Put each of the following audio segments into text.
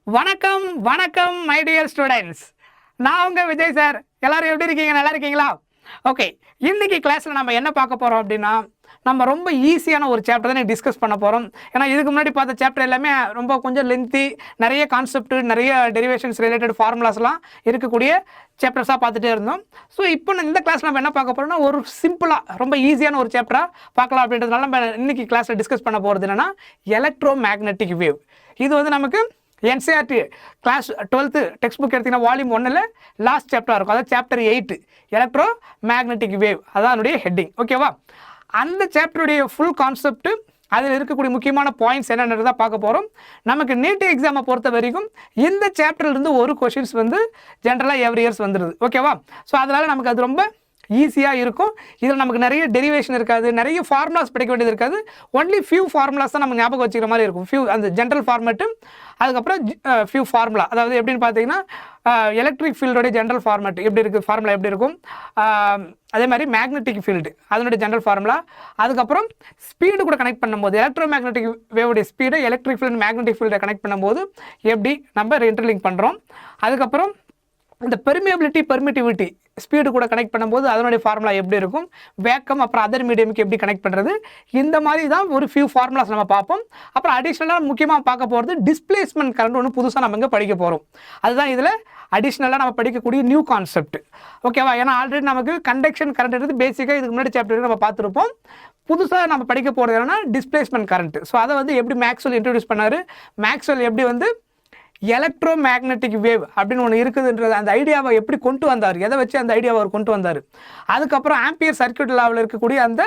வணக்கம் வணக்கம் my dear students. நான் உங்கள் விஜய் சார். எல்லோரும் எப்படி இருக்கீங்க? நல்லா இருக்கீங்களா? ஓகே, இன்றைக்கி கிளாஸில் நம்ம என்ன பார்க்க போகிறோம் அப்படின்னா, நம்ம ரொம்ப ஈஸியான ஒரு சாப்டர் தான் டிஸ்கஸ் பண்ண போகிறோம். ஏன்னா இதுக்கு முன்னாடி பார்த்த சாப்டர் எல்லாமே ரொம்ப கொஞ்சம் லென்த்தி, நிறைய கான்செப்ட், நிறைய டெரிவேஷன்ஸ் ரிலேட்டட் ஃபார்முலாஸ்லாம் இருக்கக்கூடிய சாப்டர்ஸாக பார்த்துட்டே இருந்தோம். ஸோ இப்போ இந்த கிளாஸ் நம்ம என்ன பார்க்க போகிறோம்னா, ஒரு சிம்பிளாக ரொம்ப ஈஸியான ஒரு சாப்டராக பார்க்கலாம் அப்படின்றதுனால நம்ம இன்றைக்கி கிளாஸில் டிஸ்கஸ் பண்ண போகிறது என்னென்னா எலக்ட்ரோமேக்னெட்டிக் வேவ். இது வந்து நமக்கு NCERT class 12th text book எடுத்திங்கன்னா வால்யூம் 1ல் லாஸ்ட் சாப்டராக இருக்கும். அதாவது சாப்டர் 8 எலக்ட்ரோ மேக்னெட்டிக் வேவ், அதான் அதனுடைய ஹெட்டிங். ஓகேவா? அந்த சாப்டருடைய ஃபுல் கான்செப்ட், அதில் இருக்கக்கூடிய முக்கியமான பாயிண்ட்ஸ் என்னென்னதான் பார்க்க போகிறோம். நமக்கு நீட் எக்ஸாமை பொறுத்த வரைக்கும் இந்த சாப்டர்லேருந்து ஒரு கொஷின்ஸ் வந்து ஜென்ரலாக எவ்ரி இயர்ஸ் வந்துடுது. ஓகேவா? ஸோ அதனால் நமக்கு அது ரொம்ப ஈஸியாக இருக்கும். இதில் நமக்கு நிறைய டெரிவேஷன் இருக்காது, நிறைய ஃபார்முலாஸ் படிக்க வேண்டியது இருக்காது. ஒன்லி ஃபியூ ஃபார்முலாஸ் தான் நம்ம ஞாபகம் வச்சுக்கிற மாதிரி இருக்கும். ஃபியூ அந்த ஜென்ரல் ஃபார்மேட்டு, அதுக்கப்புறம் ஃபியூ ஃபார்முலா. அதாவது எப்படின்னு பார்த்தீங்கன்னா, எலக்ட்ரிக் ஃபீல்டோடைய ஜென்ரல் ஃபார்மேட் எப்படி இருக்குது, ஃபார்முலா எப்படி இருக்கும், அதே மாதிரி மேக்னெட்டிக் ஃபீல்டு அதனுடைய ஜென்ரல் ஃபார்முலா, அதுக்கப்புறம் ஸ்பீடு கூட கனெக்ட் பண்ணும்போது எலக்ட்ரோ மேக்னெட்டிக் வேவுடைய ஸ்பீடை எலக்ட்ரிக் ஃபீல்டு மேக்னெட்டிக் ஃபீல்டை கனெக்ட் பண்ணும்போது எப்படி நம்ம இன்டர்லிங்க் பண்ணுறோம். அதுக்கப்புறம் இந்த பெர்மிட்டிவிட்டி ஸ்பீடு கூட கனெக்ட் பண்ணும்போது அதனுடைய ஃபார்முலா எப்படி இருக்கும், வேக்கம் அப்புறம் அதர் மீடியமுக்கு எப்படி கனெக்ட் பண்ணுறது, இந்த மாதிரி தான் ஒரு ஃபியூ ஃபார்முலாஸ் நம்ம பார்ப்போம். அப்புறம் அடிஷ்னலாக முக்கியமாக பார்க்க போகிறது டிஸ்பிளேஸ்மெண்ட் கரண்ட் ஒன்று புதுசாக நம்ம இங்கே படிக்க போகிறோம். அதுதான் இதில் அடிஷ்னலாக நம்ம படிக்கக்கூடிய நியூ கான்செப்ட். ஓகேவா? ஏன்னா ஆல்ரெடி நமக்கு கண்டக்ஷன் கரண்ட் பேசிக்காக இதுக்கு முன்னாடி சாப்டர் நம்ம பார்த்துருப்போம். புதுசாக நம்ம படிக்க போகிறது என்னன்னா டிஸ்பிளேஸ்மெண்ட் கரண்ட். ஸோ அதை வந்து எப்படி மேக்ஸ்வெல் இன்ட்ரடியூஸ் பண்ணார், மேக்ஸ்வெல் எப்படி வந்து எலக்ட்ரோ மேக்னெட்டிக் வேவ் அப்படின்னு ஒன்று இருக்குதுன்றது அந்த ஐடியாவை எப்படி கொண்டு வந்தார், எதை வச்சு அந்த ஐடியாவை அவர் கொண்டு வந்தார். அதுக்கப்புறம் ஆம்பியர் சர்க்யூட் லாவில் இருக்கக்கூடிய அந்த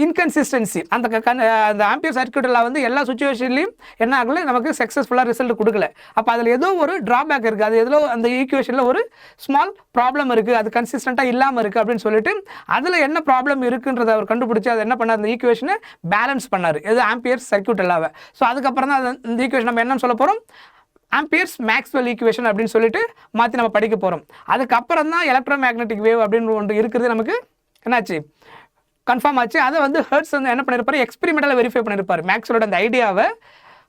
இன்கன்சிஸ்டன்சி, அந்த ஆம்பியர் சர்க்யூட் லா வந்து எல்லா சுச்சுவேஷன்லையும் என்ன ஆகல, நமக்கு சக்ஸஸ்ஃபுல்லாக ரிசல்ட் கொடுக்கல. அப்போ அதில் ஏதோ ஒரு ட்ராபேக் இருக்குது, அது ஏதோ அந்த ஈக்குவேஷனில் ஒரு ஸ்மால் ப்ராப்ளம் இருக்குது, அது கன்சிஸ்டண்ட்டாக இல்லாமல் இருக்குது அப்படின்னு சொல்லிட்டு அதில் என்ன ப்ராப்ளம் இருக்குன்றதை அவர் கண்டுபிடிச்சி அதை என்ன பண்ணார், அந்த ஈக்குவேஷனை பேலன்ஸ் பண்ணார், எது ஆம்பியர் சர்க்யூட் லாவை. ஸோ அதுக்கப்புறம் தான் அந்த ஈக்குவேஷன் நம்ம என்னன்னு சொல்ல போகிறோம், ஆம்பியர்ஸ் மேக்ஸ்வெல் ஈக்குவேஷன் அப்படின்னு சொல்லிட்டு மாற்றி நம்ம படிக்க போகிறோம். அதுக்கப்புறம் தான் எலக்ட்ரோ மேக்னெட்டிக் வேவ் அப்படின்னு ஒன்று இருக்கிறது நமக்கு என்னாச்சு, கன்ஃபார்ம் ஆச்சு. அதை வந்து ஹெர்ட்ஸ் வந்து என்ன பண்ணியிருப்பார், எக்ஸ்பெரிமெண்டலாக வெரிஃபை பண்ணியிருப்பார். மேக்ஸ்வெலோட அந்த ஐடியாவை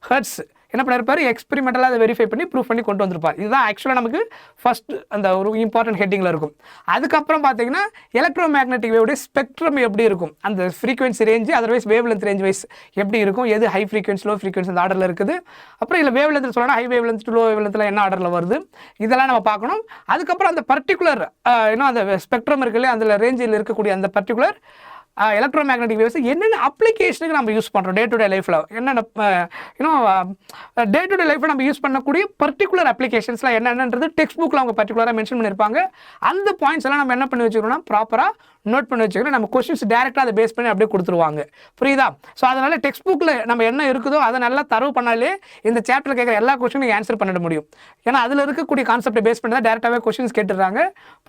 ஹெர்ட்ஸ் என்ன பண்ணியிருப்பார், எக்ஸ்பெரிமெண்டலாக அதை வெரிஃபை பண்ணி ப்ரூவ் பண்ணி கொண்டு வந்திருப்பார். இதுதான் ஆக்சுவலாக நமக்கு ஃபர்ஸ்ட் அந்த ஒரு இம்பார்ட்டன்ட் ஹெட்டிங்கில் இருக்கும். அதுக்கப்புறம் பார்த்தீங்கன்னா எலக்ட்ரோ மேக்னெட்டிக் வேவுடைய ஸ்பெக்ட்ரம் எப்படி இருக்கும், அந்த frequency range otherwise wave length range wise எப்படி இருக்கும், எது ஹை ஃப்ரீக்வன்சி லோ ஃப்ரீக்வன்சி அந்த ஆர்டரில் இருக்குது. அப்புறம் இல்லை வேவ் லென்த் சொல்லலாம், high wave length low wave லென்த்தில் என்ன ஆர்டரில் வருது, இதெல்லாம் நம்ம பார்க்கணும். அதுக்கப்புறம் அந்த பர்டிகுலர் இன்னும் அந்த ஸ்பெக்ட்ரம் இருக்குல்லையே, அதில் ரேஞ்சில் இருக்கக்கூடிய அந்த பர்டிகுலர் எலக்ட்ரோ மேக்னெட்டிக் வேவ்ஸ் என்னென்ன அப்ளிகேஷனுக்கு நம்ம யூஸ் பண்ணுறோம் டே டு டே லைஃப்பில், என்னென்ன டே டு டே லைஃப்பில் நம்ம யூஸ் பண்ணக்கூடிய பர்டிகுலர் அப்ளிகேஷன்ஸ்லாம் என்னென்னன்றது டெக்ஸ்ட் புக்கில் அவங்க பர்டிகுலராக மென்ஷன் பண்ணியிருப்பாங்க. அந்த பாயிண்ட்ஸ் எல்லாம் நம்ம என்ன பண்ணி வச்சுக்கணும்னா ப்ராப்பராக நோட் பண்ணி வச்சுக்கணும். நம்ம கொஸ்டின்ஸ் டேரெக்டாக அதை பேஸ் பண்ணி அப்படியே கொடுத்துருவாங்க. புரியுதா? ஸோ அதனால் டெக்ஸ்ட் புக்கில் நம்ம என்ன இருக்குதோ அதை நல்லா தரவு பண்ணாலே இந்த சாப்டரில் கேட்குற எல்லா கொஸ்டினும் ஆன்சர் பண்ணிட முடியும். ஏன்னா அதில் இருக்கக்கூடிய கான்செப்டை பேஸ் பண்ணி தான் டேரெக்டாகவே கொஸ்டின்ஸ் கேட்டுறாங்க.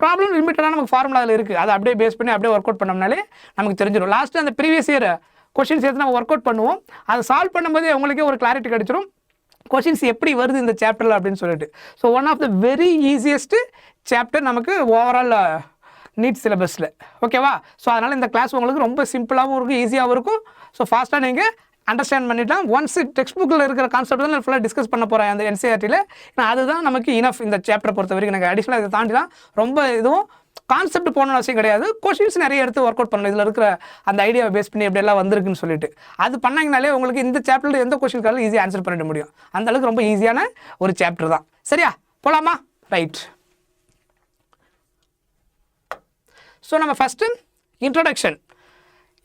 ப்ராப்ளம் லிமிட்டடாக நமக்கு ஃபார்முலா அதில் இருக்குது, அதை அப்படியே பேஸ் பண்ணி அப்படியே ஒர்க் அவுட் பண்ணோம்னாலே நமக்கு தெரிஞ்சிடும். லாஸ்ட்டு அந்த ப்ரீவியஸ் இயர் கொஸ்டின்ஸ் எடுத்து நம்ம ஒர்க் அவுட் பண்ணுவோம். அதை சால்வ் பண்ணும்போது உங்களுக்கே ஒரு கிளாரிட்டி கிடைச்சிடும், கொஷின்ஸ் எப்படி வருது இந்த சாப்டரில் அப்படின்னு சொல்லிட்டு. So one of the very easiest chapter நமக்கு ஓவரால் நீட் சிலபஸில். ஓகேவா? ஸோ அதனால் இந்த கிளாஸ் உங்களுக்கு ரொம்ப சிம்பிளாகவும் இருக்கும், ஈஸியாகவும் இருக்கும். ஸோ ஃபாஸ்ட்டாக நீங்கள் அண்டர்ஸ்டாண்ட் பண்ணிட்டலாம். ஒன்ஸ் டெக்ஸ்ட் புக்கில் இருக்கிற கான்செப்ட் தான் நான் ஃபுல்லாக டிஸ்கஸ் பண்ண போகிறேன் அந்த NCERTயில். ஏன்னா அதுதான் நமக்கு இனஃப் இந்த சாப்டரை பொறுத்த வரைக்கும். எனக்கு அடிஷனலாக இதை தாண்டி தான் ரொம்ப இதுவும் கான்செப்ட் போகணும்னு அவசியம் கிடையாது. கொஷின்ஸ் நிறைய எடுத்து ஒர்க் அவுட் பண்ணணும், இதில் இருக்கிற அந்த ஐடியாவை பேஸ் பண்ணி எப்படியெல்லாம் வந்திருக்குன்னு சொல்லிட்டு. அது பண்ணாங்கனாலே உங்களுக்கு இந்த சாப்டரில் எந்த கொஷின்காலும் ஈஸியாக ஆன்சர் பண்ணிட முடியும். அந்தளவுக்கு ரொம்ப ஈஸியான ஒரு சாப்டர் தான். சரியா? போகலாமா? ரைட். ஸோ நம்ம first introduction.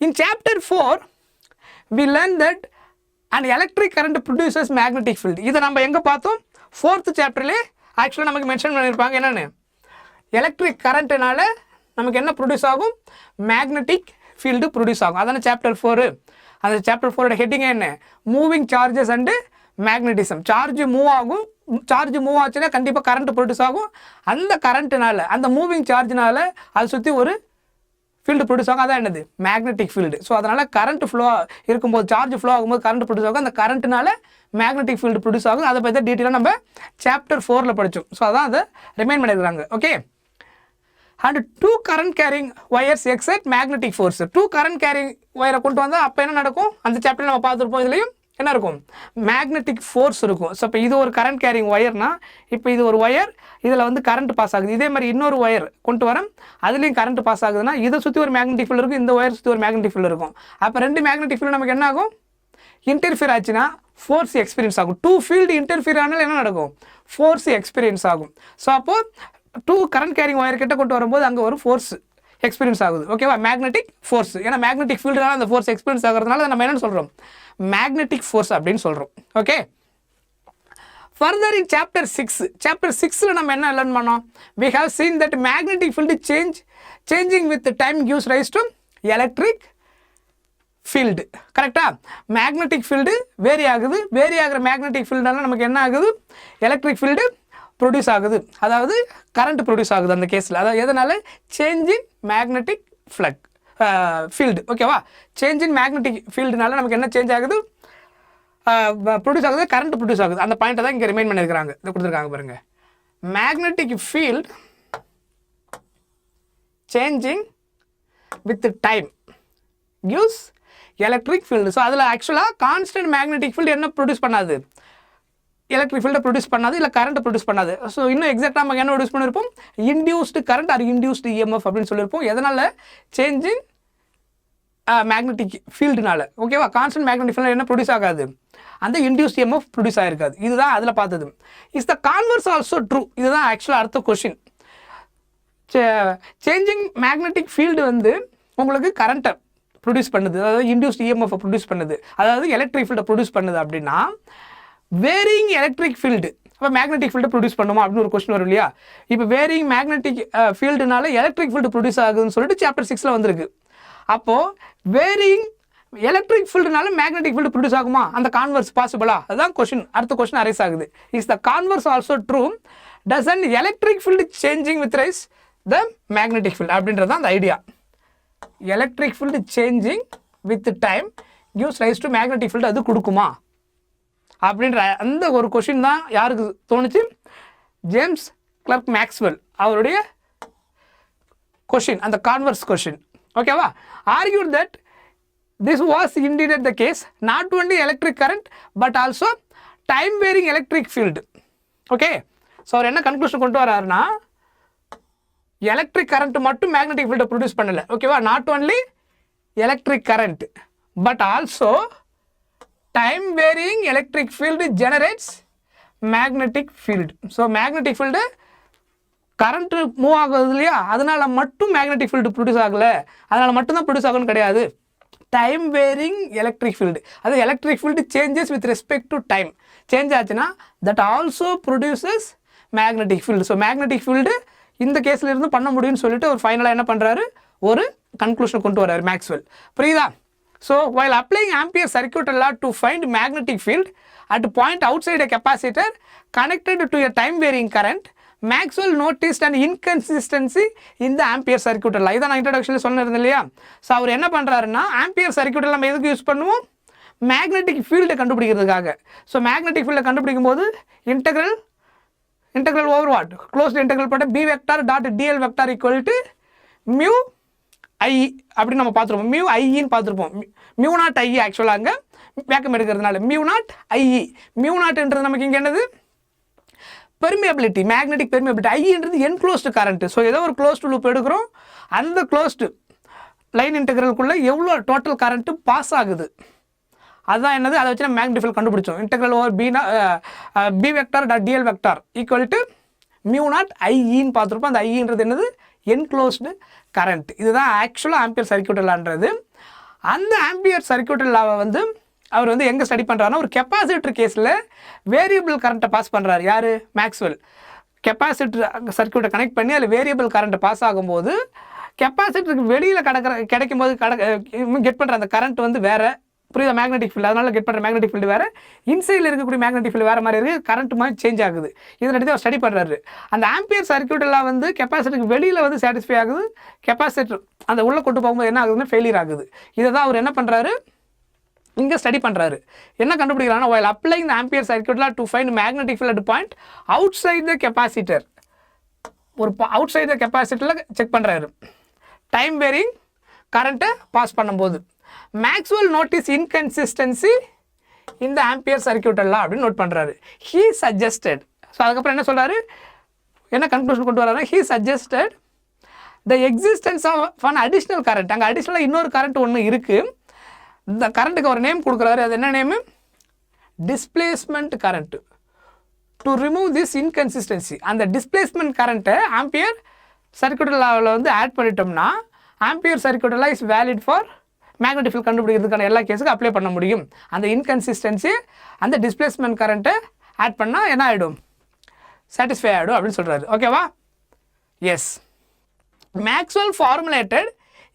In chapter 4 we learned that an electric current produces magnetic field. இதை நம்ம எங்கே பார்த்தோம், 4th சாப்டர்லேயே ஆக்சுவலாக நமக்கு மென்ஷன் பண்ணியிருப்பாங்க. என்னென்னு, எலக்ட்ரிக் கரண்ட்னால நமக்கு என்ன ப்ரொடியூஸ் ஆகும், மேக்னெட்டிக் ஃபீல்டு ப்ரொடியூஸ் ஆகும். அதான சாப்டர் 4. அந்த சாப்டர் 4ஓட ஹெட்டிங்கே என்ன, moving charges and magnetism. Charge move ஆகும், சார்ஜ் மூவ் ஆச்சுன்னா கண்டிப்பாக கரண்ட் ப்ரொடியூஸ் ஆகும். அந்த கரண்ட்னால, அந்த மூவிங் சார்ஜ்னால அதை சுற்றி ஒரு ஃபீல்டு ப்ரொடியூஸ் ஆகும். அதான் என்னது, மேக்னெட்டிக் ஃபீல்டு. ஸோ அதனால் கரண்ட் ஃப்ளோ இருக்கும்போது, சார்ஜ் ஃப்ளோ ஆகும்போது கரண்ட் ப்ரொடியூஸ் ஆகும். அந்த கரண்ட்னால மேக்னெட்டிக் ஃபீல்டு ப்ரொடியூஸ் ஆகும். அதை பற்றி டீட்டெயிலாக நம்ம சாப்டர் 4ல் படித்தோம். ஸோ அதான் அதை ரிமைண்ட் பண்ணியிருக்காங்க. Okay. And 2 current carrying wires excite magnetic force. 2 current carrying ஒயரை கொண்டு வந்தால் அப்போ என்ன நடக்கும், அந்த சாப்டரில் நம்ம பார்த்துருப்போம். இதுலேயும் என்ன இருக்கும், மேக்னெட்டிக் ஃபோர்ஸ் இருக்கும். ஸோ இப்போ இது ஒரு கரண்ட் கேரிங் ஒயர்னா, இப்போ இது ஒரு ஒயர், இதில் வந்து கரண்ட் பாஸ் ஆகுது. இதே மாதிரி இன்னொரு ஒயர் கொண்டு வரேன், அதுலேயும் கரண்ட் பாஸ் ஆகுதுன்னா இதை சுற்றி ஒரு மேக்னெட்டிக் ஃபீல்டு இருக்கும், இந்த ஒயர் சுற்றி ஒரு மேக்னெட்டிக் ஃபீல்டு இருக்கும். அப்போ ரெண்டு மேக்னெட்டிக் ஃபீல்டு நமக்கு என்ன ஆகும், இன்டர்ஃபியர் ஆச்சுன்னா ஃபோர்ஸ் எக்ஸ்பீரியன்ஸ் ஆகும். டூ ஃபீல்டு இன்டர்ஃபியர் ஆனால் என்ன நடக்கும், ஃபோர்ஸ் எக்ஸ்பீரியன்ஸ் ஆகும். ஸோ அப்போது டூ கரண்ட் கேரிங் ஒயர் கிட்ட கொண்டு வரும்போது அங்கே ஒரு ஃபோர்ஸ் எக்ஸ்பீரியன்ஸ் ஆகுது. ஓகேவா, மேக்னெட்டிக் ஃபோர்ஸ். ஏன்னா மேக்னெட்டிக் ஃபீல்டுனால அந்த ஃபோர்ஸ் எக்ஸ்பீரியன்ஸ் ஆகிறதுனால நம்ம என்னென்னு சொல்கிறோம், மேக்னெட்டிக் ஃபோர்ஸ் அப்படின்னு சொல்கிறோம். ஓகே, ஃபர்தர் இன் சாப்டர் 6 நம்ம என்ன லேர்ன் பண்ணோம், we have seen that magnetic field changing with time gives rise to electric field. கரெக்டா, மேக்னெட்டிக் ஃபீல்டு வேரி ஆகுது, வேரி ஆகிற மேக்னெட்டிக் ஃபீல்டுனால நமக்கு என்ன ஆகுது, எலக்ட்ரிக் ஃபீல்டு ப்ரொடியூஸ் ஆகுது, அதாவது கரண்ட் ப்ரொடியூஸ் ஆகுது அந்த கேஸில். அதாவது எதனால, சேஞ்ச் இன் மேக்னெட்டிக் ஃபீல்டு. ஓகேவா, சேஞ்ச் இன் மேக்னெட்டிக் ஃபீல்டுனால நமக்கு என்ன சேஞ்ச் ஆகுது, ப்ரொடியூஸ் ஆகுது, கரண்ட் ப்ரொடியூஸ் ஆகுது. அந்த பாயிண்ட்டை தான் இங்கே ரிமைண்ட் பண்ணியிருக்கிறாங்க, இதை கொடுத்துருக்காங்க பாருங்கள். Magnetic field changing with time gives electric field. So அதில் ஆக்சுவலாக கான்ஸ்டன்ட் மேக்னெட்டிக் ஃபீல்டு என்ன ப்ரொடியூஸ் பண்ணாது, எலக்ட்ரிக் ஃபீல்டை ப்ரொடியூஸ் பண்ணாது, இல்லை கரண்ட் ப்ரொடியூஸ் பண்ணாது. ஸோ இன்னும் எக்ஸாக்டாக நம்ம என்ன ப்ரொடியூஸ் பண்ணியிருப்போம், induced current or induced EMF அப்படின்னு சொல்லியிருப்போம். எதனால், சேஞ்ச் இன் மேக்னெட்டிக் ஃபீல்டுனால. ஓகேவா, கான்ஸ்டன்ட் மேக்னெட்டிக் ஃபீல்டு என்ன ப்ரொடியூஸ் ஆகாது, அந்த இன்டியூஸ்ட் இஎம்எஃப் ப்ரொடியூஸ் ஆகிருக்காது. இதுதான் அதில் பார்த்தது. Is the converse also true. இதுதான் ஆக்சுவலாக அடுத்த கொஷின். சேஞ்சிங் மேக்னெட்டிக் ஃபீல்டு வந்து உங்களுக்கு கரண்ட்டை ப்ரொடியூஸ் பண்ணுது, அதாவது இன்டியூஸ்ட் இஎம்எஃப் ப்ரொடியூஸ் பண்ணுது, அதாவது எலக்ட்ரிக் ஃபீல்டை ப்ரொடியூஸ் பண்ணுது. அப்படின்னா வேரியிங் எலக்ட்ரிக் ஃபீல்டு அப்போ மேக்னெட்டிக் ஃபீல்டு ப்ரொடியூஸ் பண்ணுமா அப்படின்னு ஒரு கொஸ்டின் வரும் இல்லையா. இப்போ வேரியிங் மேக்னெட்டிக் ஃபீல்டுனால எலக்ட்ரிக் ஃபீல்டு ப்ரொடியூஸ் ஆகுதுன்னு சொல்லிட்டு சாப்டர் 6 வந்திருக்கு. அப்போது வேரியிங் எலக்ட்ரிக் ஃபீல்டுனால மேக்னெட்டிக் ஃபீல்டு ப்ரொடியூஸ் ஆகுமா, அந்த கான்வர்ஸ் பாசிபிளா, அதுதான் கொஸ்டின். அடுத்த கொஸ்டின் அரைஸ் ஆகுது. Is the converse also true, doesn't electric field changing with rise the magnetic field அப்படின்றது தான் அந்த idea. Electric field changing with time gives rise to magnetic field, அது கொடுக்குமா அப்படின்ற அந்த ஒரு கொஷின் தான் யாருக்கு தோணுச்சு, ஜேம்ஸ் கிளர்க் மேக்ஸ்வெல் அவருடைய கொஷின், அந்த கான்வர்ஸ் கொஷின். ஓகேவா, argued that this was indeed the case, not only electric current but also time varying electric field. Okay, so அவர் என்ன கன்க்ளூஷன் கொண்டு வராருன்னா, எலக்ட்ரிக் கரண்ட் மட்டும் மேக்னெட்டிக் ஃபீல்டை ப்ரொடியூஸ் பண்ணலை. ஓகேவா, not only electric current but also time varying electric field generates magnetic field. So magnetic field current move ஆகுது இல்லையா, அதனால் மட்டும் மேக்னெட்டிக் ஃபீல்டு ப்ரொடியூஸ் ஆகலை, அதனால் மட்டும்தான் ப்ரொடியூஸ் ஆகணும்னு கிடையாது. டைம் வேரிங் எலக்ட்ரிக் ஃபீல்டு, அது electric field changes with respect to time change ஆச்சுன்னா that also produces magnetic field. So magnetic field இந்த கேஸில் இருந்து பண்ண முடியும்னு சொல்லிட்டு ஒரு ஃபைனலாக என்ன பண்ணுறாரு, ஒரு கன்க்ளூஷன் கொண்டு வர்றாரு மேக்ஸ்வெல். புரியுதா? So while applying Ampere circuit law to find magnetic field at a point outside a capacitor connected to a time varying current, Maxwell noticed an inconsistency in the Ampere circuit law. இதான் நான் இன்ட்ரோடக்ஷன்ல சொன்னேன் இல்லையா. So அவர் என்ன பண்ணுறாருன்னா, ampere circuit நம்ம எதுக்கு use பண்ணுவோம், மேக்னெட்டிக் ஃபீல்டை கண்டுபிடிக்கிறதுக்காக. ஸோ மேக்னெட்டிக் ஃபீல்டை கண்டுபிடிக்கும் போது integral over what, closed integral போட்ட B vector dot dl vector equal to mu I அப்படின்னு நம்ம பார்த்துருப்போம். மியூ ஐன்னு பார்த்துருப்போம். மியூ நாட் ஐ ஆக்சுவலாக அங்கே வேக்கம் எடுக்கிறதுனால மியூ நாட் ஐஇ. மியூ நாட்ன்றது நமக்கு இங்கே என்னது, பெர்மியபிலிட்டி, மேக்னெட்டிக் பெர்மியபிலிட்டி. ஐன்றது என்க்ளோஸ்டு கரண்ட். ஸோ ஏதோ ஒரு க்ளோஸ்டு லூப் எடுக்கிறோம், அந்த க்ளோஸ்டு லைன் இன்டெக்ரலுக்குள்ளே எவ்வளோ டோட்டல் கரண்ட்டு பாஸ் ஆகுது, அதுதான் என்னது, அதை வச்சு நம்ம மேக்னெட்டிக் ஃபீல்ட் கண்டுபிடிச்சோம். Integral over B vector dot dl vector equal to mu naught ஐஇன்னு பார்த்துருப்போம். அந்த ஐன்றது என்னது, என்க்ளோஸ்டு கரண்ட். இதுதான் ஆக்சுவலாக ஆம்பியர் சர்க்யூட் லான்றது. அந்த ஆம்பியர் சர்க்யூட் லாவை வந்து அவர் வந்து எங்கே ஸ்டடி பண்ணுறாருன்னா, ஒரு கெப்பாசிட்டர் கேஸில் வேரியபிள் கரண்ட்டை பாஸ் பண்ணுறாரு. யார், மேக்ஸ்வெல். கெப்பாசிட்டர் சர்க்யூட்டை கனெக்ட் பண்ணி அதில் வேரியபிள் கரண்ட்டை பாஸ் ஆகும்போது கெப்பாசிட்டருக்கு வெளியில் கிடைக்கும் போது கெட் பண்ணுற அந்த கரண்ட் வந்து வேறு. புரியுதா, மேக்னெட்டிக் ஃபீல்டு. அதனால கெட் பண்ணுற மேக்னெட்டிக் ஃபீல்டு வேறு, இன்சைடில் இருக்கக்கூடிய மேக்னெட்டிக் ஃபீல்டு வேறு மாதிரி இருக்குது, கரண்ட் மாதிரி சேஞ்ச் ஆகுது. இதனடி அவர் ஸ்டடி பண்ணுறாரு. அந்த ஆம்பியர் சர்க்யூட் எல்லாம் வந்து கெப்பாசிட்டருக்கு வெளியில் வந்து சாட்டிஸ்ஃபை ஆகுது, கெப்பாசிட்டர் அந்த உள்ளே கொண்டு போகும்போது என்ன ஆகுதுன்னா ஃபெயிலியர் ஆகுது. இதை தான் அவர் என்ன பண்ணுறாரு, இங்கே ஸ்டடி பண்ணுறாரு. என்ன கண்டுபிடிக்கிறாங்கன்னா, while applying the ampere circuit law to find magnetic field at a point outside the capacitor, ஒரு அவுட் சைட் த கெப்பாசிட்டரில் செக் பண்ணுறாரு டைம் வேரிங் கரண்ட்டை பாஸ் பண்ணும்போது. மேக்ஸ்வெல் நோட்டீஸ் இன்கன்சிஸ்டன்சி இந்த ஆம்பியர் சர்க்யூட் எல்லாம் அப்படின்னு நோட் பண்ணுறாரு. He suggested. ஸோ அதுக்கப்புறம் என்ன சொல்கிறாரு, என்ன கன்க்ளூஷன் கொண்டு வர்றாரு, he suggested the existence of an additional current. அங்கே அடிஷ்னலாக இன்னொரு கரண்ட் ஒன்று இருக்குது. இந்த கரண்ட்டுக்கு ஒரு நேம் கொடுக்குறாரு. அது என்ன name, displacement current. To remove this inconsistency, அந்த டிஸ்பிளேஸ்மெண்ட் கரண்ட்டை ஆம்பியர் சர்க்யூட் லாவில் வந்து ஆட் பண்ணிட்டோம்னா ampere circuit law is valid for magnetic field கண்டுபிடிக்கிறதுக்கான எல்லா கேஸுக்கும் அப்ளை பண்ண முடியும். அந்த இன்கன்சிஸ்டன்சி அந்த டிஸ்பிளேஸ்மெண்ட் கரண்ட்டை ஆட் பண்ணால் என்ன ஆகிடும், சாட்டிஸ்ஃபை ஆகிடும் அப்படின்னு சொல்கிறாரு. ஓகேவா? S. Maxwell formulated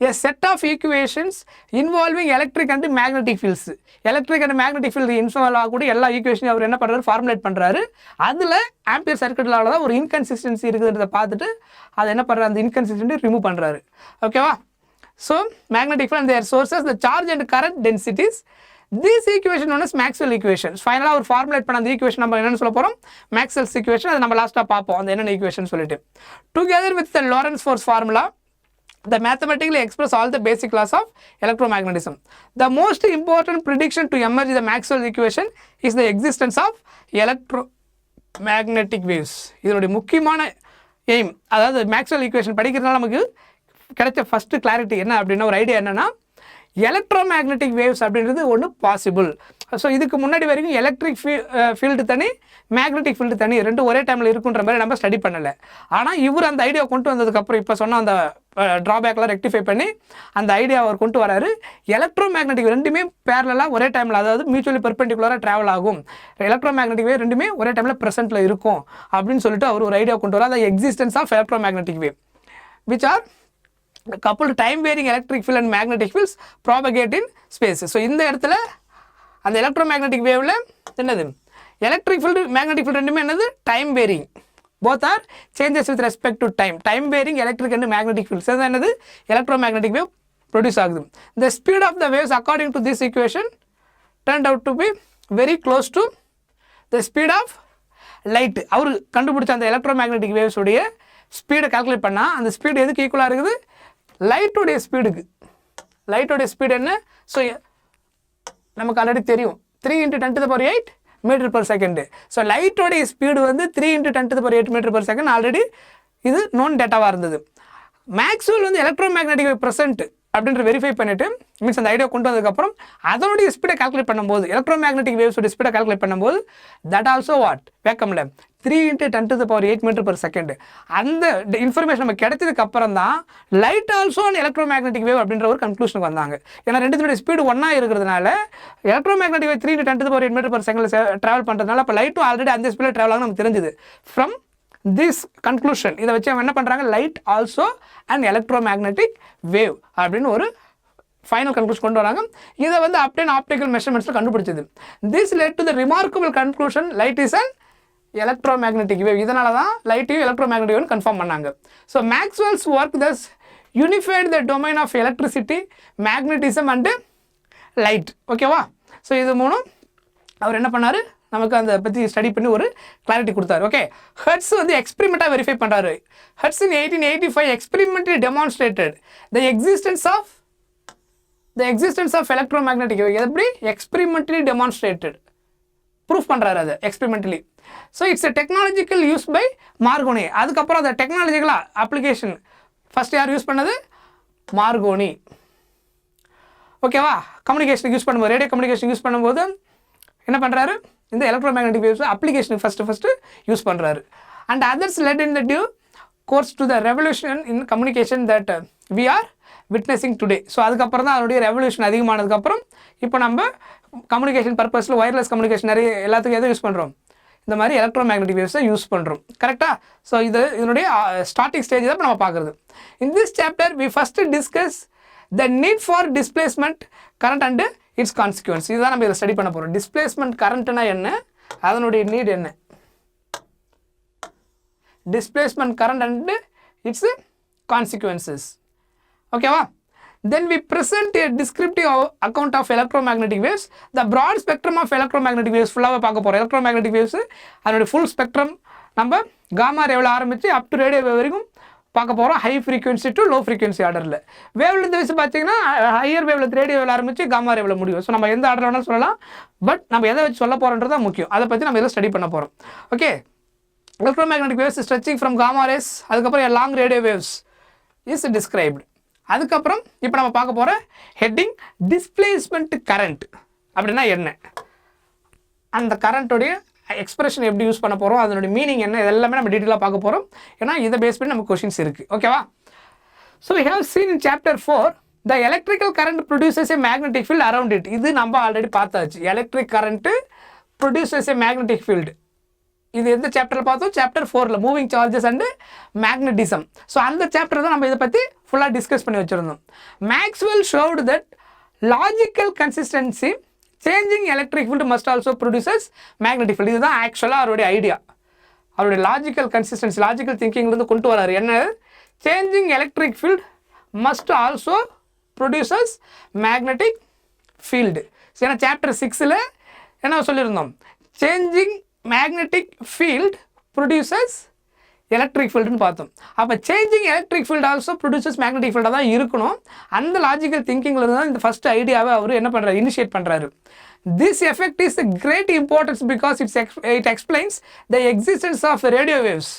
a set of equations involving electric and magnetic fields. Electric and magnetic field involve ஆகக்கூடிய எல்லா ஈக்குவேஷனையும் அவர் என்ன பண்ணுறாரு, ஃபார்முலேட் பண்ணுறாரு. அதில் ஆம்பியர் சர்க்யூட்டில் தான் ஒரு இன்கன்சிஸ்டன்சி இருக்குதுன்றதை பார்த்துட்டு அதை என்ன பண்ணுறாரு, அந்த இன்கன்சிஸ்டன்சி ரிமூவ் பண்ணுறாரு. ஓகேவா? So magnetic field and their sources, the charge and current densities. This equation known as Maxwell equation. ஃபைனலாக ஒரு ஃபார்முலேட் பண்ண அந்த ஈக்குவேஷன் நம்ம என்னென்னு சொல்ல போகிறோம், மேக்ஸ்வெல்ஸ் ஈக்குவேஷன். அதை நம்ம லாஸ்ட்டாக பார்ப்போம் அந்த என்னென்ன ஈக்குவேஷன் சொல்லிட்டு. Together with the Lawrence force formula, the mathematically express all the basic laws of electromagnetism. The most important prediction to emerge the Maxwell equation is the existence of electromagnetic waves. இதனுடைய முக்கியமான aim, அதாவது Maxwell equation படிக்கிறதுனால நமக்கு கிடைச்ச first clarity என்ன அப்படின்னா, ஒரு idea என்னென்னா, எலக்ட்ரோமேக்னெட்டிக் வேவ்ஸ் அப்படின்றது ஒன்று பாசிபிள். ஸோ இதுக்கு முன்னாடி வரைக்கும் எலக்ட்ரிக் ஃபீல்டு தனி, மேக்னெட்டிக் ஃபீல்டு தனி, ரெண்டும் ஒரே டைமில் இருக்குன்ற மாதிரி நம்ம ஸ்டடி பண்ணலை. ஆனால் இவர் அந்த ஐடியா கொண்டு வந்ததுக்கப்புறம் இப்போ சொன்ன அந்த ட்ராபேக்லாம் ரெக்டிஃபை பண்ணி அந்த ஐடியா அவர் கொண்டு வராரு. எலக்ட்ரோமேக்னெட்டிக் ரெண்டுமே பேரலாக ஒரே டைமில், அதாவது மியூச்சுவலி பெர்பெண்டிகுலராக ட்ராவல் ஆகும், எலக்ட்ரோமேக்னெட்டிக் வேவ் ரெண்டுமே ஒரே டைமில் ப்ரெசென்ட்டில் இருக்கும் அப்படின்னு சொல்லிட்டு அவர் ஒரு ஐடியா கொண்டு வரார். அந்த existence of electromagnetic wave which are coupled time varying electric field and magnetic fields propagate in space. So இந்த இடத்துல அந்த எலக்ட்ரோமேக்னெட்டிக் வேவில் என்னது, எலக்ட்ரிக் ஃபீல்டு மேக்னெட்டிக் ஃபீல்டு ரெண்டுமே என்னது, time varying. Both are changes with respect to time. Time varying electric and magnetic fields தான் என்னது, electromagnetic wave produce ஆகுது. The speed of the waves according to this equation turned out to be very close to the speed of light. அவர் கண்டுபிடிச்ச அந்த electromagnetic வேவ்ஸுடைய ஸ்பீடை calculate பண்ணால் அந்த speed எதுக்கு ஈக்குவலாக இருக்குது, லைட்டோடைய ஸ்பீடுக்கு. லைட்டோடைய ஸ்பீடு என்ன, ஸோ நமக்கு ஆல்ரெடி தெரியும் 3 × 10⁸ மீட்டர்/செகண்டு. ஸோ லைட்டோடைய ஸ்பீடு வந்து 3 × 10⁸ மீட்டர்/செகண்ட் ஆல்ரெடி இது நோன் டேட்டாவாக இருந்தது. மேக்ஸ்வெல் வந்து எலக்ட்ரோமேக்னெட்டிக் வேவ் ப்ரெசென்ட் அப்படின்ற வெரிஃபை பண்ணிவிட்டு, மீன்ஸ் அந்த ஐடியா கொண்டு வந்ததுக்கப்புறம் அதனுடைய ஸ்பீடை கால்குலேட் பண்ணும்போது, எலக்ட்ரோமேக்னெட்டிக் வேவ்ஸோட ஸ்பீடை கால்குலேட் பண்ணும்போது தட் ஆல்சோ வாட் வேக்கம்ல 3 × 10⁸ மீட்டர்/செகண்ட். அந்த இன்ஃபர்மேஷன் நம்ம கிடைச்சதுக்கு அப்புறம் தான் light also and electromagnetic wave அப்படின்ற ஒரு கன்க்ளூஷனுக்கு வந்தாங்க. ஏன்னா ரெண்டுத்துடைய ஸ்பீடு ஒன்றா இருக்கிறதுனால எலக்ட்ரோமேக்னெட்டிக் வேவ் 3 × 10⁸ மீட்டர்/செகண்டில் ட்ராவல் பண்ணுறதுனால அப்போ லைட்டும் ஆல்ரெடி அந்த ஸ்பீடில் ட்ராவல் ஆகும் நமக்கு தெரிஞ்சுது. ஃப்ரம் திஸ் கன்க்ளூஷன் இதை வச்சு அவங்க என்ன பண்ணுறாங்க, light also and electromagnetic wave அப்படின்னு ஒரு ஃபைனல் கன்க்ளூஷன் கொண்டு வராங்க. இதை வந்து அப்டன் ஆப்டிக்கல் மெஷர்மெண்ட்ஸில் கண்டுபிடிச்சது. This led to the remarkable conclusion light is and electromagnetic wave. இதனால தான் லைட்டையும் எலக்ட்ரோமேக்னெட்டிக் வேவ்னு கன்ஃபார்ம் பண்ணாங்க. So Maxwell's work thus unified the domain of electricity, magnetism and light. ஓகேவா? ஸோ இது மூணும் அவர் என்ன பண்ணார், நமக்கு அந்த பற்றி ஸ்டடி பண்ணி ஒரு கிளாரிட்டி கொடுத்தாரு. ஓகே, ஹெர்ட்ஸ் வந்து எக்ஸ்பெரிமெண்ட்டாக வெரிஃபை பண்ணுறாரு. Hertz in 1885 experimentally demonstrated the existence of electromagnetic wave. எப்படி எக்ஸ்பெரிமெண்ட்லி டெமான்ஸ்ட்ரேட்டட் ப்ரூஃப் பண்ணுறாரு அதை experimentally. So it's a technological use by Marconi. அதுக்கப்புறம் அந்த டெக்னாலஜிக்கலாக அப்ளிகேஷன் ஃபஸ்ட் யார் யூஸ் பண்ணது, மார்கோனி. ஓகேவா? கம்யூனிகேஷனுக்கு யூஸ் பண்ணும்போது, ரேடியோ கம்யூனிகேஷன் யூஸ் பண்ணும்போது என்ன பண்ணுறாரு, இந்த எலக்ட்ரோமேக்னெட்டிக் வேவ்ஸ் அப்ளிகேஷனுக்கு ஃபஸ்ட்டு யூஸ் பண்ணுறாரு. And others led in the due course to the revolution in communication that we are witnessing today. So அதுக்கப்புறம் தான் அதனுடைய ரெவல்யூஷன் அதிகமானதுக்கப்புறம் இப்போ நம்ம கம்யூனிகேஷன் பர்பஸில் ஒயர்லெஸ் கம்யூனிகேஷன் நிறைய எல்லாத்துக்கும் எதை யூஸ் பண்ணுறோம், இந்த மாதிரி எலக்ட்ரோமேக்னெட்டிக் வேவ்ஸை யூஸ் பண்ணுறோம். கரெக்டாக? ஸோ இதனுடைய ஸ்டார்டிங் ஸ்டேஜ் தான் நம்ம பார்க்குறது. In this chapter we first discuss the need for displacement current and its consequence. இதுதான் நம்ம இதில் ஸ்டடி பண்ண போகிறோம். டிஸ்பிளேஸ்மெண்ட் கரண்ட்னா என்ன, அதனுடைய நீட் என்ன, displacement current and it's consequences. ஓகேவா? Then we present a descriptive account of electromagnetic waves. The broad spectrum of electromagnetic waves ஃபுல்லாக பார்க்க போகிறோம். எலக்ட்ரோமேக்னெட்டிக் வேவ்ஸ் அதனுடைய ஃபுல் ஸ்பெக்ட்ரம் நம்ம காமா ரேவில் ஆரம்பித்து அப் டு ரேடியோ வேவ் வரைக்கும் பார்க்க போகிறோம் high frequency to low frequency ஆர்டரில். வேவ் லென்த் வைஸ் பார்த்தீங்கன்னா higher wave length radio wave ஆரம்பிச்சு காமா வேவ்ல முடியும். ஸோ நம்ம எந்த ஆர்டர் வேணாலும் சொல்லலாம், பட் நம்ம எதை வச்சு சொல்ல போகிறோன்றது தான் முக்கியம். அதை பற்றி நம்ம இதில் ஸ்டடி பண்ண போகிறோம். Okay, electromagnetic waves stretching from gamma rays, அதுக்கப்புறம் long radio waves is described. அதுக்கப்புறம் இப்போ நம்ம பார்க்க போகிற ஹெட்டிங் டிஸ்பிளேஸ்மெண்ட் கரண்ட் அப்படின்னா என்ன, அந்த கரண்ட்டோடைய எக்ஸ்பிரஷன் எப்படி யூஸ் பண்ண போகிறோம், அதனுடைய மீனிங் என்ன, இதெல்லாமே நம்ம டீட்டெயிலாக பார்க்க போகிறோம். ஏன்னா இதை பேஸ் பண்ணி நமக்கு கொஷின்ஸ் இருக்குது. ஓகேவா? So we have seen in chapter 4 the electrical current produces a magnetic field around it. இது நம்ம ஆல்ரெடி பார்த்தாச்சு. Electric current produces a magnetic field. இது எந்த சாப்டரில் பார்த்தோம்? சாப்டர் 4ல் moving charges and magnetism. So அந்த சாப்டர் தான் நம்ம இதை பற்றி ஃபுல்லாக டிஸ்கஸ் பண்ணி வச்சுருந்தோம். Maxwell showed that logical consistency changing electric field must also produces magnetic field. இதுதான் ஆக்சுவலாக அவருடைய ஐடியா. அவருடைய லாஜிக்கல் கன்சிஸ்டன்சி, லாஜிக்கல் திங்கிங்லேருந்து கொண்டு வராரு. என்ன? Changing electric field must also produces magnetic field. ஏன்னா சாப்டர் 6ல் என்ன சொல்லியிருந்தோம்? Changing magnetic field produces electric ஃபீல்டுன்னு பார்த்தோம். அப்போ changing electric field also produces magnetic ஃபீல்டாக தான் இருக்கணும். அந்த லாஜிக்கல் திங்கிங்கில் இருந்து தான் இந்த ஃபஸ்ட் ஐடியாவை அவர் என்ன பண்ணுறாரு? இனிஷியேட் பண்ணுறாரு. This effect is great importance because it explains the existence of radio waves,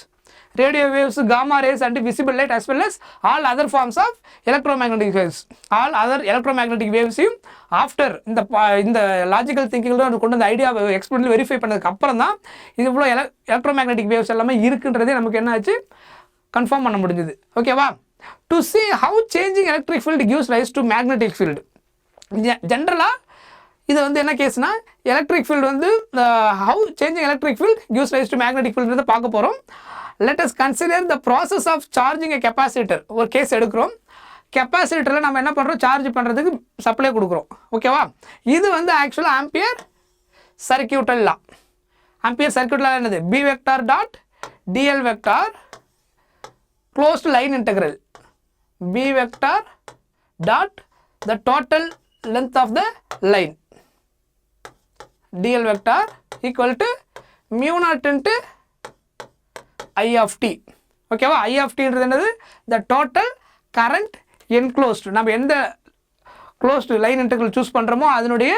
gamma rays and visible light as well as all other forms of electromagnetic waves. All other electromagnetic waves after இந்த logical திங்கிங்கில் தான் கொண்டு அந்த ஐடியாவை எக்ஸ்பெரிமெண்ட்ல verify பண்ணதுக்கு அப்புறம் தான் இது இவ்வளோ எலக்ட்ரோமேக்னெட்டிக் வேவ்ஸ் எல்லாமே இருக்குன்றதே நமக்கு என்ன ஆச்சு? கன்ஃபார்ம் பண்ண முடிஞ்சது. ஓகேவா? To see how changing electric field gives rise to magnetic field. ஜென்ரலாக இது வந்து என்ன கேஸ்னா, எலக்ட்ரிக் ஃபீல்டு வந்து how changing electric field gives rise to magnetic field பார்க்க போகிறோம். Let us consider the process of charging a capacitor. ஒரு case எடுக்கிறோம். கெப்பாசிட்டரில் நம்ம என்ன பண்ணுறோம்? சார்ஜ் பண்ணுறதுக்கு சப்ளை கொடுக்குறோம். ஓகேவா? இது வந்து ஆக்சுவலாக ampere circuital law. Ampere circuit law என்னது? B vector dot dl vector closed line integral B vector dot the total length of the line dl vector equal to mu naught into I of t. ஓகேவா? I of t என்றது என்னது? the total current enclosed. நம்ம எந்த closed line integral choose பண்ணுறோமோ அதனுடைய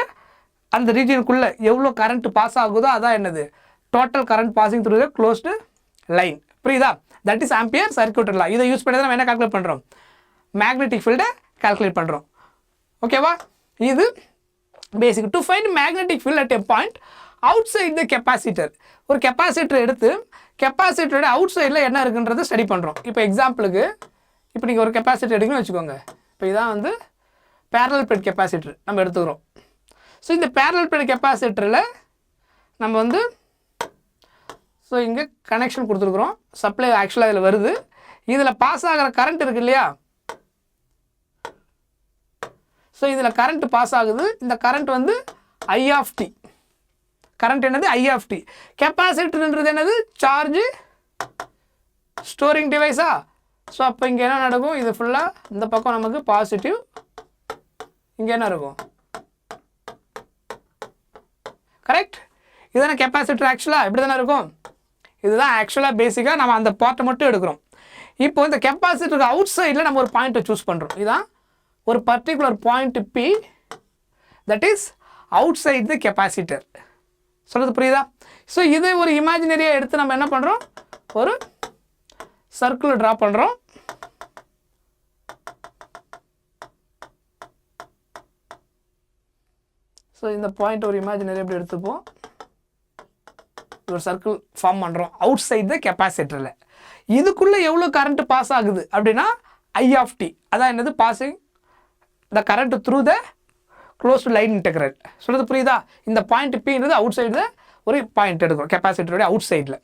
அந்த ரீஜியனுக்குள்ளே எவ்வளோ current pass ஆகுதோ அதான் என்னது? டோட்டல் கரண்ட் பாசிங் த்ரூ த க்ளோஸ்டு லைன். புரியுதா? தட் இஸ் ஆம்பியர் சர்க்யூட்டல் லா. இதை யூஸ் பண்ணி தான் நம்ம என்ன கால்குலேட் பண்ணுறோம்? மேக்னெட்டிக் ஃபீல்டை கால்குலேட் பண்ணுறோம். ஓகேவா? இது basic. To find magnetic field at a point outside the capacitor. ஒரு கெப்பாசிட்டர் எடுத்து கெப்பாசிட்டரோட அவுட் சைடில் என்ன இருக்குன்றதை ஸ்டடி பண்ணுறோம். இப்போ எக்ஸாம்பிளுக்கு இப்போ நீங்கள் ஒரு கெப்பாசிட்டர் எடுக்கணும்னு வச்சுக்கோங்க. இப்போ இதான் வந்து பேரலல் பிளேட் கெப்பாசிட்டர் நம்ம எடுத்துக்கிறோம். ஸோ இந்த பேரலல் பிளேட் கெப்பாசிட்டரில் நம்ம வந்து ஸோ இங்கே கனெக்ஷன் கொடுத்துருக்குறோம். சப்ளை ஆக்சுவலாக இதில் வருது. இதில் பாஸ் ஆகிற கரண்ட் இருக்குது இல்லையா? ஸோ இதில் கரண்ட் பாஸ் ஆகுது. இந்த கரண்ட் வந்து ஐ ஆஃப் டி. கரண்ட் என்னது? ஐ ஆஃப் டி. கெப்பாசிட்டர்ன்றது என்னது? Charge storing டிவைஸா? ஸோ அப்போ இங்கே என்ன நடக்கும்? இது ஃபுல்லாக இந்த பக்கம் நமக்கு பாசிட்டிவ், இங்கே என்ன இருக்கும்? கரெக்ட்? இதுதானே கெப்பாசிட்டர் ஆக்சுவலாக? இப்படி தானே இருக்கும். இதுதான் ஆக்சுவலாக பேசிக்காக நம்ம அந்த பார்ட்டை மட்டும் எடுக்கிறோம். இப்போ இந்த கெப்பாசிட்டருக்கு அவுட் சைடில் நம்ம ஒரு பாயிண்ட்டை சூஸ் பண்ணுறோம். இதுதான் ஒரு particular point P that is outside the capacitor. சொல்கிறது புரியுதா? ஸோ இதை ஒரு இமேஜினரியாக எடுத்து நம்ம என்ன பண்ணுறோம்? ஒரு சர்க்கிள் ட்ரா பண்ணுறோம். ஸோ இந்த பாயிண்ட் ஒரு இமேஜினரி எப்படி எடுத்துப்போம்? ஒரு சர்க்கிள் ஃபார்ம் பண்ணுறோம் அவுட் சைட் த கெப்பாசிட்டரில். இதுக்குள்ளே எவ்வளோ கரண்ட் பாஸ் ஆகுது அப்படின்னா ஐ ஆஃப் டி. அதான் என்னது? Passing the current through the closed line integral. சொல்கிறது புரியுதா? இந்த பாயிண்ட் Pன்றது அவுட் சைடில் ஒரு பாயிண்ட் எடுக்கிறோம் கெப்பாசிட்டருடைய அவுட் சைடில்.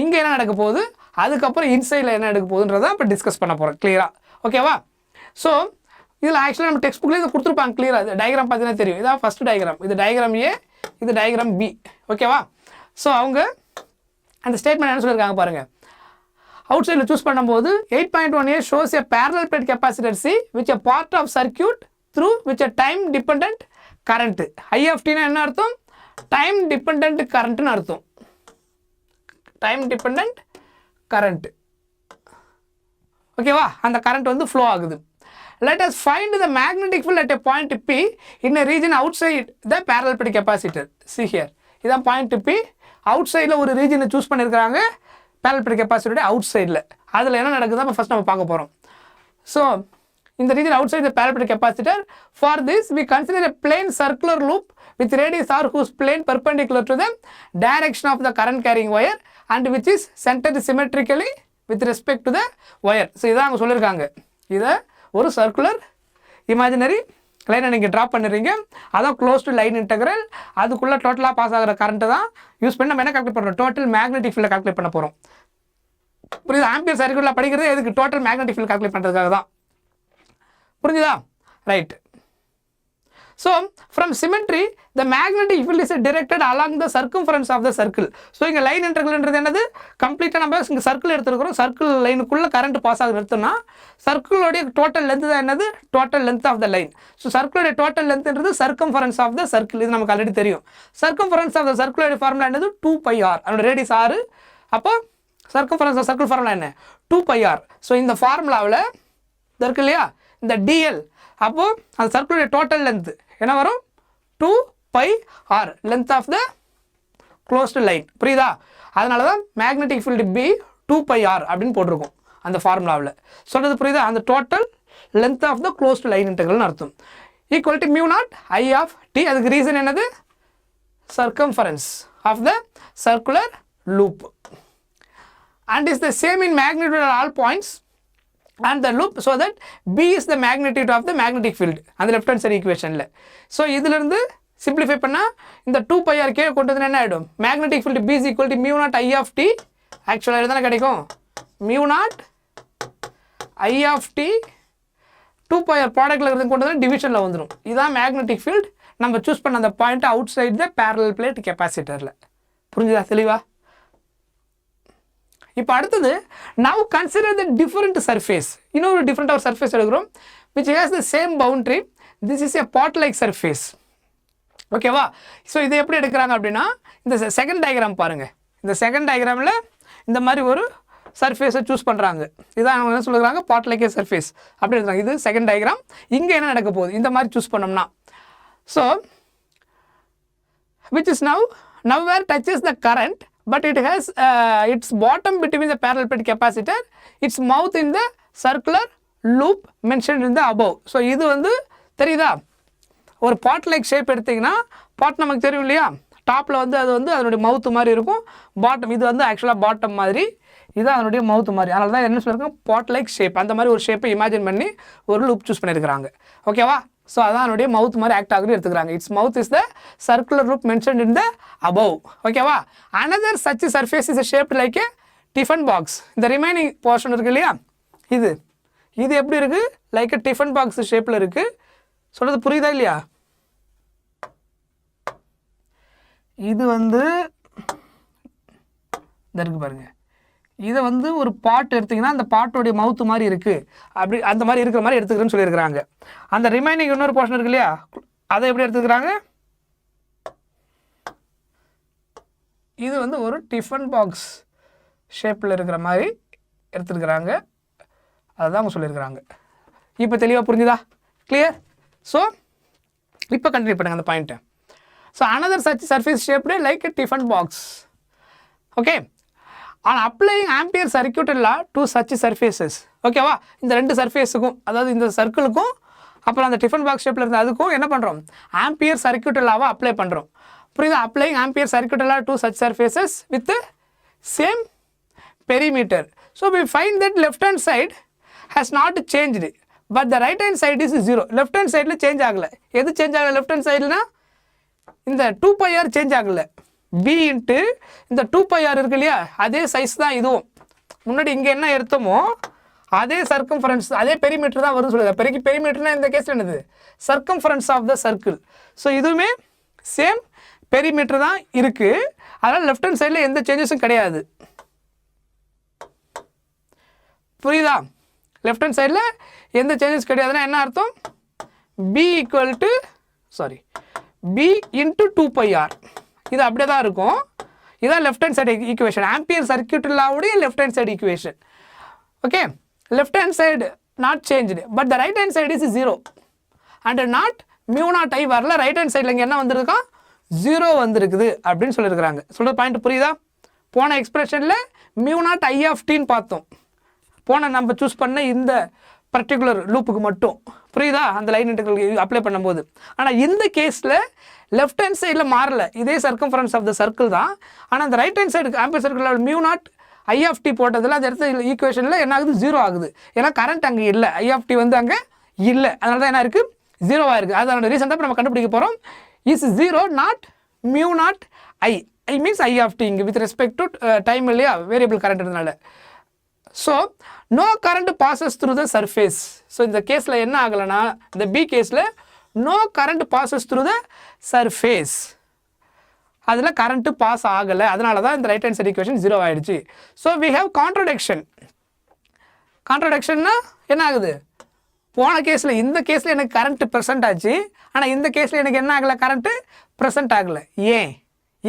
இங்கே என்ன நடக்க போகுது? அதுக்கப்புறம் இன்சைடில் என்ன எடுக்க போகுதுன்றதை இப்போ டிஸ்கஸ் பண்ண போகிறோம் கிளியராக. ஓகேவா? ஸோ இதில் ஆக்சுவலாக நம்ம டெக்ஸ்ட் புக்லேயே இதை கொடுத்துருப்பாங்க கிளியராக. இது டயக்ராம் பார்த்தீங்கன்னா தெரியும். இதான் ஃபஸ்ட்டு டயக்ராம். இது டயக்ராம் ஏ, இது டயக்ராம் பி. ஓகேவா? ஸோ அவங்க அந்த ஸ்டேட்மெண்ட் என்ன சொல்லியிருக்காங்க பாருங்கள். அவுட் சைடில் சூஸ் பண்ணும்போது 8.1a shows a parallel plate capacitor C which a part of circuit through which a time dependent current. I of t என்ன அர்த்தம்? டைம் டிபெண்ட் கரண்ட்னு அர்த்தம். Time depend current. ஓகேவா அந்த கரண்ட் வந்து ஃப்ளோ ஆகுது. Let us find the magnetic field at a point P in a region outside the parallel plate capacitor. See here. இதான் point P. Out சைடில் ஒரு ரீஜனை சூஸ் பண்ணியிருக்காங்க parallel plate capacitor out சைடில். அதில் என்ன நடக்குது நம்ம ஃபஸ்ட் நம்ம பார்க்க போகிறோம். ஸோ இந்த region outside the parallel plate capacitor. For this we consider a plane circular loop with radius r whose plane perpendicular to the direction of the current carrying wire and which is centered symmetrically with respect to the wire. So இதான் அவங்க சொல்லியிருக்காங்க. இதை ஒரு circular imaginary லைனை நீங்கள் draw பண்ணுறீங்க, அதான் close to line integral. அதுக்குள்ளே டோட்டலாக பாஸ் ஆகிற கரண்ட்டு தான் யூஸ் பண்ணி நம்ம என்ன கால்குலேட் பண்ணுறோம், டோட்டல் மேக்னெட்டிக் ஃபீல்டை கால்குலேட் பண்ண போகிறோம். புரியுது? ஆம்பியர் சர்க்யூட்டில் படிக்கிறது எதுக்கு, டோட்டல் மேக்னெட்டிக் ஃபீல்ட் கால்குலேட் பண்ணுறதுக்காக தான். புரிஞ்சுதா? Right. So from symmetry the magnetic field is directed along the circumference of the circle. So இங்க லைன் இன்டெக்ரல்ன்றது என்னது, கம்ப்ளீட்டா நம்ம இங்க சர்க்கிள் எடுத்துக்கிறோம். சர்க்கிள் லைனுக்குள்ள கரண்ட் பாஸ் ஆகுது எடுத்தோம்னா சர்க்கிளோட டோட்டல் லென்த் தான் என்னது, total length of the line. So சர்க்கிளோட டோட்டல் லென்த்ன்றது சர்க்கம்ஃபரன்ஸ் ஆஃப் த சர்க்கிள். இது நமக்கு ஆல்ரெடி தெரியும். சர்க்கம்ஃபரன்ஸ் ஆஃப் த சர்க்கிளோட ஃபார்முலா என்னது, 2πr. அதோட ரேடியஸ் 6. அப்போ சர்க்கம்ஃபரன்ஸ் ஆஃப் சர்க்கிள் ஃபார்முலா என்ன, 2πr. ஸோ இந்த ஃபார்முலாவில் இருக்கு இல்லையா இந்த dl, அப்போ அந்த சர்க்கிளோட டோட்டல் லென்த் என்ன வரும், 2πr length of the closed line. புரியுதா? அதனால தான் மேக்னெட்டிக் ஃபீல்டு பி 2πr அப்படின்னு போட்டிருக்கோம் அந்த ஃபார்முலாவில். சொல்கிறது புரியுதா? அந்த total length of the closed line இன்டெக்ரல்னு அர்த்தம். Equal to μ0 I of t. அதுக்கு ரீசன் என்னது, circumference of the circular loop and is the same in magnitude at all points and the loop, so that B is the magnitude of the magnetic field and the left hand side equation la. So இதிலிருந்து simplify பண்ணா இந்த 2πr K கொண்டு வந்து என்ன ஆயிடும், magnetic field B is equal to μ0 I of t. actually இதுதானே கிடைக்கும், μ0 I of t 2πr ப்ராடக்ட்ல இருந்து கொண்டு வந்து டிவிஷன்ல வந்துரும். இதான் magnetic field நம்ம சூஸ் பண்ண அந்த பாயிண்ட் அவுட் சைடு த parallel plate capacitorல. புரிஞ்சுதா தெளிவா? இப்போ அடுத்தது now consider the different surface. இன்னொரு different ஒரு surface எடுக்கிறோம் which has the same boundary. this is a pot like surface. ஓகேவா? ஸோ இதை எப்படி எடுக்கிறாங்க அப்படின்னா இந்த செகண்ட் டயக்ராம் பாருங்கள். இந்த செகண்ட் டயக்ராமில் இந்த மாதிரி ஒரு சர்ஃபேஸை சூஸ் பண்ணுறாங்க. இதான் அவங்க என்ன சொல்லுறாங்க, பாட் லைக் ஏ சர்ஃபேஸ் அப்படி எடுக்கிறாங்க. இது செகண்ட் டயக்ராம். இங்கே என்ன நடக்க போகுது, இந்த மாதிரி சூஸ் பண்ணோம்னா so which is now where touches the current but it has its bottom between the parallel plate capacitor, its mouth in the circular loop mentioned in the above. So இது வந்து தெரியுதா, ஒரு பாட் லைக் ஷேப் எடுத்திங்கன்னா பாட் நமக்கு தெரியும் இல்லையா, டாப்பில் வந்து அது வந்து அதனுடைய மவுத்து மாதிரி இருக்கும், பாட்டம் இது வந்து ஆக்சுவலாக பாட்டம் மாதிரி, இது அதனுடைய மவுத்து மாதிரி. அதனால தான் என்ன சொல்லியிருக்காங்க, பாட் லைக் ஷேப். அந்த மாதிரி ஒரு ஷேப்பை இமேஜின் பண்ணி ஒரு லூப் சூஸ் பண்ணியிருக்கிறாங்க. ஓகேவா? ஸோ அதான் அதனுடைய மவுத் மாதிரி ஆக்ட் ஆகுது எடுத்துக்கிறாங்க. It's mouth is the circular loop mentioned in the above. ஓகேவா? Another such surface is shaped like a tiffin box. இந்த ரிமைனிங் போர்ஷன் இருக்கு இல்லையா, இது எப்படி இருக்குது, லைக் ஏ டிஃபன் பாக்ஸ் ஷேப்பில் இருக்குது. சொல்கிறது புரியுதா இல்லையா? இது வந்து இருக்கு பாருங்க, இதை வந்து ஒரு பாட் எடுத்திங்கன்னா அந்த பாட்டோடைய மவுத்து மாதிரி இருக்குது, அப்படி அந்த மாதிரி இருக்கிற மாதிரி எடுத்துக்கிறேன்னு சொல்லியிருக்கிறாங்க. அந்த ரிமைனிங் இன்னொரு போர்ஷன் இருக்கு இல்லையா, அதை எப்படி எடுத்துக்கிறாங்க, இது வந்து ஒரு டிஃபன் பாக்ஸ் ஷேப்பில் இருக்கிற மாதிரி எடுத்துருக்குறாங்க. அதுதான் அவங்க சொல்லியிருக்கிறாங்க. இப்போ தெளிவாக புரிஞ்சுதா? கிளியர்? ஸோ இப்போ கண்டினியூ பண்ணுங்கள் அந்த பாயிண்ட்டை. So another such surface shaped like a tiffin box. Okay, on applying ampere circuited law to such surfaces. ஓகேவா? இந்த ரெண்டு சர்ஃபேஸுக்கும், அதாவது இந்த சர்க்கிளுக்கும் அப்புறம் அந்த டிஃபன் பாக்ஸ் ஷேப்பில் இருந்த அதுக்கும் என்ன பண்ணுறோம், ஆம்பியர் சர்க்யூட்டல் லாவை அப்ளை பண்ணுறோம். புரியுதா? Applying ampere circuital law to such surfaces with same perimeter. So we find that left hand side has not changed but the right hand side is 0. Left hand சைடில் change ஆகலை. எது change ஆகலை left hand சைடுனா, இந்த 2πr change ஆகலை. b into இந்த 2πr இருக்கு இல்லையா, அதே சைஸ் தான் இதுவும். முன்னாடி இங்கே என்ன எடுத்தோமோ அதே சர்க்கம்ஃபரன்ஸ், அதே பெரிமீட்டர் தான் வரும்னு சொல்லுது. பெரிமீட்டர்னா இந்த கேஸில் என்னது, circumference of the circle. So இதுவுமே சேம் பெரிமீட்டர் தான் இருக்குது. அதனால் லெஃப்ட் ஹேண்ட் சைடில் எந்த சேஞ்சஸும் கிடையாது. புரியுதா? லெஃப்ட் ஹேண்ட் சைடில் எந்த சேஞ்சஸ் கிடையாதுன்னா என்ன அர்த்தம், b இன்ட்டு 2πr இது அப்படியே தான் இருக்கும். இதான் left hand side equation, ampere circuit லாவுடைய left hand side equation. Okay, left hand side not changed but the right hand side is 0 and not mu naught I வரல right hand sideல இங்க என்ன வந்திருக்கா 0 வந்திருக்குது அப்படினு சொல்லிருக்காங்க. சொல்ற பாயிண்ட் புரியுதா? போன எக்ஸ்பிரஷன்ல mu naught I of t ன்னு பார்த்தோம். போன நம்ம சூஸ் பண்ண இந்த பர்టిక్యులர் லூப்புக்கு மட்டும் புரியுதா அந்த லைன் இன்டெகிரல் அப்ளை பண்ணும்போது. ஆனா இந்த கேஸ்ல லெஃப்ட் ஹேண்ட் சைடுல மாறல, இதே சர்க்கம்ஃபரன்ஸ் ஆஃப் த சர்க்கிள் தான். ஆனா அந்த right hand side ampere circle level mu naught I of t போட்டதுல அந்த இடத்துல ஈக்குவேஷன்ல என்ன ஆகுது 0 ஆகுது. ஏன்னா கரண்ட் அங்க இல்ல, I of t வந்து அங்க இல்ல, அதனால தான் என்ன இருக்கு 0 ஆ இருக்கு. அதோட ரீசன் தான் நம்ம கண்டுபிடிக்க போறோம். Is 0 not mu naught I means I of t with respect to time இல்லையா variable கரண்ட்னால. So no current passes through the surface. So இந்த கேஸ்ல என்ன ஆகலனா இந்த B கேஸ்ல no current passes through the surface. அதுல கரண்ட் பாஸ் ஆகல, அதனால தான் இந்த ரைட் ஹேண்ட் சைடு ஈக்குவேஷன் 0 ஆயிடுச்சு. So we have contradiction. Contradictionனா என்ன ஆகுது? போன கேஸ்ல இந்த கேஸ்ல எனக்கு கரண்ட் பிரசன்ட் ஆச்சு, ஆனா இந்த கேஸ்ல எனக்கு என்ன ஆகல கரண்ட் பிரசன்ட் ஆகல.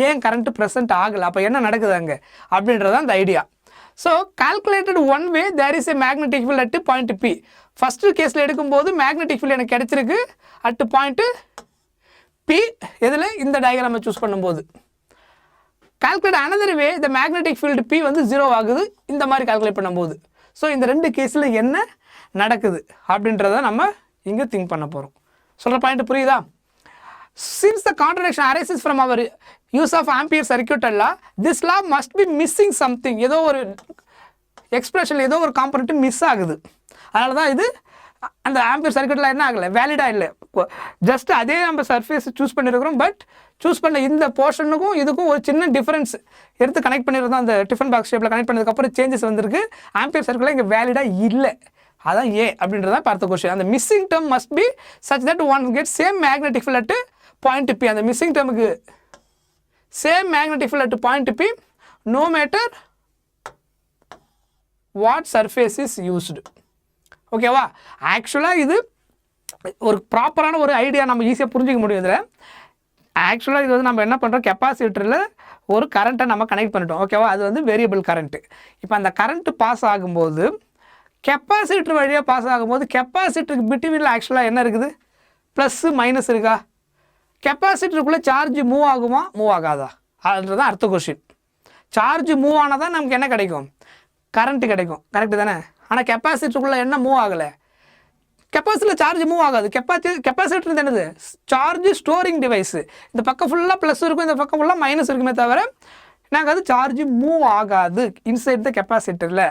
ஏன் கரண்ட் பிரசன்ட் ஆகல? அப்ப என்ன நடக்குது அங்க அப்படின்றது அந்த idea. So calculated one way there is a magnetic field at point P. First கேஸ்ல எடுக்கும்போது magnetic field எனக்கு கிடைச்சிருக்கு at point P. எதுல இந்த டயகிராமை சூஸ் பண்ணும்போது calculate another way the magnetic field P வந்து 0 ஆகுது இந்த மாதிரி கால்குலேட் பண்ணும்போது. ஸோ இந்த ரெண்டு கேஸில் என்ன நடக்குது அப்படின்றத நம்ம இங்கே திங்க் பண்ண போகிறோம். சொல்கிற பாயிண்ட் புரியுதா? Since the contradiction arises from our use of Ampere circuit law, this law must be missing something. ஏதோ ஒரு எக்ஸ்பிரஷனில் ஏதோ ஒரு காம்பனண்ட் மிஸ் ஆகுது. அதனால தான் இது அந்த ஆம்பியர் சர்க்யூட்டில் என்ன ஆகலை, வேலிடாக இல்லை. ஜஸ்ட் அதே நம்ம சர்ஃபேஸ் சூஸ் பண்ணியிருக்கிறோம், பட் சூஸ் பண்ண இந்த போர்ஷனுக்கும் இதுக்கும் ஒரு சின்ன டிஃபரன்ஸ் எடுத்து கனெக்ட் பண்ணியிருந்தோம். அந்த டிஃபன் பாக்ஸ் ஷேப்பில் கனெக்ட் பண்ணதுக்கப்புறம் சேஞ்சஸ் வந்திருக்கு. ஆம்பியர் சர்க்கிளில் இங்கே வேலிடாக இல்லை, அதான் ஏ அப்படின்றதான் பார்த்த கொஸ்டின். அந்த missing term must be such that one get same magnetic field at point P. அந்த மிஸ்ஸிங் டேர்முக்கு same magnetic field at point P no matter what surface is used. ஓகேவா? ஆக்சுவலாக இது ஒரு ப்ராப்பரான ஒரு ஐடியா நம்ம ஈஸியாக புரிஞ்சிக்க முடியும். இதில் ஆக்சுவலாக இது வந்து நம்ம என்ன பண்ணுறோம், கெப்பாசிட்டரில் ஒரு கரண்ட்டை நம்ம கனெக்ட் பண்ணிட்டோம். ஓகேவா? அது வந்து வேரியபிள் கரண்ட்டு. இப்போ அந்த கரண்ட்டு பாஸ் ஆகும்போது கெப்பாசிட்டர் வழியாக பாஸ் ஆகும்போது கெப்பாசிட்டருக்கு பிட்வீனில் ஆக்சுவலாக என்ன இருக்குது, ப்ளஸ்ஸு மைனஸ் இருக்கா? கெப்பாசிட்டருக்குள்ளே சார்ஜ் மூவ் ஆகுமா, மூவ் ஆகாதா? அதுன்றது தான் அடுத்த கொஸ்டின். சார்ஜ் மூவ் ஆனால் தான் நமக்கு என்ன கிடைக்கும், கரண்ட்டு கிடைக்கும். கரெக்டு தானே? ஆனால் கெப்பாசிட்டருக்குள்ளே என்ன மூவ் ஆகலை, கெப்பாசிட்டியில் சார்ஜ் மூவ் ஆகாது. கெப்பாசிட்டர் என்னது, சார்ஜ் ஸ்டோரிங் டிவைஸு. இந்த பக்கம் ஃபுல்லாக ப்ளஸ் இருக்கும், இந்த பக்கம் ஃபுல்லாக மைனஸ் இருக்குமே தவிர நாங்கள் அது சார்ஜ் மூவ் ஆகாது இன்சைட் த கெப்பாசிட்டரில்.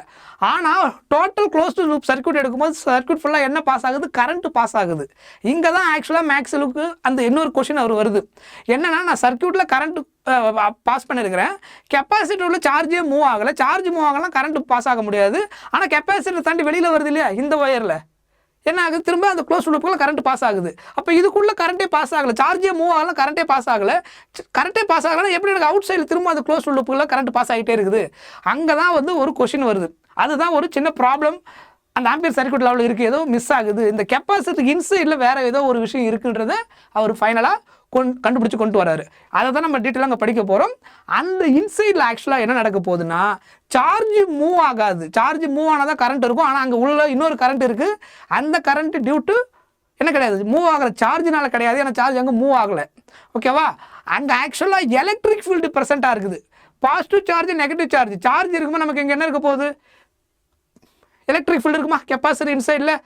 ஆனால் total close to loop circuit எடுக்கும்போது சர்க்யூட் ஃபுல்லாக என்ன பாஸ் ஆகுது, கரண்ட் பாஸ் ஆகுது. இங்கே தான் ஆக்சுவலாக மேக்ஸ்வெல்லுக்கு அந்த இன்னொரு கொஷின் அவர் வருது. என்னென்னா, நான் சர்க்யூட்டில் கரண்ட் பாஸ் பண்ணியிருக்கிறேன், கெப்பாசிட்டரில் சார்ஜே மூவ் ஆகலை. சார்ஜ் மூவ் ஆகலாம், கரண்ட் பாஸ் ஆக முடியாது. ஆனால் கெப்பாசிட்டர் தாண்டி வெளியில் வருது இல்லையா இந்த ஒயரில், என்ன ஆகுது, திரும்ப அந்த க்ளோஸ் லூப்புக்குள்ள கரண்ட் பாஸ் ஆகுது. அப்போ இதுக்குள்ளே கரண்ட்டே பாஸ் ஆகலை, சார்ஜே மூவ் ஆகலாம், கரண்ட்டே பாஸ் ஆகலை. கரண்ட்டே பாஸ் ஆகலைன்னா எப்படி எனக்கு அவுட் சைடில் திரும்ப அந்த க்ளோஸ் லூப்புக்குள்ள கரண்ட் பாஸ் ஆகிட்டே இருக்குது. அங்கே தான் வந்து ஒரு கொஷின் வருது. அதுதான் ஒரு சின்ன ப்ராப்ளம் அந்த ஆம்பியர் சர்க்யூட் லெவலில் இருக்குது. ஏதோ மிஸ் ஆகுது, இந்த கெப்பாசிட்டி இன்சைடில் வேறு ஏதோ ஒரு விஷயம் இருக்குன்றத அவர் ஃபைனலாக கண்டுபிடிச்சி கொண்டு வராரு. அதை தான் நம்ம டீட்டெயிலாக அங்கே படிக்க போகிறோம். அந்த இன்சைடில் ஆக்சுவலாக என்ன நடக்க போகுதுன்னா, சார்ஜ் மூவ் ஆகாது. சார்ஜ் மூவ் ஆனால் தான் கரண்ட் இருக்கும். ஆனால் அங்கே உள்ள இன்னொரு கரண்ட் இருக்குது. அந்த கரண்ட் டியூ டு என்ன கிடையாது, மூவ் ஆகலை, சார்ஜினால கிடையாது. ஏன்னா சார்ஜ் அங்கே மூவ் ஆகலை. ஓகேவா? அங்கே ஆக்சுவலாக எலக்ட்ரிக் ஃபீல்டு ப்ரெசென்ட்டாக இருக்குது. Positive charge, negative charge. Charge இருக்கும்போது நமக்கு இங்கே என்ன இருக்க போகுது, எலக்ட்ரிக் ஃபீல்டு இருக்குமா? கெப்பாசிட்டி இன்சைடில்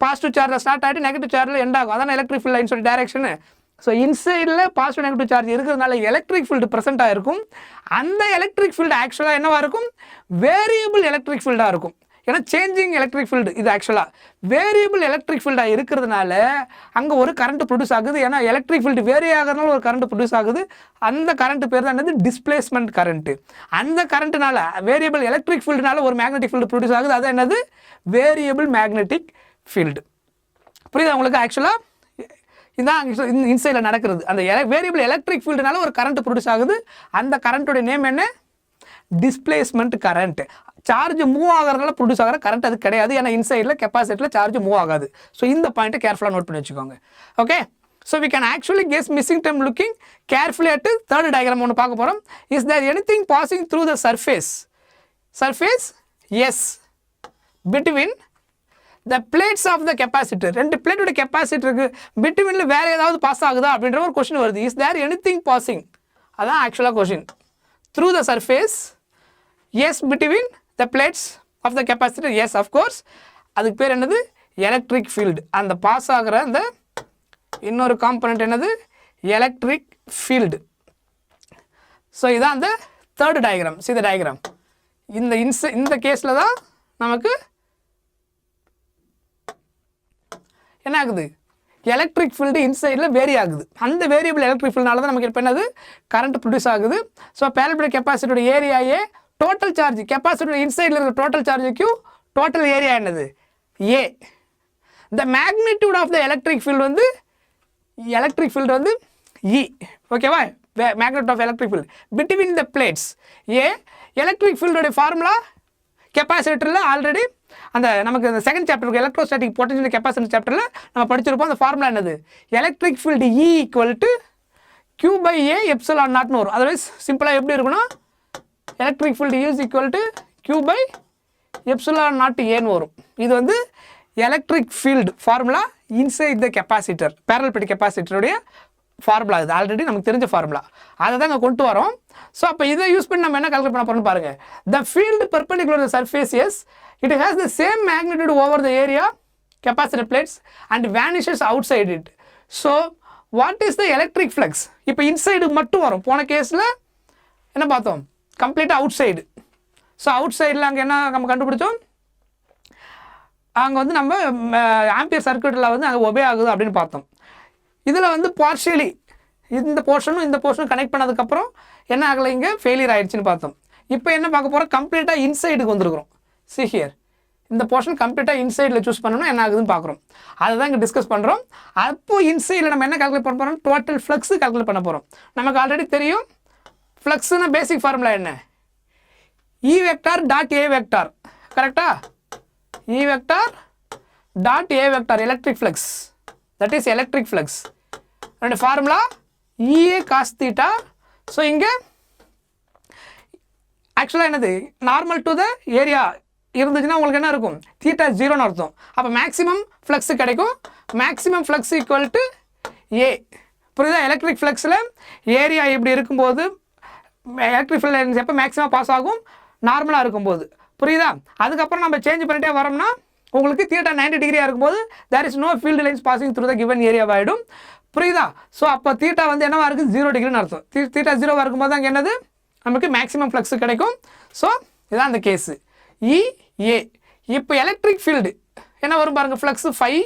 பாசிட்டிவ் சார்ஜில் ஸ்டார்ட் ஆகிட்டு நெகட்டிவ் சார்ஜில் எண்ட் ஆகும். அதான் எலக்ட்ரிக் ஃபீல்டு லைன் சொல்லி டைரக்ஷனு. ஸோ இன்சைடில் பாசிட்டிவ் நெகட்டிவ் சார்ஜ் இருக்கிறதுனால எலக்ட்ரிக் ஃபீல்டு ப்ரெசென்ட்டாக இருக்கும். அந்த எலக்ட்ரிக் ஃபீல்டு ஆக்சுவலாக என்னவாக இருக்கும், வேரியபிள் எலக்ட்ரிக் ஃபீல்டாக இருக்கும். ஏன்னா சேஞ்சிங் எலக்ட்ரிக் ஃபீல்டு இது ஆக்சுவலாக வேரியபிள் எலக்ட்ரிக் ஃபீல்டாக இருக்கிறதுனால அங்கே ஒரு கரண்ட் ப்ரொடியூஸ் ஆகுது. ஏன்னா எலக்ட்ரிக் ஃபீல்டு வேரி ஆகிறதுனால ஒரு கரண்ட் ப்ரொடியூஸ் ஆகுது. அந்த கரண்ட் பேர் தான் என்னது, டிஸ்பிளேஸ்மெண்ட் கரண்ட்டு. அந்த கரண்ட்னால வேரியபிள் எலக்ட்ரிக் ஃபீல்டுனால ஒரு மேக்னெட்டிக் ஃபீல்டு ப்ரொடியூஸ் ஆகுது. அது என்னது, வேரியபிள் மேக்னெட்டிக் ஃபீல்டு. புரியுதா உங்களுக்கு? ஆக்சுவலாக இதுதான் இன்சைடில் நடக்கிறது. அந்த வேரியபிள் எலக்ட்ரிக் ஃபீல்டுனால ஒரு கரண்ட் ப்ரொடியூஸ் ஆகுது. அந்த கரண்ட்டோட நேம் என்ன, டிஸ்பிளேஸ்மெண்ட் கரண்ட். சார்ஜ் மூவ் ஆகிறதுனால ப்ரொடியூஸ் ஆகிற கரண்ட் அது கிடையாது. ஏன்னா இன்சைடில் கெப்பாசிட்டியில் சார்ஜ் மூவ் ஆகாது. ஸோ இந்த பாயிண்ட்டை கேர்ஃபுல்லாக நோட் பண்ணி வச்சுக்கோங்க. Okay? So we can actually guess missing term looking carefully at third diagram ஒன்று பார்க்க போகிறோம். Is there anything passing through the surface? Surface S, between the plates of the capacitor. ரெண்டு பிளேட்டோட கெப்பாசிட்டருக்கு பிட்வீன்ல வேற ஏதாவது பாஸ் ஆகுதா அப்படின்ற ஒரு கொஸ்டின் வருது. Is there anything passing? அதான் ஆக்சுவலாக question. Through the surface, S between the plates of the capacitor, yes of course. அதுக்கு பேர் என்னது? Electric field. அந்த பாஸ் ஆகிற அந்த இன்னொரு காம்பனண்ட் என்னது? Electric field. ஸோ இதான் அந்த third diagram. See the diagram. இந்த கேஸில் தான் நமக்கு என்ன ஆகுது? எலக்ட்ரிக் ஃபீல்டு இன்சைடில் வேரி ஆகுது. அந்த வேரியபிள் எலக்ட்ரிக் ஃபீல்டுனால தான் நமக்கு இப்போ என்னது? கரண்ட் ப்ரொடியூஸ் ஆகுது. ஸோ பேரலல் கெப்பாசிட்டியோட ஏரியாயே டோட்டல் சார்ஜ், கெப்பாசிட்டியோட இன்சைடில் இருக்கிற டோட்டல் சார்ஜுக்கு டோட்டல் ஏரியா என்னது? A. The magnitude of the electric field வந்து இ. ஓகேவா? Magnitude of electric field between the plates A. Electric ஃபீல்டோடைய ஃபார்முலா கெப்பாசிட்டரில் ஆல்ரெடி அந்த நமக்கு இந்த செகண்ட் சாப்டருக்கு எலக்ட்ரோஸ்டாட்டிக் பொட்டன்ஷியல் கெப்பாசிட்டி சாப்டரில் நம்ம படிச்சிருப்போம். அந்த ஃபார்முலா என்னது? Electric field E equal to Q/A epsilon நாட்னு வரும். அதர்வைஸ் சிம்பிளாக எப்படி இருக்குன்னா electric field is equal to Q/எப்சிலான் நாட் ஏன்னு வரும். இது வந்து electric field formula inside the capacitor, parallel plate கெப்பாசிட்டருடைய ஃபார்முலா. இது ஆல்ரெடி நமக்கு தெரிஞ்ச ஃபார்முலா, அதை தான் இங்கே கொண்டு வரோம். ஸோ அப்போ இதை யூஸ் பண்ணி நம்ம என்ன கால்குலேட் பண்ண போகிறோம்னு பாருங்கள். The field perpendicular the surface S, it has the same magnitude over the area capacitor plates and vanishes outside it. So what is the electric flux? இப்போ இன்சைடு மட்டும் வரும். போன கேஸில் என்ன பார்த்தோம்? கம்ப்ளீட்டாக அவுட் சைடு. ஸோ அவுட் சைடில் அங்கே என்ன நம்ம கண்டுபிடிச்சோம்? அங்கே வந்து நம்ம ஆம்பியர் சர்க்யூட்டில் வந்து அங்கே ஒபே ஆகுது அப்படின்னு பார்த்தோம். இதில் வந்து பார்ஷியலி இந்த போர்ஷனும் கனெக்ட் பண்ணதுக்கப்புறம் என்ன ஆகலை? இங்கே ஃபெயிலியர் ஆகிடுச்சின்னு பார்த்தோம். இப்போ என்ன பார்க்க போகிறோம்? கம்ப்ளீட்டாக இன்சைடுக்கு வந்துருக்குறோம். சி ஹியர், இந்த போர்ஷன் கம்ப்ளீட்டாக இன்சைடில் சூஸ் பண்ணணும் என்ன ஆகுதுன்னு பார்க்குறோம். அதை தான் இங்கே டிஸ்கஸ் பண்ணுறோம். அப்போது இன்சைடில் நம்ம என்ன கால்குலேட் பண்ண போகிறோம்? டோட்டல் ஃப்ளக்ஸு கால்குலேட் பண்ண போகிறோம். நமக்கு ஆல்ரெடி தெரியும் ஃப்ளக்ஸுன்னா பேசிக் ஃபார்முலா என்ன? E vector dot A vector. கரெக்டாக? E vector dot A vector electric flux. That is electric flux. ரெண்டு formula EA cos theta. So இங்கே ஆக்சுவலாக என்னது? நார்மல் டு த ஏரியா இருந்துச்சுன்னா உங்களுக்கு என்ன இருக்கும்? தீட்டா 0ன்னு அர்த்தம். அப்போ மேக்ஸிமம் ஃப்ளக்ஸு கிடைக்கும். மேக்ஸிமம் ஃப்ளக்ஸ் ஈக்குவல் டு ஏ. புரியுதா? எலக்ட்ரிக் ஃப்ளக்ஸில் ஏரியா இப்படி இருக்கும்போது எலக்ட்ரிக் ஃபீல்டு எப்போ மேக்ஸிமம் பாஸ் ஆகும்? நார்மலாக இருக்கும்போது. புரியுதா? அதுக்கப்புறம் நம்ம சேஞ்ச் பண்ணிட்டே வரோம்னா உங்களுக்கு தீட்டா 90 டிகிரியாக இருக்கும்போது there is no field lines passing through the given ஏரியாவாக ஆகிடும். புரியுதா? ஸோ அப்போ தீட்டா வந்து என்னவா இருக்குது? 0 டிகிரின்னு அர்த்தம். தீட்டா 0வாக இருக்கும்போது அங்கே என்னது? நமக்கு மேக்ஸிமம் ஃப்ளக்ஸு கிடைக்கும். ஸோ இதான் அந்த கேஸு EA. இப்போ எலக்ட்ரிக் ஃபீல்டு என்ன வரும் பாருங்கள்? Flux φ E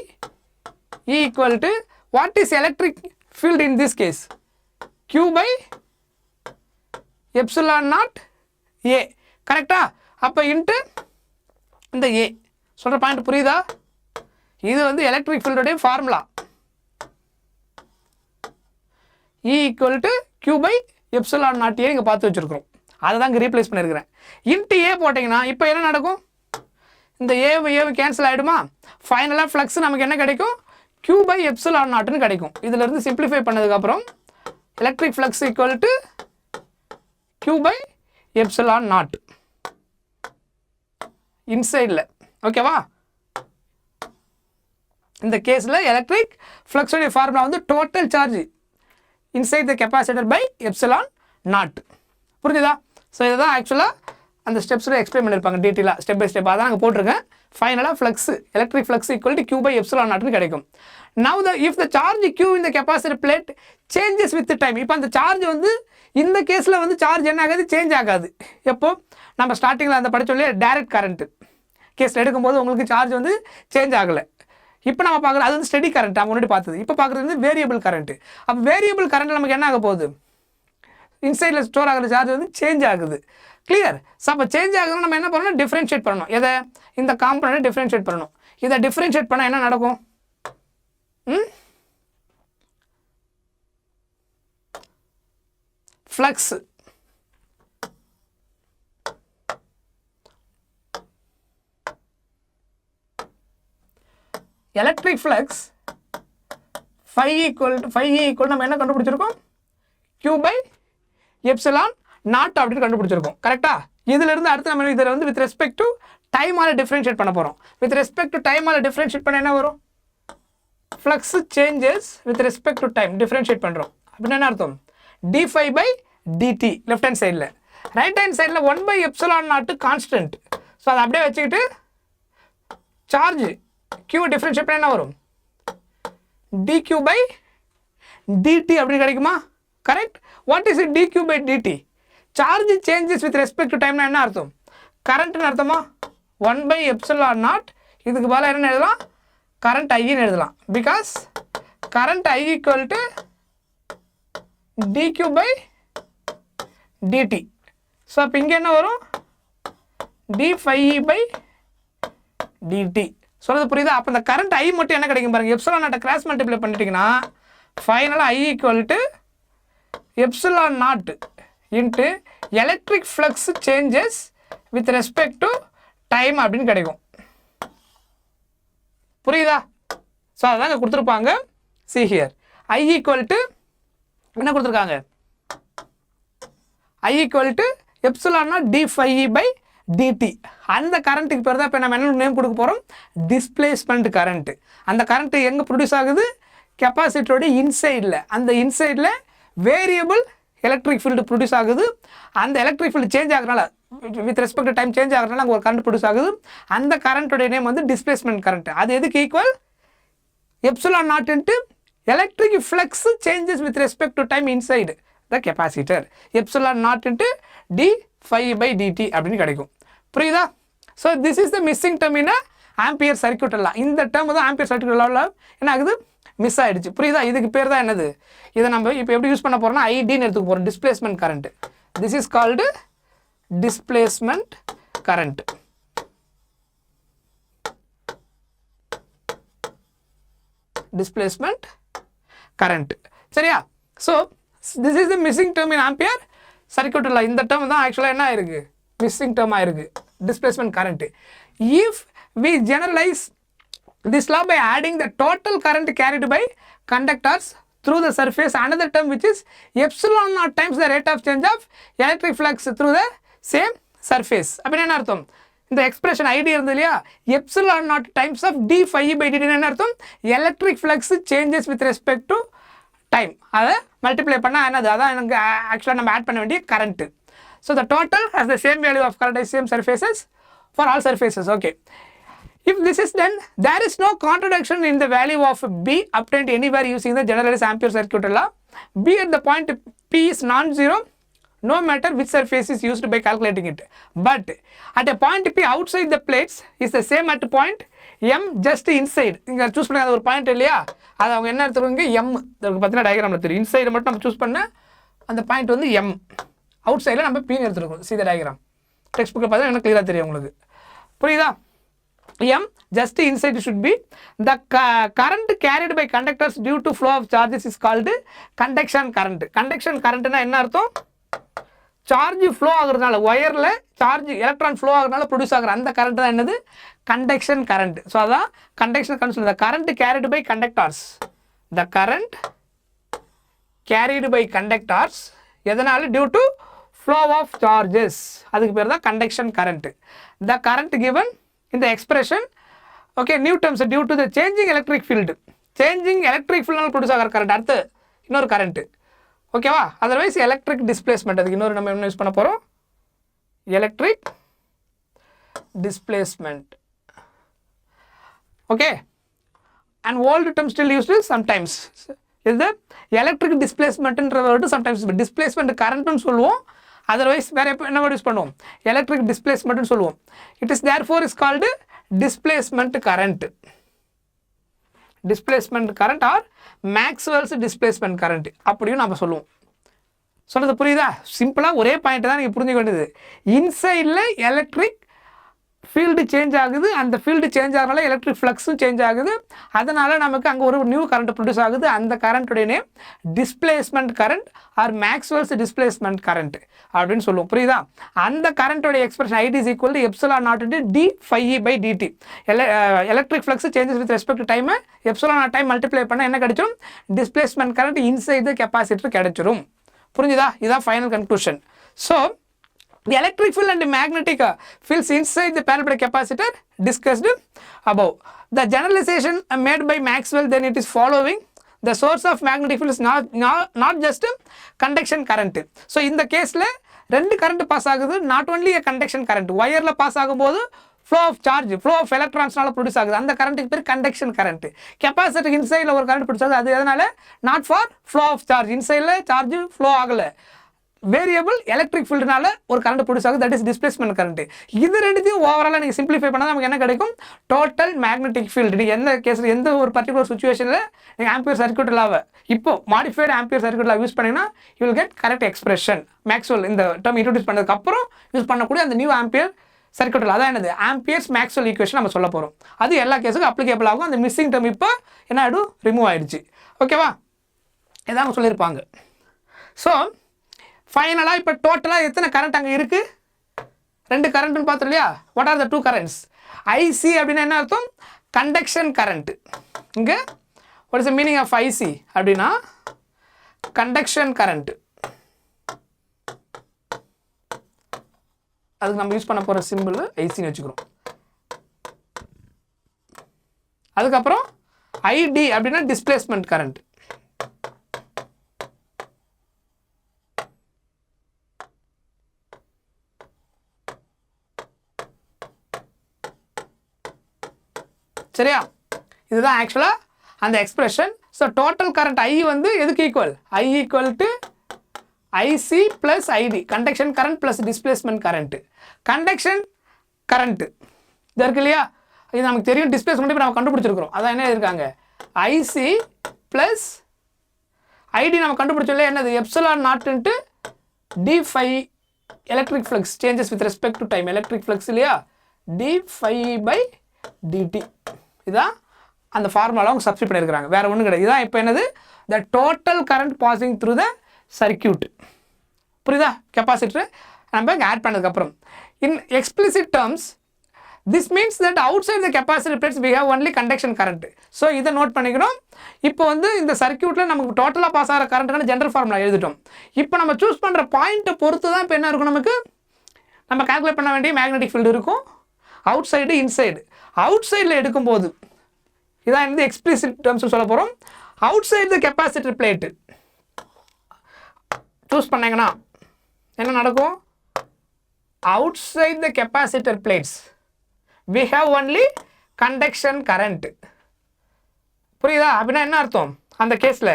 equal to what is electric field in this case? Q/எப்சிலான் நாட் A. கரெக்டா? அப்போ இன்ட்டு இந்த A. சொல்கிற பாயிண்ட் புரியுதா? இது வந்து எலக்ட்ரிக் ஃபீல்டுடைய ஃபார்முலா. E ஈக்குவல் டு Q/எப்சிலான் நாட் A இங்கே பார்த்து வச்சுருக்கிறோம். அதை தான் இங்கே ரீப்ளேஸ் பண்ணியிருக்கிறேன். இன்ட்டு A போட்டிங்கன்னா இப்போ என்ன நடக்கும்? இந்த ஏவும் கேன்சல் ஆகிடுமா? ஃபைனலாக ஃப்ளக்ஸ் நமக்கு என்ன கிடைக்கும்? Q/எப்சிலான் நாட்னு கிடைக்கும். இதிலிருந்து சிம்பிளிஃபை பண்ணதுக்கப்புறம் எலக்ட்ரிக் ஃப்ளக்ஸ் ஈக்குவல் டு Q/எப்சிலான் நாட் இன்சைடில். ஓகேவா? இந்த கேஸில் எலக்ட்ரிக் ஃப்ளக்ஸோடைய ஃபார்முலா வந்து total charge inside the capacitor by epsilon naught. புரிஞ்சுதா? ஸோ இதுதான் ஆக்சுவலாக அந்த ஸ்டெப்ஸில் எக்ஸ்பிளைன் பண்ணியிருப்பாங்க டீட்டெயிலாக ஸ்டெப் பை ஸ்டெப். அதான் நாங்கள் போட்டிருக்கேன். ஃபைனலாக flux electric flux equal to Q/எப்சிலான் நாட்னு கிடைக்கும். Now if the charge Q இந்த capacitor plate changes with time. இப்போ அந்த சார்ஜ் வந்து இந்த கேஸில் வந்து சார்ஜ் என்ன ஆகாது? சேஞ்ச் ஆகாது. எப்போ? நம்ம ஸ்டார்டிங்கில் அந்த படிச்சோல்லையே டைரக்ட் கரண்ட்டு கேஸில் எடுக்கும்போது உங்களுக்கு சார்ஜ் வந்து சேஞ்ச் ஆகலை. இப்போ நம்ம பார்க்குறது அது வந்து ஸ்டெடி கரண்ட். நம்ம முன்னாடி பார்த்தது. இப்போ பார்க்குறது வந்து வேரியபிள் கரண்ட்டு. அப்போ வேரியபிள் கரண்ட் நமக்கு என்ன ஆக போகுது? இன்சைடில் ஸ்டோர் ஆகிற சார்ஜ் வந்து சேஞ்ச் ஆகுது. கிளியர்? ஸோ அப்போ சேஞ்ச் ஆகுதுன்னா நம்ம என்ன பண்ணணும்? டிஃப்ரென்ஷியேட் பண்ணணும். எதை? இந்த காம்பனண்ட்டை டிஃப்ரென்ஷியேட் பண்ணணும். இதை டிஃப்ரென்ஷியேட் பண்ணால் என்ன நடக்கும்? ஃப்ளக்ஸ் எலக்ட்ரிக் ஃப்ளக்ஸ் φ ஈக்குவல் நம்ம என்ன கண்டுபிடிச்சிருக்கோம்? Q/எப்சிலான் நாட் அப்படின்னு கண்டுபிடிச்சிருக்கோம். கரெக்டா? இதிலிருந்து அடுத்து நம்ம இதில் வந்து வித் ரெஸ்பெக்ட் டு டைமால் டிஃப்ரென்ஷியேட் பண்ண போகிறோம். வித் ரெஸ்பெக்ட் டு டைமால் டிஃப்ரென்ஷியேட் பண்ண என்ன வரும்? Flux changes with respect to time differentiate பண்ணுறோம் அப்படின்னு என்ன அர்த்தம்? d∅dt லெஃப்ட் ஹேண்ட் சைடில். ரைட் ஹேண்ட் சைடில் 1/ε0 கான்ஸ்டன்ட். ஸோ அதை அப்படியே வச்சுக்கிட்டு சார்ஜ் q டிஃப்ரென்ஷியேட் பண்ண என்ன வரும்? dq/dt அப்படின்னு கிடைக்குமா? Correct. What is it dq/dt? Charge changes with respect to டைம்னா என்ன அர்த்தம்? கரண்ட்னு அர்த்தமா? 1/ε0. இதுக்கு பதிலாக என்ன எழுதலாம்? கரண்ட் ஐன்னு எழுதலாம். Because current I = dq/dt. So அப்போ இங்கே என்ன வரும்? d∅e/dt. சொல்கிறது புரியுதா? அப்போ இந்த கரண்ட் I மட்டும் என்ன கிடைக்கும் பாருங்கள், ε0 கிராஸ் மல்டிப்ளை பண்ணிட்டீங்கன்னா ஃபைனலாக I = ε0 into electric flux changes with respect to time அப்படின்னு கிடைக்கும். புரியுதா? ஸோ அதாங்க கொடுத்துருப்பாங்க. see here I = என்ன கொடுத்துருக்காங்க? I = ε0 d∅e/dt. அந்த கரண்ட்டுக்கு பேர் தான் இப்போ நம்ம என்ன நேம் கொடுக்க போகிறோம்? Displacement current. அந்த கரண்ட் எங்கே ப்ரொடியூஸ் ஆகுது? கெப்பாசிட்டரோட இன்சைடில். அந்த இன்சைடில் வேரியபிள் எலக்ட்ரிக் ஃபீல்டு ப்ரொடியூஸ் ஆகுது. அந்த எலக்ட்ரிக் ஃபீல்டு சேஞ்ச் ஆகிறனால with respect to time change ஆகிறனால அங்கே ஒரு கரண்ட் ப்ரொடியூஸ் ஆகுது. அந்த கரண்ட்டோடைய நேம் வந்து டிஸ்பிளேஸ்மெண்ட் கரண்ட். அது எதுக்கு equal? ε0 into electric flux changes with respect to time inside the capacitor. ε0 into d∅e/dt அப்படின்னு கிடைக்கும். புரியுதா? So this is the missing term in Ampere circuit எல்லாம். இந்த டேர்ம் தான் ஆம்பியர் சர்க்யூட் எல்லாம் என்ன ஆகுது? மிஸ் ஆகிடுச்சு. புரியுதா? இதுக்கு பேர் தான் என்னது? இதை நம்ம இப்போ எப்படி யூஸ் பண்ண போகிறோம்னா ஐடின்னு எடுத்துக்க போகிறோம். Displacement current. This is called displacement current. Displacement current. சரியா? So this is the missing term in ampere circuit law. இந்த term தான் actually என்ன ஆயிருக்கு? missing term ஆயிருக்கு. Displacement current. If we generalize this law by adding the total current carried by conductors through the surface, another term which is ε0 times the rate of change of electric flux through the same surface. அப்படின்னு என்ன அர்த்தம்? இந்த expression ID இருந்தது இல்லையா? ε0 times of d∅e/dt என்ன அர்த்தம்? Electric flux changes with respect to time. அதை multiply பண்ணால் என்னது? அதான் எனக்கு ஆக்சுவலாக நம்ம ஆட் பண்ண வேண்டிய current. So the total has the same value of current same surfaces for all surfaces. Okay. If this is done, there is no contradiction in the value of B obtained anywhere using the generalized ampere circuit law. B at the point P is non-zero no matter which surface is used by calculating it. But at a point P outside the plates is the same at point M just inside. இங்கே choose பண்ண ஒரு point இல்லையா? அது அவங்க என்ன எடுத்துருவாங்க? M. அதுக்கு பார்த்தீங்கன்னா டயக்ராமில் தெரியும். இன்சைடு மட்டும் நம்ம சூஸ் பண்ண அந்த பாயிண்ட் வந்து M. அவுட் சைடில் நம்ம P எடுத்துருக்கோம். see the diagram. டெக்ஸ்ட் புக்கில் பார்த்தீங்கன்னா எனக்கு கிளியராக தெரியும் உங்களுக்கு. புரியுதா? M just inside should be the current carried by conductors due to flow of charges is called conduction current. Conduction current என்ன அர்த்தம்? சார்ஜ் ஃப்ளோ ஆகுறதுனால ஒயரில் சார்ஜ் எலக்ட்ரான் ஃப்ளோ ஆகுறதுனால ப்ரொடியூஸ் ஆகிற அந்த கரண்ட் தான் என்னது? Conduction current. ஸோ அதான் கண்டக்ஷன் கரண்ட் சொல்லுது. Current carried by conductors. The current carried by conductors எதனால? Due to flow of charges. அதுக்கு பேர் தான் conduction current. The current given இந்த expression okay new terms due to the changing electric field. Changing electric ஃபீல்டுனால produce ஆகிற current. அடுத்து இன்னொரு current. ஓகேவா? Otherwise electric displacement. அதுக்கு இன்னொரு நம்ம என்ன யூஸ் பண்ண போகிறோம்? Electric displacement. Okay. And old term still used sometimes. இது எலக்ட்ரிக் டிஸ்பிளேஸ்மெண்ட்ன்ற வேர்டு சம்டைம்ஸ் டிஸ்பிளேஸ்மெண்ட் கரண்ட்னு சொல்லுவோம். அதர்வைஸ் வேறு எப்போ என்ன வேர்டு யூஸ் பண்ணுவோம்? எலக்ட்ரிக் டிஸ்பிளேஸ்மெண்ட்னு சொல்லுவோம். It is therefore is called displacement current. Displacement current or Maxwell's displacement current அப்படியும் நம்ம சொல்லுவோம். சொல்கிறது புரியுதா? சிம்பிளாக ஒரே பாயிண்ட் தான் நீங்கள் புரிஞ்சுக்க வேண்டியது. இன்சைடில் எலக்ட்ரிக் ஃபீல்டு சேஞ்ச் ஆகுது. அந்த ஃபீல்டு சேஞ்ச் ஆகிறனால எலக்ட்ரிக் ஃப்ளக்ஸும் சேஞ்ச் ஆகுது. அதனால் நமக்கு அங்கே ஒரு நியூ கரண்ட் ப்ரொடியூஸ் ஆகுது. அந்த கரண்ட்டுடைய name displacement current or Maxwell's displacement current அப்படின்னு சொல்லுவோம். புரியுதா? அந்த கரண்ட்டோடைய expression ID is equal to ε0 d∅e/dt. Electric flux changes with respect to time ε0 time multiply பண்ண என்ன கிடைச்சிடும்? Displacement current inside the capacitor கிடைச்சிடும். புரிஞ்சுதா? இதுதான் final conclusion. So The electric field and the magnetic fields inside the parabolic capacitor discussed above. The generalization made by Maxwell then it is following. The source of magnetic field is not just conduction current. So in the case la rendu current pass ஆகுது, not only a conduction current. Wire la pass ஆகும்போது flow of charge, flow of electrons நால produce ஆகுது, அந்த கரண்ட்டுக்கு பேர் conduction current. Capacitor inside la ஒரு current produce ஆகுது, அது எதனால not for flow of charge, inside la charge flow ஆகல, வேரியபிள் எலக்ட்ரிக் ஃபீல்டுனால ஒரு கரண்ட் ப்ரொடியூஸ் ஆகுது, தட் இஸ் டிஸ்பிளேஸ்மெண்ட் கரண்ட். இது ரெண்டுத்தையும் ஓவராலாக நீங்கள் சிம்பிளிஃபை பண்ணால் நமக்கு என்ன கிடைக்கும்? Total magnetic field. நீங்கள் எந்த கேஸில் எந்த ஒரு பர்டிகுலர் சுச்சுவேஷனில் நீங்கள் ஆம்பியர் சர்க்யூட் லாவை இப்போ மாடிஃபைடு ஆம்பியர் சர்க்யூட் லா யூஸ் பண்ணிங்கன்னா you will get correct expression. Maxwell இந்த டேர்ம் இன்ட்ரோடியூஸ் பண்ணதுக்கப்புறம் யூஸ் பண்ணக்கூடிய அந்த நியூ ஆம்பியர் சர்க்யூட் லா, அதான் என்னது ஆம்பியர்ஸ் மேக்ஸ்வெல் ஈக்குவேஷன் நம்ம சொல்ல போகிறோம். அது எல்லா கேஸுக்கும் அப்ளிகேபிள் ஆகும். அந்த மிஸ்ஸிங் டேர்ம் இப்போ என்ன ஆகிடும்? ரிமூவ் ஆகிடுச்சு. ஓகேவா? இதான் சொல்லியிருப்பாங்க. ஸோ ஃபைனலாக இப்போ டோட்டலாக எத்தனை கரண்ட் அங்கே இருக்குது? 2 கரண்ட்னு பார்த்தோம் இல்லையா? What are the 2 currents? IC அப்படின்னா என்ன அர்த்தம்? Conduction current. இங்கே what is the meaning of IC அப்படின்னா கண்டக்ஷன் கரண்ட். அதுக்கு நம்ம யூஸ் பண்ண போகிற சிம்பிள் ஐசின்னு வச்சுக்கிறோம். அதுக்கப்புறம் ஐடி அப்படின்னா டிஸ்பிளேஸ்மெண்ட் கரண்ட். சரியா? இதுதான் ஆக்சுவலாக அந்த expression. So total current I வந்து எதுக்கு equal? I equal to IC plus ID, conduction current plus displacement current. Conduction current இது இருக்கு இல்லையா? இது நமக்கு தெரியும். டிஸ்பிளேஸ்மெண்ட் இப்போ நம்ம கண்டுபிடிச்சிருக்கிறோம். அதான் என்ன இருக்காங்க? ஐசி ப்ளஸ் ஐடி நம்ம கண்டுபிடிச்சோம் இல்லையா? என்னது? Epsilon naught into d phi electric flux changes with respect to time. Electric flux இல்லையா? D phi by dt. இதான் அந்த ஃபார்முலா அவங்க சப்ஸ்டிட் பண்ணியிருக்கிறாங்க. வேறு ஒன்றும் கிடையாது. இதான் இப்போ என்னது? த total current passing through the circuit. புரியுதா? கெப்பாசிட்டர் நம்ம இங்கே ஆட் பண்ணதுக்கப்புறம் in explicit terms this means that outside the capacity plates we have only conduction current. So இதை நோட் பண்ணிக்கணும். இப்போ வந்து இந்த சர்க்யூட்டில் நமக்கு டோட்டலாக பாஸ் ஆகிற கரண்ட்டுன்னு ஜென்ரல் ஃபார்முலா எழுதிட்டோம். இப்போ நம்ம சூஸ் பண்ணுற பாயிண்ட்டை பொறுத்து தான் இப்போ என்ன இருக்கும்? நமக்கு நம்ம கால்குலேட் பண்ண வேண்டிய மேக்னெட்டிக் ஃபீல்டு இருக்கும். Outside inside. அவுட் சைடில் எடுக்கும்போது இதான் வந்து எக்ஸ்பிளிசிட் டேர்ம்ஸ் சொல்ல போகிறோம். Outside the capacitor plate choose பண்ணிங்கன்னா என்ன நடக்கும்? Outside the capacitor plates we have only conduction current. புரியுதா? அப்படின்னா என்ன அர்த்தம்? அந்த கேஸில்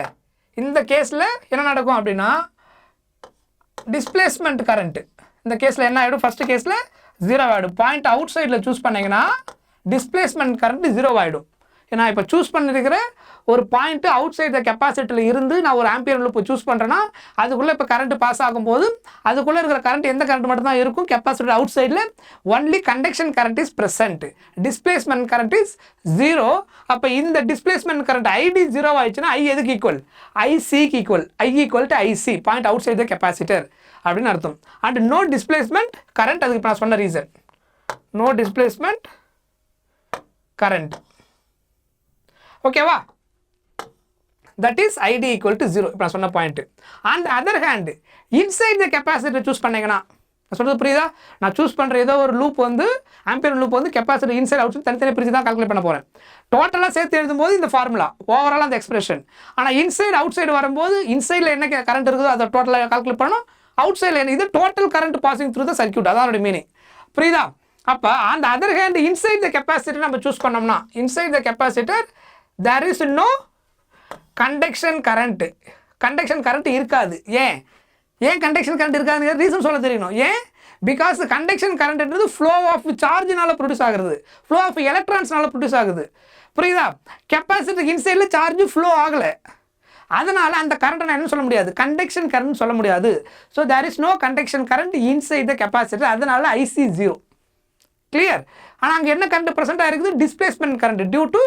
இந்த கேஸில் என்ன நடக்கும் அப்படின்னா டிஸ்பிளேஸ்மெண்ட் கரண்ட் இந்த கேஸில் என்ன ஆகிடும்? ஃபஸ்ட்டு கேஸில் 0 ஆகிடும். பாயிண்ட் அவுட் சைடில் சூஸ் பண்ணிங்கன்னா டிஸ்பிளேஸ்மெண்ட் கரண்ட் 0 ஆகிடும். ஏன்னா இப்போ சூஸ் பண்ணியிருக்கிற ஒரு பாயிண்ட்டு அவுட் சைட் த கெப்பாசிட்டியில் இருந்து நான் ஒரு ஆம்பியர் லூப் சூஸ் பண்ணுறேன்னா அதுக்குள்ளே இப்போ கரண்ட் பாஸ் ஆகும்போது அதுக்குள்ளே இருக்கிற கரண்ட் எந்த கரண்ட் மட்டும் தான் இருக்கும்? கெப்பாசிட்டர் அவுட் சைடில் only conduction current is present, displacement current is 0. அப்போ இந்த டிஸ்பிளேஸ்மெண்ட் கரண்ட் ஐடி 0 ஆயிடுச்சுன்னா ஐ எதுக்கு ஈக்குவல்? ஐசிக்கு equal. I equal to IC, point outside the capacitor அப்படின்னு அர்த்தம். அண்ட் நோ டிஸ்பிளேஸ்மெண்ட் கரண்ட், அதுக்கு இப்போ நான் சொன்ன ரீசன் நோ டிஸ்பிளேஸ்மெண்ட் கரண்ட். ஓகேவா? That is ID equal to 0. இப்போ நான் சொன்ன point. On the other hand inside the capacitor choose பண்ணிங்கன்னா நான் சொல்கிறது புரியுதா? நான் சூஸ் பண்ணுற ஏதோ ஒரு லூப் வந்து ஆம்பியர் லூப் வந்து கெப்பாசிட்டர் இன்சைட் அவுட் சைட் தனித்தனி பிரித்து தான் கால்குலேட் பண்ண போகிறேன். டோட்டலாக சேர்த்து எழுதும்போது இந்த ஃபார்முலா ஓவரால் அந்த எக்ஸ்பிரஷன். ஆனால் இன்சைட் அவுட் சைடு வரும்போது இன்சைடில் என்ன கரண்ட் இருக்குதோ அதை டோட்டலாக கால்குலேட் பண்ணணும். அவுட் சைடில் என்ன? இது total current passing through the circuit. அதான் அதோட மீனிங். புரியுதா? அப்போ அந்த other hand inside the capacitor நம்ம சூஸ் பண்ணோம்னா inside the capacitor there is no conduction current. Conduction current இருக்காது. ஏன் கண்டக்ஷன் கரண்ட் இருக்காதுங்கிற ரீசன் சொல்ல தெரியணும். ஏன்? பிகாஸ் கண்டக்ஷன் கரண்ட்ன்றது ஃப்ளோ ஆஃப் சார்ஜினால ப்ரொடியூஸ் ஆகுறது, ஃப்ளோ ஆஃப் எலக்ட்ரான்ஸ்னால ப்ரொடியூஸ் ஆகுது. புரியுதா? கெப்பாசிட்டர் இன்சைடில் சார்ஜ் ஃப்ளோ ஆகலை, அதனால் அந்த கரண்ட்டை நான் என்ன சொல்ல முடியாது? கண்டக்ஷன் கரண்ட் சொல்ல முடியாது. So there is no conduction current inside the capacitor. அதனால ஐசி 0. கிளியர்? ஆனால் அங்கே என்ன கரண்ட் ப்ரெசென்ட்டாக இருக்குது? Displacement current due to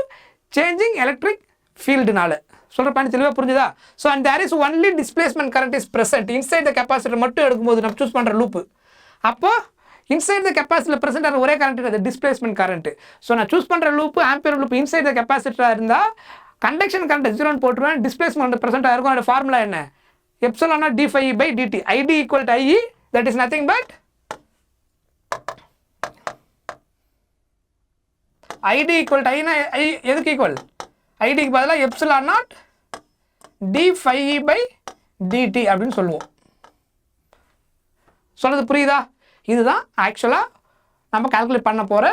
changing electric ஃபீல்டுனால. சொல்கிற பாயிண்ட் தெளிவாக புரிஞ்சுதா? So and there is only displacement current is present inside the capacitor மட்டும் எடுக்கும்போது நம்ம சூஸ் பண்ணுற லூப்பு. அப்போ இன்சைட் த கெப்பாசிட்டியில் ப்ரெசென்ட் ஆகிற ஒரே கரண்ட் அது டிஸ்பிளேஸ்மெண்ட் கரண்ட். ஸோ நான் சூஸ் பண்ணுற loop Ampere loop inside the கெப்பாசிட்டராக இருந்தால் கண்டக்ஷன் கரண்ட் 0 போட்டுருவேன். டிஸ்பிளேஸ்மெண்ட் ப்ரெசென்ட் ஆகிருக்கும். அதோட ஃபார்முலா என்ன? Epsilon naught d phi by dt. ID equal to IE, that is nothing but ID equal to ஐனா ஐ எதுக்கு ஈக்குவல்? ஐடிக்கு பதிலாக எப்சிலான் நாட் d∅e/dt அப்படின்னு சொல்லுவோம். சொல்கிறது புரியுதா? இதுதான் ஆக்சுவலாக நம்ம கால்குலேட் பண்ண போகிற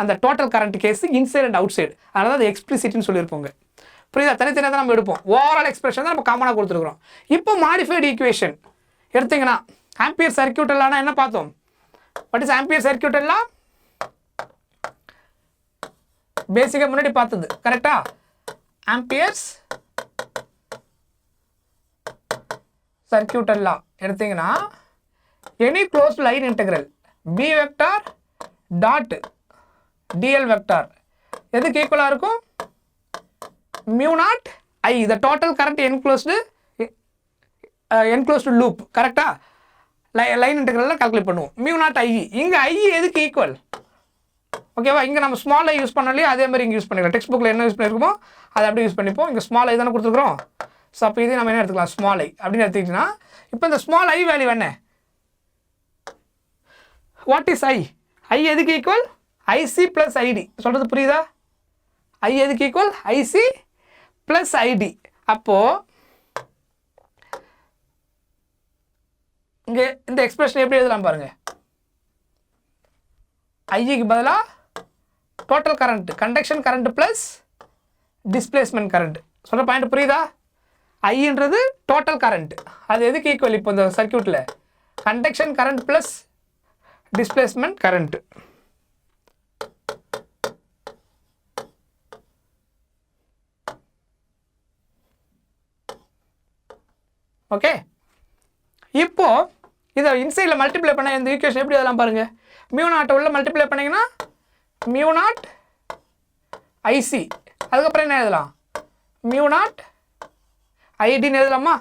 அந்த total current case inside and outside. அதனால தான் அது எக்ஸ்பிளிசிட்னு சொல்லியிருப்போங்க. புரியுதா? தனித்தனியாக தான் நம்ம எடுப்போம். ஓவரால் எக்ஸ்பிரஷன் தான் நம்ம காமனாக கொடுத்துருக்குறோம். இப்போ மாடிஃபைடு ஈக்குவேஷன் எடுத்தீங்கன்னா ஆம்பியர் சர்க்யூட் எல்லாம் என்ன பார்த்தோம்? வாட் இஸ் ஆம்பியர் சர்க்யூட் எல்லாம்? பேசிக்காக முன்னாடி பார்த்தது கரெக்டா? ஆம்பியர்ஸ் சர்க்யூட் எல்லாம் எடுத்தீங்கன்னா any closed line integral b vector dot dl vector எதுக்கு ஈக்குவலாக இருக்கும்? mu naught I, the total current enclosed loop கரெக்டா? லைன் இன்டெக்ரலில் கால்குலேட் பண்ணுவோம். mu naught I இங்கே I எதுக்கு ஈக்குவல்? ஓகேவா? இங்கே நம்ம ஸ்மால் ஐ யூஸ் பண்ணலையே, அதே மாதிரி இங்கே யூஸ் பண்ணிக்கலாம். டெக்ஸ்ட் புக்கில் என்ன யூஸ் பண்ணியிருக்கோமோ அதை அப்படியே யூஸ் பண்ணிப்போம். இங்கே ஸ்மால் ஐ தானே கொடுத்துருக்குறோம். ஸோ அப்போ இதே நம்ம என்ன எடுத்துக்கலாம்? ஸ்மால் ஐ அப்படின்னு எடுத்துக்கிட்டோன்னா இப்போ இந்த ஸ்மால் ஐ வேல்யூ என்ன? What is I? ஐ எதுக்கு ஈக்குவல்? IC plus ID. சொல்கிறது புரியுதா? ஐ எதுக்கு ஈக்குவல்? IC plus ID. அப்போது இங்கே இந்த எக்ஸ்பிரஷன் எப்படி எழுதலாம் பாருங்கள். ஐக்கு பதிலாக total current, conduction current plus displacement current. சொல்கிற பாயிண்ட் புரியுதா? ஐன்றது டோட்டல் கரண்ட். அது எதுக்கு ஈக்குவல்? இப்போ இந்த சர்க்யூட்டில் conduction current plus displacement current. Okay, இப்போ இதை இன்சைடில் மல்டிப்ளை பண்ண இந்த ஈக்குவேஷன் எப்படி அதெல்லாம் பாருங்கள். மியூ நாட்டை உள்ள மல்டிப்ளை பண்ணிங்கன்னா மியூ நாட் ஐசி, அதுக்கப்புறம் என்ன எழுதலாம்? மியூ நாட் ஐடின்னு எழுதலாமா?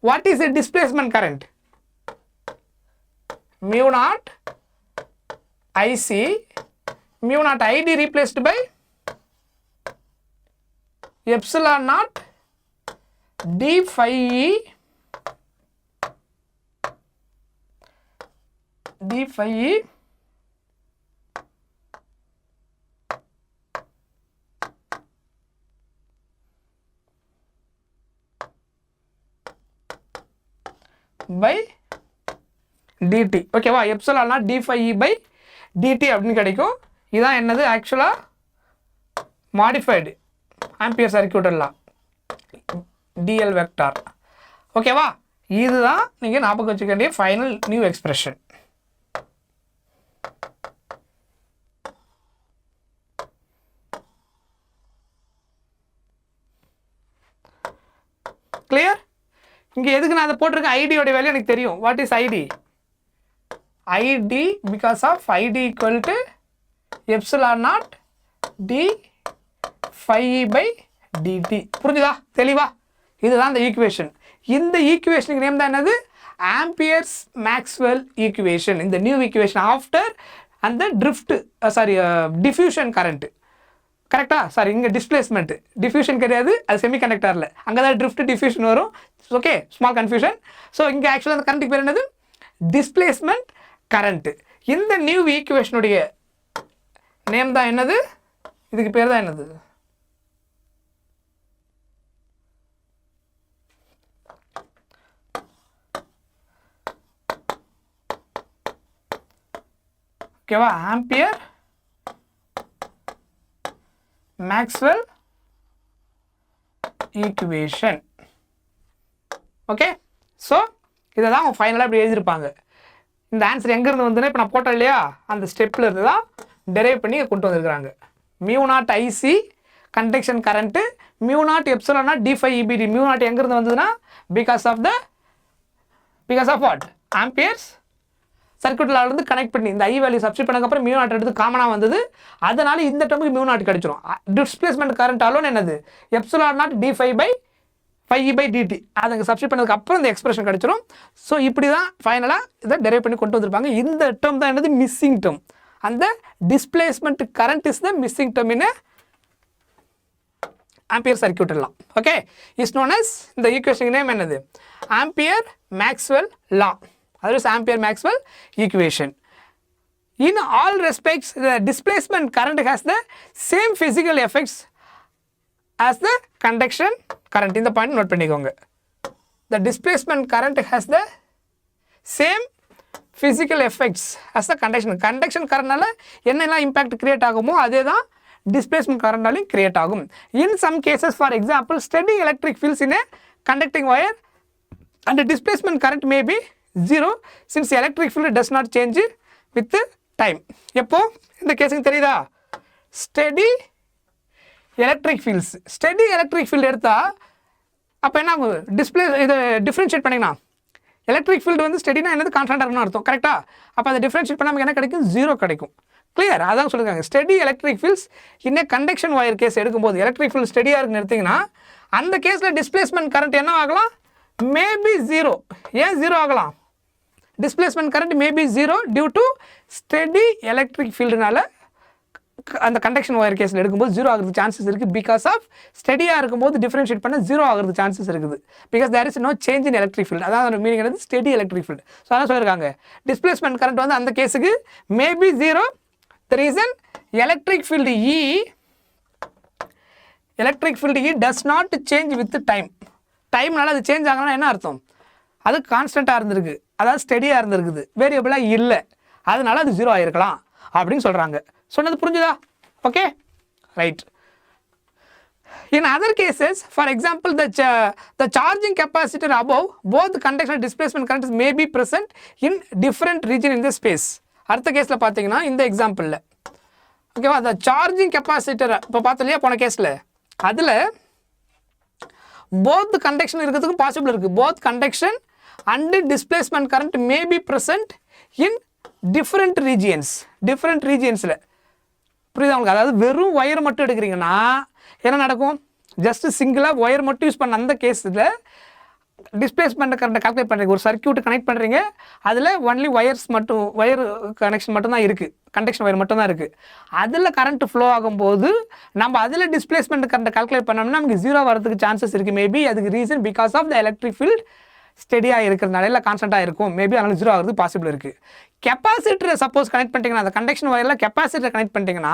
What is the displacement current? Mu naught IC mu naught ID replaced by epsilon naught d∅e by dt. ஓகேவா? Epsilon naught d∅e by dt அப்படின்னு கிடைக்கும். இதான் என்னது? ஆக்சுவலாக மாடிஃபைடு ஆம்பியர் சர்க்யூட் எல்லாம் dl வெக்டார். ஓகேவா? இதுதான் நீங்கள் ஞாபகம் வச்சுக்க வேண்டிய ஃபைனல் நியூ எக்ஸ்பிரஷன். கிளியர்? இங்கே எதுக்கு நான் அதை போட்டிருக்கேன்? ஐடியோட வேல்யூ எனக்கு தெரியும். What is ID? ID because of ID equal to epsilon naught d∅e/dt. புரிஞ்சுதா? தெளிவா? இதுதான் இந்த ஈக்குவேஷன். இந்த ஈக்குவேஷனுக்கு நேம் தான் என்னது? Ampere's Maxwell equation. இந்த நியூ ஈக்குவேஷன் ஆஃப்டர் அந்த டிஃப்யூஷன் கரண்ட். கரெக்டா? சாரி, இங்கே டிஸ்பிளேஸ்மெண்ட், டிஃப்யூஷன் கிடையாது, அது செமிகண்டக்டரில். அங்கே தான் ட்ரிஃப்ட் டிஃப்யூஷன் வரும். Okay, small confusion. ஸோ இங்கே ஆக்சுவலாக அந்த கரண்ட்டுக்கு பேர் என்னது? Displacement current. இந்த நியூ ஈக்குவேஷனுடைய நேம் தான் என்னது? இதுக்கு பேர் தான் என்னது? ஓகேவா? Ampere Maxwell equation. Okay, so இதை தான் அவங்க ஃபைனலாக இப்படி எழுதியிருப்பாங்க. இந்த ஆன்சர் எங்கேருந்து வந்துன்னா இப்போ நான் போட்டேன் இல்லையா, அந்த ஸ்டெப்பில் இருந்து தான் டெரைவ் பண்ணி கொண்டு வந்திருக்கிறாங்க. Mu naught IC conduction current, mu not epsilon naught d∅e/dt. Mu naught எங்கேருந்து வந்ததுன்னா பிகாஸ் ஆஃப் வாட்? ஆம்பியர்ஸ் சர்க்யூட்டில் இருந்து கனெக்ட் பண்ணி இந்த ஐ வேல்யூ சப்ஸ்டிட் பண்ணக்கப்புறம் மியூ நாட் எடுத்து காமனாக வந்தது. அதனால இந்த டேர்முக்கு மியூ நாட் கிடைச்சிரும். டிஸ்பிளேஸ்மெண்ட் கரண்ட் ஆலும் என்னது? Epsilon naught d∅e/dt. அதை அங்கே சப்ஸ்டிட் பண்ணதுக்கு அப்புறம் இந்த எக்ஸ்பிரஷன் கிடைச்சிரும். ஸோ இப்படி தான் ஃபைனலாக இதை டெரைவ் பண்ணி கொண்டு வந்திருப்பாங்க. இந்த டேர்ம் தான் என்னது? Missing term. அந்த displacement current is the missing term in Ampere circuit எல்லாம். ஓகே, இஸ் நோன் அஸ் இந்த ஈக்குவேஷன் நேம் என்னது? Ampere Maxwell law. அது Ampere Maxwell equation. in all respects the displacement current has the same physical effects as the conduction current. இந்த point note பண்ணிக்கோங்க. The displacement current has the same physical effects as the conduction currentனால என்னெல்லாம் impact create ஆகுமோ அதே தான் displacement currentனாலும் create ஆகும். In some cases, for example, steady electric fields in a conducting wire and the displacement current may be 0 since the electric field does not change with time. எப்போ இந்த கேஸுக்கு தெரியுதா? steady electric fields, steady electric field எடுத்தா அப்போ என்ன ஆகும்? Display இதை differentiate பண்ணிங்கன்னா எலக்ட்ரிக் ஃபீல்டு வந்து ஸ்டெடினா என்னது கான்ஸ்டன்டாக இருக்கணும்னு அர்த்தம். கரெக்டாக? அப்போ அதை டிஃப்ரென்ஷியேட் பண்ணால் நமக்கு என்ன கிடைக்கும்? 0 கிடைக்கும். கிளியர்? அதான் சொல்லியிருக்காங்க. ஸ்டெடி எலக்ட்ரிக் ஃபீல்ட்ஸ் இன்னும் கண்டக்ஷன் ஒயர் கேஸ் எடுக்கும்போது எலக்ட்ரிக் ஃபீல்டு ஸ்டெடியாக இருக்குன்னு எடுத்திங்கன்னா அந்த கேஸில் டிஸ்பிளேஸ்மெண்ட் கரண்ட் என்ன ஆகலாம்? மேபி 0. ஏன் 0 ஆகலாம்? Displacement current maybe 0 due to steady electric ஃபீல்டுனால அந்த கண்டக்ஷன் ஒயர் கேஸில் எடுக்கும்போது 0 ஆகிறது சான்சஸ் இருக்குது. பிகாஸ் ஆஃப் ஸ்டெடியாக இருக்கும்போது டிஃப்ரென்ஷியேட் பண்ண 0 ஆகிறது சான்சஸ் இருக்குது. Because there is no change in electric field. அதான் மீனிங் என்னது? Steady electric field. ஸோ அதான் சொல்லியிருக்காங்க டிஸ்பிளேஸ்மெண்ட் கரண்ட் வந்து அந்த கேஸுக்கு maybe 0. The reason electric field E does not change with time. டைம்னால அது சேஞ்ச் ஆகணும்னா என்ன அர்த்தம்? அது கான்ஸ்டண்ட்டாக இருந்திருக்கு, அதாவது ஸ்டெடியாக இருந்திருக்குது, வேரியபிளாக இல்லை, அதனால அது 0 ஆகிருக்கலாம் அப்படின்னு சொல்கிறாங்க. சொன்னது புரிஞ்சுதா? Okay, right. In other cases, for example, the charging capacitor above both conduction and displacement currents may be present in different region in the space. அடுத்த கேஸில் பார்த்தீங்கன்னா இந்த எக்ஸாம்பிளில் ஓகேவா, the charging capacitor இப்போ பார்த்தலையா போன கேஸில், அதில் both conduction இருக்கிறதுக்கும் பாசிபிள் இருக்குது. both conduction and displacement current may be present in different regionsல. புரியுதா உங்களுக்கு? அதாவது வெறும் ஒயர் மட்டும் எடுக்கிறீங்கன்னா என்ன நடக்கும்? ஜஸ்ட் சிங்கிளாக ஒயர் மட்டும் யூஸ் பண்ண அந்த கேஸில் டிஸ்பிளேஸ்மெண்ட் கரண்ட்டை கால்குலேட் பண்ணுறீங்க. ஒரு சர்க்யூட் கனெக்ட் பண்ணுறீங்க, அதில் ஒன்லி ஒயர் கனெக்ஷன் மட்டும்தான் இருக்குது, கண்டக்ஷன் ஒயர் மட்டும்தான் இருக்குது. அதில் கரண்ட் ஃப்ளோ ஆகும்போது நம்ம அதில் டிஸ்பிளேஸ்மெண்ட் கரண்ட்டை கால்குலேட் பண்ணோம்னா நமக்கு 0 வரதுக்கு சான்சஸ் இருக்குது. மேபி அதுக்கு reason because of the electric field ஸ்டெடியாக இருக்கிறதுனால இல்லை கான்ஸ்டண்ட்டாக இருக்கும். மேபி அதனால் 0 ஆகிறது பாசிபிள் இருக்குது. கெப்பாசிட்டரை சப்போஸ் கனெக்ட் பண்ணிட்டீங்கன்னா, அந்த கண்டக்ஷன் ஒயரில் கெப்பாசிட்டரை கனெக்ட் பண்ணிட்டீங்கன்னா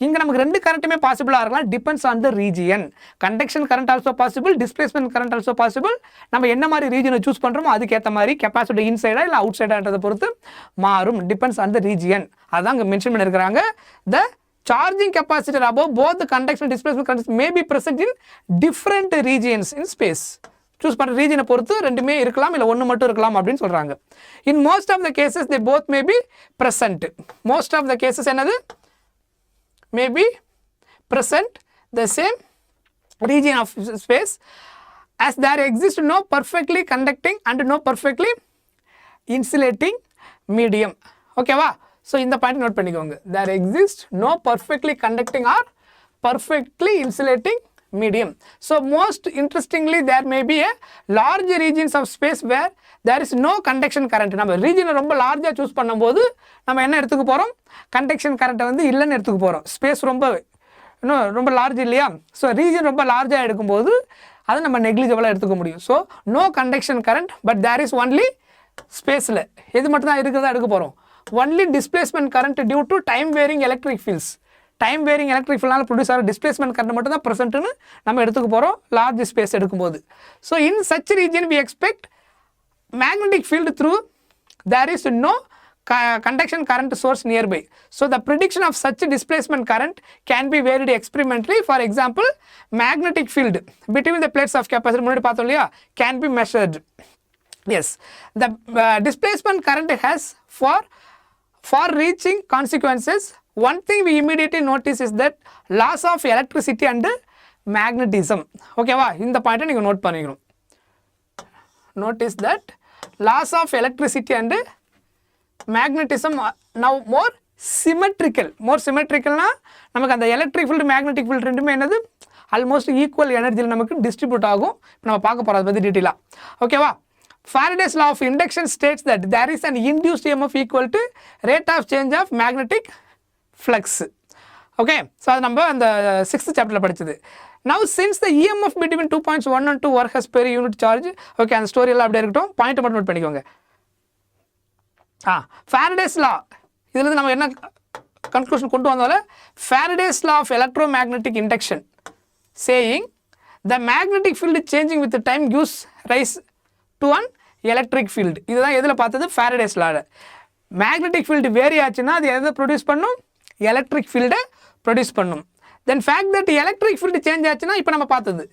இங்கே நமக்கு 2 கரண்ட்டுமே பாசிபிளாக இருக்கலாம். Depends on the region. Conduction current also possible, displacement current also possible. நம்ம என்ன மாதிரி ரீஜனை சூஸ் பண்ணுறோமோ அதுக்கேற்ற மாதிரி கெப்பாசிட்டி இன்சைடா இல்லை அவுட் சைடான்றதை பொறுத்து மாறும். Depends on the region. அதான் இங்கே மென்ஷன் பண்ணியிருக்கிறாங்க. த charging capacitor above both the conduction and displacement currents may be present in different regions in space. Choose பண்ணுற ரீஜனை பொறுத்து ரெண்டுமே இருக்கலாம், இல்லை ஒன்று மட்டும் இருக்கலாம் அப்படின்னு சொல்கிறாங்க. In most of the cases they both may be present. Most of the cases என்னது? May be present the same region of space as there exists no perfectly conducting and no perfectly insulating medium. ஓகேவா? So இந்த point note பண்ணிக்கோங்க. there exists no perfectly conducting or perfectly insulating medium. So most interestingly there may be a large regions of space where there is no conduction current. நம்ம ரீஜனை ரொம்ப லார்ஜாக choose பண்ணும்போது நம்ம என்ன எடுத்துக்க போகிறோம்? கண்டக்ஷன் கரண்ட்டை வந்து இல்லைன்னு எடுத்துக்க போகிறோம். ஸ்பேஸ் ரொம்ப லார்ஜ் இல்லையா? ஸோ ரீஜன் ரொம்ப லார்ஜாக எடுக்கும்போது அதை நம்ம நெக்லிஜிபிளாக எடுத்துக்க முடியும். So no conduction current but there is only ஸ்பேஸில் எது மட்டும் தான் இருக்கிறதா எடுக்க போகிறோம்? Only displacement current due to time varying electric fields. Time varying electric ஃபீல்ட்னால ப்ரொடியூஸ் ஆகிற டிஸ்பிளேஸ்மெண்ட் கரண்ட் மட்டும் தான் ப்ரெசென்ட்னு நம்ம எடுத்துக்க போகிறோம் லார்ஜ் ஸ்பேஸ் எடுக்கும்போது. So in such region we expect magnetic field through there is no conduction current source nearby. So the prediction of such displacement current can be varied experimentally. For example, magnetic field between the plates of capacitor முன்னாடி பார்த்தோம் இல்லையா, can be measured. Yes, the displacement current has for reaching consequences. One thing we immediately notice is that loss of electricity and magnetism. ஓகேவா? இந்த பாயிண்ட்டை நீங்கள் note பண்ணிக்கணும். Notice that loss of electricity and magnetism now more symmetricalனா நமக்கு அந்த electric field magnetic field ரெண்டுமே என்னது almost equal எனர்ஜியில் நமக்கு டிஸ்ட்ரிபியூட் ஆகும். நம்ம பார்க்க போகிறோம் அதை பற்றி டீட்டெயிலாக. ஓகேவா? Faraday's law of induction states that there is an induced EMF equal to rate of change of magnetic flux. Okay, so அது நம்ம அந்த 6th சாப்டரில் படித்தது. Now since the EMF between 2 points 1 and 2 work as per unit charge, okay அந்த story எல்லாம் அப்படியே இருக்கட்டும், point மட்டும் நோட் பண்ணிக்கோங்க. Faraday's law இதிலிருந்து நம்ம என்ன கன்க்ளூஷன் கொண்டு வந்தாலும் Faraday's law of electromagnetic induction saying the magnetic field changing with the time gives rise to an electric field. இதுதான் எதில் பார்த்தது Faraday's law. Magnetic field vary ஆச்சுன்னா அது எதை ப்ரொடியூஸ் பண்ணும், எலக்ட்ரிக் ஃபீல்டை ப்ரொடியூஸ் பண்ணும். Then fact that electric field change ஆச்சுன்னா இப்போ நம்ம பார்த்தது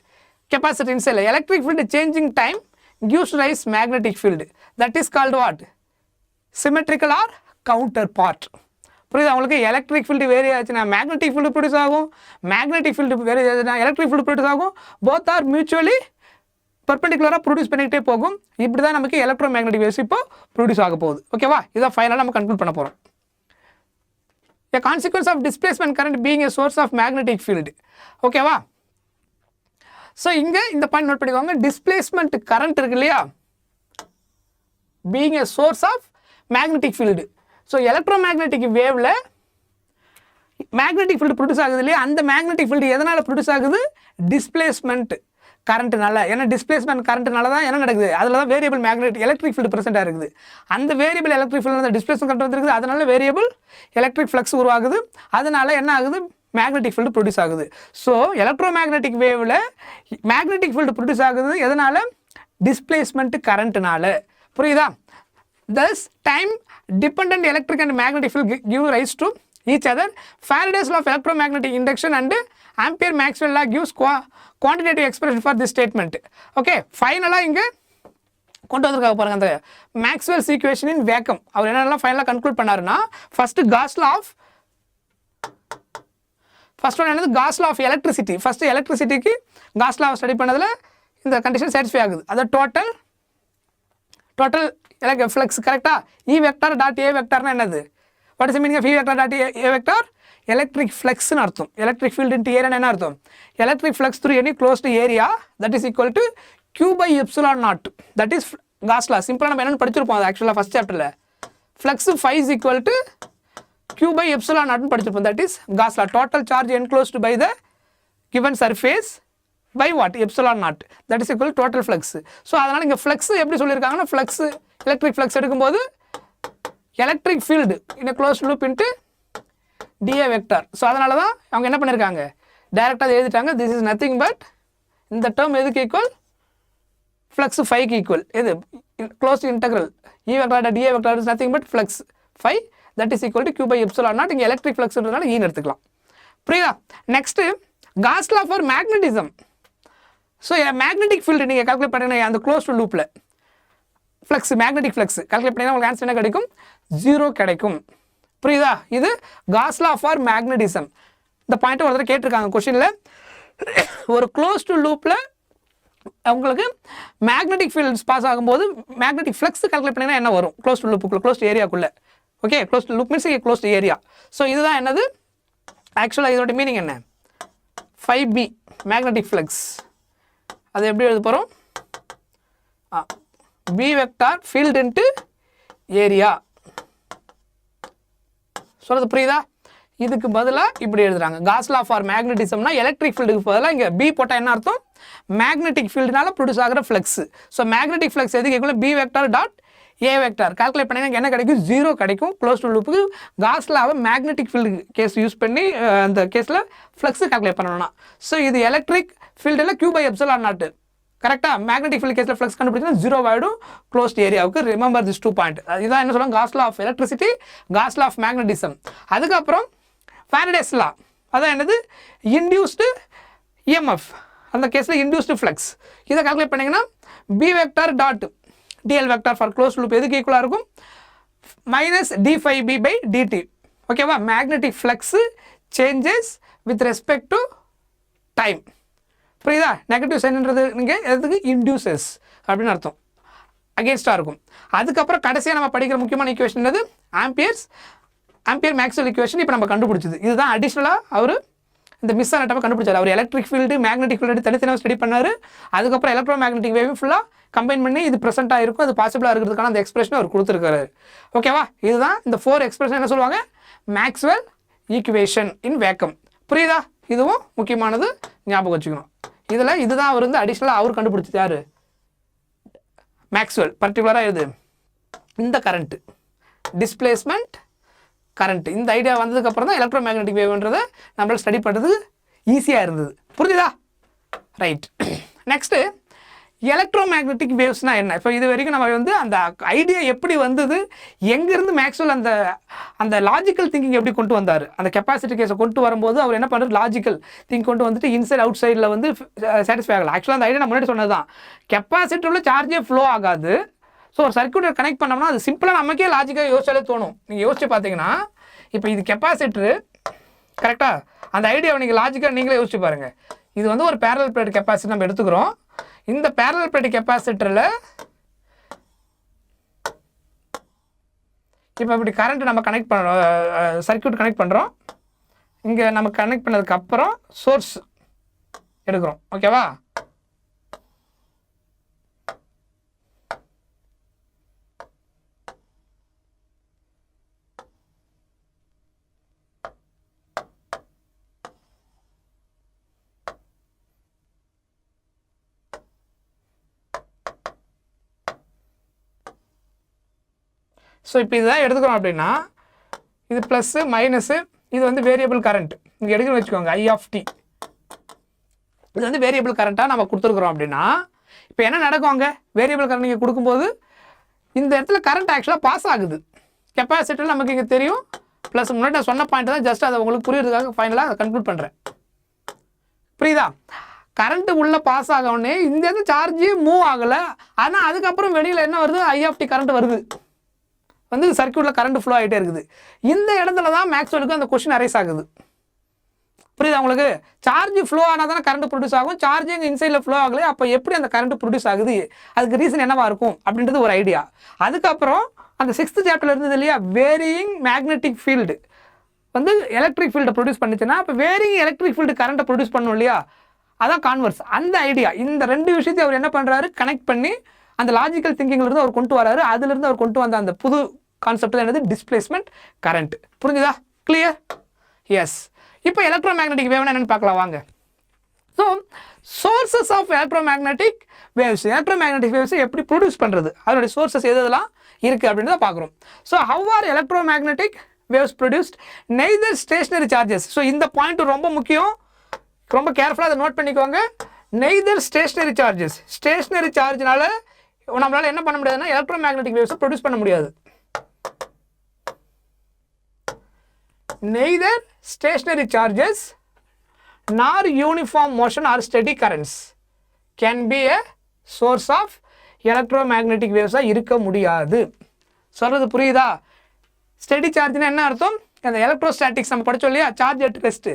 capacity inside electric field changing time gives rise magnetic field. That is called what? Symmetrical or counterpart. புரியுது உங்களுக்கு? எலக்ட்ரிக் ஃபீல்டு வேரி ஆச்சுன்னா மேக்னெட்டிக் ஃபீல்டு ப்ரொடியூஸ் ஆகும், மேக்னெட்டிக் ஃபீல்டு வேரி ஆச்சுன்னா electric field produce ஆகும். போத் ஆர் மியூச்சுவலி பர்பெண்டிகுலராக ப்ரொடியூஸ் பண்ணிக்கிட்டே போகும். இப்படி தான் நமக்கு எலக்ட்ரோ மேக்னெட்டிக் வேவ்ஸ் இப்போ ப்ரொடியூஸ் ஆக போகுது. ஓகேவா? இதான் ஃபைனலாக நம்ம கன்க்ளூட் பண்ண போகிறோம். A consequence of displacement current being a source of magnetic field. ஓகேவா? ஸோ இங்கே இந்த பாயிண்ட் நோட் பண்ணிக்கோங்க. டிஸ்பிளேஸ்மெண்ட் கரண்ட் இருக்கு இல்லையா, being a source of magnetic field. So electromagnetic வேவ்ல மேக்னெட்டிக் ஃபீல்டு ப்ரொடியூஸ் ஆகுது இல்லையா, அந்த மேக்னெட்டிக் ஃபீல்டு எதனால் ப்ரொடியூஸ் ஆகுது, டிஸ்பிளேஸ்மெண்ட் கரண்ட்னால. ஏன்னா டிஸ்பிளேஸ்மெண்ட் கரண்ட்னால தான் என்ன நடக்குது, அதில் தான் வேரியபிள் மேக்னெட் எலக்ட்ரிக் ஃபீல்டு ப்ரெசென்ட்டாக இருக்குது. அந்த variable electric field displacement current வந்துருக்குது, அதனால வேரியபிள் எலக்ட்ரிக் ஃப்ளக்ஸ் உருவாகுது. அதனால என்ன ஆகுது, மேக்னெட்டிக் ஃபீல்டு ப்ரொடியூஸ் ஆகுது. ஸோ எலக்ட்ரோ மேக்னெட்டிக் வேவில் மேக்னெட்டிக் ஃபீல்டு ப்ரொடியூஸ் ஆகுது எதனால், டிஸ்பிளேஸ்மெண்ட் கரண்ட்னால. புரியுதா? Thus time dependent electric and magnetic field give rise to each other. Faraday's law of electromagnetic induction and Ampere Maxwell law gives quantitative expression for this statement. Okay, ஃபைனலாக இங்கே கொண்டு வந்திருக்காங்க பாருங்க, அந்த Maxwell's equation in vacuum. அவர் என்னெல்லாம் ஃபைனலாக conclude பண்ணாருன்னா, ஃபர்ஸ்ட் ஒன் என்னது, Gauss law of electricity. First எலக்ட்ரிசிட்டிக்கு காஸ் லா ஸ்டடி பண்ணதில் இந்த கண்டிஷன் சாட்டிஸ்ஃபை ஆகுது. அது டோட்டல் ஃப்ளக்ஸ் கரெக்டாக. இ வெக்டார் டாட் ஏ வெக்டார்னா என்னது, what is meaning of E vector dot A vector, electric ஃப்ளக்ஸ்னு அர்த்தம். எலக்ட்ரிக் ஃபீல்டு இன்ட்டு ஏரியா என்ன அர்த்தம், electric flux through any closed area that is equal to Q/ε0. That is Gauss law. சிம்பிளாக நம்ம என்னென்னு படிச்சிருப்போம் அது ஆக்சுவலாக ஃபஸ்ட் சாப்டரில். Flux phi is equal to Q/ε0 படிச்சிருப்போம். That is Gauss law. Total charge enclosed by the given surface by what, ε0. that is equal to total flux. So அதனால் இங்கே ஃப்ளக்ஸ் எப்படி சொல்லியிருக்காங்கன்னா, ஃப்ளக்ஸ் எலக்ட்ரிக் ஃப்ளக்ஸ் எடுக்கும்போது electric field in close loop into DA vector. So அதனால தான் அவங்க என்ன பண்ணியிருக்காங்க, டைரெக்டாக எழுதிட்டாங்க. திஸ் இஸ் நத்திங் பட் இந்த டேர்ம் எதுக்கு ஈக்குவல், ஃப்ளக்ஸ் ஃபைக்கு ஈக்குவல். எது, close integral E vector DA vector is nothing but flux phi that is equal to Q/ε0. இங்கே எலக்ட்ரிக் ஃப்ளக்ஸ்ன்றதுனால ஈன்னு எடுத்துக்கலாம். புரியுதா? Next Gauss law for magnetism. So magnetic field நீங்கள் கால்குலேட் பண்ணிங்கன்னா அந்த க்ளோஸ் லூப்பில் ஃப்ளக்ஸ் மேக்னெட்டிக் ஃப்ளக்ஸ் கால்குலேட் பண்ணிங்கன்னா உங்களுக்கு ஆன்சர் என்ன கிடைக்கும், 0 கிடைக்கும். புரியுதா? இது காஸ் லா ஃபார் மேக்னட்டிசம். இந்த பாயிண்ட்டை ஒரு தடவை கேட்டிருக்காங்க கொஷினில். ஒரு க்ளோஸ் லூப்பில் உங்களுக்கு மேக்னெட்டிக் ஃபீல்ட்ஸ் பாஸ் ஆகும்போது மேக்னெட்டிக் ஃப்ளக்ஸ் கால்குலேட் பண்ணிங்கன்னா என்ன வரும், க்ளோஸ் லூப்புக்குள்ளே க்ளோஸ்ட் ஏரியாக்குள்ளே. Okay, close loop means closed area. So இதுதான் என்னது, ஆக்சுவலாக இதோட மீனிங் என்ன, 5B மேக்னெட்டிக் ஃப்ளக்ஸ். அது எப்படி எழுத போகிறோம், B vector field into area. சொல்கிறது புரியுதா? இதுக்கு பதிலாக இப்படி எழுதுறாங்க. காஸ் லா ஃபார் மேக்னட்டிசம்னா எலக்ட்ரிக் ஃபீல்டுக்கு பதிலாக இங்கே பி போட்டால் என்ன அர்த்தம், மேக்னெட்டிக் ஃபீல்டுனால ப்ரொடியூஸ் ஆகிற ஃப்ளக்ஸ். ஸோ மேக்னெட்டிக் ஃப்ளக்ஸ் எதுக்கு equal, B vector dot A vector. Calculate பண்ணிங்கன்னா என்ன கிடைக்கும், 0 கிடைக்கும். க்ளோஸ் டு லூப்புக்கு காஸ் லாவை மேக்னெட்டிக் ஃபீல்டு கேஸ் யூஸ் பண்ணி அந்த கேஸில் ஃப்ளக்ஸ் கால்குலேட் பண்ணணும்னா. ஸோ இது எலக்ட்ரிக் ஃபீல்டில் Q/ε0. கரெக்டாக மேக்னெட்டிக் ஃபீல்டு கேஸில் ஃப்ளக்ஸ் கண்டுபிடிச்சா 0 ஆகிடும் க்ளோஸ்ட் ஏரியாவுக்கு. Remember this 2 point. இதான் என்ன சொல்லுவாங்க, Gauss law of electricity, Gauss law of magnetism. அதுக்கப்புறம் Faraday's law, அதான் என்னது, இன்டியூஸ்டு இஎம்எஃப். அந்த கேஸில் இன்டியூஸ்டு ஃப்ளக்ஸ். இதை கால்குலேட் பண்ணிங்கன்னா B vector dot dl vector for close loop எதுக்கு ஈக்குவலாக இருக்கும், -d∅b/dt. ஓகேவா? Magnetic flux changes with respect to time. புரியுதா? நெகட்டிவ் சைன்ன்றது நீங்கள் எதுக்கு, இன்டியூசஸ் அப்படின்னு அர்த்தம், அகேன்ஸ்டாக இருக்கும். அதுக்கப்புறம் கடைசியாக நம்ம படிக்கிற முக்கியமான ஈக்குவேஷன் என்னது, ஆம்பியர் மேக்ஸ்வெல் ஈக்குவேஷன். இப்போ நம்ம கண்டுபிடிச்சது இதுதான். அடிஷ்னலாக அவர் இந்த மிஸ் ஆன டைமை கண்டுபிடிச்சார். அவர் எலக்ட்ரிக் ஃபீல்டு மேக்னெட்டிக் ஃபீல்டு தனித்தனியாக ஸ்டடி பண்ணார். அதுக்கப்புறம் எலக்ட்ரோ மேக்னெட்டிக் வேவ் ஃபுல்லாக கம்பைன் பண்ணி இது ப்ரெசென்ட்டாக இருக்கும், அது பாசிபிளாக இருக்கிறதுக்கான அந்த எக்ஸ்பிரஷன் அவர் கொடுத்துருக்காரு. ஓகேவா? இதுதான் இந்த 4 எக்ஸ்பிரஷன் என்ன சொல்லுவாங்க, மேக்ஸ்வெல் ஈக்குவேஷன் இன் வேக்கம். புரியுதா? இதுவும் முக்கியமானது, ஞாபகம் வச்சுக்கணும். இதில் இதுதான் அவர் வந்து அடிஷ்னலாக அவர் கண்டுபிடிச்சது யார், மேக்ஸ்வெல். பர்டிகுலராக இது இந்த கரண்ட்டு டிஸ்பிளேஸ்மெண்ட் கரண்ட். இந்த ஐடியா வந்ததுக்கப்புறம் தான் எலக்ட்ரோமேக்னெட்டிக் வேவ்ன்றதை நம்மளால் ஸ்டடி பண்ணுறது ஈஸியாக இருந்தது. புரிஞ்சுதா? ரைட். நெக்ஸ்ட்டு எலக்ட்ரோமேக்னெட்டிக் வேவ்ஸ்னால் என்ன? இப்போ இது வரைக்கும் நம்ம வந்து அந்த ஐடியா எப்படி வந்தது, எங்கேருந்து மேக்ஸ்வெல் அந்த அந்த லாஜிக்கல் திங்கிங் எப்படி கொண்டு வந்தார், அந்த கெப்பாசிட்டி கேஸை கொண்டு வரும்போது அவர் என்ன பண்ணுறது, லாஜிக்கல் திங்க் கொண்டு வந்துட்டு இன்சைட் அவுட் சைடில் வந்து சாட்டிஸ்ஃபை ஆகலை. ஆக்சுவலாக அந்த ஐடியா நான் முன்னாடி சொன்னது தான், கெப்பாசிட்டரில் சார்ஜே ஃப்ளோ ஆகாது. ஸோ ஒரு சர்க்யூட்டை கனெக்ட் பண்ணோம்னா அது சிம்பிளாக நமக்கே லாஜிக்காக யோசிச்சாலே தோணும். நீங்கள் யோசிச்சு பார்த்தீங்கன்னா இப்போ இது கெப்பாசிட்டரு கரெக்டாக, அந்த ஐடியாவை நீங்கள் லாஜிக்காக நீங்களே யோசிச்சு பாருங்கள். இது வந்து ஒரு பேரலல் பிளேட் கெப்பாசிட்டி நம்ம எடுத்துக்கிறோம். இந்த பேரலல் பிளேட் கெப்பாசிட்டரில் இப்போ இப்படி கரண்ட் நம்ம கனெக்ட் பண்ணுறோம், சர்க்யூட் கனெக்ட் பண்ணுறோம். இங்கே நம்ம கனெக்ட் பண்ணதுக்கப்புறம் சோர்ஸ் எடுக்கிறோம். ஓகேவா? ஸோ இப்போ இதுதான் எடுத்துக்கிறோம் அப்படின்னா இது ப்ளஸ்ஸு மைனஸு, இது வந்து வேரியபிள் கரண்ட் இங்கே எடுக்கணும்னு வச்சுக்கோங்க, I of t. இது வந்து வேரியபிள் கரண்ட்டாக நம்ம கொடுத்துருக்குறோம் அப்படின்னா இப்போ என்ன நடக்கும், அங்கே வேரியபிள் கரண்ட் நீங்கள் கொடுக்கும்போது இந்த இடத்துல கரண்ட் ஆக்சுவலாக பாஸ் ஆகுது. கெப்பாசிட்டர் நமக்கு இங்கே தெரியும், ப்ளஸ் முன்னாடி நான் சொன்ன பாயிண்ட் தான், ஜஸ்ட் அதை உங்களுக்கு புரியுறதுக்காக ஃபைனலாக அதை கன்க்ளூட் பண்ணுறேன். புரியுதா? கரண்ட்டு உள்ளே பாஸ் ஆகவுடனே இந்த இடத்துல சார்ஜே மூவ் ஆகலை, ஆனால் அதுக்கப்புறம் வெளியில் என்ன வருது, I of t கரண்ட் வருது, வந்து சர்க்யூட்டில் கரண்ட் ஃப்ளோ ஆகிட்டே இருக்குது. இந்த இடத்துல தான் மேக்ஸ்வெலுக்கு அந்த கொஸ்டின் அரைஸ் ஆகுது. புரியுதா உங்களுக்கு? சார்ஜ் ஃப்ளோ ஆனால் தானே கரண்ட் ப்ரொடியூஸ் ஆகும், சார்ஜ் எங்கள் இன்சைடில் ஃப்ளோ ஆகலை, அப்போ எப்படி அந்த கரண்ட் ப்ரொடியூஸ் ஆகுது, அதுக்கு ரீசன் என்னவா இருக்கும் அப்படின்றது ஒரு ஐடியா. அதுக்கப்புறம் அந்த 6th சாப்டர்ல இருந்தது இல்லையா, வேரியிங் மேக்னெட்டிக் ஃபீல்டு வந்து எலக்ட்ரிக் ஃபீல்டை ப்ரொடியூஸ் பண்ணிச்சுன்னா அப்போ வேரியிங் எலக்ட்ரிக் ஃபீல்டு கரண்ட்டை ப்ரொடியூஸ் பண்ணணும் இல்லையா, அதான் கான்வர்ஸ். அந்த ஐடியா, இந்த ரெண்டு விஷயத்தையும் அவர் என்ன பண்ணுறாரு, கனெக்ட் பண்ணி அந்த லாஜிக்கல் திங்கிங்லேருந்து அவர் கொண்டு வராரு. அதுலேருந்து அவர் கொண்டு வந்த அந்த புது கான்செப்ட் என்னது, டிஸ்பிளேஸ்மெண்ட் கரண்ட். புரிஞ்சுதா? கிளியர்? எஸ். இப்போ எலக்ட்ரோமேக்னெட்டிக் வேவ்னா என்னன்னு பார்க்கலாம் வாங்க. So sources of electromagnetic waves, electromagnetic வேவ்ஸை எப்படி ப்ரொடியூஸ் பண்ணுறது, அதனுடைய சோர்சஸ் எதெல்லாம் இருக்குது அப்படின்றத பார்க்குறோம். So how are electromagnetic waves produced, neither stationary charges. So இந்த பாயிண்ட் ரொம்ப முக்கியம், ரொம்ப கேர்ஃபுல்லாக அதை நோட் பண்ணிக்கோங்க. நெய்தர் ஸ்டேஷனரி சார்ஜஸ், ஸ்டேஷனரி சார்ஜ்னால நம்மளால் என்ன பண்ண முடியாதுன்னா எலக்ட்ரோமேக்னெட்டிக் வேவ்ஸை ப்ரொடியூஸ் பண்ண முடியாது. Neither stationary charges nor uniform motion or steady currents can be a source of electromagnetic waves. இருக்க முடியாது. சொல்றது புரியுதா? ஸ்டெடி சார்ஜ்னா என்ன அர்த்தம், அந்த எலக்ட்ரோஸ்டாட்டிக்ஸ் நம்ம படிச்சோம் இல்லையா, சார்ஜ் அட் ரெஸ்ட்,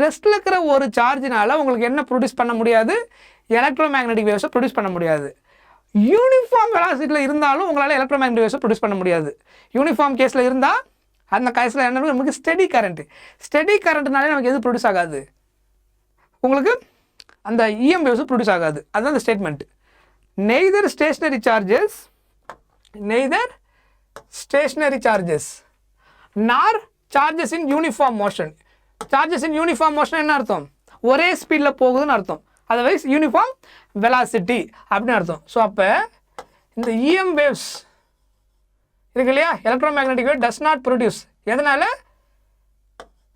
ரெஸ்ட்டில் இருக்கிற ஒரு சார்ஜினால உங்களுக்கு என்ன ப்ரொடியூஸ் பண்ண முடியாது, எலக்ட்ரோமேக்னெட்டிக் வேவ்ஸை ப்ரொடியூஸ் பண்ண முடியாது. யூனிஃபார்ம் வெலாசிட்டியில் இருந்தாலும் உங்களால் எலக்ட்ரோமேக்னெட்டிக் வேவ்ஸை ப்ரொடியூஸ் பண்ண முடியாது. யூனிஃபார்ம் கேஸில் இருந்தால் அந்த கேஸில் என்ன நமக்கு ஸ்டெடி கரண்ட்டு, ஸ்டெடி கரண்ட்னாலே நமக்கு எது ப்ரொடியூஸ் ஆகாது, உங்களுக்கு அந்த EM வேவ்ஸ் ப்ரொடியூஸ் ஆகாது. அதுதான் அந்த statement. Neither stationary charges, neither stationary charges nor charges in uniform motion. Charges in uniform motion என்ன அர்த்தம், ஒரே ஸ்பீடில் போகுதுன்னு அர்த்தம், அதர்வைஸ் யூனிஃபார்ம் வெலாசிட்டி அப்படின்னு அர்த்தம். ஸோ அப்போ இந்த EM வேவ்ஸ் இருக்கு இல்லையா, electromagnetic wave does not produce, எதனால,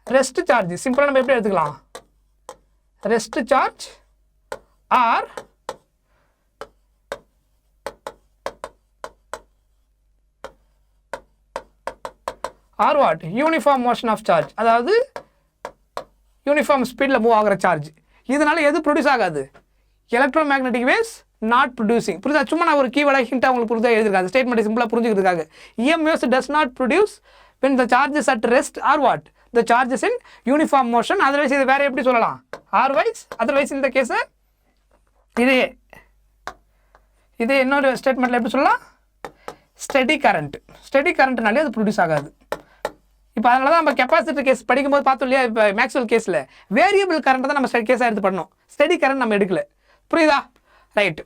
ரெஸ்ட் சார்ஜ். சிம்பிளாக நம்ம எப்படி எடுத்துக்கலாம், rest charge or what, uniform motion of charge, அதாவது யூனிஃபார்ம் ஸ்பீடில் மூவ் ஆகிற சார்ஜ். இதனால எது ப்ரொடியூஸ் ஆகாது, எலக்ட்ரோமேக்னெட்டிக் வேவ்ஸ் நாட் ப்ரொடியூசிங். புரியுதா? சும்மா நான் ஒரு கீவேர்டாக ஹிண்ட்டாக உங்களுக்கு புரிஞ்சா எழுதிருக்காங்க, ஸ்டேட்மெண்ட் சிம்பிளாக புரிஞ்சுக்கிறதுக்காக. EM waves does not produce when the charges at rest or what, the charges in uniform motion. Otherwise இது வேறு எப்படி சொல்லலாம், ஆர்வைஸ். அதர்வைஸ் இந்த கேஸை இது இன்னொரு ஸ்டேட்மெண்ட்டில் எப்படி சொல்லலாம், ஸ்டெடி கரண்ட். ஸ்டெடி கரண்ட்னாலே அது ப்ரொடியூஸ் ஆகாது. இப்போ அதனால தான் நம்ம கெப்பாசிட்டர் கேஸ் படிக்கும்போது பார்த்தோம் இல்லையா, இப்போ மேக்ஸ்வெல் கேஸில் வேரியபிள் கரண்ட் தான் நம்ம கேஸாக எடுத்து பண்ணோம், ஸ்டெடி கரண்ட் நம்ம எடுக்கல. புரியுதா? Right.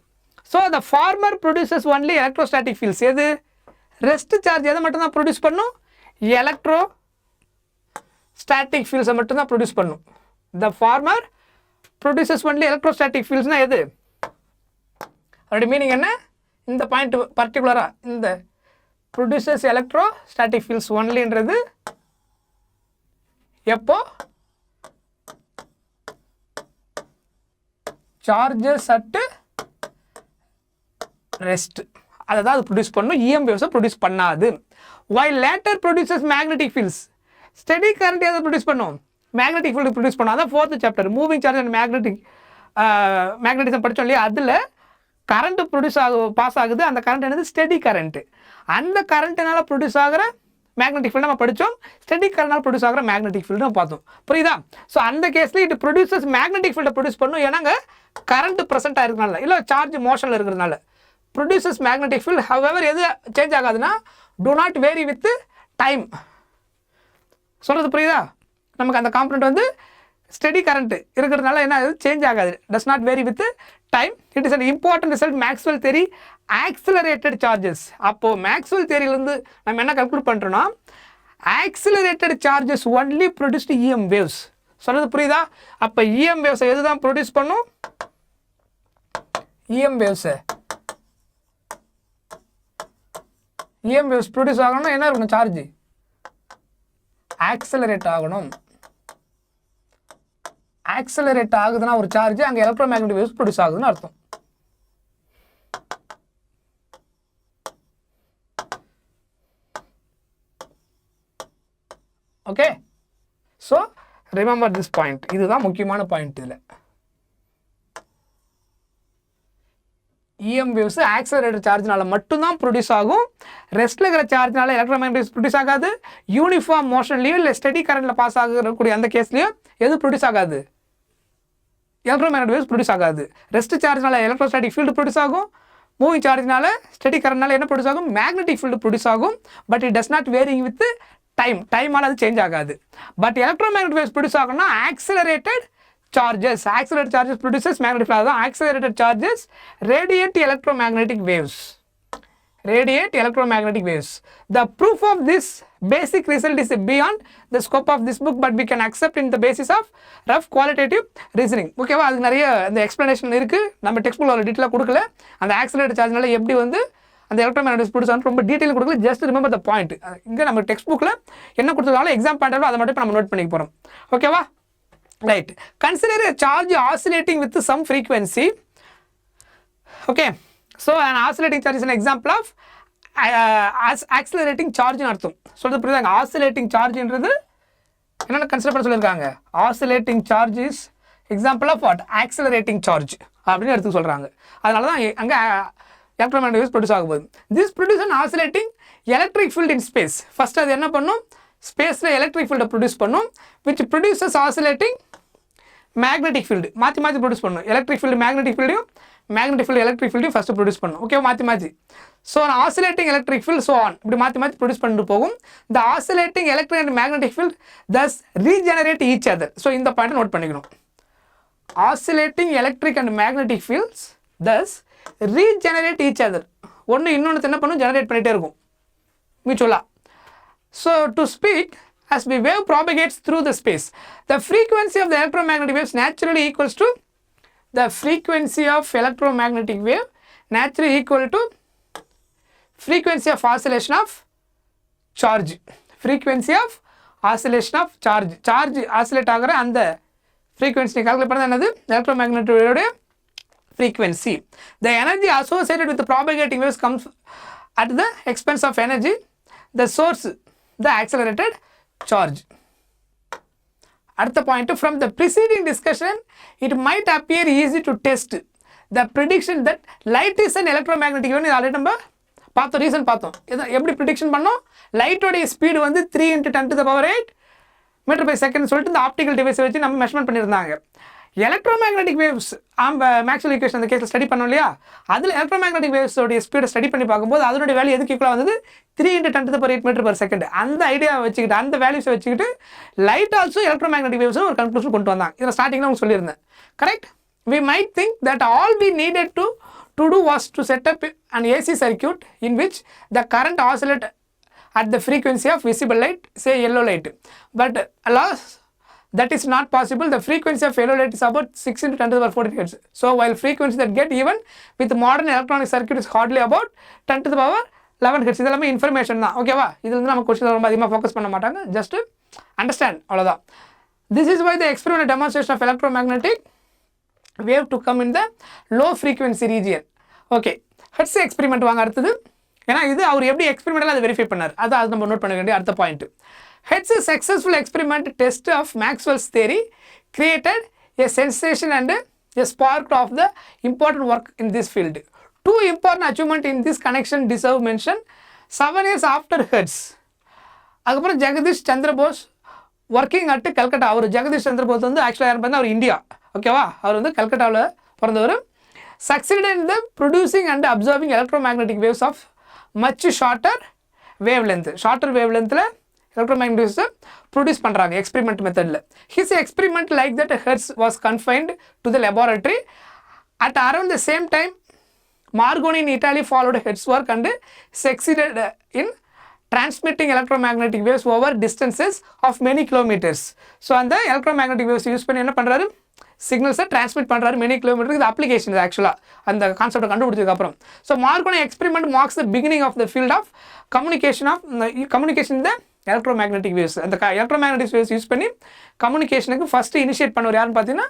So the former produces only electrostatic fields. எது, ரெஸ்ட் சார்ஜ் எதை மட்டும் தான் ப்ரொடியூஸ் பண்ணும், எலக்ட்ரோ ஸ்டாட்டிக் ஃபீல்ட்ஸை மட்டும் தான் ப்ரொடியூஸ் பண்ணும். த ஃபார்மர் ப்ரொடியூசஸ் ஒன்லி எலக்ட்ரோஸ்டாட்டிக் ஃபீல்ட்ஸ்னால் எது, அதோட மீனிங் என்ன, இந்த பாயிண்ட் பர்டிகுலராக இந்த ப்ரொடியூசஸ் எலக்ட்ரோஸ்டாட்டிக் ஃபீல்ட்ஸ் ஒன்லின்றது எப்போ சார்ஜஸ் அட் ரெஸ்ட் அதை தான் அது ப்ரொடியூஸ் பண்ணும், EM waves ப்ரொடியூஸ் பண்ணாது. while later produces magnetic fields, steady current எதை ப்ரொடியூஸ் பண்ணும், மேக்னெட்டிக் ஃபீல்டு ப்ரொடியூஸ் பண்ணும். அதான் 4th chapter moving charge and magnetism படித்தோம் இல்லையா, அதில் கரண்ட் ப்ரொடியூஸ் பாஸ் ஆகுது. அந்த கரண்ட் என்னது, ஸ்டெடி கரண்ட்டு. அந்த கரண்ட்டினால ப்ரொடியூஸ் ஆகிற மேக்னெட்டிக் ஃபீல்டு நம்ம படித்தோம், ஸ்டெடி கரண்ட்னால் ப்ரொடியூஸ் ஆகிற மேக்னெட்டிக் ஃபீல்டு நம்ம பார்த்தோம். புரியுதா? ஸோ அந்த கேஸில் இட் ப்ரொடியூசஸ் மேக்னெட்டிக் ஃபீல்டை ப்ரொடியூஸ் பண்ணும். ஏன்னாங்க கரண்ட் ப்ரெசென்ட்டாக இருக்கிறனால, இல்லை சார்ஜ் மோஷனில் இருக்கிறதுனால ப்ரொடியூசஸ் மேக்னெட்டிக் ஃபீல்டு. ஹவெவர் எது change ஆகாதுன்னா do not vary with time. சொல்கிறது புரியுதா? நமக்கு அந்த காம்பனண்ட் வந்து ஸ்டெடி கரண்ட் இருக்கிறதுனால என்ன ஆகுது, சேஞ்ச் ஆகாது, does not vary with time. It is an important result Maxwell theory accelerated charges. அப்போது மேக்ஸ்வெல் தியரியிலேருந்து நம்ம என்ன கல்குலேட் பண்ணுறோன்னா, accelerated charges only produced EM waves. சொல்கிறது புரியுதா? அப்போ EM waves எது தான் ப்ரொடியூஸ் பண்ணும், EM waves ப்ரொடியூஸ் ஆகணும்னா என்ன இருக்கணும், சார்ஜ் ஆக்சலரேட் ஆகணும். ஆக்சலரேட் ஆகுதுன்னா ஒரு சார்ஜ், அங்கே எலக்ட்ரோமேக்னெட்டிக் வேவ்ஸ் ப்ரொடியூஸ் ஆகுதுன்னு அர்த்தம். Okay, so remember this point. இதுதான் முக்கியமான பாயிண்ட். இதில் EM waves ஆக்சலரேட்டட் சார்ஜ்னால மட்டும்தான் ப்ரொடியூஸ் ஆகும். ரெஸ்ட்டில் இருக்கிற சார்ஜ்னால எலக்ட்ரோமேக்னெட்டிக் ப்ரொடியூஸ் ஆகாது. யூனிஃபார்ம் மோஷன்லேயும் இல்லை ஸ்டெடி கரண்ட்டில் பாஸ் ஆகக்கூடிய அந்த கேஸ்லேயும் எது ப்ரொடியூஸ் ஆகாது, எலக்ட்ரோமேக்னெட்டிக் வேவ்ஸ் ப்ரொடியூஸ் ஆகாது. ரெஸ்ட் சார்ஜ்னால எலக்ட்ரோஸ்டாட்டிக் ஃபீல்டு ப்ரொடியூஸ் ஆகும். மூவிங் சார்ஜ்னால ஸ்டெடி கரண்ட்னால என்ன ப்ரொடியூஸ் ஆகும், மேக்னெட்டிக் ஃபீல்டு ப்ரொடியூஸ் ஆகும். But it does not varying with டைமால் அது சேஞ்ச் ஆகாது. பட் எலக்ட்ரோமேக்னெட்டிக் வேவ்ஸ் ப்ரொடியூஸ் ஆகும்னா accelerated charges. Accelerated charges produces magnetic field. Accelerated charges radiate electromagnetic waves. Radiate electromagnetic waves. The proof of this basic result is beyond the scope of this book, but we can accept in the basis of rough qualitative reasoning. ஓகேவா? அதுக்கு நிறைய அந்த explanation இருக்குது, நம்ம text புக்கில் ஒரு டீட்டெயிலாக கொடுக்கல. அந்த ஆக்சலரேட்டட் சார்ஜ்னால எப்படி வந்து அந்த எலக்ட்ரோமேக்னெட்டிக் ப்ரொடியூஸ் ஆகும் ரொம்ப டீட்டெயில் கொடுக்கல. Just remember the point. இங்கே நம்ம டெக்ஸ்ட் புக்கில் என்ன கொடுத்ததாலும் எக்ஸாம் பாயிண்ட் அதை மட்டும் நம்ம நோட் பண்ணிக்க போகிறோம். ஓகேவா? Right. Consider a charge oscillating with some frequency. Okay. So an oscillating charge is an example of accelerating charge in அர்த்தம். சொல்றது புரியுதாங்க? ஆசிலேட்டிங் சார்ஜ்ன்றது என்னென்ன கன்சிடர் பண்ண சொல்லியிருக்காங்க, oscillating charge is example of what, accelerating charge அப்படின்னு எடுத்து சொல்கிறாங்க. அதனால தான் அங்கே எலக்ட்ரோமேக்னெட்டிக் வேவ்ஸ் ப்ரொடியூஸ் ஆக போகுது. This produce an oscillating electric field in space. First அது என்ன பண்ணும், ஸ்பேஸில் எலக்ட்ரிக் ஃபீல்டை ப்ரொடியூஸ் பண்ணும், which produces oscillating magnetic field. மாற்றி மாற்றி ப்ரொடியூஸ் பண்ணும். எலக்ட்ரிக் ஃபீல்டு மேக்னெட்டிக் ஃபீல்டையும், மேக்னெட்டிக் ஃபீல்டு எலக்ட்ரிக் ஃபீல்டையும் ஃபஸ்ட்டு ப்ரொடியூஸ் பண்ணும். ஓகே, மாற்றி மாற்றி. So oscillating electric field so on இப்படி மாற்றி மாற்றி ப்ரொடியூஸ் பண்ணிட்டு போகும். The oscillating electric and magnetic field thus regenerate each other. So இந்த பாயிண்ட்டை நோட் பண்ணிக்கணும். Oscillating electric and magnetic fields thus regenerate each other. ஒன்று இன்னொன்று என்ன பண்ணும், ஜெனரேட் பண்ணிகிட்டே இருக்கும் மியூச்சுவலாக. So to speak, as the wave propagates through the space, the frequency of the electromagnetic waves naturally equals to the frequency of electromagnetic wave naturally equal to frequency of oscillation of charge. Frequency of oscillation of charge. Charge oscillate ஆகிற அந்த frequency calculate பண்ணது என்னது, electromagnetic wave frequency. The energy associated with the propagating waves comes at the expense of energy the source, the accelerated charge. At the point, from the preceding discussion, it might appear easy to test the prediction that light is an electromagnetic wave. Already நம்ம பார்த்தோம், reason பார்த்தோம். எப்படி prediction பண்ணோம், லைட்டோடைய speed வந்து 3 × 10⁸ மீட்டர்/செகண்ட் சொல்லிட்டு இந்த optical டிவைஸை வச்சு நம்ம மெஷர்மெண்ட் பண்ணியிருந்தாங்க. எலக்ட்ரோமேக்னெட்டிக் வேவ்ஸ் மேக்ஸ்வெல் ஈக்குவேஷன் அந்த கேஸில் ஸ்டடி பண்ணோம் இல்லையா, அதில் எலக்ட்ரோமேக்னெட்டிக் வேவ்ஸோடைய ஸ்பீடை ஸ்டடி பண்ணி பார்க்கும்போது அதனுடைய வேல்யூ எதுக்கு ஈக்குவலாக வந்தது, 3 × 10⁸ மீட்டர்/செகண்ட். அந்த ஐடியாவை வச்சுக்கிட்டு, அந்த வேல்யூஸை வச்சுக்கிட்டு லைட் ஆல்சோ எலக்ட்ரோமேக்னெட்டிக் வேவ்ஸ்னு ஒரு கன்க்ளூஷன் கொண்டு வந்தாங்க. இதில் ஸ்டார்டிங்கில் உங்களுக்கு சொல்லியிருந்தேன். Correct? We might think that all we needed to do was to set up an AC circuit in which the current oscillates at the frequency of visible light, say yellow light. But alas, that is not possible. The frequency of yellow light is about 6 × 10⁻⁴ Hz. So while frequency that get even with modern electronic circuit is hardly about 10⁻11 Hz. இதெல்லாமே information தான். ஓகேவா? இதுல இருந்து நம்ம question ரொம்ப அதிகமாக focus பண்ண மாட்டாங்க. ஜஸ்ட் அண்டர்ஸ்டாண்ட் அவ்வளோதான். This is why the experimental demonstration of electromagnetic wave to come in the low frequency region. Okay, hertz experiment வாங்க அடுத்தது. ஏன்னா இது அவர் எப்படி எக்ஸ்பெரிமெண்ட்டில் அதை வெரிஃபை பண்ணார், அது நம்ம நோட் பண்ண வேண்டிய அடுத்த point. Hertz successful experiment test of Maxwell's theory created a sensation and a spark of the important work in this field. Two important achievements in this connection deserve mention. 7 years after Hertz, அதுக்கப்புறம் Jagadish Chandra Bose working at Calcutta. அவர் ஜெகதீஷ் சந்திர போஸ் வந்து ஆக்சுவலாக யார் பார்த்தா அவர் India, ஓகேவா, அவர் வந்து கல்கட்டாவில் பிறந்தவர். Succeeded in the producing and observing electromagnetic waves of much shorter wave length. Shorter wave லென்த்தில் electromagnetic waves produce பண்ணுறாங்க எக்ஸ்பெரிமெண்ட் மெத்தடில். His experiment like that Hertz was confined to the laboratory. At around the same time, Marconi in Italy followed Hertz work and succeeded in transmitting electromagnetic waves over distances of many kilometers. So அந்த electromagnetic waves use பண்ணி என்ன பண்ணுறாரு, சிக்னல்ஸை transmit பண்ணுறாரு many கிலோமீட்டருக்கு. இது application ஆக்சுவலாக அந்த கான்செப்டை கண்டுபிடிச்சதுக்கப்புறம். So Marconi experiment marks the beginning of the field of communication the electromagnetic waves. அந்த எலக்ட்ரோமேக்னெட்டிக் வேவ்ஸ் யூஸ் பண்ணி கம்யூனிகேஷனுக்கு ஃபஸ்ட்டு இனிஷியேட் பண்ணுவார் யாருன்னு பார்த்தீங்கன்னா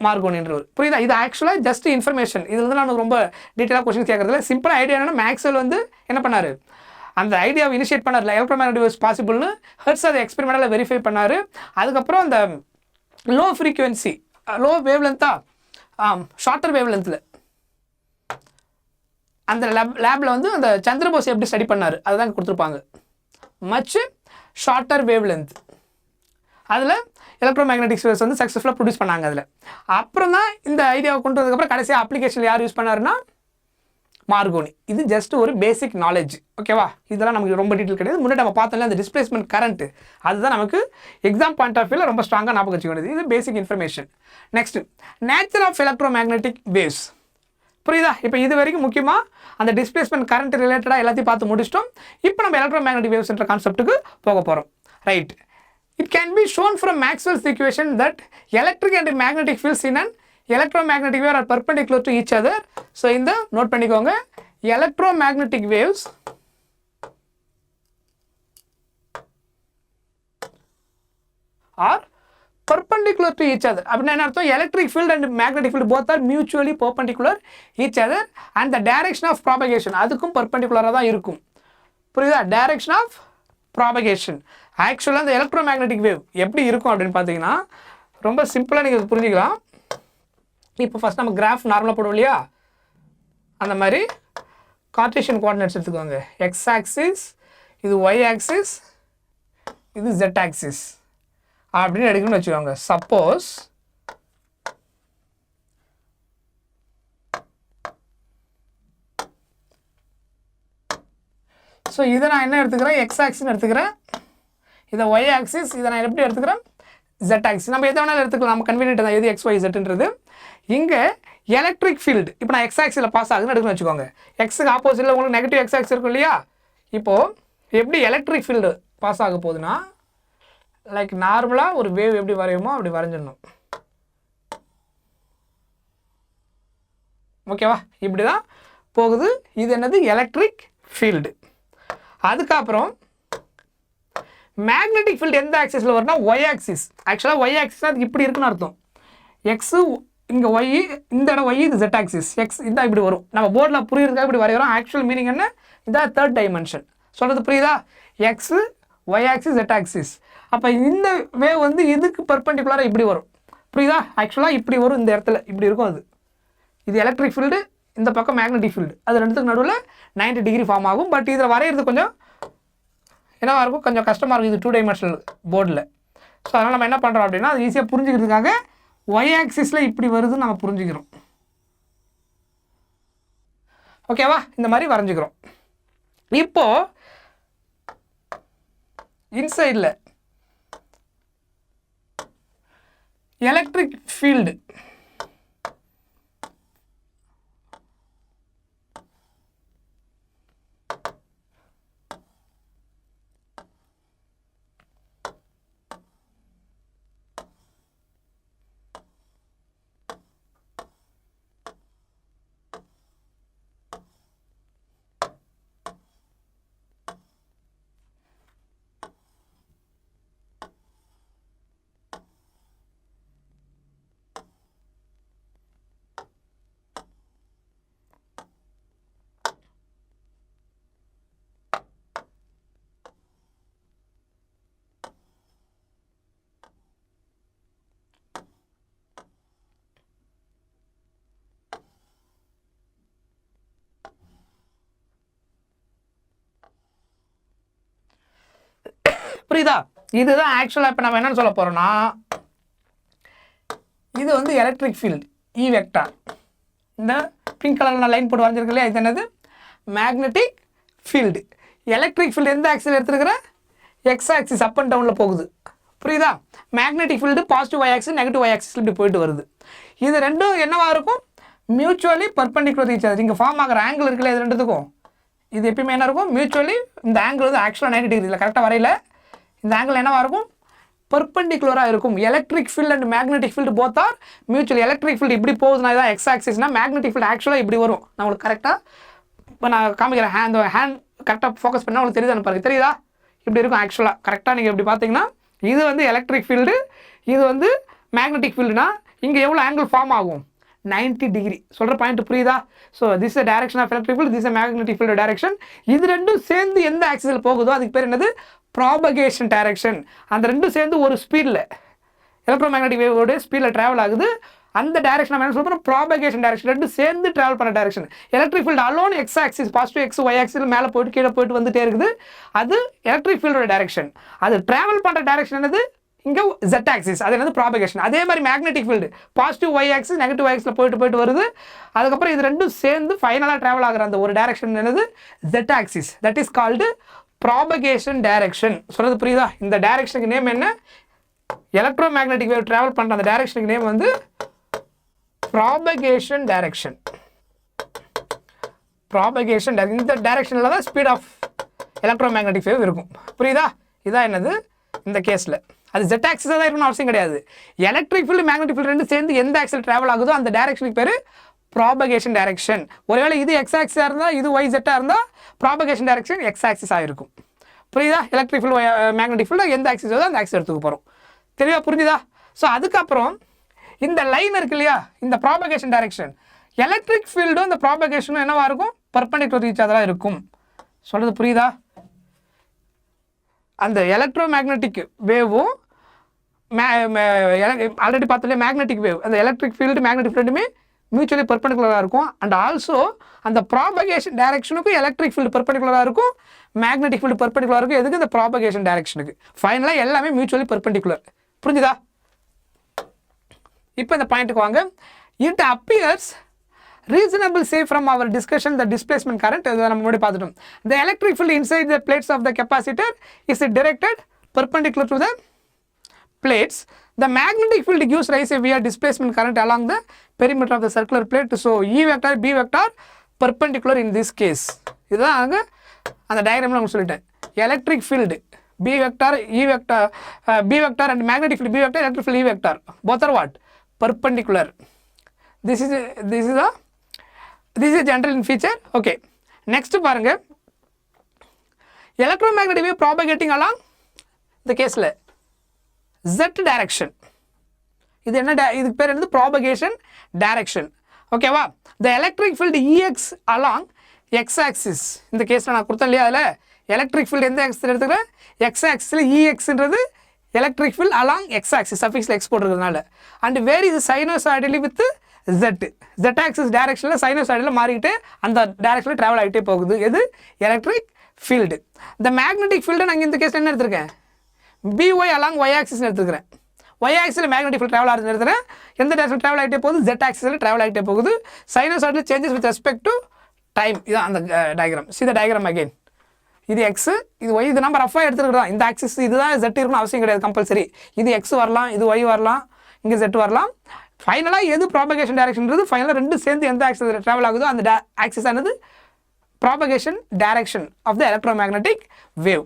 மார்கோனின்றவர். புரியுதா? இது ஆக்சுவலாக ஜஸ்ட் இன்ஃபர்மேஷன். இதில் வந்து நான் ரொம்ப டீட்டெயிலாக கொஸ்டின் கேட்கறதுல சிம்பிளாக ஐடியா என்னன்னா, மேக்ஸ்வெல் வந்து என்ன பண்ணார், அந்த ஐடியாவை இனிஷியேட் பண்ணார் எலக்ட்ரோமேக்னெட்டிக் வேவ்ஸ் பாசிபிள்னு. ஹெர்ட்ஸ் அதை எக்ஸ்பெரிமெண்ட்டில் வெரிஃபை பண்ணார். அதுக்கப்புறம் அந்த லோ ஃப்ரீக்குவென்சி லோ வேவ் லென்த்தா ஷார்ட்டர் வேவ் லென்த்தில் அந்த லேபில் வந்து அந்த சந்திரபோஸ் எப்படி ஸ்டடி பண்ணார் அதுதான் கொடுத்துருப்பாங்க. மச் ஷார்ட்டர் வேவ் லென்த் அதில் எலக்ட்ரோமேக்னெட்டிக் வேவ்ஸ் வந்து சக்ஸஸ்ஃபுல்லாக ப்ரொடியூஸ் பண்ணாங்க. அதில் அப்புறம் தான் இந்த ஐடியாவை கொண்டு வந்ததுக்கப்புறம் கடைசியாக அப்ளிகேஷன் யார் யூஸ் பண்ணாருன்னா மார்கோனி. இது ஜஸ்ட் ஒரு பேசிக் நாலேஜ், ஓகேவா? இதெல்லாம் நமக்கு ரொம்ப டீட்டெயில் கிடையாது. முன்னாடி நம்ம பார்த்தோம்ல அந்த டிஸ்பிளேஸ்மெண்ட் கரண்ட், அதுதான் நமக்கு எக்ஸாம் பாயிண்ட் ஆஃப் வியூவில் ரொம்ப ஸ்ட்ராங்காக ஞாபகம் வச்சுக்க வேண்டியது. இது basic information. Next, nature of electromagnetic waves. புரியுதா? இப்போ இது வரைக்கும் முக்கியமாக அந்த டிஸ்பிளேஸ்மெண்ட் கரண்ட் ரிலேட்டடாக எல்லாத்தையும் பார்த்து முடிச்சிட்டோம். இப்போ நம்ம எலக்ட்ரோமேக்னெட்டிக் வேவ்ஸ்ன்ற கான்செப்ட்டுக்கு போக போகிறோம். Right. It can be shown from Maxwell's equation that electric and magnetic fields in and electromagnetic waves are perpendicular to each other. So இந்த நோட் பண்ணிக்கோங்க, electromagnetic waves are perpendicular to each other. அப்படின்னா என்ன அர்த்தம்? electric field and magnetic field both are mutually perpendicular each other and the direction of propagation அதுக்கும் perpendicular தான் இருக்கும். புரியுதா? direction of propagation. ஆக்சுவலாக அந்த எலக்ட்ரோமேக்னெட்டிக் வேவ் எப்படி இருக்கும் அப்படின்னு பார்த்தீங்கன்னா ரொம்ப சிம்பிளாக நீங்கள் புரிஞ்சுக்கலாம். இப்போ ஃபஸ்ட் நம்ம கிராஃப் நார்மலாக போடுவோம் இல்லையா, அந்த மாதிரி கார்ட்டீசியன் கோஆர்டினேட்ஸ் எடுத்துக்கோங்க. எக்ஸ் ஆக்சிஸ், இது ஒய் ஆக்சிஸ், இது ஜெட் ஆக்சிஸ் அப்படின்னு எடுக்கணும்னு வச்சுக்கோங்க. சப்போஸ் ஸோ இதை நான் என்ன எடுத்துக்கிறேன், எக்ஸ் ஆக்சிஸ்ன்னு எடுத்துக்கிறேன். இதை ஒய் ஆக்சிஸ், இதை நான் எப்படி எடுத்துக்கிறேன், ஜெட் ஆக்சிஸ். நம்ம எதை வேணாலும் எடுத்துக்கலாம், நம்ம கன்வீனியன்ட் தான் எது எக்ஸ் ஒய் ஜெட்ன்றது. இங்கே எலக்ட்ரிக் ஃபீல்டு இப்போ நான் எக்ஸ் ஆக்சிஸில் பாஸ் ஆகுதுன்னு எடுக்கணும்னு வச்சுக்கோங்க. எக்ஸுக்கு ஆப்போசிட்டில் உங்களுக்கு நெகட்டிவ் எக்ஸ் ஆக்சிஸ் இருக்கும் இல்லையா. இப்போது எப்படி எலக்ட்ரிக் ஃபீல்டு பாஸ் ஆக போகுதுன்னா, லைக் நார்மலாக ஒரு வேவ் எப்படி வரையுமோ அப்படி வரைஞ்சிடணும். ஓகேவா? இப்படி தான் போகுது. இது என்னது? Electric field. அதுக்கப்புறம் மேக்னெட்டிக் ஃபீல்டு எந்த ஆக்சிஸில் வரும்னா ஒய் ஆக்சிஸ். ஆக்சுவலாக ஒய் ஆக்சிஸ் அது இப்படி இருக்குன்னு அர்த்தம். எக்ஸு இங்கே ஒய், இந்த இடம் ஒய், இது ஜெட் ஆக்சிஸ். எக்ஸ் இதான் இப்படி வரும். நம்ம போர்டில் புரியுறதுக்காக இப்படி வரைகிறோம். ஆக்சுவல் மீனிங் என்ன? இதான் தேர்ட் டைமென்ஷன். சொல்கிறது புரியுதா? X y axis z axis. அப்போ இந்த வேவ் வந்து இதுக்கு பர்பெண்டிகுலராக இப்படி வரும். புரியுதா? ஆக்சுவலாக இப்படி வரும், இந்த இடத்துல இப்படி இருக்கும். அது இது எலக்ட்ரிக் ஃபீல்டு, இந்த பக்கம் மேக்னெட்டிக் ஃபீல்டு. அது ரெண்டுத்துக்கு நடுவில் 90 டிகிரி ஃபார்ம் ஆகும். பட் இதில் வரைகிறது கொஞ்சம் என்னவாக இருக்கும், கொஞ்சம் கஷ்டமாக இருக்கும் இது 2 டைமென்ஷனல் போர்டில். ஸோ அதனால் நம்ம என்ன பண்ணுறோம் அப்படின்னா அது ஈஸியாக புரிஞ்சுக்கிறதுக்காக ஒய் ஆக்சிஸில் இப்படி வருதுன்னு நம்ம புரிஞ்சுக்கிறோம். ஓகேவா? இந்த மாதிரி வரைஞ்சிக்கிறோம். இப்போது இன்சைடில் எலக்ட்ரிக் ஃபீல்டு புரியுதா? இதுதான் ஆக்சுவலாக இப்போ நம்ம என்னென்னு சொல்ல போகிறோம்னா, இது வந்து எலக்ட்ரிக் ஃபீல்டு இ வெக்டார். இந்த பிங்க் கலரில் நான் லைன் போட்டு வரைஞ்சிருக்கு இல்லையா, இது என்னது மேக்னெட்டிக் ஃபீல்டு. எலக்ட்ரிக் ஃபீல்டு எந்த ஆக்சில் எடுத்துருக்கிறேன், எக்ஸ் ஆக்சிஸ் அப் அண்ட் டவுனில் போகுது. புரியுதா? Magnetic field positive y axis negative y axis இப்படி போயிட்டு வருது. இது ரெண்டும் என்னவாக இருக்கும், மியூச்சுவலி பர்பெண்டிகுலர் ஈச் அதர். இங்கே ஃபார்ம் ஆகிற ஆங்கிள் இருக்குல்ல, இது ரெண்டுத்துக்கும் இது எப்பயுமே என்ன இருக்கும், மியூச்சுவலி இந்த ஆங்கிள் வந்து ஆக்சுவலாக 90 டிகிரி இல்லை, கரெக்டாக வரையில் இந்த ஆங்கிள் என்னவாக இருக்கும், பர்பெண்டிகுலராக இருக்கும். Electric field and magnetic field both R mutual. Electric field இப்படி போகுதுன்னா இதான் எக்ஸ் ஆக்சிஸ்னா, மேக்னெட்டிக் ஃபீல்டு ஆக்சுவலாக இப்படி வரும். நான் உங்களுக்கு கரெக்டாக இப்போ நான் காமிக்கிறேன், ஹேண்ட் கரெக்டாக ஃபோக்கஸ் பண்ணால் உங்களுக்கு தெரியுதான்னு பாருங்க, தெரியுதா? இப்படி இருக்கும் ஆக்சுவலாக. கரெக்டாக நீங்கள் இப்படி பார்த்தீங்கன்னா இது வந்து எலக்ட்ரிக் ஃபீல்டு, இது வந்து மேக்னெட்டிக் ஃபீல்டுனா இங்கே எவ்வளோ ஆங்கிள் ஃபார்ம் ஆகும், 90 டிகிரி. சொல்கிற பாயிண்ட் புரியுதா? So this is direction of electric field, this is magnetic field direction. இது ரெண்டும் சேர்ந்து எந்த ஆக்சிஸில் போகுதோ அதுக்கு பேர் என்னது, ப்ராபகேஷன் டைரக்ஷன். அந்த ரெண்டும் சேர்ந்து ஒரு ஸ்பீடில் எலக்ட்ரோமேக்னெட்டிக் வேவோட ஸ்பீடில் ட்ராவல் ஆகுது. அந்த டைரக்ஷன் நம்ம என்ன சொல்கிறோம், ப்ராபகேஷன் டைரக்ஷன். ரெண்டும் சேர்ந்து ட்ராவல் பண்ண direction. Electric field along x axis positive x y axis மேலே போயிட்டு கீழே போயிட்டு வந்துட்டே இருக்குது, அது எலக்ட்ரிக் ஃபீல்டோட டைரக்ஷன். அது ட்ராவல் பண்ணுற டைரக்ஷன் என்னது, இங்கே ஜெட் ஆக்சிஸ், அது என்னது ப்ராபகேஷன். அதே மாதிரி magnetic field positive y axis negative y ஆக்சிஸில் போயிட்டு வருது. அதுக்கப்புறம் இது ரெண்டும் சேர்ந்து ஃபைனலாக ட்ராவல் ஆகிற அந்த ஒரு டைரக்ஷன் என்னது, zed axis. That is called propagation direction. சொல்கிறது புரியுதா? இந்த டைரக்ஷனுக்கு நேம் என்ன, எலக்ட்ரோமேக்னெட்டிக் வேவ் ட்ராவல் பண்ணுற அந்த டைரக்ஷனுக்கு நேம் வந்து ப்ராபகேஷன் டைரக்ஷன். ப்ராபகேஷன் இந்த டைரக்ஷனில் தான் ஸ்பீட் ஆஃப் எலக்ட்ரோமேக்னெட்டிக் வேவ் இருக்கும். புரியுதா? இதான் என்னது இந்த கேஸில். அது ஜெட் ஆக்சிஸாக தான் இருக்கணும் அவசியம் கிடையாது. எலக்ட்ரிக் ஃபீல்டு மேக்னெட்டிக் ஃபீல்டு ரெண்டு சேர்ந்து எந்த ஆக்சில் ட்ராவல் ஆகுதோ அந்த டைரக்ஷனுக்கு பேர் ப்ராபகேஷன் டைரக்ஷன். ஒருவேளை இது எக்ஸ் ஆக்சிஸாக இருந்தால் இது ஒய் ஜெட்டாக இருந்தால் ப்ராபகேஷன் டைரக்ஷன் எக்ஸ் ஆக்சிஸாக இருக்கும். புரியுதா? எலக்ட்ரிக் ஃபீல்டு மேக்னெட்டிக் ஃபீல்டு எந்த ஆக்சிஸ் வருதோ அந்த ஆக்சிஸ் எடுத்துக்க போகிறோம். தெளிவாக புரிஞ்சுதா? ஸோ அதுக்கப்புறம் இந்த லைன் இருக்கு இல்லையா, இந்த ப்ராபகேஷன் டைரக்ஷன், எலக்ட்ரிக் ஃபீல்டும் இந்த ப்ராபகேஷனும் என்னவா இருக்கும், பர்பெண்டிகுலர் ஈச் அதராக இருக்கும். சொல்கிறது புரியுதா? அந்த எலக்ட்ரோமேக்னெட்டிக் வேவும் ஆல்ரெடி பார்த்தோம்ல மேக்னெட்டிக் வேவ், அந்த எலக்ட்ரிக் ஃபீல்டு மேக்னெட்டிக் ஃபீல்டுமே மியூச்சுவலி பர்பெண்டிகுலராக இருக்கும். அண்ட் ஆல்சோ அந்த ப்ராபகேஷன் டைரக்ஷனுக்கும் எலக்ட்ரிக் ஃபீல்டு பர்பெண்டிகுலராக இருக்கும், மேக்னெட்டிக் ஃபீல்டு பர்பெண்டிகுலராக இருக்கும். எதுக்கு, இந்த ப்ராபகேஷன் டைரக்ஷனுக்கு. ஃபைனலாக எல்லாமே மியூச்சுவலி பர்பெண்டிகுலர். புரிஞ்சுதா? இப்போ இந்த பாயிண்ட்டுக்கு வாங்க. It appears reasonable say from our discussion the displacement current இதை நம்ம முன்னாடி பார்த்துட்டோம். The electric field inside the plates of the capacitor is directed perpendicular to the plates. The magnetic field gives rise via displacement current along the perimeter of the circular plate. So E vector B vector perpendicular in this case. இதுதான் அங்கே அந்த டயக்ராமில் நான் சொல்லிட்டேன். Electric field B vector E vector B vector and magnetic field B vector electric field E vector both are what, perpendicular. This is a general in feature. Okay, next பாருங்க, electromagnetic wave propagating along the caseல z direction. இது என்ன, இதுக்கு பேர் என்னது, propagation direction. ஓகேவா? the electric field Ex along x axis. இந்த கேஸ்ல நான் கொடுத்தேன் இல்லையா, அதில் எலக்ட்ரிக் ஃபீல்டு எந்த ஆக்சிஸில் எடுத்துக்கிறேன், x ஆக்சிஸில் Exன்றது electric field along x axis, சஃபிக்ஸில் எக்ஸ் போட்டுருக்கிறதுனால. And where is sinusoidally with z axis டைரக்ஷனில் சைனோசாய்டில் மாறிக்கிட்டு அந்த டைரக்ஷனில் ட்ராவல் ஆகிட்டே போகுது. எது, எலக்ட்ரிக் ஃபீல்டு. இந்த மேக்னெட்டிக் ஃபீல்டு நாங்கள் இந்த கேஸில் என்ன எடுத்திருக்கேன், BY அலாங் ஒய் ஆக்சிஸ் எடுத்துக்கிறேன். ஒய் ஆக்சிஸில் மேக்னெட்டிக் ஃபீல்டு ட்ராவல் ஆகுதுன்னு எடுத்துகிறேன். எந்த டைரக்ஷனில் ட்ராவல் ஆகிட்டே போகுது, ஜெட் ஆக்சிஸில் ட்ராவல் ஆகிட்டே போகுது. சைனோசாய்டில் changes with respect to time. இதான் அந்த diagram. See the diagram again. இது எக்ஸு, இது ஒய். இது நம்ம ரஃபாக எடுத்துருக்கிறோம். இந்த ஆக்சிஸ் இதுதான் ஜெட் இருக்கணும் அவசியம் கிடையாது, கம்பல்சரி. இது எக்ஸ் வரலாம், இது ஒய் வரலாம், இங்கே ஜெட் வரலாம். ஃபைனலாக எது ப்ராபகேஷன் டைரக்ஷன்றது, ஃபைனலாக ரெண்டு சேர்ந்து எந்த ஆக்சிஸில் ட்ராவல் ஆகுதோ அந்த ஆக்சிஸ் ஆனது propagation direction of the electromagnetic wave.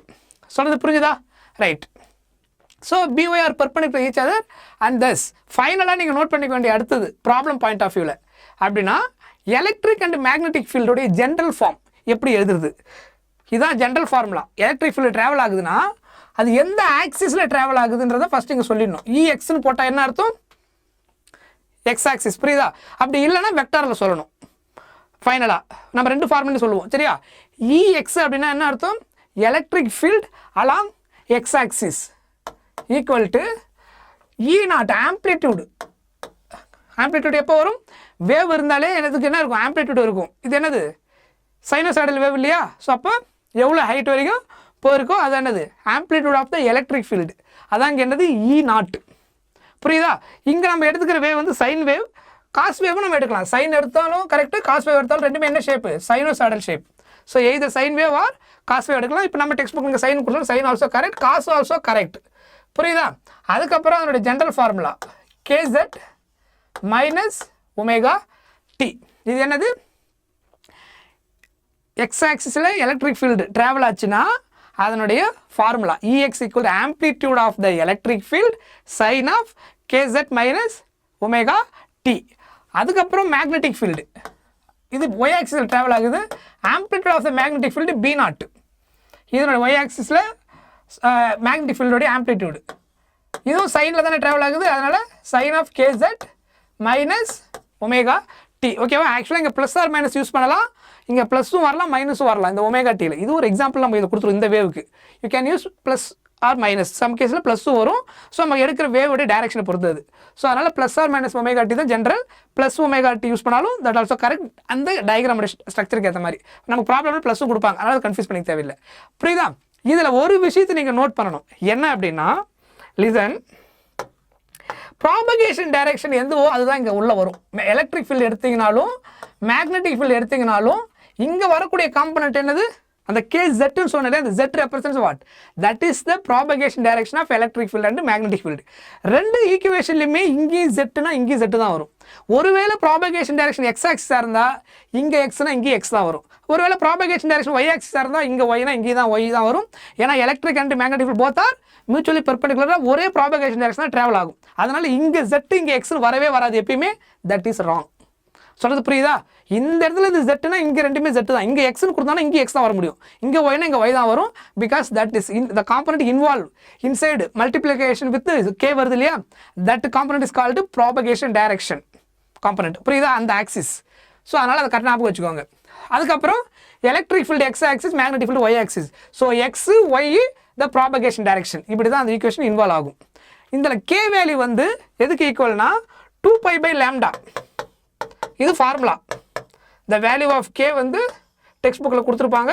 சொல்கிறது புரிஞ்சுதா? Right. So BY are perpendicular each other and thus. ஃபைனலாக நீங்கள் நோட் பண்ணிக்க வேண்டிய அடுத்தது ப்ராப்ளம் பாயிண்ட் ஆஃப் வியூவில் அப்படின்னா, எலக்ட்ரிக் அண்ட் மேக்னெட்டிக் ஃபீல்டோடைய ஜென்ரல் ஃபார்ம் எப்படி எழுதுறது, இதுதான் general formula. Electric field travel ஆகுதுன்னா அது எந்த ஆக்சிஸில் ட்ராவல் ஆகுதுன்றதை ஃபஸ்ட் இங்கே சொல்லிடணும். EXன்னு போட்டால் என்ன அர்த்தம், எக்ஸ் ஆக்சிஸ். புரியுதா? அப்படி இல்லைன்னா வெக்டாரில் சொல்லணும். ஃபைனலாக நம்ம ரெண்டு ஃபார்முலையும் சொல்லுவோம், சரியா? EX அப்படின்னா என்ன அர்த்தம், electric field along X axis equal to E0 amplitude. Amplitude எப்போ வரும், வேவ் இருந்தாலே எனக்கு என்ன இருக்கும், ஆம்ப்ளிடியூட் இருக்கும். இது என்னது, சைனோசாய்டல் வேவ் இல்லையா? ஸோ அப்போ எவ்வளோ ஹைட் வரைக்கும் போயிருக்கோ அது என்னது amplitude of the electric field, அதான் இங்கே என்னது E0. புரியுதா? இங்கே நம்ம எடுத்துக்கிற வேவ் வந்து சைன் வேவ், காஸ் வேவும் நம்ம எடுக்கலாம். சைன் எடுத்தாலும் கரெக்டு, காஸ் வேவ் எடுத்தாலும் ரெண்டுமே என்ன shape, sinusoidal shape. So either sine wave or cos wave எடுக்கலாம். இப்போ நம்ம டெக்ஸ்ட் புக் இங்கே சைன் கொடுத்தோம், sine also correct, cos also correct. புரியுதா? அதுக்கப்புறம் அதனுடைய general formula KZ minus omega T. இது என்னது, எக்ஸ் ஆக்சிஸில் எலக்ட்ரிக் ஃபீல்டு ட்ராவல் ஆச்சுன்னா அதனுடைய formula EX equal amplitude of the electric field sine of KZ minus omega T. அதுக்கப்புறம் மேக்னெட்டிக் ஃபீல்டு, இது ஒய் ஆக்சிஸில் ட்ராவல் ஆகுது, amplitude of the magnetic field B0. இதனுடைய ஒய் ஆக்சிஸில் மேக்னெட்டிக் ஃபீல்டோடைய ஆம்ப்ளிடியூடு, இதுவும் சைனில் தானே ட்ராவல் ஆகுது, அதனால் sine of KZ minus omega T. ஓகேவா? ஆக்சுவலாக இங்கே ப்ளஸ் ஆர் மைனஸ் யூஸ் பண்ணலாம், இங்கே ப்ளஸும் வரலாம் மைனஸும் வரலாம் இந்த ஒமேகா Tயில். இது ஒரு எக்ஸாம்பிள் நம்ம இதை கொடுத்துருவோம். இந்த வேவுக்கு you can use plus or minus, some கேஸில் ப்ளஸும் வரும். ஸோ நம்ம எடுக்கிற வேவோடைய டேரக்ஷனை பொறுத்தது. ஸோ அதனால் plus or minus omega T தான் general, plus omega T use பண்ணாலும் தட் ஆல்சோ கரெக்ட். அந்த டயக்ராமோட ஸ்ட்ரக்சருக்கு ஏற்ற மாதிரி நமக்கு ப்ராப்ளம் ப்ளஸும் கொடுப்பாங்க, அதனால் கன்ஃபியூஸ் பண்ணிக்க தேவையில்லை. புரியுதா? இதில் ஒரு விஷயத்தை நீங்கள் நோட் பண்ணணும், என்ன அப்படின்னா லிசன், ப்ராபகேஷன் டைரக்ஷன் எதுவோ அதுதான் இங்கே உள்ளே வரும். எலக்ட்ரிக் ஃபீல்டு எடுத்தீங்கனாலும் மேக்னெட்டிக் ஃபீல்டு எடுத்தீங்கனாலும் இங்கே வரக்கூடிய காம்பனண்ட் என்னது, அந்த KZன்னு சொன்னது, அந்த Z represents what, that is the propagation direction of electric field and magnetic field. ரெண்டு ஈக்குவேஷன்லையுமே இங்கேயும் Zனா இங்கேயும் Z தான் வரும். ஒருவேளை ப்ராபகேஷன் டைரக்ஷன் எக்ஸ் ஆக்சிஸாக இருந்தால் இங்கே எக்ஸ்னா இங்கேயும் எக்ஸ் தான் வரும். ஒருவேளை ப்ராபகேஷன் டைரக்ஷன் ஒய் ஆக்சிஸாக இருந்தால் இங்கே ஒய்னா இங்கே தான் ஒய் தான் வரும். ஏன்னா electric and magnetic field both are mutually பெர்பெண்டிகுலராக ஒரே ப்ராபகேஷன் டைரக்ஷனாக ட்ராவல் ஆகும். அதனால் இங்கே Z இங்கே எக்ஸ்னு வரவே வராது எப்பயுமே, தட் இஸ் ராங். சொல்கிறது புரியுதா? இந்த இடத்துல இது Zனா இங்கே ரெண்டுமே Z தான், இங்கே எக்ஸ்னு கொடுத்தாலும் இங்கே எக்ஸ் தான் வர முடியும், இங்கே ஒய்னா இங்கே ஒய் தான் வரும். Because that is the component involve inside multiplication with K வருது இல்லையா, that component is called propagation direction component. புரியுதா? அந்த ஆக்சிஸ். ஸோ அதனால் அதை கரெக்டாக ஞாபகம் வச்சுக்கோங்க. அதுக்கப்புறம் electric field x axis, magnetic field y axis. So x y the propagation direction, இப்படி தான் அந்த ஈக்குவேஷன் இன்வால்வ் ஆகும். இதில் K வேல்யூ வந்து எதுக்கு ஈக்குவல்னா 2π/λ. இது formula. The value of K வந்து டெக்ஸ்ட் புக்கில் கொடுத்துருப்பாங்க